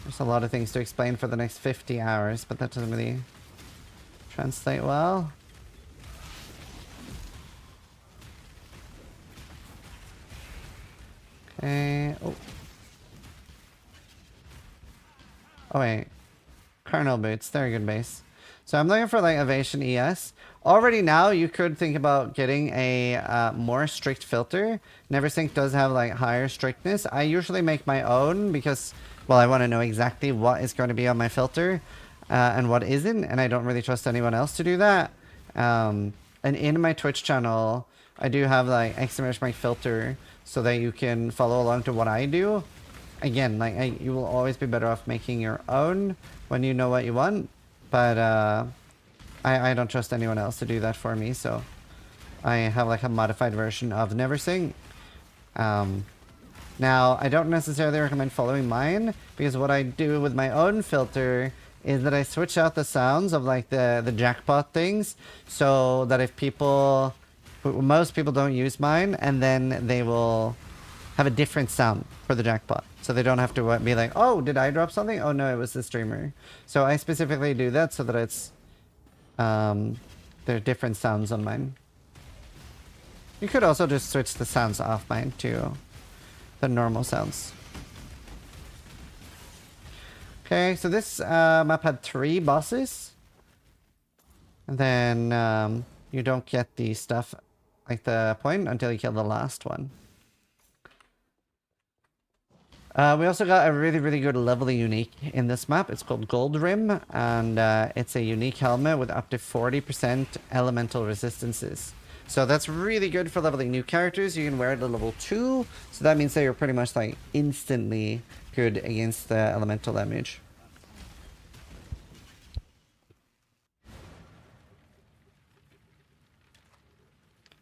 there's a lot of things to explain for the next 50 hours, but that doesn't really translate well. Okay. Oh wait. Carnal boots. They're a good base. So I'm looking for like Evasion ES. Already now you could think about getting a more strict filter. Neversink does have like higher strictness. I usually make my own because, well, I want to know exactly what is going to be on my filter and what isn't. And I don't really trust anyone else to do that. And in my Twitch channel, I do have like exclamation mark filter so that you can follow along to what I do. again, like, you will always be better off making your own when you know what you want. But I don't trust anyone else to do that for me, so I have like a modified version of NeverSing. Now, I don't necessarily recommend following mine, because what I do with my own filter is that I switch out the sounds of like the jackpot things, so that if people, most people don't use mine, and then they will have a different sound for the jackpot. So they don't have to be like, oh, did I drop something? Oh no, it was the streamer. So I specifically do that so that it's, there are different sounds on mine. You could also just switch the sounds off mine to the normal sounds. Okay, so this map had 3 bosses. And then you don't get the stuff like the point until you kill the last one. We also got a really, really good level unique in this map. It's called Gold Rim, and it's a unique helmet with up to 40% elemental resistances. So that's really good for leveling new characters. You can wear it at level 2, so that means that you're pretty much like instantly good against the elemental damage.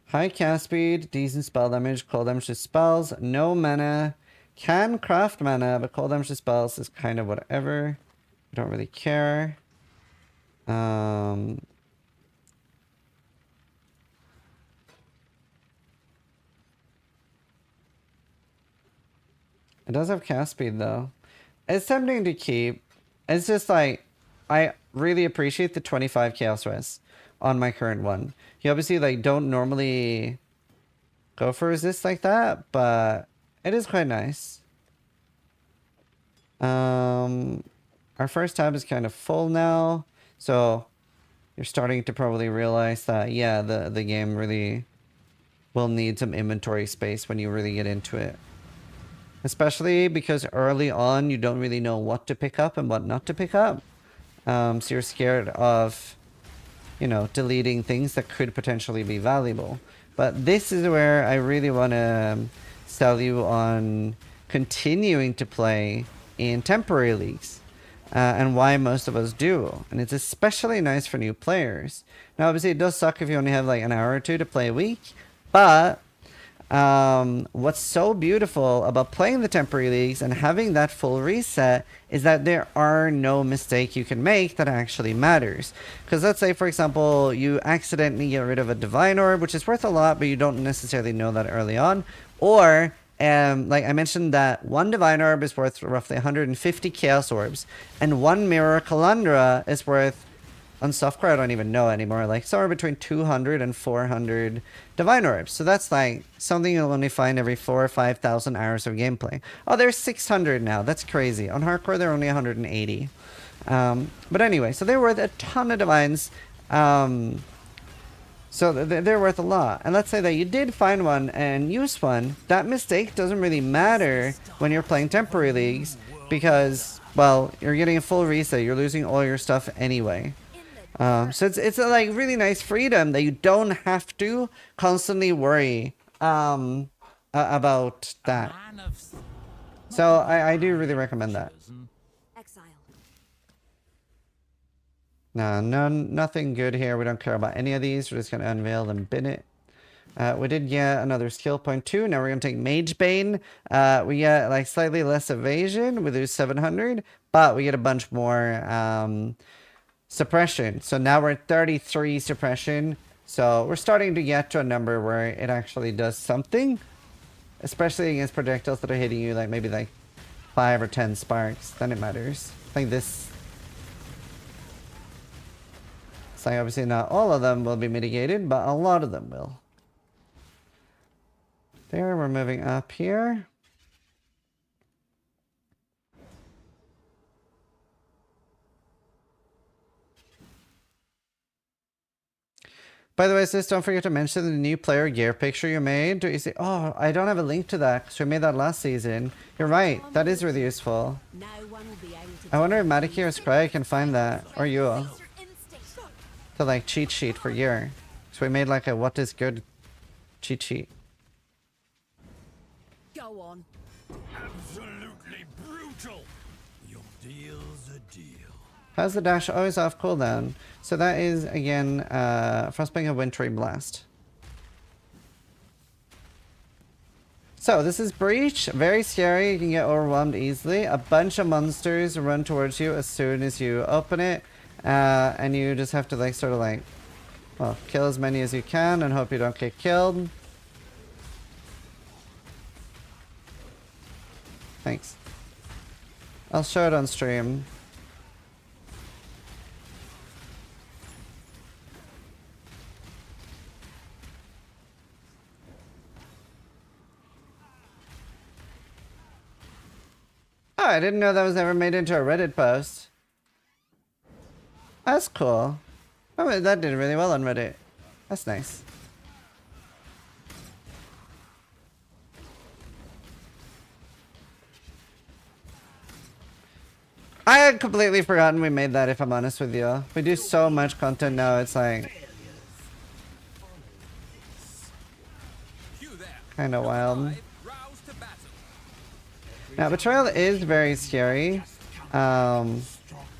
High cast speed, decent spell damage, cold damage to spells, no mana. Can craft mana, but cold damage to spells is kind of whatever. I don't really care. It does have cast speed though. It's tempting to keep. It's just like, I really appreciate the 25 chaos res on my current one. You obviously like don't normally go for resist like that, but it is quite nice. Our first tab is kind of full now, so you're starting to probably realize that, yeah, the game really will need some inventory space when you really get into it. Especially because early on you don't really know what to pick up and what not to pick up. So you're scared of, you know, deleting things that could potentially be valuable. But this is where I really want to sell you on continuing to play in temporary leagues. And why most of us do. And it's especially nice for new players. Now obviously it does suck if you only have like an hour or 2 to play a week. But what's so beautiful about playing the temporary leagues and having that full reset is that there are no mistakes you can make that actually matters. Because let's say, for example, you accidentally get rid of a divine orb, which is worth a lot, but you don't necessarily know that early on. Or, like I mentioned, that one divine orb is worth roughly 150 chaos orbs, and one mirror calandra is worth, on software I don't even know anymore, like somewhere between 200 and 400 divine orbs. So that's like something you'll only find every 4,000 or 5,000 hours of gameplay. Oh, there's 600 now. That's crazy. On hardcore they're only 180. But anyway, so they're worth a ton of divines. So they're worth a lot. And let's say that you did find one and use one. That mistake doesn't really matter when you're playing temporary leagues, because, well, you're getting a full reset. You're losing all your stuff anyway. So it's a like really nice freedom that you don't have to constantly worry about that. So I do really recommend that. Nothing good here. We don't care about any of these. We're just gonna unveil and bin it. We did get another skill point 2. Now we're gonna take Mage Bane. We get like slightly less evasion. We lose 700, but we get a bunch more suppression. So now we're at 33 suppression. So we're starting to get to a number where it actually does something, especially against projectiles that are hitting you like maybe like 5 or 10 sparks. Then it matters. Like this. So obviously not all of them will be mitigated, but a lot of them will. There, we're moving up here. By the way, sis, don't forget to mention the new player gear picture you made. Do you see? Oh, I don't have a link to that because we made that last season. You're right. That is really useful. I wonder if Madiki or Scry can find that, or you. The like cheat sheet for gear. So we made like a what is good cheat sheet. Go on. Absolutely brutal. Your deal's a deal. How's the dash always off cooldown? So that is, again, Frostbite of Wintry Blast. So this is Breach. Very scary. You can get overwhelmed easily. A bunch of monsters run towards you as soon as you open it. And you just have to like sort of like, well, kill as many as you can and hope you don't get killed. Thanks. I'll show it on stream. Oh, I didn't know that was ever made into a Reddit post. That's cool. Oh, that did really well on Reddit. That's nice. I had completely forgotten we made that, if I'm honest with you. We do so much content now, it's like... kind of wild. Now, Betrayal is very scary. It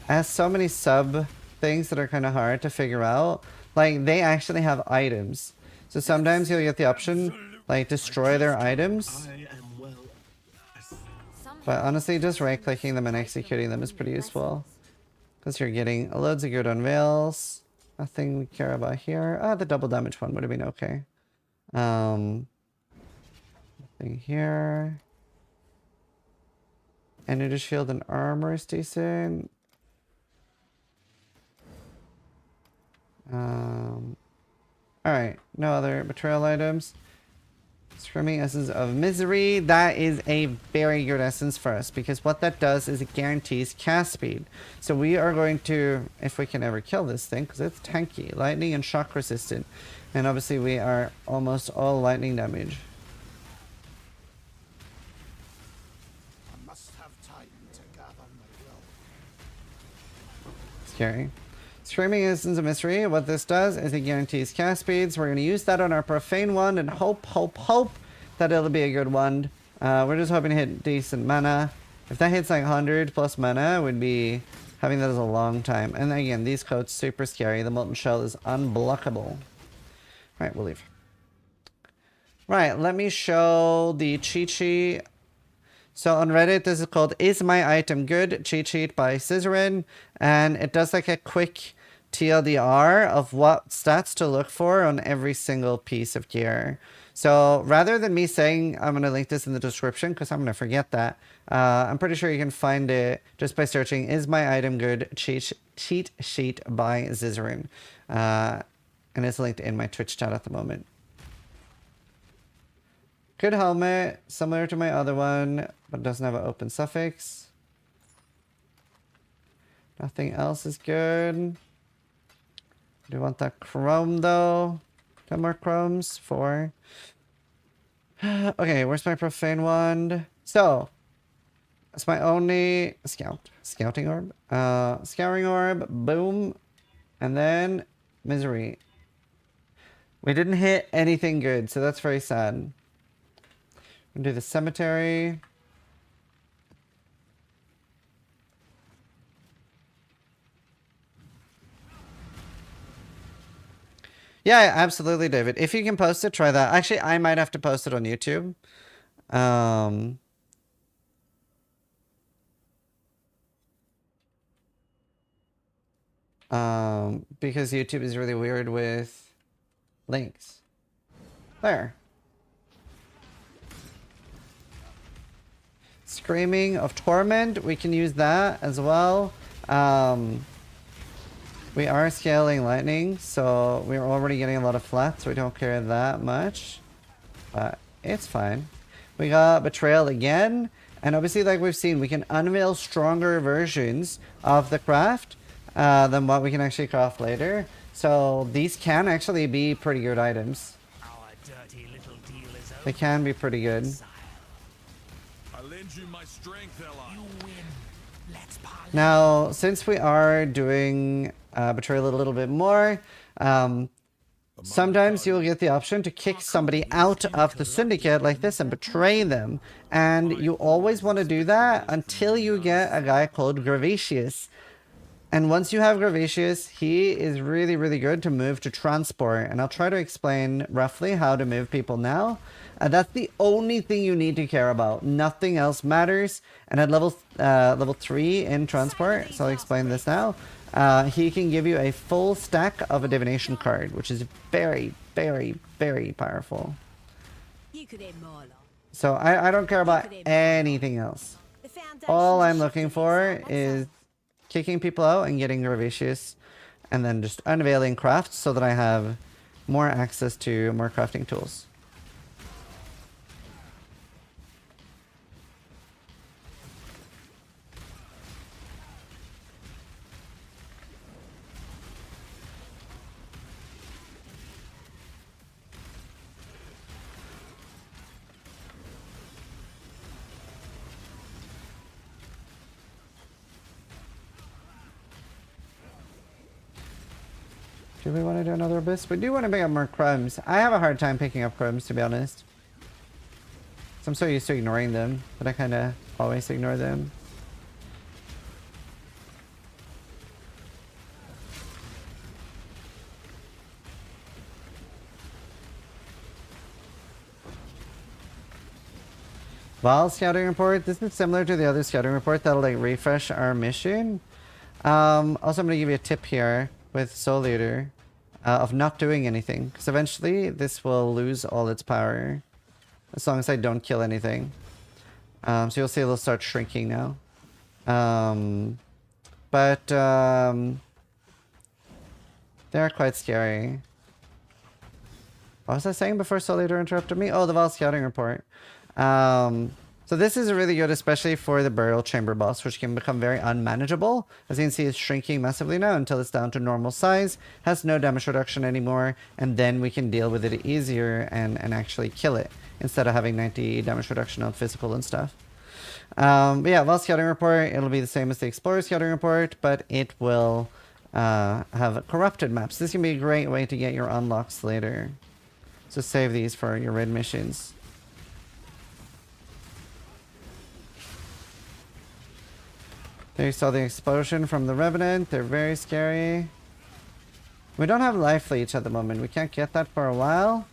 has so many sub things that are kind of hard to figure out. Like, they actually have items. So sometimes you'll get the option, like, destroy their items. But honestly, just right-clicking them and executing them is pretty useful. Because you're getting loads of good unveils. Nothing we care about here. Ah, the double damage one would have been okay. Nothing here. Energy shield and armor is decent. Alright, no other betrayal items. Screaming Essence of Misery. That is a very good essence for us, because what that does is it guarantees cast speed. So we are going to, if we can ever kill this thing, because it's tanky, lightning and shock resistant. And obviously we are almost all lightning damage. Scary. Screaming Essence of Mystery. What this does is it guarantees cast speeds. We're going to use that on our Profane wand and hope that it'll be a good wand. We're just hoping to hit decent mana. If that hits like 100 plus mana, we'd be having that as a long time. And again, these coats super scary. The Molten Shell is unblockable. Alright, we'll leave. Right, let me show the cheat sheet. So on Reddit, this is called Is My Item Good? Cheat sheet by Zizaran. And it does like a quick TLDR of what stats to look for on every single piece of gear. So rather than me saying, I'm going to link this in the description because I'm going to forget that. I'm pretty sure you can find it just by searching Is My Item Good? Cheat sheet by Zizaran. And it's linked in my Twitch chat at the moment. Good helmet, similar to my other one, but doesn't have an open suffix. Nothing else is good. Do you want that chrome though? 10 more chromes? 4. Okay, where's my profane wand? So, that's my only scouting orb. Scouring orb, boom, and then misery. We didn't hit anything good, so that's very sad. We'll do the cemetery. Yeah, absolutely, David. If you can post it, try that. Actually, I might have to post it on YouTube. Because YouTube is really weird with links. There. Screaming of Torment, we can use that as well. We are scaling lightning, so we're already getting a lot of flats, so we don't care that much. But it's fine. We got Betrayal again, and obviously like we've seen, we can unveil stronger versions of the craft than what we can actually craft later. So these can actually be pretty good items. They can be pretty good. You my strength, ally. You win. Let's now, since we are doing Betrayal a little bit more, Sometimes you'll get the option to kick somebody out of the syndicate like this and betray them. And you always want to do that until you get a guy called Gravatius. And once you have Gravatius, he is really, really good to move to transport. And I'll try to explain roughly how to move people now. That's the only thing you need to care about. Nothing else matters. And at level 3 in transport, so I'll explain this now. He can give you a full stack of a divination card, which is very, very, very powerful. So I don't care about anything else. All I'm looking for is kicking people out and getting Gravatius, and then just unveiling crafts so that I have more access to more crafting tools. Do we want to do another abyss? We do want to pick up more crumbs. I have a hard time picking up crumbs, to be honest. So I'm so used to ignoring them, but I kind of always ignore them. Val scouting report. This is similar to the other scouting report that'll like refresh our mission. Also, I'm going to give you a tip here with Soul Eater of not doing anything, because eventually this will lose all its power as long as I don't kill anything. So you'll see it'll start shrinking now. They're quite scary. What was I saying before Soul Eater interrupted me? Oh, the Val scouting report. So this is really good, especially for the burial chamber boss, which can become very unmanageable. As you can see, it's shrinking massively now until it's down to normal size, has no damage reduction anymore, and then we can deal with it easier and actually kill it instead of having 90 damage reduction on physical and stuff. But yeah, Val scouting report, it'll be the same as the Explorer scouting report, but it will have corrupted maps. This can be a great way to get your unlocks later. So save these for your raid missions. There you saw the explosion from the Revenant. They're very scary. We don't have life leech at the moment. We can't get that for a while.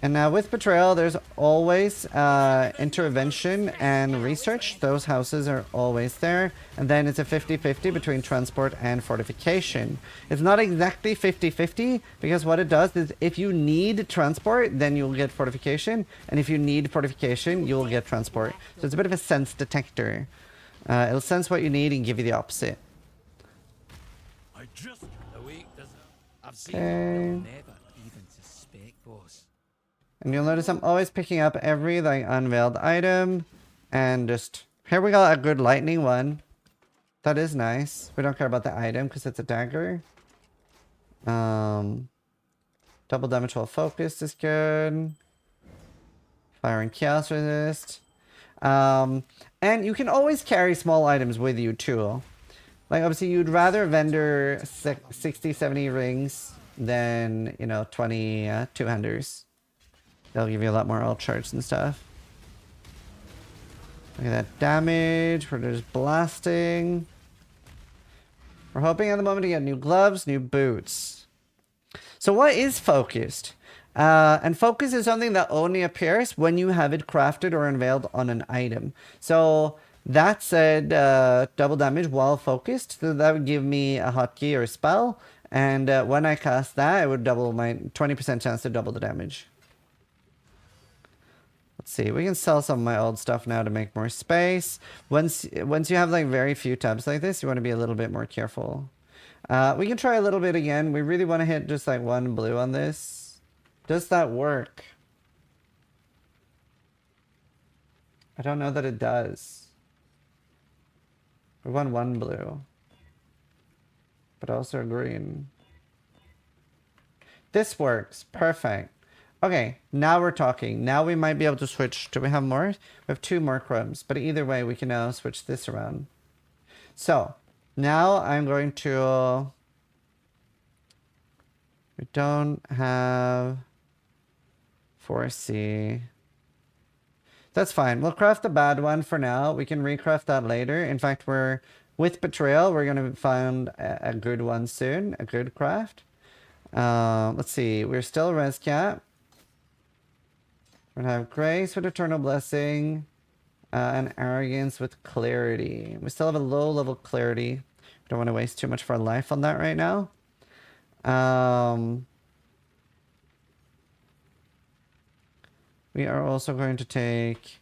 And now with Betrayal, there's always intervention and research. Those houses are always there. And then it's a 50-50 between transport and fortification. It's not exactly 50-50 because what it does is if you need transport, then you'll get fortification. And if you need fortification, you'll get transport. So it's a bit of a sense detector. It'll sense what you need and give you the opposite. Okay. And you'll notice I'm always picking up every like unveiled item. And just... Here we got a good lightning one. That is nice. We don't care about the item because it's a dagger. Double damage while focused is good. Fire and chaos resist. And you can always carry small items with you too. Like obviously you'd rather vendor 60, 70 rings than, you know, 20 two-handers. They'll give you a lot more ult charge and stuff. Look at that damage. We're just blasting. We're hoping at the moment to get new gloves, new boots. So what is focused? And focus is something that only appears when you have it crafted or unveiled on an item. So that said, double damage while focused. So that would give me a hotkey or a spell. And when I cast that, it would double my 20% chance to double the damage. Let's see, we can sell some of my old stuff now to make more space. Once you have like very few tabs like this, you want to be a little bit more careful. We can try a little bit again. We really want to hit just like one blue on this. Does that work? I don't know that it does. We want one blue. But also green. This works. Perfect. Okay, now we're talking. Now we might be able to switch. Do we have more? We have 2 more crumbs. But either way, we can now switch this around. So, Now I'm going to... We don't have 4C. That's fine. We'll craft the bad one for now. We can recraft that later. In fact, with Betrayal, we're going to find a good one soon. A good craft. Let's see. We're still res cap. We're going to have Grace with Eternal Blessing. And Arrogance with Clarity. We still have a low level Clarity. Don't want to waste too much of our life on that right now. We are also going to take...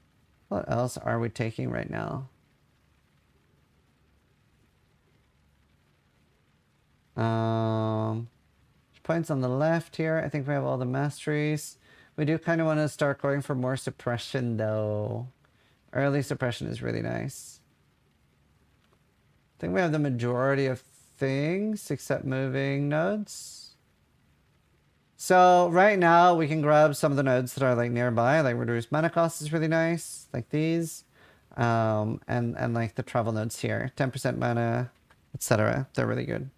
What else are we taking right now? Points on the left here. I think we have all the masteries. We do kind of want to start going for more suppression though. Early suppression is really nice. I think we have the majority of things except moving nodes. So right now we can grab some of the nodes that are like nearby, like reduced mana cost is really nice, like these, and like the travel nodes here, 10% mana, etc. They're really good.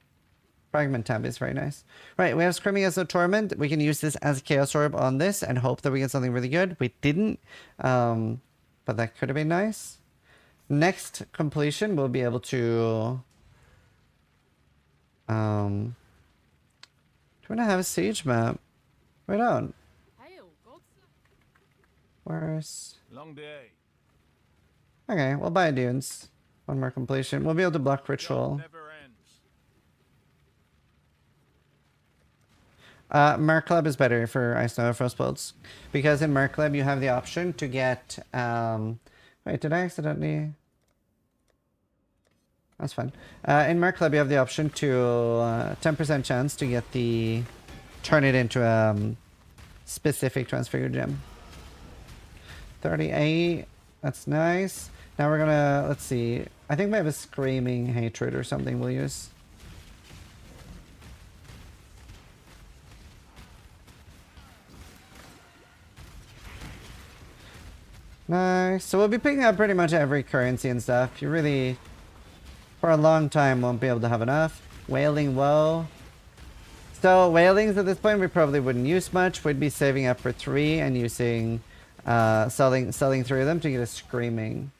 Fragment tab is very nice. Right, we have Screaming as a Torment. We can use this as a Chaos Orb on this and hope that we get something really good. We didn't, but that could have been nice. Next completion, we'll be able to... do we want to have a siege map? We don't. Where's... Long day. Okay, we'll buy dunes. One more completion. We'll be able to block Ritual. Merclub is better for Ice Snow Frost builds. Because in Merclub you have the option to get... wait, did I accidentally... That's fine. In Merclub you have the option to 10% chance to get the... Turn it into a specific Transfigured Gem. 38. That's nice. Now we're gonna... Let's see. I think we have a Screaming Hatred or something we'll use. Nice. So we'll be picking up pretty much every currency and stuff. You really, for a long time, won't be able to have enough. Wailing Woe. So Wailings at this point we probably wouldn't use much. We'd be saving up for 3 and using, selling 3 of them to get a Screaming.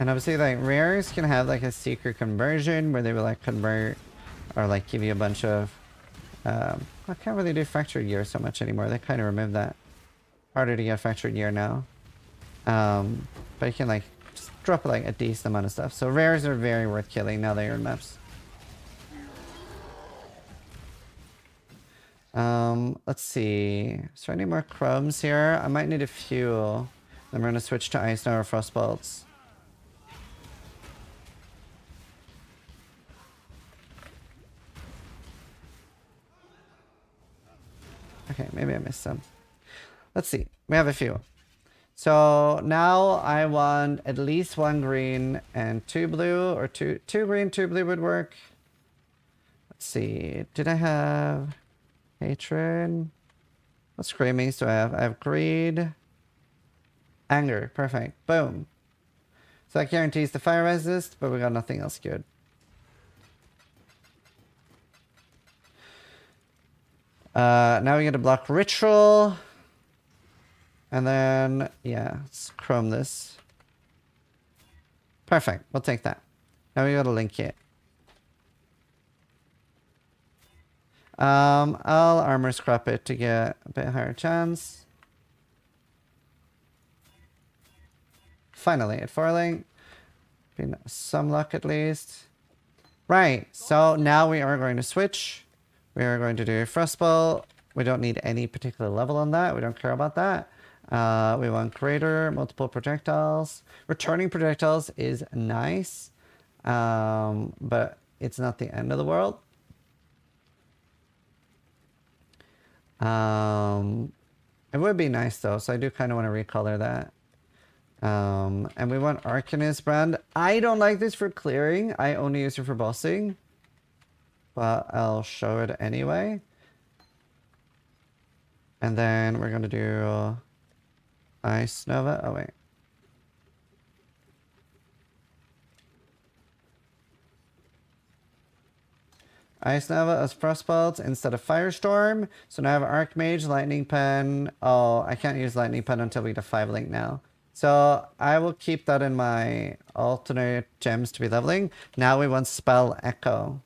And obviously, like, rares can have, like, a secret conversion where they will, like, convert or, like, give you a bunch of... I can't really do Fractured Gear so much anymore. They kind of removed that. Harder to get Fractured Gear now. But you can, like, just drop, like, a decent amount of stuff. So rares are very worth killing now that you're in maps. Let's see. Is there any more chromes here? I might need a few. Then we're going to switch to Ice Snow or Frost Bolts. Okay, maybe I missed some. Let's see. We have a few. So now I want at least 1 green and 2 blue, or 2 green, 2 blue would work. Let's see. Did I have Hatred? What Screamings do I have? I have Greed. Anger. Perfect. Boom. So that guarantees the fire resist, but we got nothing else good. Now we get to block Ritual. And then, yeah, let's chrome this. Perfect. We'll take that. Now we got to link it. I'll armor scrap it to get a bit higher chance. Finally, at 4 link. Been some luck at least. Right, so now we are going to switch. We are going to do Frostbolt. We don't need any particular level on that. We don't care about that. We want greater, multiple projectiles. Returning projectiles is nice, but it's not the end of the world. It would be nice though, so I do kind of want to recolor that. And we want Arcanist brand. I don't like this for clearing. I only use it for bossing. But I'll show it anyway. And then we're gonna do Ice Nova. Oh wait. Ice Nova as Frostbolt instead of Firestorm. So now I have Archmage, Lightning Pen. Oh, I can't use Lightning Pen until we get a 5 link now. So I will keep that in my alternate gems to be leveling. Now we want Spell Echo.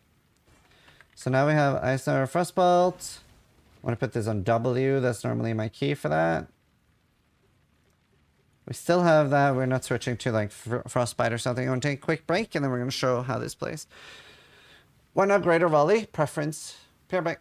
So now we have Ice Nova Frostbolt. I want to put this on W. That's normally my key for that. We still have that. We're not switching to like Frostbite or something. I want to take a quick break and then we're going to show how this plays. Why not Greater Volley? Preference. Pair back.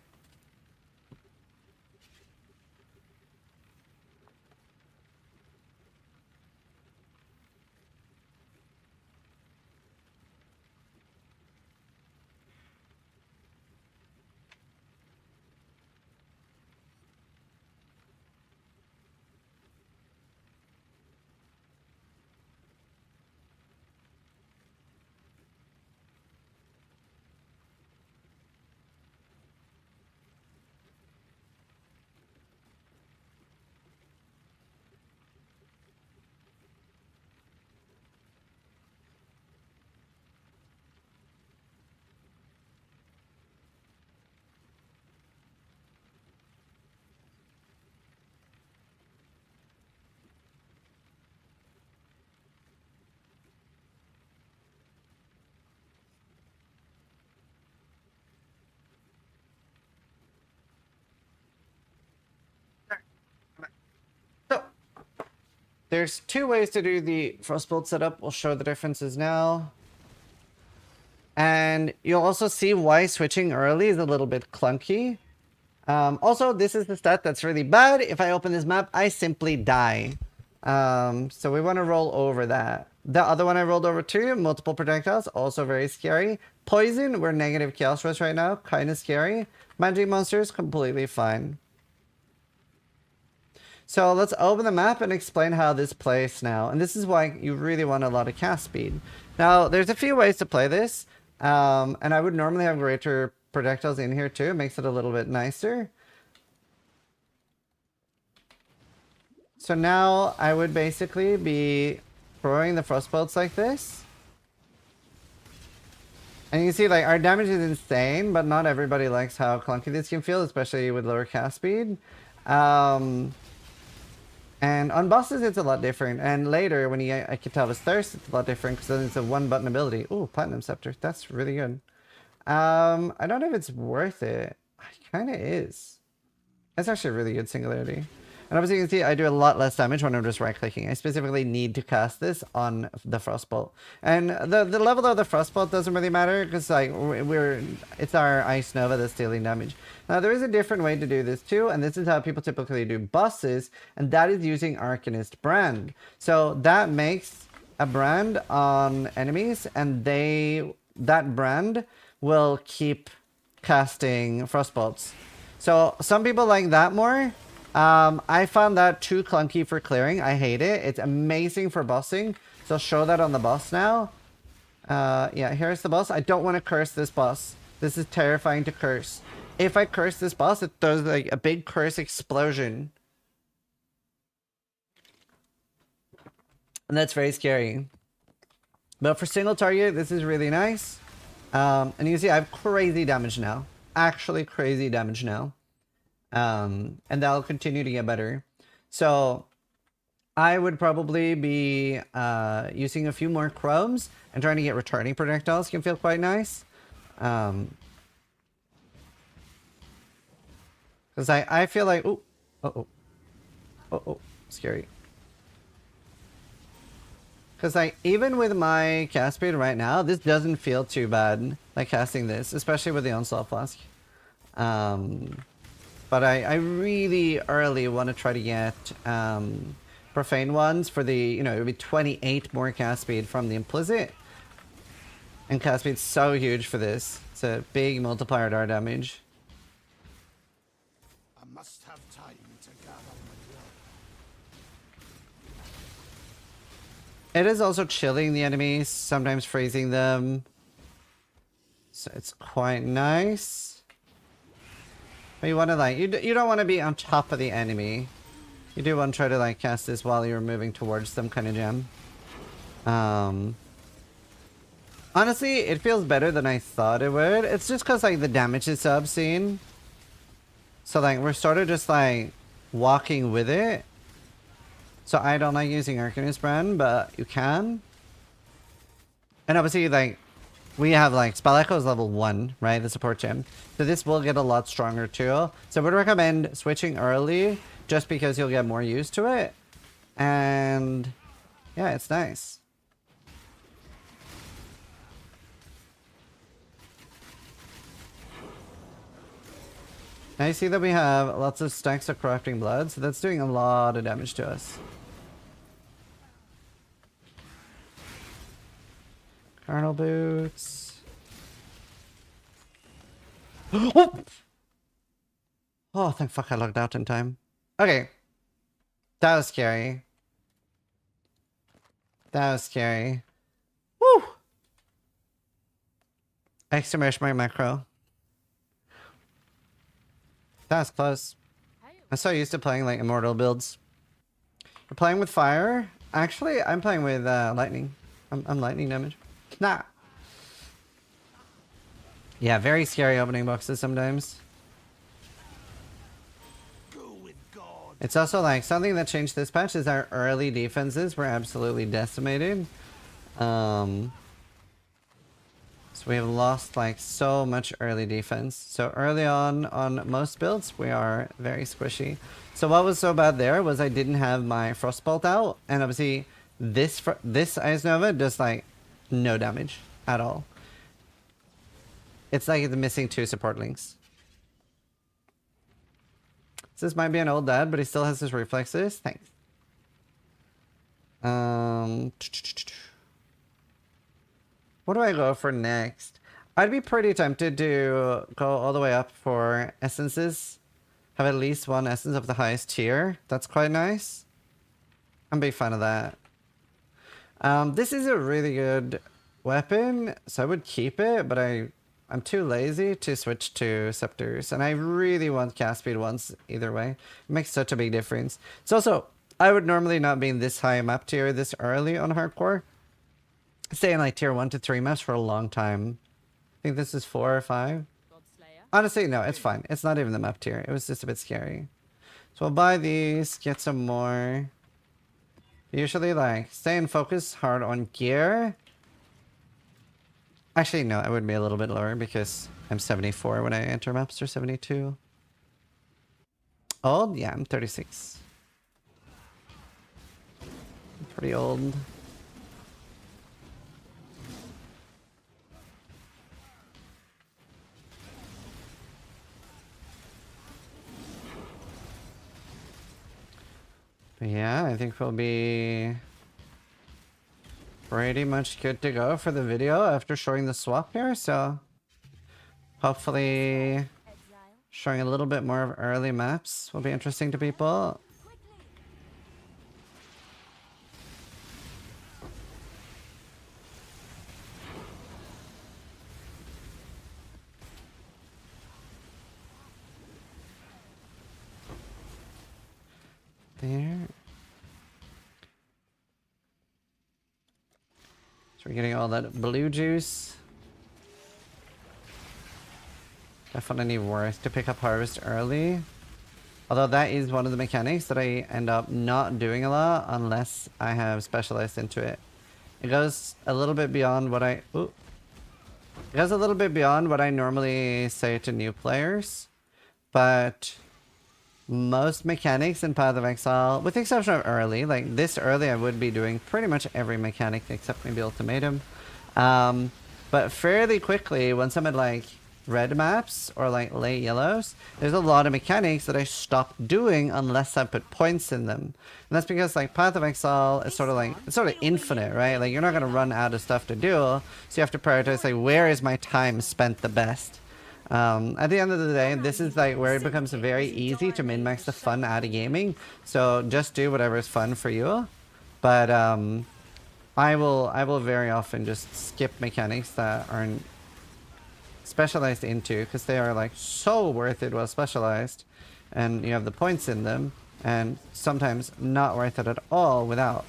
There's 2 ways to do the Frostbolt setup. We'll show the differences now. And you'll also see why switching early is a little bit clunky. Also, this is the stat that's really bad. If I open this map, I simply die. So we want to roll over that. The other one I rolled over too, multiple projectiles, also very scary. Poison, we're negative chaos rush right now, kind of scary. Magic monsters, completely fine. So let's open the map and explain how this plays now. And this is why you really want a lot of cast speed. Now, there's a few ways to play this. And I would normally have greater projectiles in here too. It makes it a little bit nicer. So now I would basically be throwing the frostbolts like this. And you can see like our damage is insane, but not everybody likes how clunky this can feel, especially with lower cast speed. And on bosses, it's a lot different. And later, when you get Akitawa's Thirst, it's a lot different because then it's a 1-button ability. Ooh, Platinum Scepter. That's really good. I don't know if it's worth it. It kind of is. That's actually a really good singularity. And obviously you can see I do a lot less damage when I'm just right-clicking. I specifically need to cast this on the Frostbolt. And the level of the Frostbolt doesn't really matter because like it's our Ice Nova that's dealing damage. Now there is a different way to do this too, and this is how people typically do bosses, and that is using Arcanist brand. So that makes a brand on enemies, and that brand will keep casting Frostbolts. So some people like that more. I found that too clunky for clearing. I hate it. It's amazing for bossing. So I'll show that on the boss now. Yeah, here's the boss. I don't want to curse this boss. This is terrifying to curse. If I curse this boss, it does like a big curse explosion. And that's very scary. But for single target, this is really nice. And you can see I have crazy damage now. Actually crazy damage now. And that'll continue to get better. So I would probably be using a few more chromes and trying to get returning projectiles can feel quite nice. Because I feel like, scary. Because like even with my cast speed right now, this doesn't feel too bad, like casting this, especially with the Onslaught Flask. But I really early want to try to get profane ones for the, you know, it would be 28 more cast speed from the implicit. And cast speed's so huge for this. It's a big multiplier to our damage. A must-have. It is also chilling the enemies, sometimes freezing them. So it's quite nice. But you want to like, you don't want to be on top of the enemy. You do want to try to like cast this while you're moving towards them kind of jam. Honestly, it feels better than I thought it would. It's just because like the damage is so obscene. So like we're sort of just like walking with it. So I don't like using Arcanist brand, but you can. And obviously like we have like Spell Echo is level 1, right? The support gem. So this will get a lot stronger too. So I would recommend switching early just because you'll get more used to it. And yeah, it's nice. Now you see that we have lots of stacks of Corrupting Blood, so that's doing a lot of damage to us. Carnal Boots. Oh! Oh, thank fuck I logged out in time. Okay. That was scary. That was scary. Woo! Extra my macro. That was close. I'm so used to playing like immortal builds. We're playing with fire. Actually, I'm playing with lightning. I'm lightning damage. Nah. Yeah, very scary opening boxes sometimes. It's also like something that changed this patch is our early defenses were absolutely decimated. So we have lost like so much early defense. So early on most builds, we are very squishy. So what was so bad there was I didn't have my Frostbolt out. And obviously this Ice Nova does like no damage at all. It's like the missing 2 support links. So this might be an old dad, but he still has his reflexes. Thanks. What do I go for next? I'd be pretty tempted to go all the way up for essences. Have at least 1 essence of the highest tier. That's quite nice. I'm a big fan of that. This is a really good weapon, so I would keep it, but I'm too lazy to switch to scepters, and I really want cast speed once either way. It makes such a big difference. It's also, I would normally not be in this high map tier this early on hardcore. Stay in like tier 1 to 3 maps for a long time. I think this is 4 or 5. Honestly, no, it's fine. It's not even the map tier. It was just a bit scary. So we'll buy these, get some more. Usually like stay and focus hard on gear. Actually, no, I would be a little bit lower because I'm 74 when I enter maps, or 72. Old? Yeah, I'm 36. Pretty old. But yeah, I think we'll be pretty much good to go for the video after showing the swap here, so hopefully showing a little bit more of early maps will be interesting to people. There. So we're getting all that blue juice. Definitely worth to pick up harvest early. Although that is one of the mechanics that I end up not doing a lot unless I have specialized into it. It goes a little bit beyond what I... Ooh. It goes a little bit beyond what I normally say to new players. But most mechanics in Path of Exile, with the exception of early, like this early I would be doing pretty much every mechanic except maybe Ultimatum. But fairly quickly, once I'm at like red maps or like late yellows, there's a lot of mechanics that I stop doing unless I put points in them. And that's because like Path of Exile is sort of infinite, right? Like you're not going to run out of stuff to do, so you have to prioritize like where is my time spent the best. At the end of the day, this is like where it becomes very easy to min-max the fun out of gaming. So just do whatever is fun for you. But I will very often just skip mechanics that aren't specialized into, because they are like so worth it while specialized, and you have the points in them, and sometimes not worth it at all without.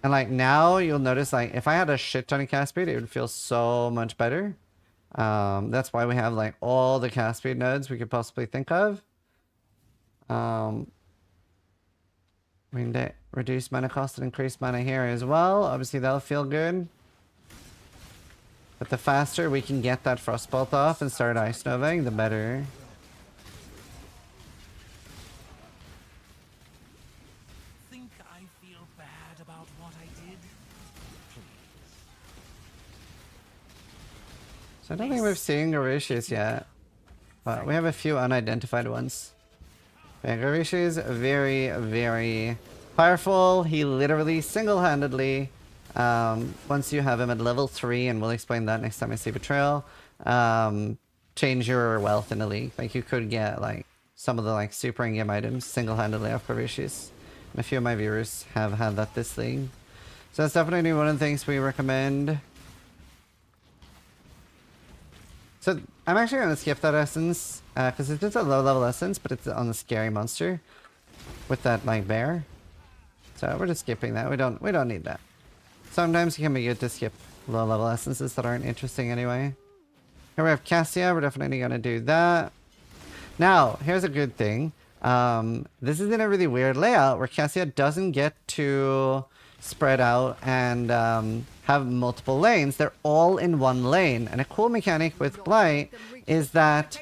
And like now you'll notice, like if I had a shit ton of cast speed, it would feel so much better. That's why we have like all the cast speed nodes we could possibly think of. We can reduce mana cost and increase mana here as well. Obviously that'll feel good. But the faster we can get that Frostbolt off and start Ice Novaing, the better. Think I feel bad about what I did? So I don't think we've seen Garishis yet. But we have a few unidentified ones. Yeah, Garish is very, very powerful. He literally single-handedly, once you have him at level 3, and we'll explain that next time I see Betrayal, change your wealth in the league. Like you could get like some of the like super in-game items single-handedly off Garishis. And a few of my viewers have had that this league. So that's definitely one of the things we recommend. So I'm actually going to skip that essence, because it's just a low level essence, but it's on the scary monster with that like bear. So we're just skipping that. We don't need that. Sometimes it can be good to skip low level essences that aren't interesting anyway. Here we have Cassia. We're definitely going to do that. Now, here's a good thing. This is in a really weird layout where Cassia doesn't get to spread out and have multiple lanes. They're all in one lane. And a cool mechanic with Blight is that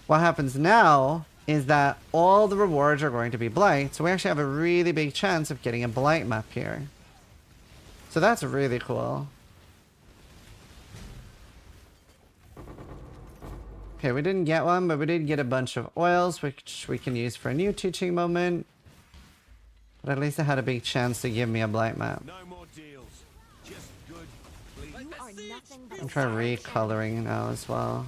what happens now is that all the rewards are going to be Blight. So we actually have a really big chance of getting a Blight map here. So that's really cool. Okay, we didn't get one, but we did get a bunch of oils, which we can use for a new teaching moment. But at least it had a big chance to give me a Blight map. No more deals. Just good. Please. You are nothing but I'm trying recoloring now as well.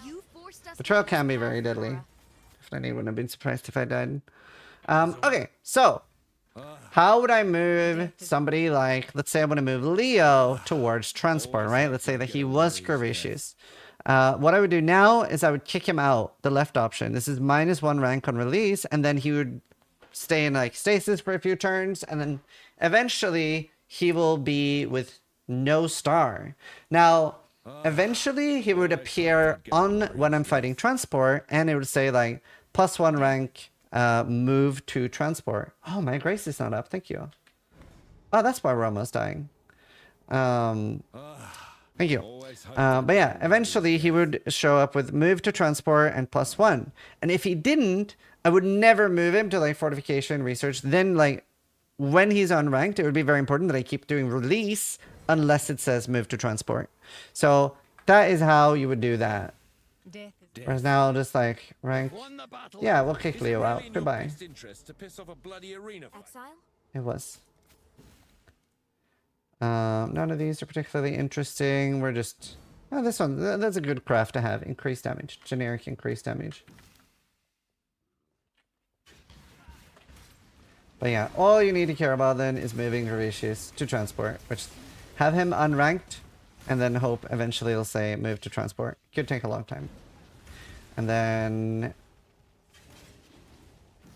You forced us Betrayal to can be this very path, deadly. Nora. Definitely wouldn't have been surprised if I died. Okay, so how would I move somebody like, let's say I want to move Leo towards transport, right? Let's say that he was Curvaceous. What I would do now is I would kick him out, the left option. This is -1 rank on release, and then he would stay in like stasis for a few turns, and then eventually he will be with no star. Now, eventually he would appear on when I'm fighting transport, and it would say like +1 rank, move to transport. Oh, my grace is not up. Thank you. Oh, that's why we're almost dying. Thank you. But yeah, eventually he would show up with move to transport and +1. And if he didn't, I would never move him to like fortification research. Then like when he's unranked, it would be very important that I keep doing release unless it says move to transport. So that is how you would do that. Whereas now I'll just like rank. Yeah, we'll kick Leo out. Goodbye. Exile? It was. None of these are particularly interesting. We're just... Oh, this one. That's a good craft to have. Increased damage. Generic increased damage. But yeah, all you need to care about then is moving Gravicious to transport. Which, have him unranked, and then hope eventually it'll say move to transport. Could take a long time. And then...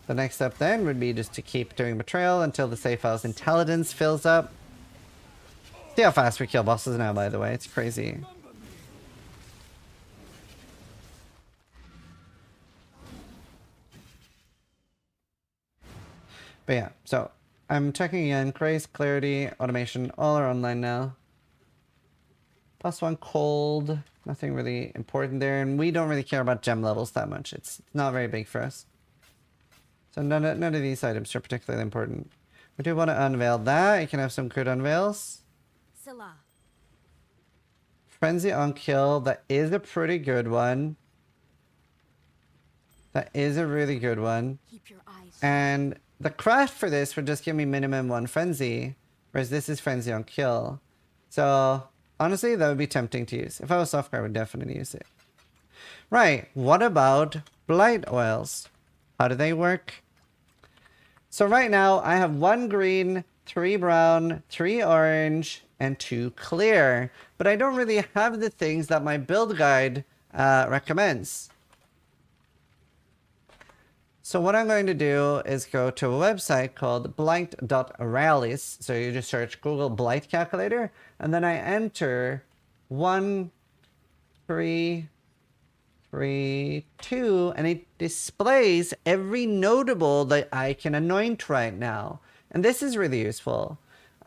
the next step then would be just to keep doing Betrayal until the safe house intelligence fills up. See how fast we kill bosses now, by the way. It's crazy. But yeah, so I'm checking again. Grace, Clarity, Automation, all are online now. +1 cold. Nothing really important there. And we don't really care about gem levels that much. It's not very big for us. So none of these items are particularly important. We do want to unveil that. You can have some good unveils. Frenzy on kill, that is a pretty good one. That is a really good one. Keep your eyes. And the craft for this would just give me minimum 1 frenzy, whereas this is frenzy on kill. So honestly, that would be tempting to use. If I was software, I would definitely use it. Right, what about blight oils? How do they work? So right now I have 1 green, 3 brown, 3 orange, and 2 clear. But I don't really have the things that my build guide recommends. So what I'm going to do is go to a website called blight.rallies. So you just search Google Blight Calculator, and then I enter 1, 3, 3, 2, and it displays every notable that I can anoint right now. And this is really useful.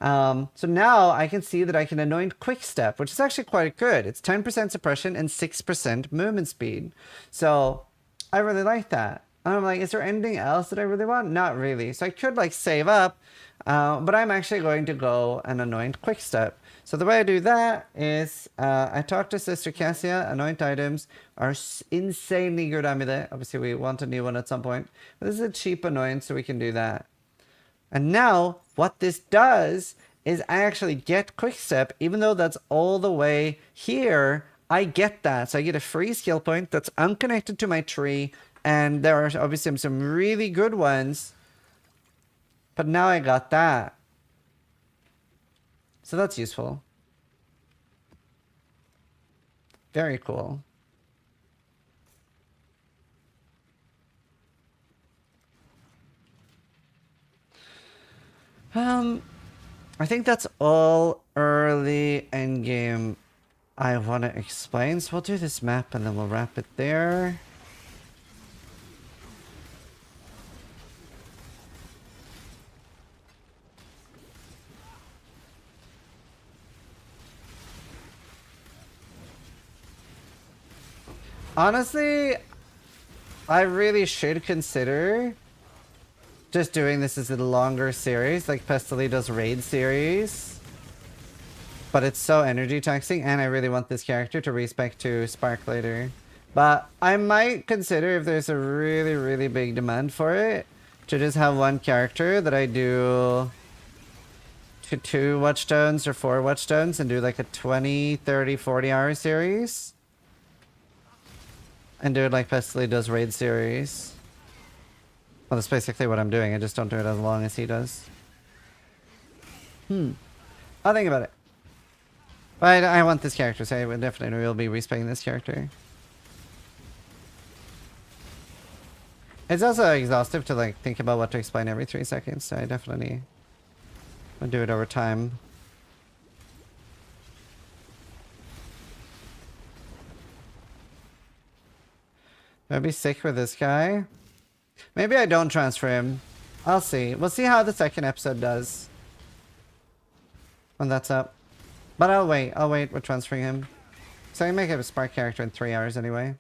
So now I can see that I can anoint Quick Step, which is actually quite good. It's 10% suppression and 6% movement speed. So I really like that. And I'm like, is there anything else that I really want? Not really. So I could like save up, but I'm actually going to go and anoint Quick Step. So the way I do that is I talk to Sister Cassia. Anoint items are insanely good amulet. Obviously, we want a new one at some point. But this is a cheap anoint, so we can do that. And now what this does is I actually get Quick Step, even though that's all the way here. I get that. So I get a free skill point that's unconnected to my tree. And there are obviously some really good ones. But now I got that. So that's useful. Very cool. I think that's all early endgame I want to explain. So we'll do this map and then we'll wrap it there. Honestly, I really should consider just doing this as a longer series, like Pestilido's raid series. But it's so energy taxing, and I really want this character to respec to Spark later. But I might consider, if there's a really, really big demand for it, to just have one character that I do to 2 Watchstones or 4 Watchstones and do like a 20, 30, 40 hour series. And do it like Pestily does raid series. Well, that's basically what I'm doing. I just don't do it as long as he does. I'll think about it. But I want this character, so I would definitely will be respecting this character. It's also exhaustive to like think about what to explain every 3 seconds, so I definitely will do it over time. I'd be sick with this guy. Maybe I don't transfer him. I'll see. We'll see how the second episode does when that's up. But I'll wait. I'll wait with transferring him. So I can make him a Spark character in 3 hours anyway.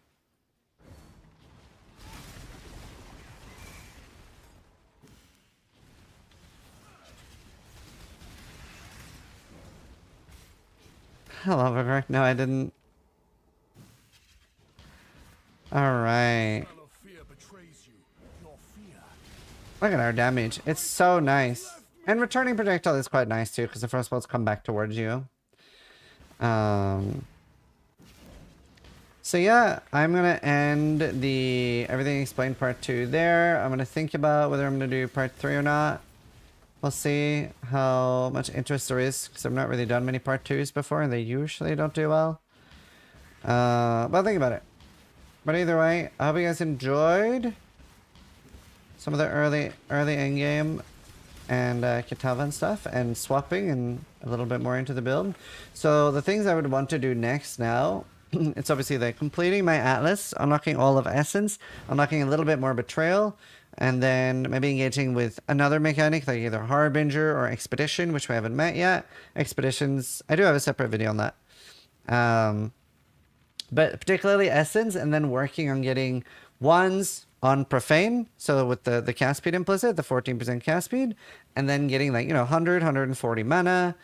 Hello, Vigor. No, I didn't. Alright. Look at our damage. It's so nice. And returning projectile is quite nice too, because the first ones come back towards you. So yeah, I'm gonna end the everything explained part 2 there. I'm gonna think about whether I'm gonna do part 3 or not. We'll see how much interest there is, because I've not really done many part 2s before, and they usually don't do well. But I'll think about it. But either way, I hope you guys enjoyed some of the early endgame and Kitava and stuff, and swapping and a little bit more into the build. So the things I would want to do next now, it's obviously like completing my Atlas, unlocking all of Essence, unlocking a little bit more Betrayal, and then maybe engaging with another mechanic like either Harbinger or Expedition, which we haven't met yet. Expeditions, I do have a separate video on that. But particularly Essence, and then working on getting ones on Profane, so with the cast speed implicit, the 14% cast speed, and then getting like, 100, 140 mana,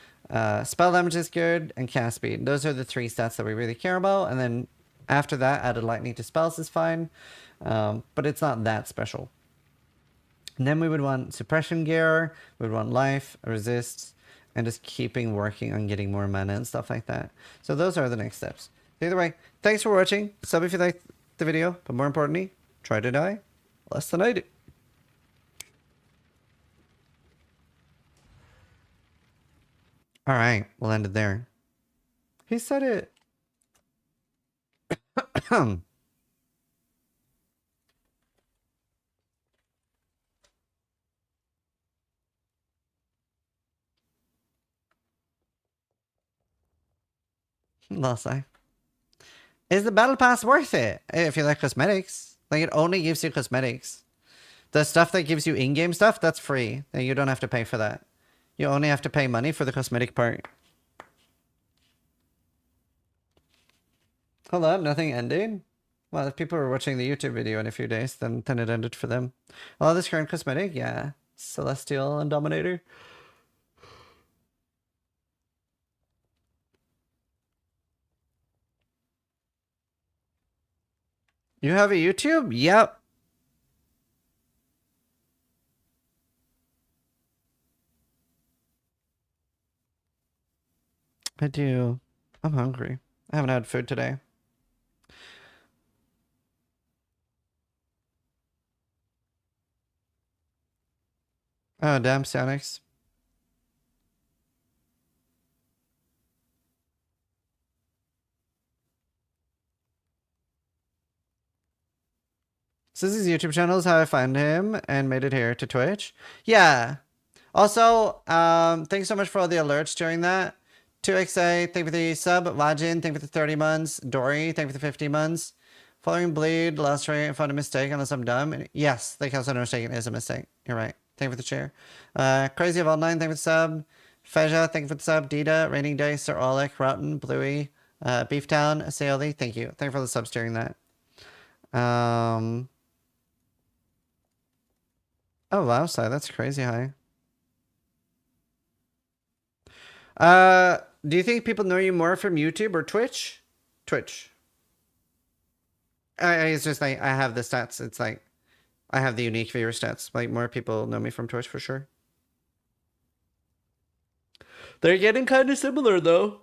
spell damage is good, and cast speed. Those are the 3 stats that we really care about, and then after that, added lightning to spells is fine, but it's not that special. And then we would want suppression gear, we would want life, resist, and just keeping working on getting more mana and stuff like that. So those are the next steps. Either way, thanks for watching. Sub if you liked the video, but more importantly, try to die less than I do. All right, we'll end it there. He said it. Lost eye. Is the battle pass worth it if you like cosmetics? Like, it only gives you cosmetics. The stuff that gives you in-game stuff, that's free. And you don't have to pay for that. You only have to pay money for the cosmetic part. Hold up, nothing ended? Well, if people were watching the YouTube video in a few days, then it ended for them. Oh, this current cosmetic? Yeah. Celestial and Dominator. You have a YouTube? Yep. I do. I'm hungry. I haven't had food today. Oh, damn, Sonics. So this is YouTube channel is how I found him and made it here to Twitch. Yeah. Also, thanks so much for all the alerts during that. 2XA, thank you for the sub. Vajin, thank you for the 30 months. Dory, thank you for the 50 months. Following Bleed, last rate, found a mistake unless I'm dumb. And yes, the council no mistake is a mistake. You're right. Thank you for the chair. Crazy of All 9, thank you for the sub. Feja, thank you for the sub. Dita, Raining Day, Sir Oleg, Rotten, Bluey, Beeftown, Saoli, thank you. Thank you for the subs during that. Oh wow, Sai, that's crazy high. Do you think people know you more from YouTube or Twitch? Twitch. It's just like I have the stats. It's like I have the unique viewer stats. Like more people know me from Twitch for sure. They're getting kind of similar though.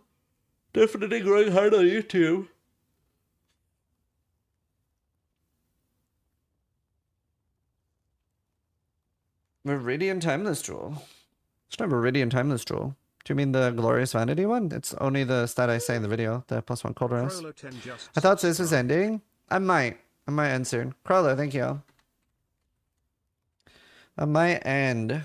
Definitely growing hard on YouTube. Meridian Timeless Jewel. It's not Meridian Timeless Jewel. Do you mean the Glorious Vanity one? It's only the stat I say in the video, the +1 cold rest. I thought this was ending. I might end soon. Crawler, thank you. I might end.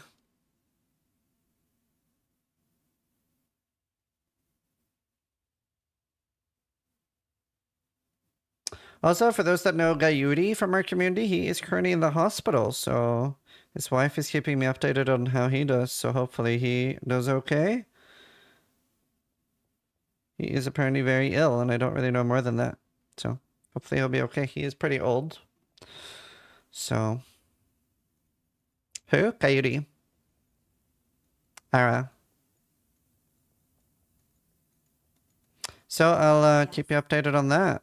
Also, for those that know Gayuri from our community, he is currently in the hospital, so his wife is keeping me updated on how he does, so hopefully he does okay. He is apparently very ill, and I don't really know more than that. So, hopefully he'll be okay. He is pretty old. So. Who? Coyote. Ara. So, I'll keep you updated on that.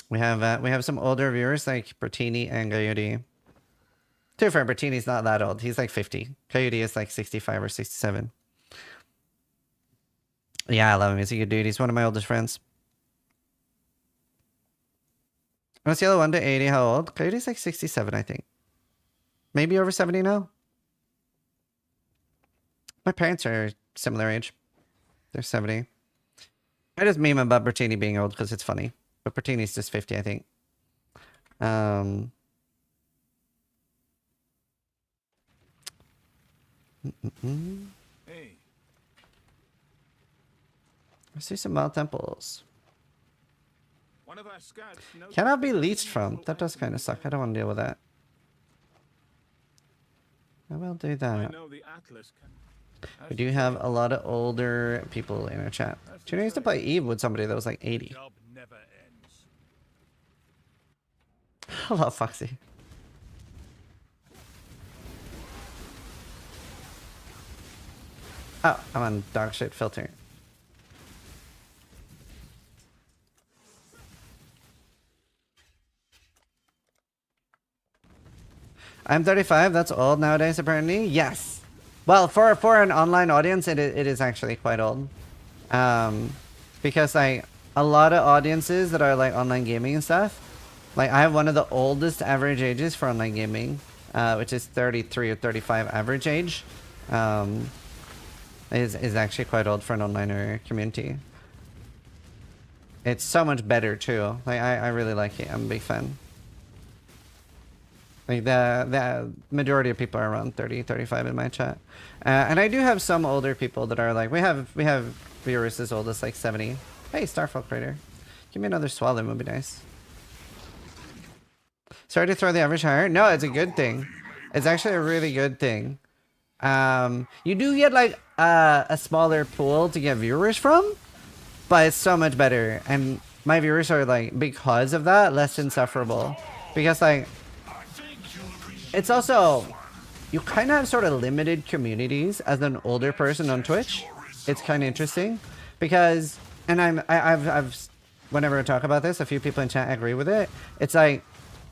We have some older viewers like Bertini and Coyote. To be fair, Bertini's not that old. He's like 50. Coyote is like 65 or 67. Yeah, I love him. He's a good dude. He's one of my oldest friends. On a scale of 1 to 80, how old? Coyote's like 67, I think. Maybe over 70 now. My parents are similar age. They're 70. I just meme about Bertini being old because it's funny. But Bertini's just 50, I think. Hey. I see some wild temples. One of our scouts Cannot be leached from. That does kind of suck. I don't want to deal with that. I will do that. We do have a lot of older people in our chat. Tuna used to play Eve with somebody that was like 80. Hello, Foxy. Oh, I'm on dog shit filter. I'm 35. That's old nowadays, apparently. Yes. Well, for an online audience, it is actually quite old. Because like a lot of audiences that are like online gaming and stuff, like I have one of the oldest average ages for online gaming, which is 33 or 35 average age. Is actually quite old for an onliner community. It's so much better too. Like I really like it. I'm a big fan. Like the majority of people are around 30, 35 in my chat. And I do have some older people that are like, we have viewers as old as like 70. Hey, Starfall Crater. Give me another swallow, would be nice. Sorry to throw the average higher. No, it's a good thing. It's actually a really good thing. You do get like a smaller pool to get viewers from, but it's so much better. And my viewers are like, because of that, less insufferable. Because like, it's also, you kind of have sort of limited communities as an older person on Twitch. It's kind of interesting because, and I've whenever I talk about this, a few people in chat agree with it. It's like,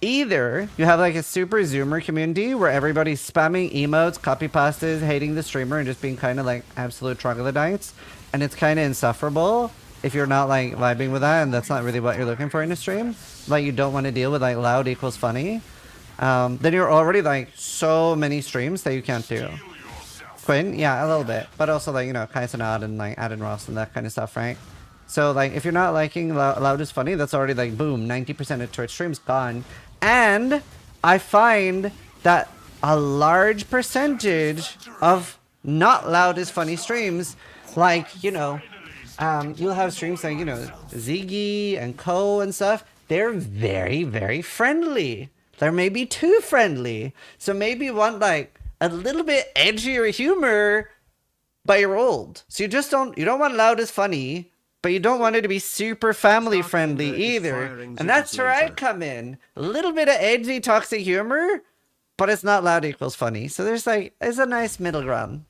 either you have like a super zoomer community where everybody's spamming emotes, copy pastas, hating the streamer, and just being kind of like absolute troglodytes, and it's kind of insufferable if you're not like vibing with that, and that's not really what you're looking for in a stream. Like you don't want to deal with like loud equals funny. Then you're already like so many streams that you can't do. Quinn, yeah, a little bit, but also like, you know, Kaisenad and like Adden Ross and that kind of stuff, right? So like if you're not liking loud is funny, that's already like boom, 90% of Twitch streams gone. And I find that a large percentage of not loud is funny streams, like, you know, you'll have streams like, you know, Ziggy and Co and stuff. They're very, very friendly. They're maybe too friendly. So maybe you want like a little bit edgier humor, but you're old. So you don't want loud is funny, but you don't want it to be super family friendly either. And that's where I come in. A little bit of edgy toxic humor, but it's not loud equals funny. So there's like, it's a nice middle ground.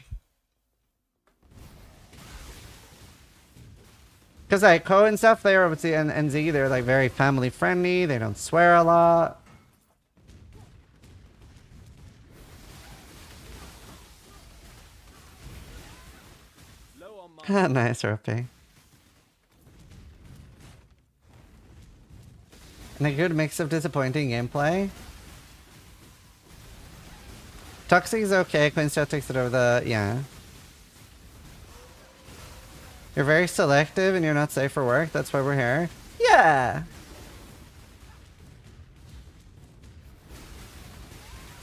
Because like Co and stuff, they're obviously, and Ziggy, they're like very family friendly. They don't swear a lot. Nice, RP. And a good mix of disappointing gameplay. Toxic is okay. Quinstyle takes it over the... yeah. You're very selective and you're not safe for work. That's why we're here. Yeah!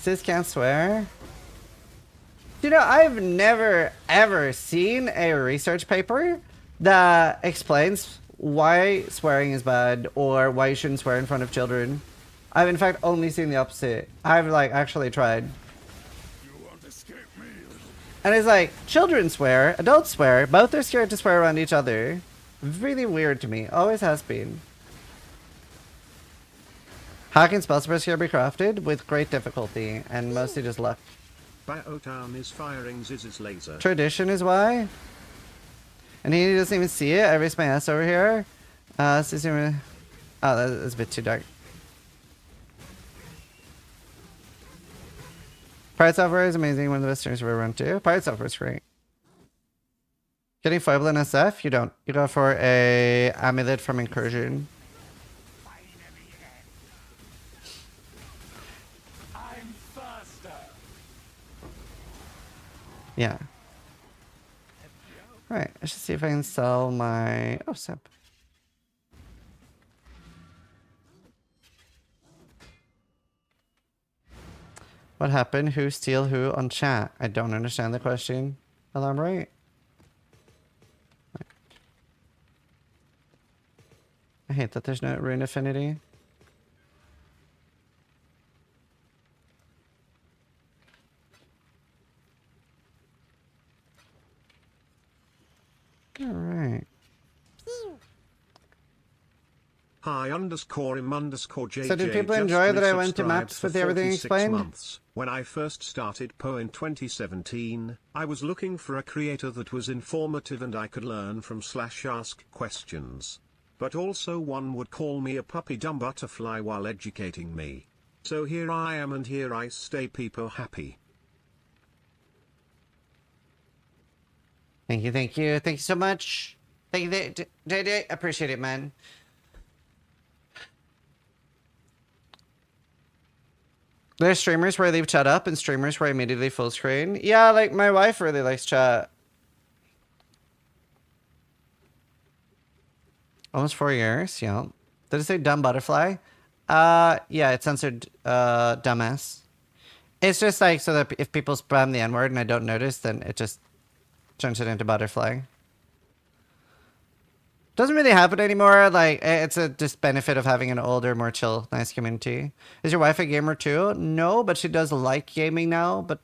Sis can't swear. You know, I've never ever seen a research paper that explains why swearing is bad or why you shouldn't swear in front of children. I've in fact only seen the opposite. I've like actually tried. You won't escape me. And it's like, children swear, adults swear, both are scared to swear around each other. Really weird to me, always has been. How can spell suppress here be crafted? With great difficulty and mostly just luck. Baotown is firing Ziz's laser. Tradition is why. And he doesn't even see it. I raised my ass over here. Oh, that's a bit too dark. Pirate software is amazing. One of the best streams I've ever run to. Pirate software is great. Getting Foible in SF? You don't. You go for a amulet from Incursion. Yeah. Alright, I should see if I can sell my... oh, sip. What happened? Who steal who on chat? I don't understand the question. Elaborate. I hate that there's no rune affinity. Alright. Hi underscore im underscore JJ. So did people enjoy that I went to maps with everything explained? Months. When I first started PO in 2017, I was looking for a creator that was informative and I could learn from / ask questions. But also one would call me a puppy dumb butterfly while educating me. So here I am and here I stay, people happy. Thank you, thank you. Thank you so much. Thank you, JJ. Appreciate it, man. There's streamers where I leave chat up and streamers where I immediately full screen. Yeah, like my wife really likes chat. Almost 4 years, yeah. Did it say dumb butterfly? Yeah, it censored dumbass. It's just like so that if people spam the N-word and I don't notice, then it just turns it into butterfly. Doesn't really happen anymore. Like, it's a just benefit of having an older, more chill, nice community. Is your wife a gamer too? No, but she does like gaming now. But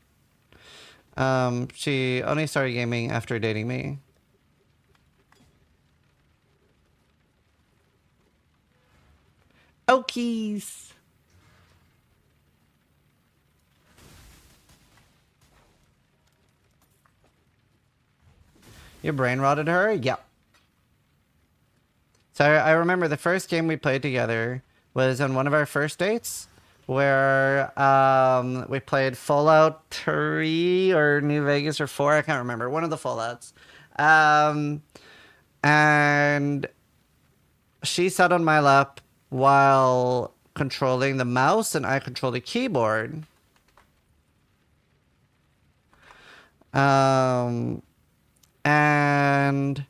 she only started gaming after dating me. Okies. Your brain rotted her? Yep. So I remember the first game we played together was on one of our first dates where we played Fallout 3 or New Vegas or 4. I can't remember. One of the Fallouts. And she sat on my lap while controlling the mouse and I controlled the keyboard. And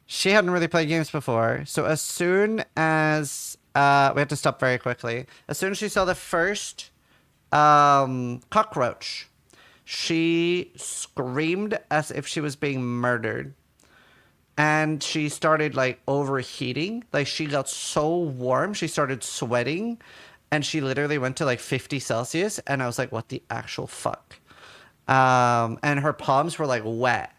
she hadn't really played games before. So as soon as we had to stop very quickly. As soon as she saw the first cockroach, she screamed as if she was being murdered. And she started like overheating. Like she got so warm, she started sweating. And she literally went to like 50 Celsius. And I was like, what the actual fuck? And her palms were like wet.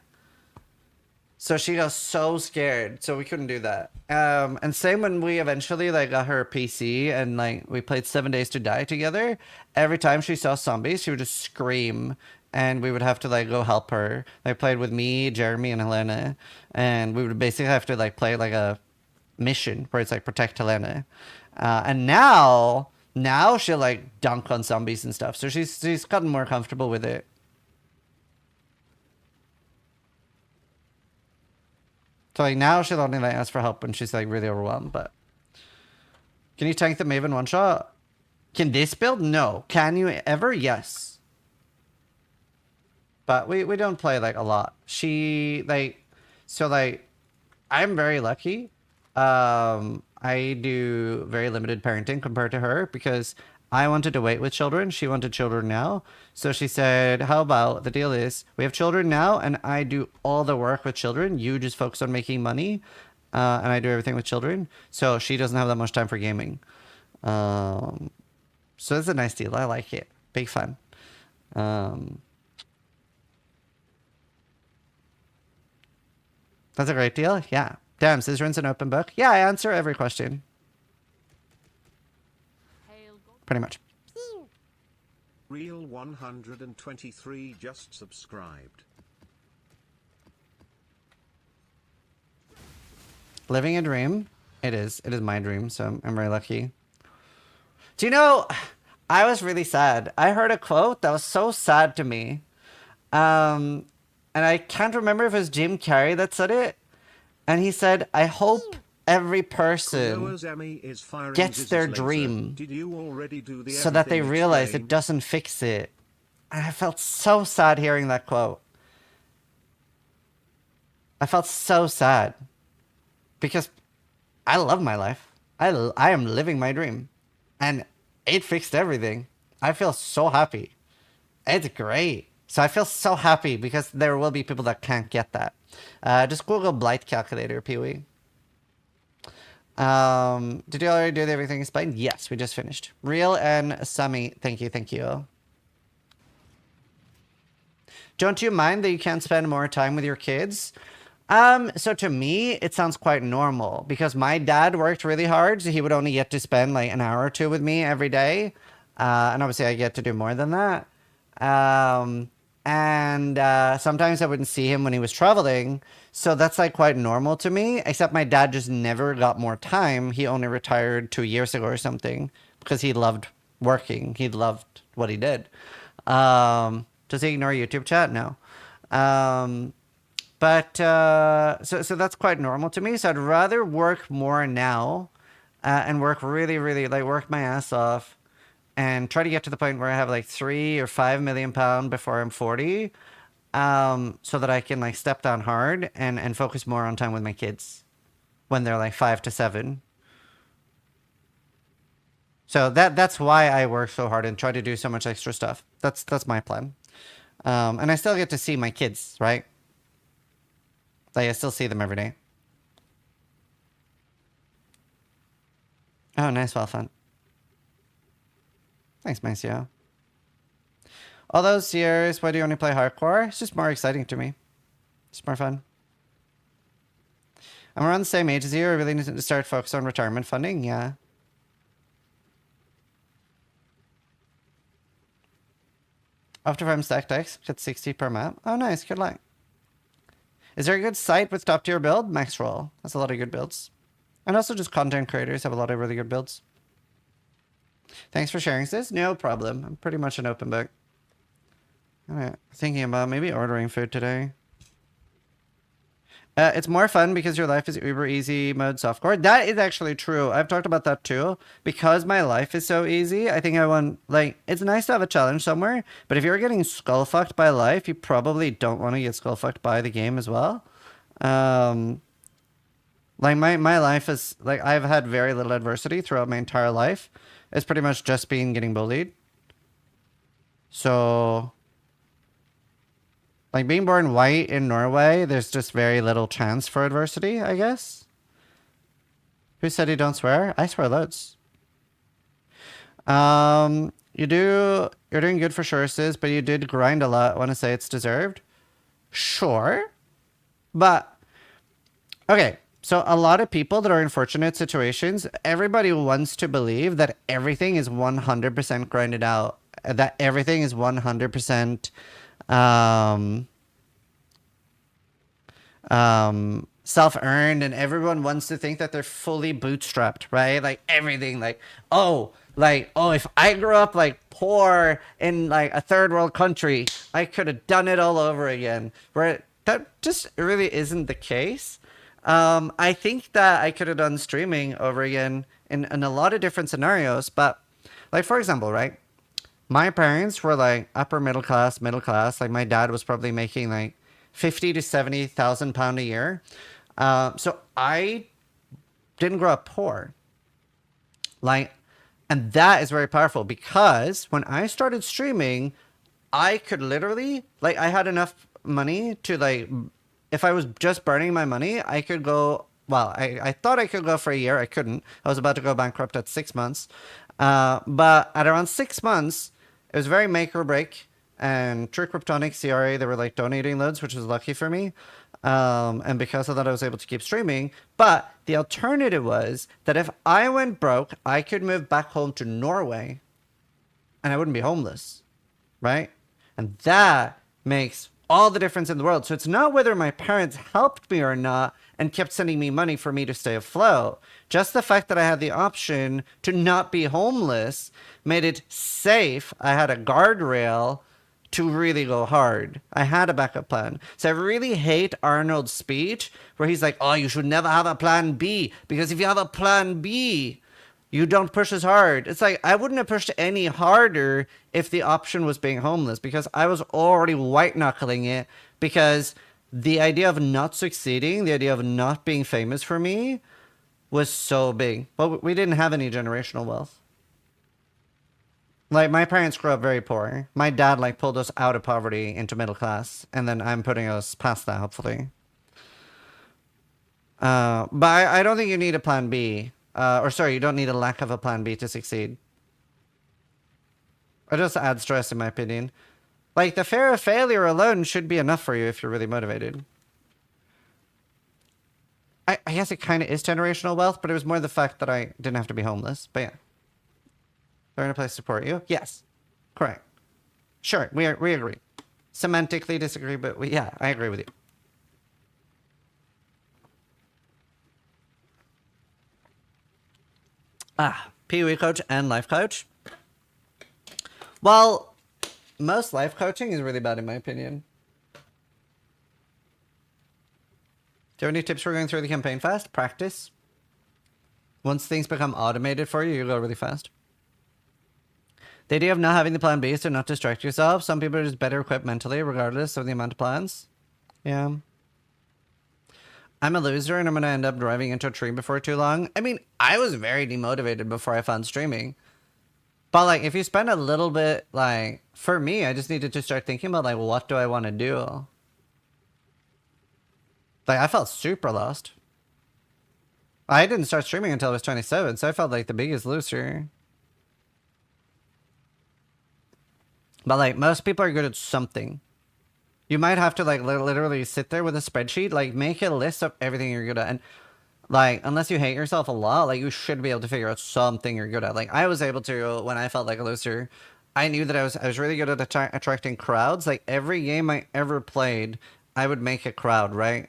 So she got so scared. So we couldn't do that. And same when we eventually like got her a PC and like we played 7 Days to Die together. Every time she saw zombies, she would just scream. And we would have to like go help her. They played with me, Jeremy, and Helena. And we would basically have to like play like a mission where it's like protect Helena. And now she'll like dunk on zombies and stuff. So she's gotten more comfortable with it. So like now she'll only like ask for help when she's like really overwhelmed. But can you tank the Maven one shot? Can this build? No. Can you ever? Yes. But we don't play like a lot. She like so like I'm very lucky. I do very limited parenting compared to her because I wanted to wait with children. She wanted children now. So she said, how about the deal is we have children now and I do all the work with children. You just focus on making money. And I do everything with children. So she doesn't have that much time for gaming. So it's a nice deal. I like it. Big fun. That's a great deal. Yeah. Damn, Zizaran's an open book. Yeah, I answer every question. Pretty much. Real 123 just subscribed. Living a dream. It is. It is my dream, so I'm very lucky. Do you know, I was really sad. I heard a quote that was so sad to me. And I can't remember if it was Jim Carrey that said it. And he said, I hope every person gets their dream so that they realize it doesn't fix it. And I felt so sad hearing that quote. I felt so sad. Because I love my life. I am living my dream. And it fixed everything. I feel so happy. It's great. So I feel so happy because there will be people that can't get that. Just Google Blight Calculator, Pee-wee. Did you already do everything explained? Yes, we just finished. Real and Sammy, thank you. Don't you mind that you can't spend more time with your kids? So to me, it sounds quite normal because my dad worked really hard, so he would only get to spend like an hour or two with me every day. And obviously I get to do more than that. And sometimes I wouldn't see him when he was traveling. So that's like quite normal to me, except my dad just never got more time. He only retired 2 years ago or something because he loved working. He loved what he did. Does he ignore YouTube chat? No. But so that's quite normal to me. So I'd rather work more now and work really, really, like work my ass off and try to get to the point where I have like 3 or 5 million pound before I'm 40, so that I can like step down hard and focus more on time with my kids when they're like 5 to 7. So that's why I work so hard and try to do so much extra stuff. That's my plan. And I still get to see my kids, right? Like, I still see them every day. Oh, nice, well fun. Thanks, Macio. All those years, why do you only play hardcore? It's just more exciting to me. It's more fun. I'm around the same age as you. I really need to start focus on retirement funding. Yeah. After farm stack decks, get 60 per map. Oh, nice. Good luck. Is there a good site with top tier build? Maxroll. That's a lot of good builds. And also just content creators have a lot of really good builds. Thanks for sharing this. No problem. I'm pretty much an open book. Alright. Thinking about maybe ordering food today. It's more fun because your life is uber easy mode softcore. That is actually true. I've talked about that too. Because my life is so easy, I think I want, like, it's nice to have a challenge somewhere, but if you're getting skull fucked by life, you probably don't want to get skull fucked by the game as well. Like, my life is, like, I've had very little adversity throughout my entire life. It's pretty much just been getting bullied. So, like, being born white in Norway, there's just very little chance for adversity, I guess. Who said you don't swear? I swear loads. You're doing good for sure, sis, but you did grind a lot. Want to say it's deserved? Sure. But, okay. So a lot of people that are in fortunate situations, everybody wants to believe that everything is 100% grinded out. That everything is 100% self-earned, and everyone wants to think that they're fully bootstrapped, right? Like everything, like, oh, if I grew up like poor in like a third world country, I could have done it all over again. Where that just really isn't the case. I think that I could have done streaming over again in a lot of different scenarios, but like, for example, right? My parents were like upper middle class. Like my dad was probably making like 50 to 70,000 pound a year. So I didn't grow up poor. Like, and that is very powerful because when I started streaming, I could literally, like, I had enough money to, like, if I was just burning my money, I could go, well, I thought I could go for a year. I couldn't. I was about to go bankrupt at 6 months. But at around 6 months, it was very make or break. And True Kryptonic, CRA, they were like donating loads, which was lucky for me. And because of that, I was able to keep streaming. But the alternative was that if I went broke, I could move back home to Norway and I wouldn't be homeless, right? And that makes all the difference in the world. So it's not whether my parents helped me or not and kept sending me money for me to stay afloat. Just the fact that I had the option to not be homeless made it safe. I had a guardrail to really go hard. I had a backup plan. So I really hate Arnold's speech where he's like, oh, you should never have a plan B, because if you have a plan B, you don't push as hard. It's like, I wouldn't have pushed any harder if the option was being homeless, because I was already white knuckling it, because the idea of not succeeding, the idea of not being famous for me was so big. But we didn't have any generational wealth. Like, my parents grew up very poor. My dad, like, pulled us out of poverty into middle class. And then I'm putting us past that, hopefully. But I don't think you need a plan B. You don't need a lack of a plan B to succeed. It just adds stress, in my opinion. Like, the fear of failure alone should be enough for you if you're really motivated. I guess it kind of is generational wealth, but it was more the fact that I didn't have to be homeless. But yeah. They're in a place to support you? Yes. Correct. Sure, we agree. Semantically disagree, but yeah, I agree with you. PoE coach and life coach. Well, most life coaching is really bad in my opinion. Do you have any tips for going through the campaign fast? Practice. Once things become automated for you, you go really fast. The idea of not having the plan B is to not distract yourself. Some people are just better equipped mentally, regardless of the amount of plans. Yeah. I'm a loser and I'm going to end up driving into a tree before too long. I mean, I was very demotivated before I found streaming. But, like, if you spend a little bit, like, for me, I just needed to start thinking about, like, what do I want to do? Like, I felt super lost. I didn't start streaming until I was 27, so I felt like the biggest loser. But, like, most people are good at something. You might have to, like, literally sit there with a spreadsheet, like, make a list of everything you're good at. And, like, unless you hate yourself a lot, like, you should be able to figure out something you're good at. Like, I was able to, when I felt like a loser, I knew that I was really good at attracting crowds. Like, every game I ever played, I would make a crowd, right?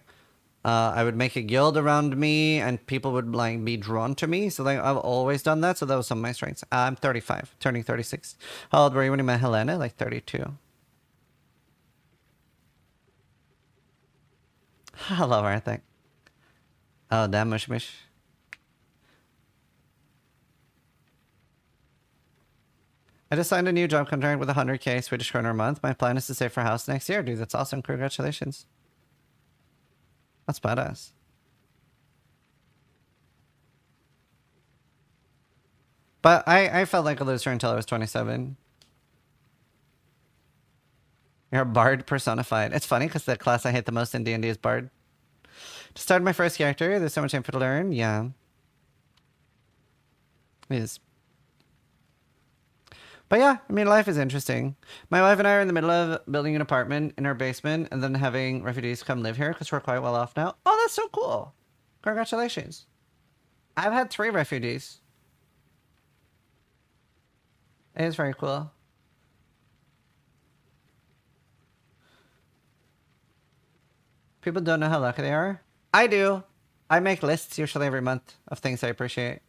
I would make a guild around me, and people would, like, be drawn to me. So, like, I've always done that. So that was some of my strengths. I'm 35, turning 36. How old were you when you met Helena? Like, 32. Hello, Arthur. Oh, damn, Mush Mush. I just signed a new job contract with 100k Swedish kronor a month. My plan is to save for a house next year. Dude, that's awesome. Congratulations. That's badass. But I felt like a loser until I was 27. You're a bard personified. It's funny because the class I hate the most in D&D is bard. Just started my first character. There's so much info to learn. Yeah. It is. But yeah, I mean, life is interesting. My wife and I are in the middle of building an apartment in our basement and then having refugees come live here because we're quite well off now. Oh, that's so cool. Congratulations. I've had 3 refugees. It is very cool. People don't know how lucky they are. I do. I make lists usually every month of things I appreciate.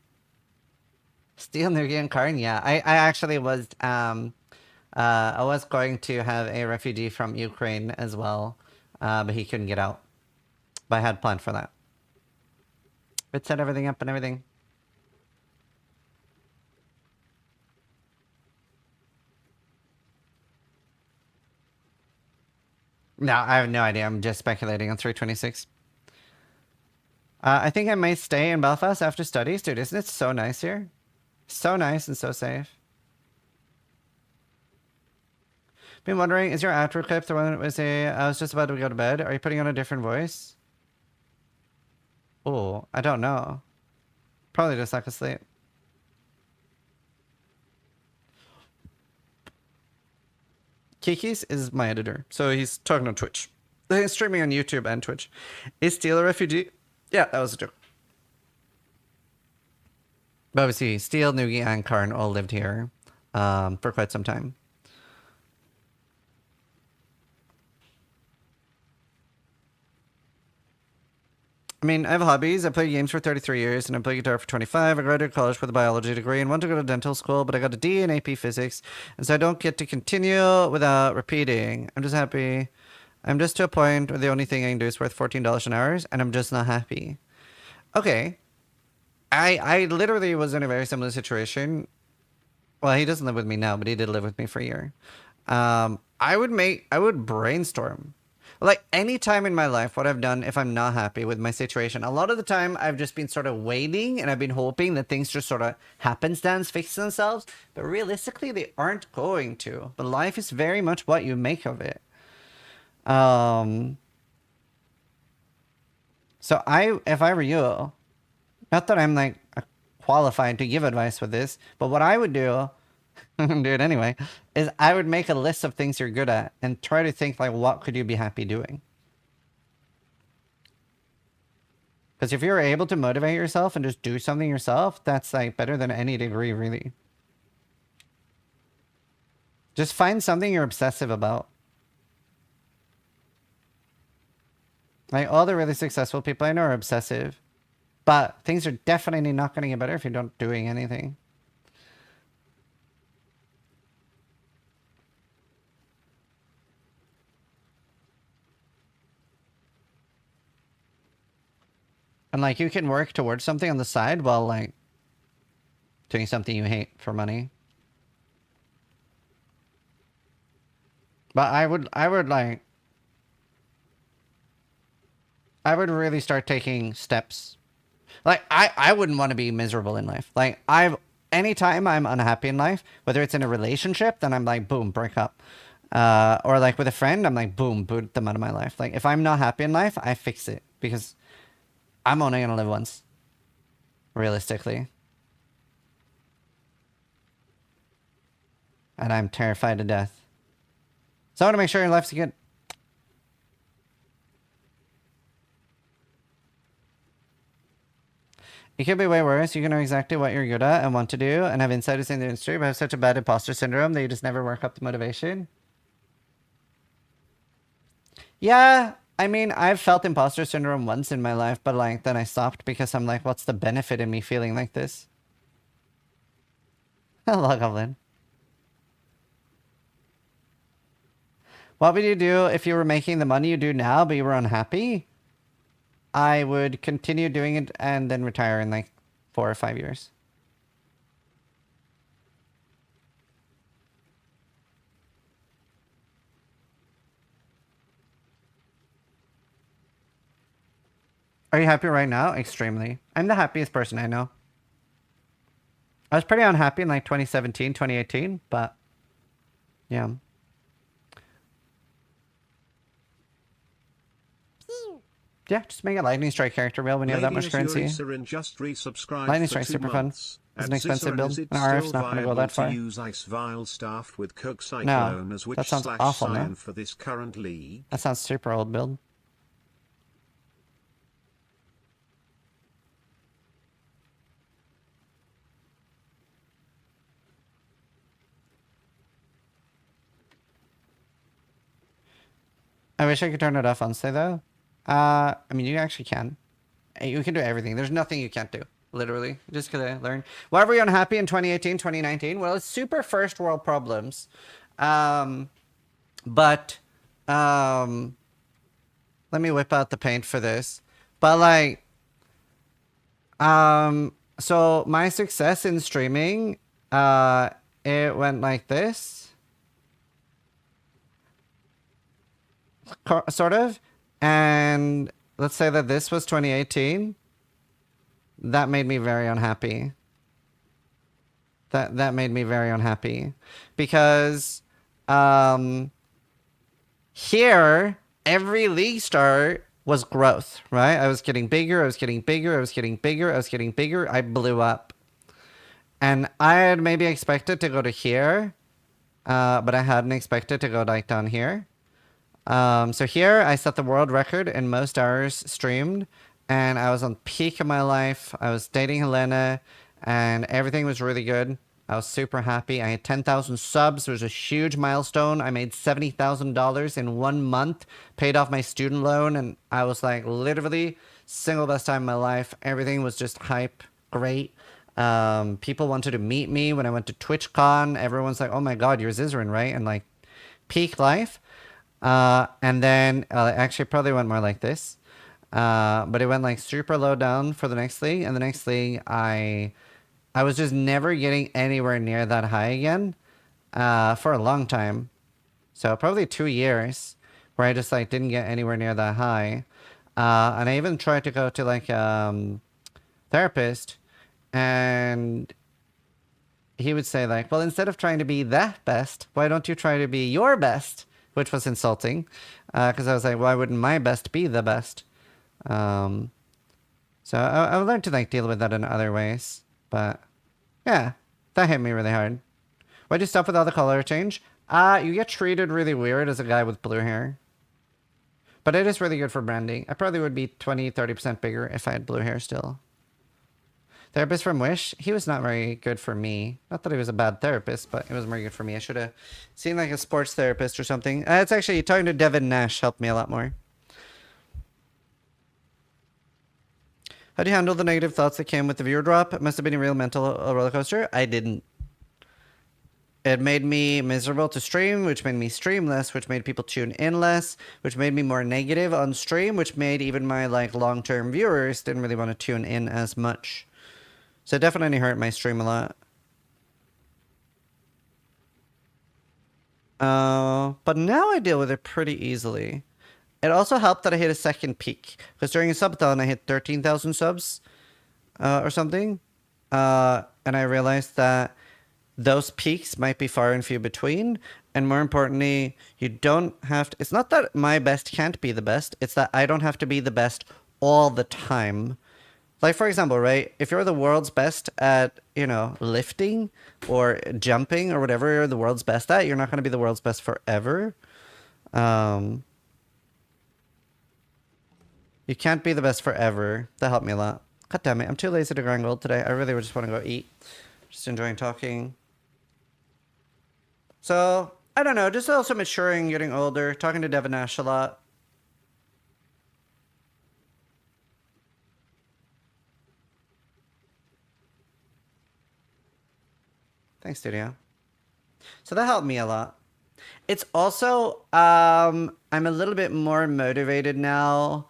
Steel Nugian Karn, yeah. I actually was I was going to have a refugee from Ukraine as well, but he couldn't get out. But I had planned for that. It set everything up and everything. No, I have no idea. I'm just speculating on 326. I think I might stay in Belfast after studies. Dude, isn't it so nice here? So nice and so safe. Been wondering, is your outro clip the one that was I was just about to go to bed? Are you putting on a different voice? Oh, I don't know. Probably just like asleep. Kiki's is my editor, so he's talking on Twitch. He's streaming on YouTube and Twitch. Is Steel a refugee? Yeah, that was a joke. But obviously, Steel, Nugi, and Karn all lived here for quite some time. I mean, I have hobbies. I play games for 33 years, and I play guitar for 25. I graduated college with a biology degree and wanted to go to dental school, but I got a D in AP Physics, and so I don't get to continue without repeating. I'm just happy. I'm just to a point where the only thing I can do is worth $14 an hour, and I'm just not happy. Okay. I literally was in a very similar situation. Well, he doesn't live with me now, but he did live with me for a year. I would brainstorm. Like, any time in my life, what I've done if I'm not happy with my situation, a lot of the time I've just been sort of waiting and I've been hoping that things just sort of happenstance fix themselves. But realistically, they aren't going to. But life is very much what you make of it. So if I were you, not that I'm like qualified to give advice with this, but what I would do, do it anyway, is I would make a list of things you're good at and try to think like, what could you be happy doing? Because if you're able to motivate yourself and just do something yourself, that's like better than any degree, really. Just find something you're obsessive about. Like, all the really successful people I know are obsessive. But things are definitely not going to get better if you're not doing anything. And like you can work towards something on the side while like doing something you hate for money. But I would really start taking steps. Like I wouldn't want to be miserable in life. Like anytime I'm unhappy in life, whether it's in a relationship, then I'm like, boom, break up. Or like with a friend, I'm like, boom, boot them out of my life. Like if I'm not happy in life, I fix it because I'm only gonna live once. Realistically. And I'm terrified to death. So I want to make sure your life's good. It could be way worse. You can know exactly what you're good at and want to do and have insiders in the industry, but have such a bad imposter syndrome that you just never work up the motivation. Yeah, I mean, I've felt imposter syndrome once in my life, but like then I stopped because I'm like, what's the benefit in me feeling like this? Hello, Goblin. What would you do if you were making the money you do now, but you were unhappy? I would continue doing it and then retire in like 4 or 5 years. Are you happy right now? Extremely. I'm the happiest person I know. I was pretty unhappy in like 2017, 2018, but yeah. Yeah, just make a Lightning Strike character wheel when you have that much currency. Lightning Strike's super fun. It's an expensive build. An RF's not going to go that far. No, that sounds awful, no? That sounds super old build. I wish I could turn it off on stay though. I mean, you actually can. You can do everything. There's nothing you can't do. Literally. You just gotta learn. Why were you unhappy in 2018, 2019? Well, it's super first world problems. Let me whip out the paint for this. But like, so my success in streaming, it went like this. Sort of. And let's say that this was 2018. That made me very unhappy. That made me very unhappy. Because here, every league start was growth, right? I was getting bigger, I was getting bigger, I was getting bigger, I was getting bigger. I blew up. And I had maybe expected to go to here, but I hadn't expected to go like down here. So here I set the world record in most hours streamed, and I was on peak of my life. I was dating Helena, and everything was really good. I was super happy. I had 10,000 subs. It was a huge milestone. I made $70,000 in 1 month, paid off my student loan, and I was like literally single best time of my life. Everything was just hype, great. People wanted to meet me when I went to TwitchCon. Everyone's like, oh my god, you're Zizaran, right? And like peak life. And then actually probably went more like this. But it went like super low down for the next league. And the next league, I was just never getting anywhere near that high again for a long time. So probably 2 years where I just like didn't get anywhere near that high. And I even tried to go to like therapist, and he would say like, well, instead of trying to be the best, why don't you try to be your best? Which was insulting, because I was like, why wouldn't my best be the best? So I learned to like deal with that in other ways. But yeah, that hit me really hard. Why'd you stop with all the color change? You get treated really weird as a guy with blue hair. But it is really good for branding. I probably would be 20-30% bigger if I had blue hair still. Therapist from Wish, he was not very good for me. Not that he was a bad therapist, but he wasn't very good for me. I should have seen like a sports therapist or something. It's actually, talking to Devin Nash helped me a lot more. How do you handle the negative thoughts that came with the viewer drop? It must have been a real mental roller coaster. I didn't. It made me miserable to stream, which made me stream less, which made people tune in less, which made me more negative on stream, which made even my like long-term viewers didn't really want to tune in as much. So it definitely hurt my stream a lot. But now I deal with it pretty easily. It also helped that I hit a second peak, because during a subathon I hit 13,000 subs or something. And I realized that those peaks might be far and few between. And more importantly, you don't have to... It's not that my best can't be the best. It's that I don't have to be the best all the time. Like, for example, right? If you're the world's best at, you know, lifting or jumping or whatever you're the world's best at, you're not going to be the world's best forever. You can't be the best forever. That helped me a lot. God damn it. I'm too lazy to grind gold today. I really just want to go eat. Just enjoying talking. So, I don't know, just also maturing, getting older, talking to Devin Ash a lot. Thanks, Studio. So that helped me a lot. It's also, I'm a little bit more motivated now.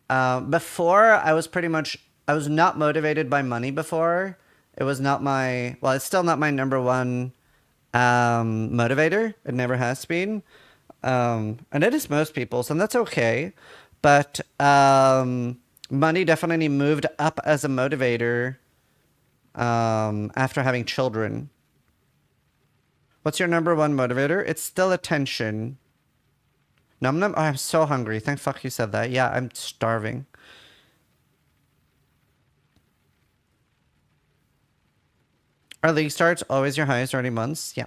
Before, I was not motivated by money before. It was not my, well, it's still not my number one motivator. It never has been. And it is most people's, and that's okay. But money definitely moved up as a motivator after having children. What's your number one motivator? It's still attention. Num num. Oh, I'm so hungry. Thank fuck you said that. Yeah, I'm starving. Our league starts always your highest earning months. Yeah.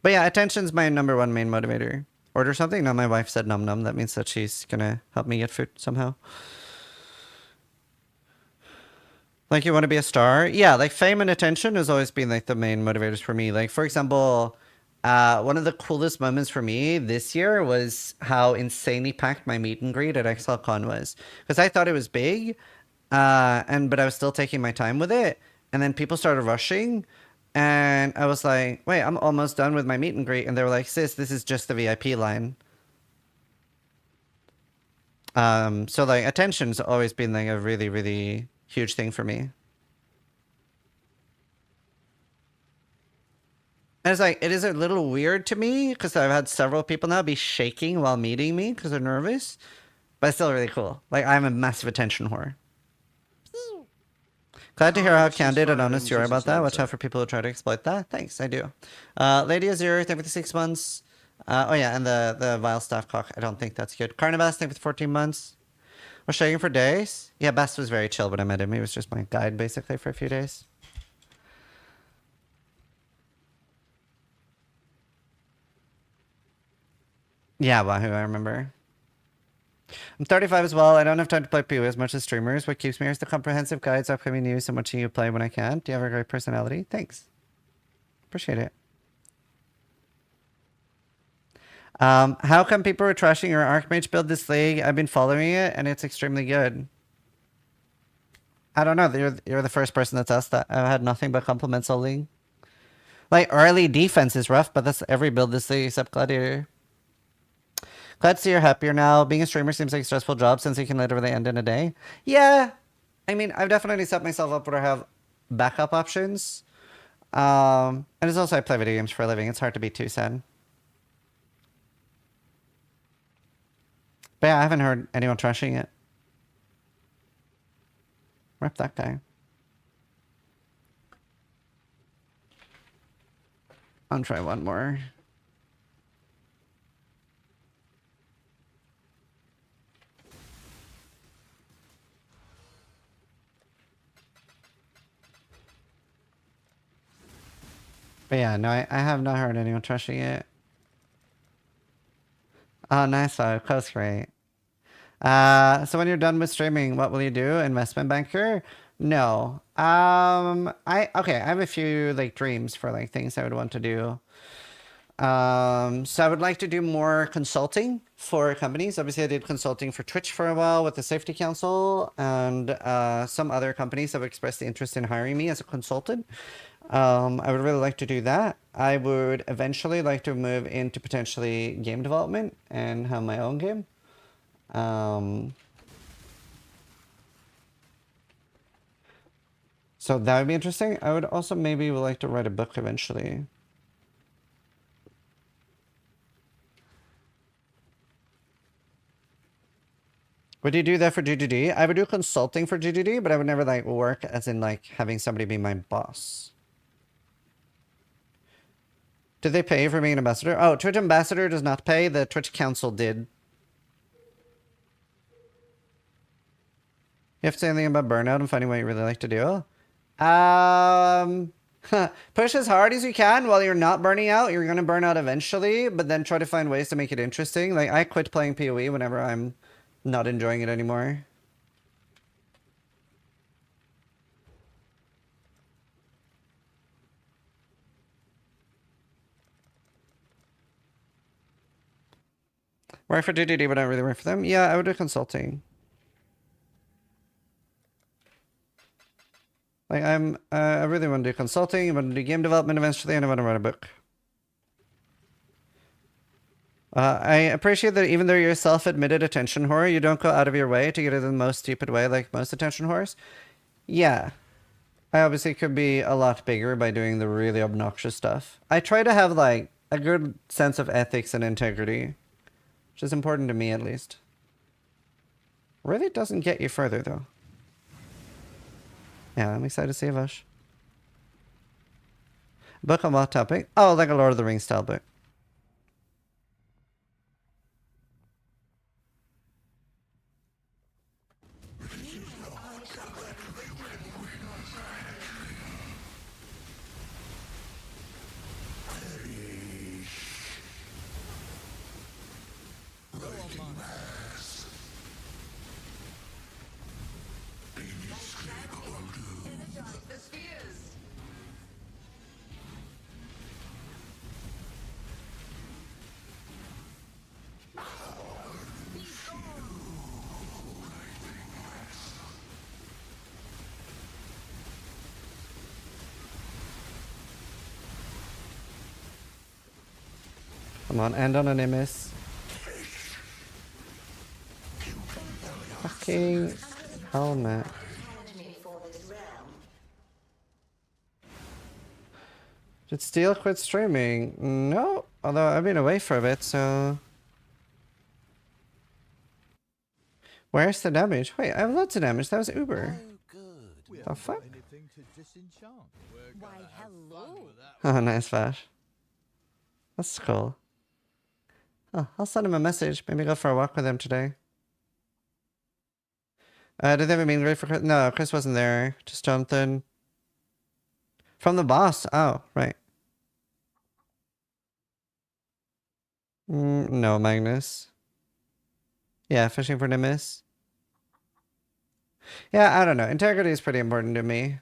But yeah, attention's my number one main motivator. Order something? No, my wife said num num. That means that she's gonna help me get food somehow. Like, you want to be a star? Yeah, like fame and attention has always been like the main motivators for me. Like, for example, one of the coolest moments for me this year was how insanely packed my meet and greet at ExileCon was. Because I thought it was big, but I was still taking my time with it. And then people started rushing. And I was like, wait, I'm almost done with my meet and greet. And they were like, sis, this is just the VIP line. So like attention's always been like a really, really huge thing for me. And it's like, it is a little weird to me because I've had several people now be shaking while meeting me because they're nervous. But it's still really cool. Like, I'm a massive attention whore. Glad to hear how candid and honest you are about that. Watch out for people who try to exploit that. Thanks, I do. Lady Azure, thank you for the 6 months. Oh yeah, and the Vile Staff Cock. I don't think that's good. Carnivas, thank you for the 14 months. Was shaking for days. Yeah, Best was very chill when I met him. He was just my guide, basically, for a few days. Yeah, Wahoo, I remember. I'm 35 as well. I don't have time to play PoE as much as streamers. What keeps me here is the comprehensive guides, upcoming news, and watching you play when I can. Do you have a great personality? Thanks. Appreciate it. How come people are trashing your Archmage build this league? I've been following it, and it's extremely good. I don't know. You're the first person that's asked that. I've had nothing but compliments all league. Like, early defense is rough, but that's every build this league except Gladiator. Glad to see you're happier now. Being a streamer seems like a stressful job since you can literally end in a day. Yeah. I mean, I've definitely set myself up where I have backup options. And it's also I play video games for a living. It's hard to be too sad. But yeah, I haven't heard anyone trashing it. Rip that guy. I'll try one more. But yeah, no, I have not heard anyone trashing it. Oh, nice. Close, great. So when you're done with streaming, what will you do? Investment banker? No. Okay, I have a few like dreams for like things I would want to do. So I would like to do more consulting for companies. Obviously, I did consulting for Twitch for a while with the Safety Council, and some other companies have expressed the interest in hiring me as a consultant. I would really like to do that. I would eventually like to move into potentially game development and have my own game. So that would be interesting. I would also maybe like to write a book eventually. Would you do that for GGD? I would do consulting for GGD, but I would never like work as in like having somebody be my boss. Did they pay for being an ambassador? Oh, Twitch ambassador does not pay. The Twitch council did. You have to say anything about burnout and finding what you really like to do? Push as hard as you can while you're not burning out. You're going to burn out eventually, but then try to find ways to make it interesting. Like, I quit playing PoE whenever I'm not enjoying it anymore. Work for DDD, but I don't really work for them. Yeah, I would do consulting. Like, I really want to do consulting. I want to do game development eventually, and I want to write a book. I appreciate that even though you're a self-admitted attention whore, you don't go out of your way to get it in the most stupid way like most attention whores. Yeah. I obviously could be a lot bigger by doing the really obnoxious stuff. I try to have, like, a good sense of ethics and integrity, which is important to me, at least. Really doesn't get you further, though. Yeah, I'm excited to see Vash. Book on what topic? Oh, like a Lord of the Rings style book. Come on, end on an MS. Fucking helmet. Did Steel quit streaming? No, although I've been away for a bit, so... Where's the damage? Wait, I have lots of damage. That was Uber. The fuck? Why, hello. Oh, nice Vash. That's cool. Oh, I'll send him a message. Maybe go for a walk with him today. Did they have a mean grade for Chris? No, Chris wasn't there. Just Jonathan. From the boss. Oh, right. No, Magnus. Yeah, fishing for Nimbus. Yeah, I don't know. Integrity is pretty important to me.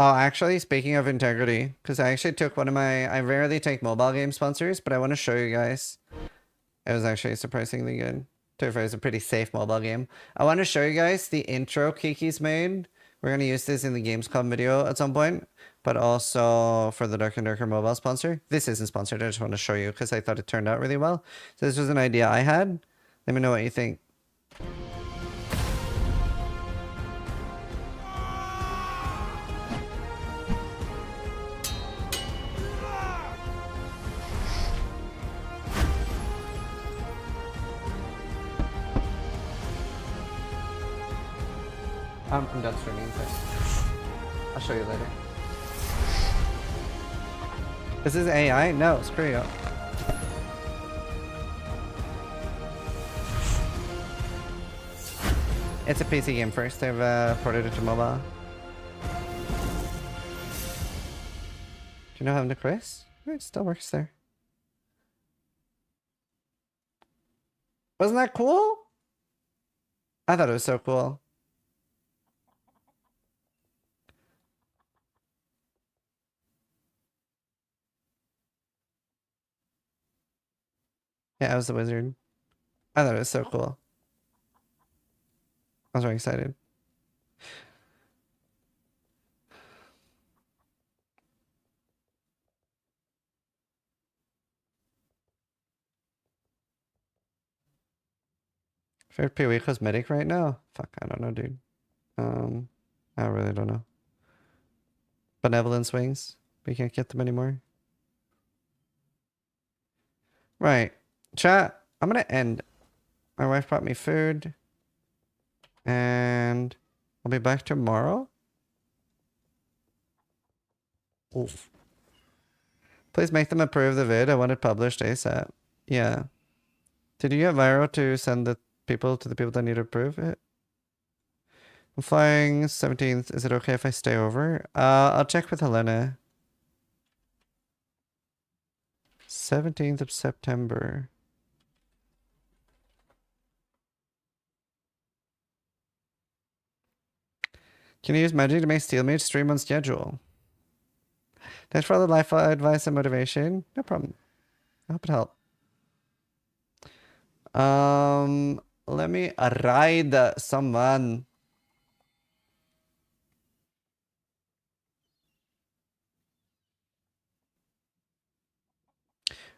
Oh, actually, speaking of integrity, because I actually took one of my... I rarely take mobile game sponsors, but I want to show you guys. It was actually surprisingly good. It's a pretty safe mobile game. I want to show you guys the intro Kiki's made. We're going to use this in the Gamescom video at some point, but also for the Dark and Darker mobile sponsor. This isn't sponsored. I just want to show you because I thought it turned out really well. So this was an idea I had. Let me know what you think. I'm done streaming, so I'll show you later. This is AI? No, screw you. It's a PC game first. They've ported it to mobile. Do you know how to Chris? It still works there. Wasn't that cool? I thought it was so cool. Yeah, I was the wizard. I thought it was so cool. I was very excited. Favorite PoE cosmetic right now? Fuck, I don't know, dude. I really don't know. Benevolence wings. We can't get them anymore. Right. Chat, I'm gonna end. My wife brought me food. And I'll be back tomorrow. Oof. Please make them approve the vid. I want it published ASAP. Yeah. Did you get Viro to send the people to the people that need to approve it? I'm flying 17th. Is it okay if I stay over? I'll check with Helena. 17th of September. Can you use magic to make Steel Mage stream on schedule? Thanks for all the life advice and motivation. No problem. I hope it helped. Let me ride someone.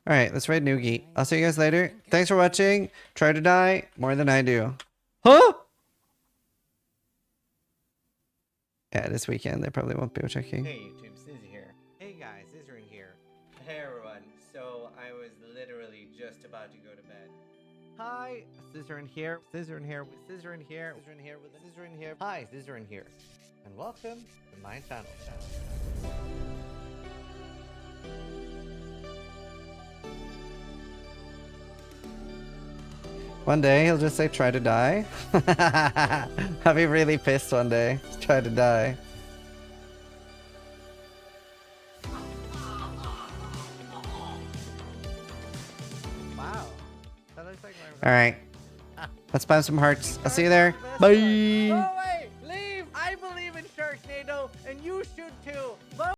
All right, let's raid Noogie. I'll see you guys later. Thanks for watching. Try to die more than I do. Huh? Yeah, this weekend they probably won't be checking. Hey YouTube, Ziz here. Hey guys, Zizaran here. Hey everyone. So I was literally just about to go to bed. Hi, Zizaran here. Zizaran here with Zizaran here. Zizaran here with Zizaran here. Hi, Zizaran here. And welcome to my channel. One day he'll just say try to die. I'll be really pissed one day. Try to die. Wow. That looks like my... Alright. Let's find some hearts. I'll see you there. Bye. Oh wait, leave! I believe in Sharknado, and you should too. Vote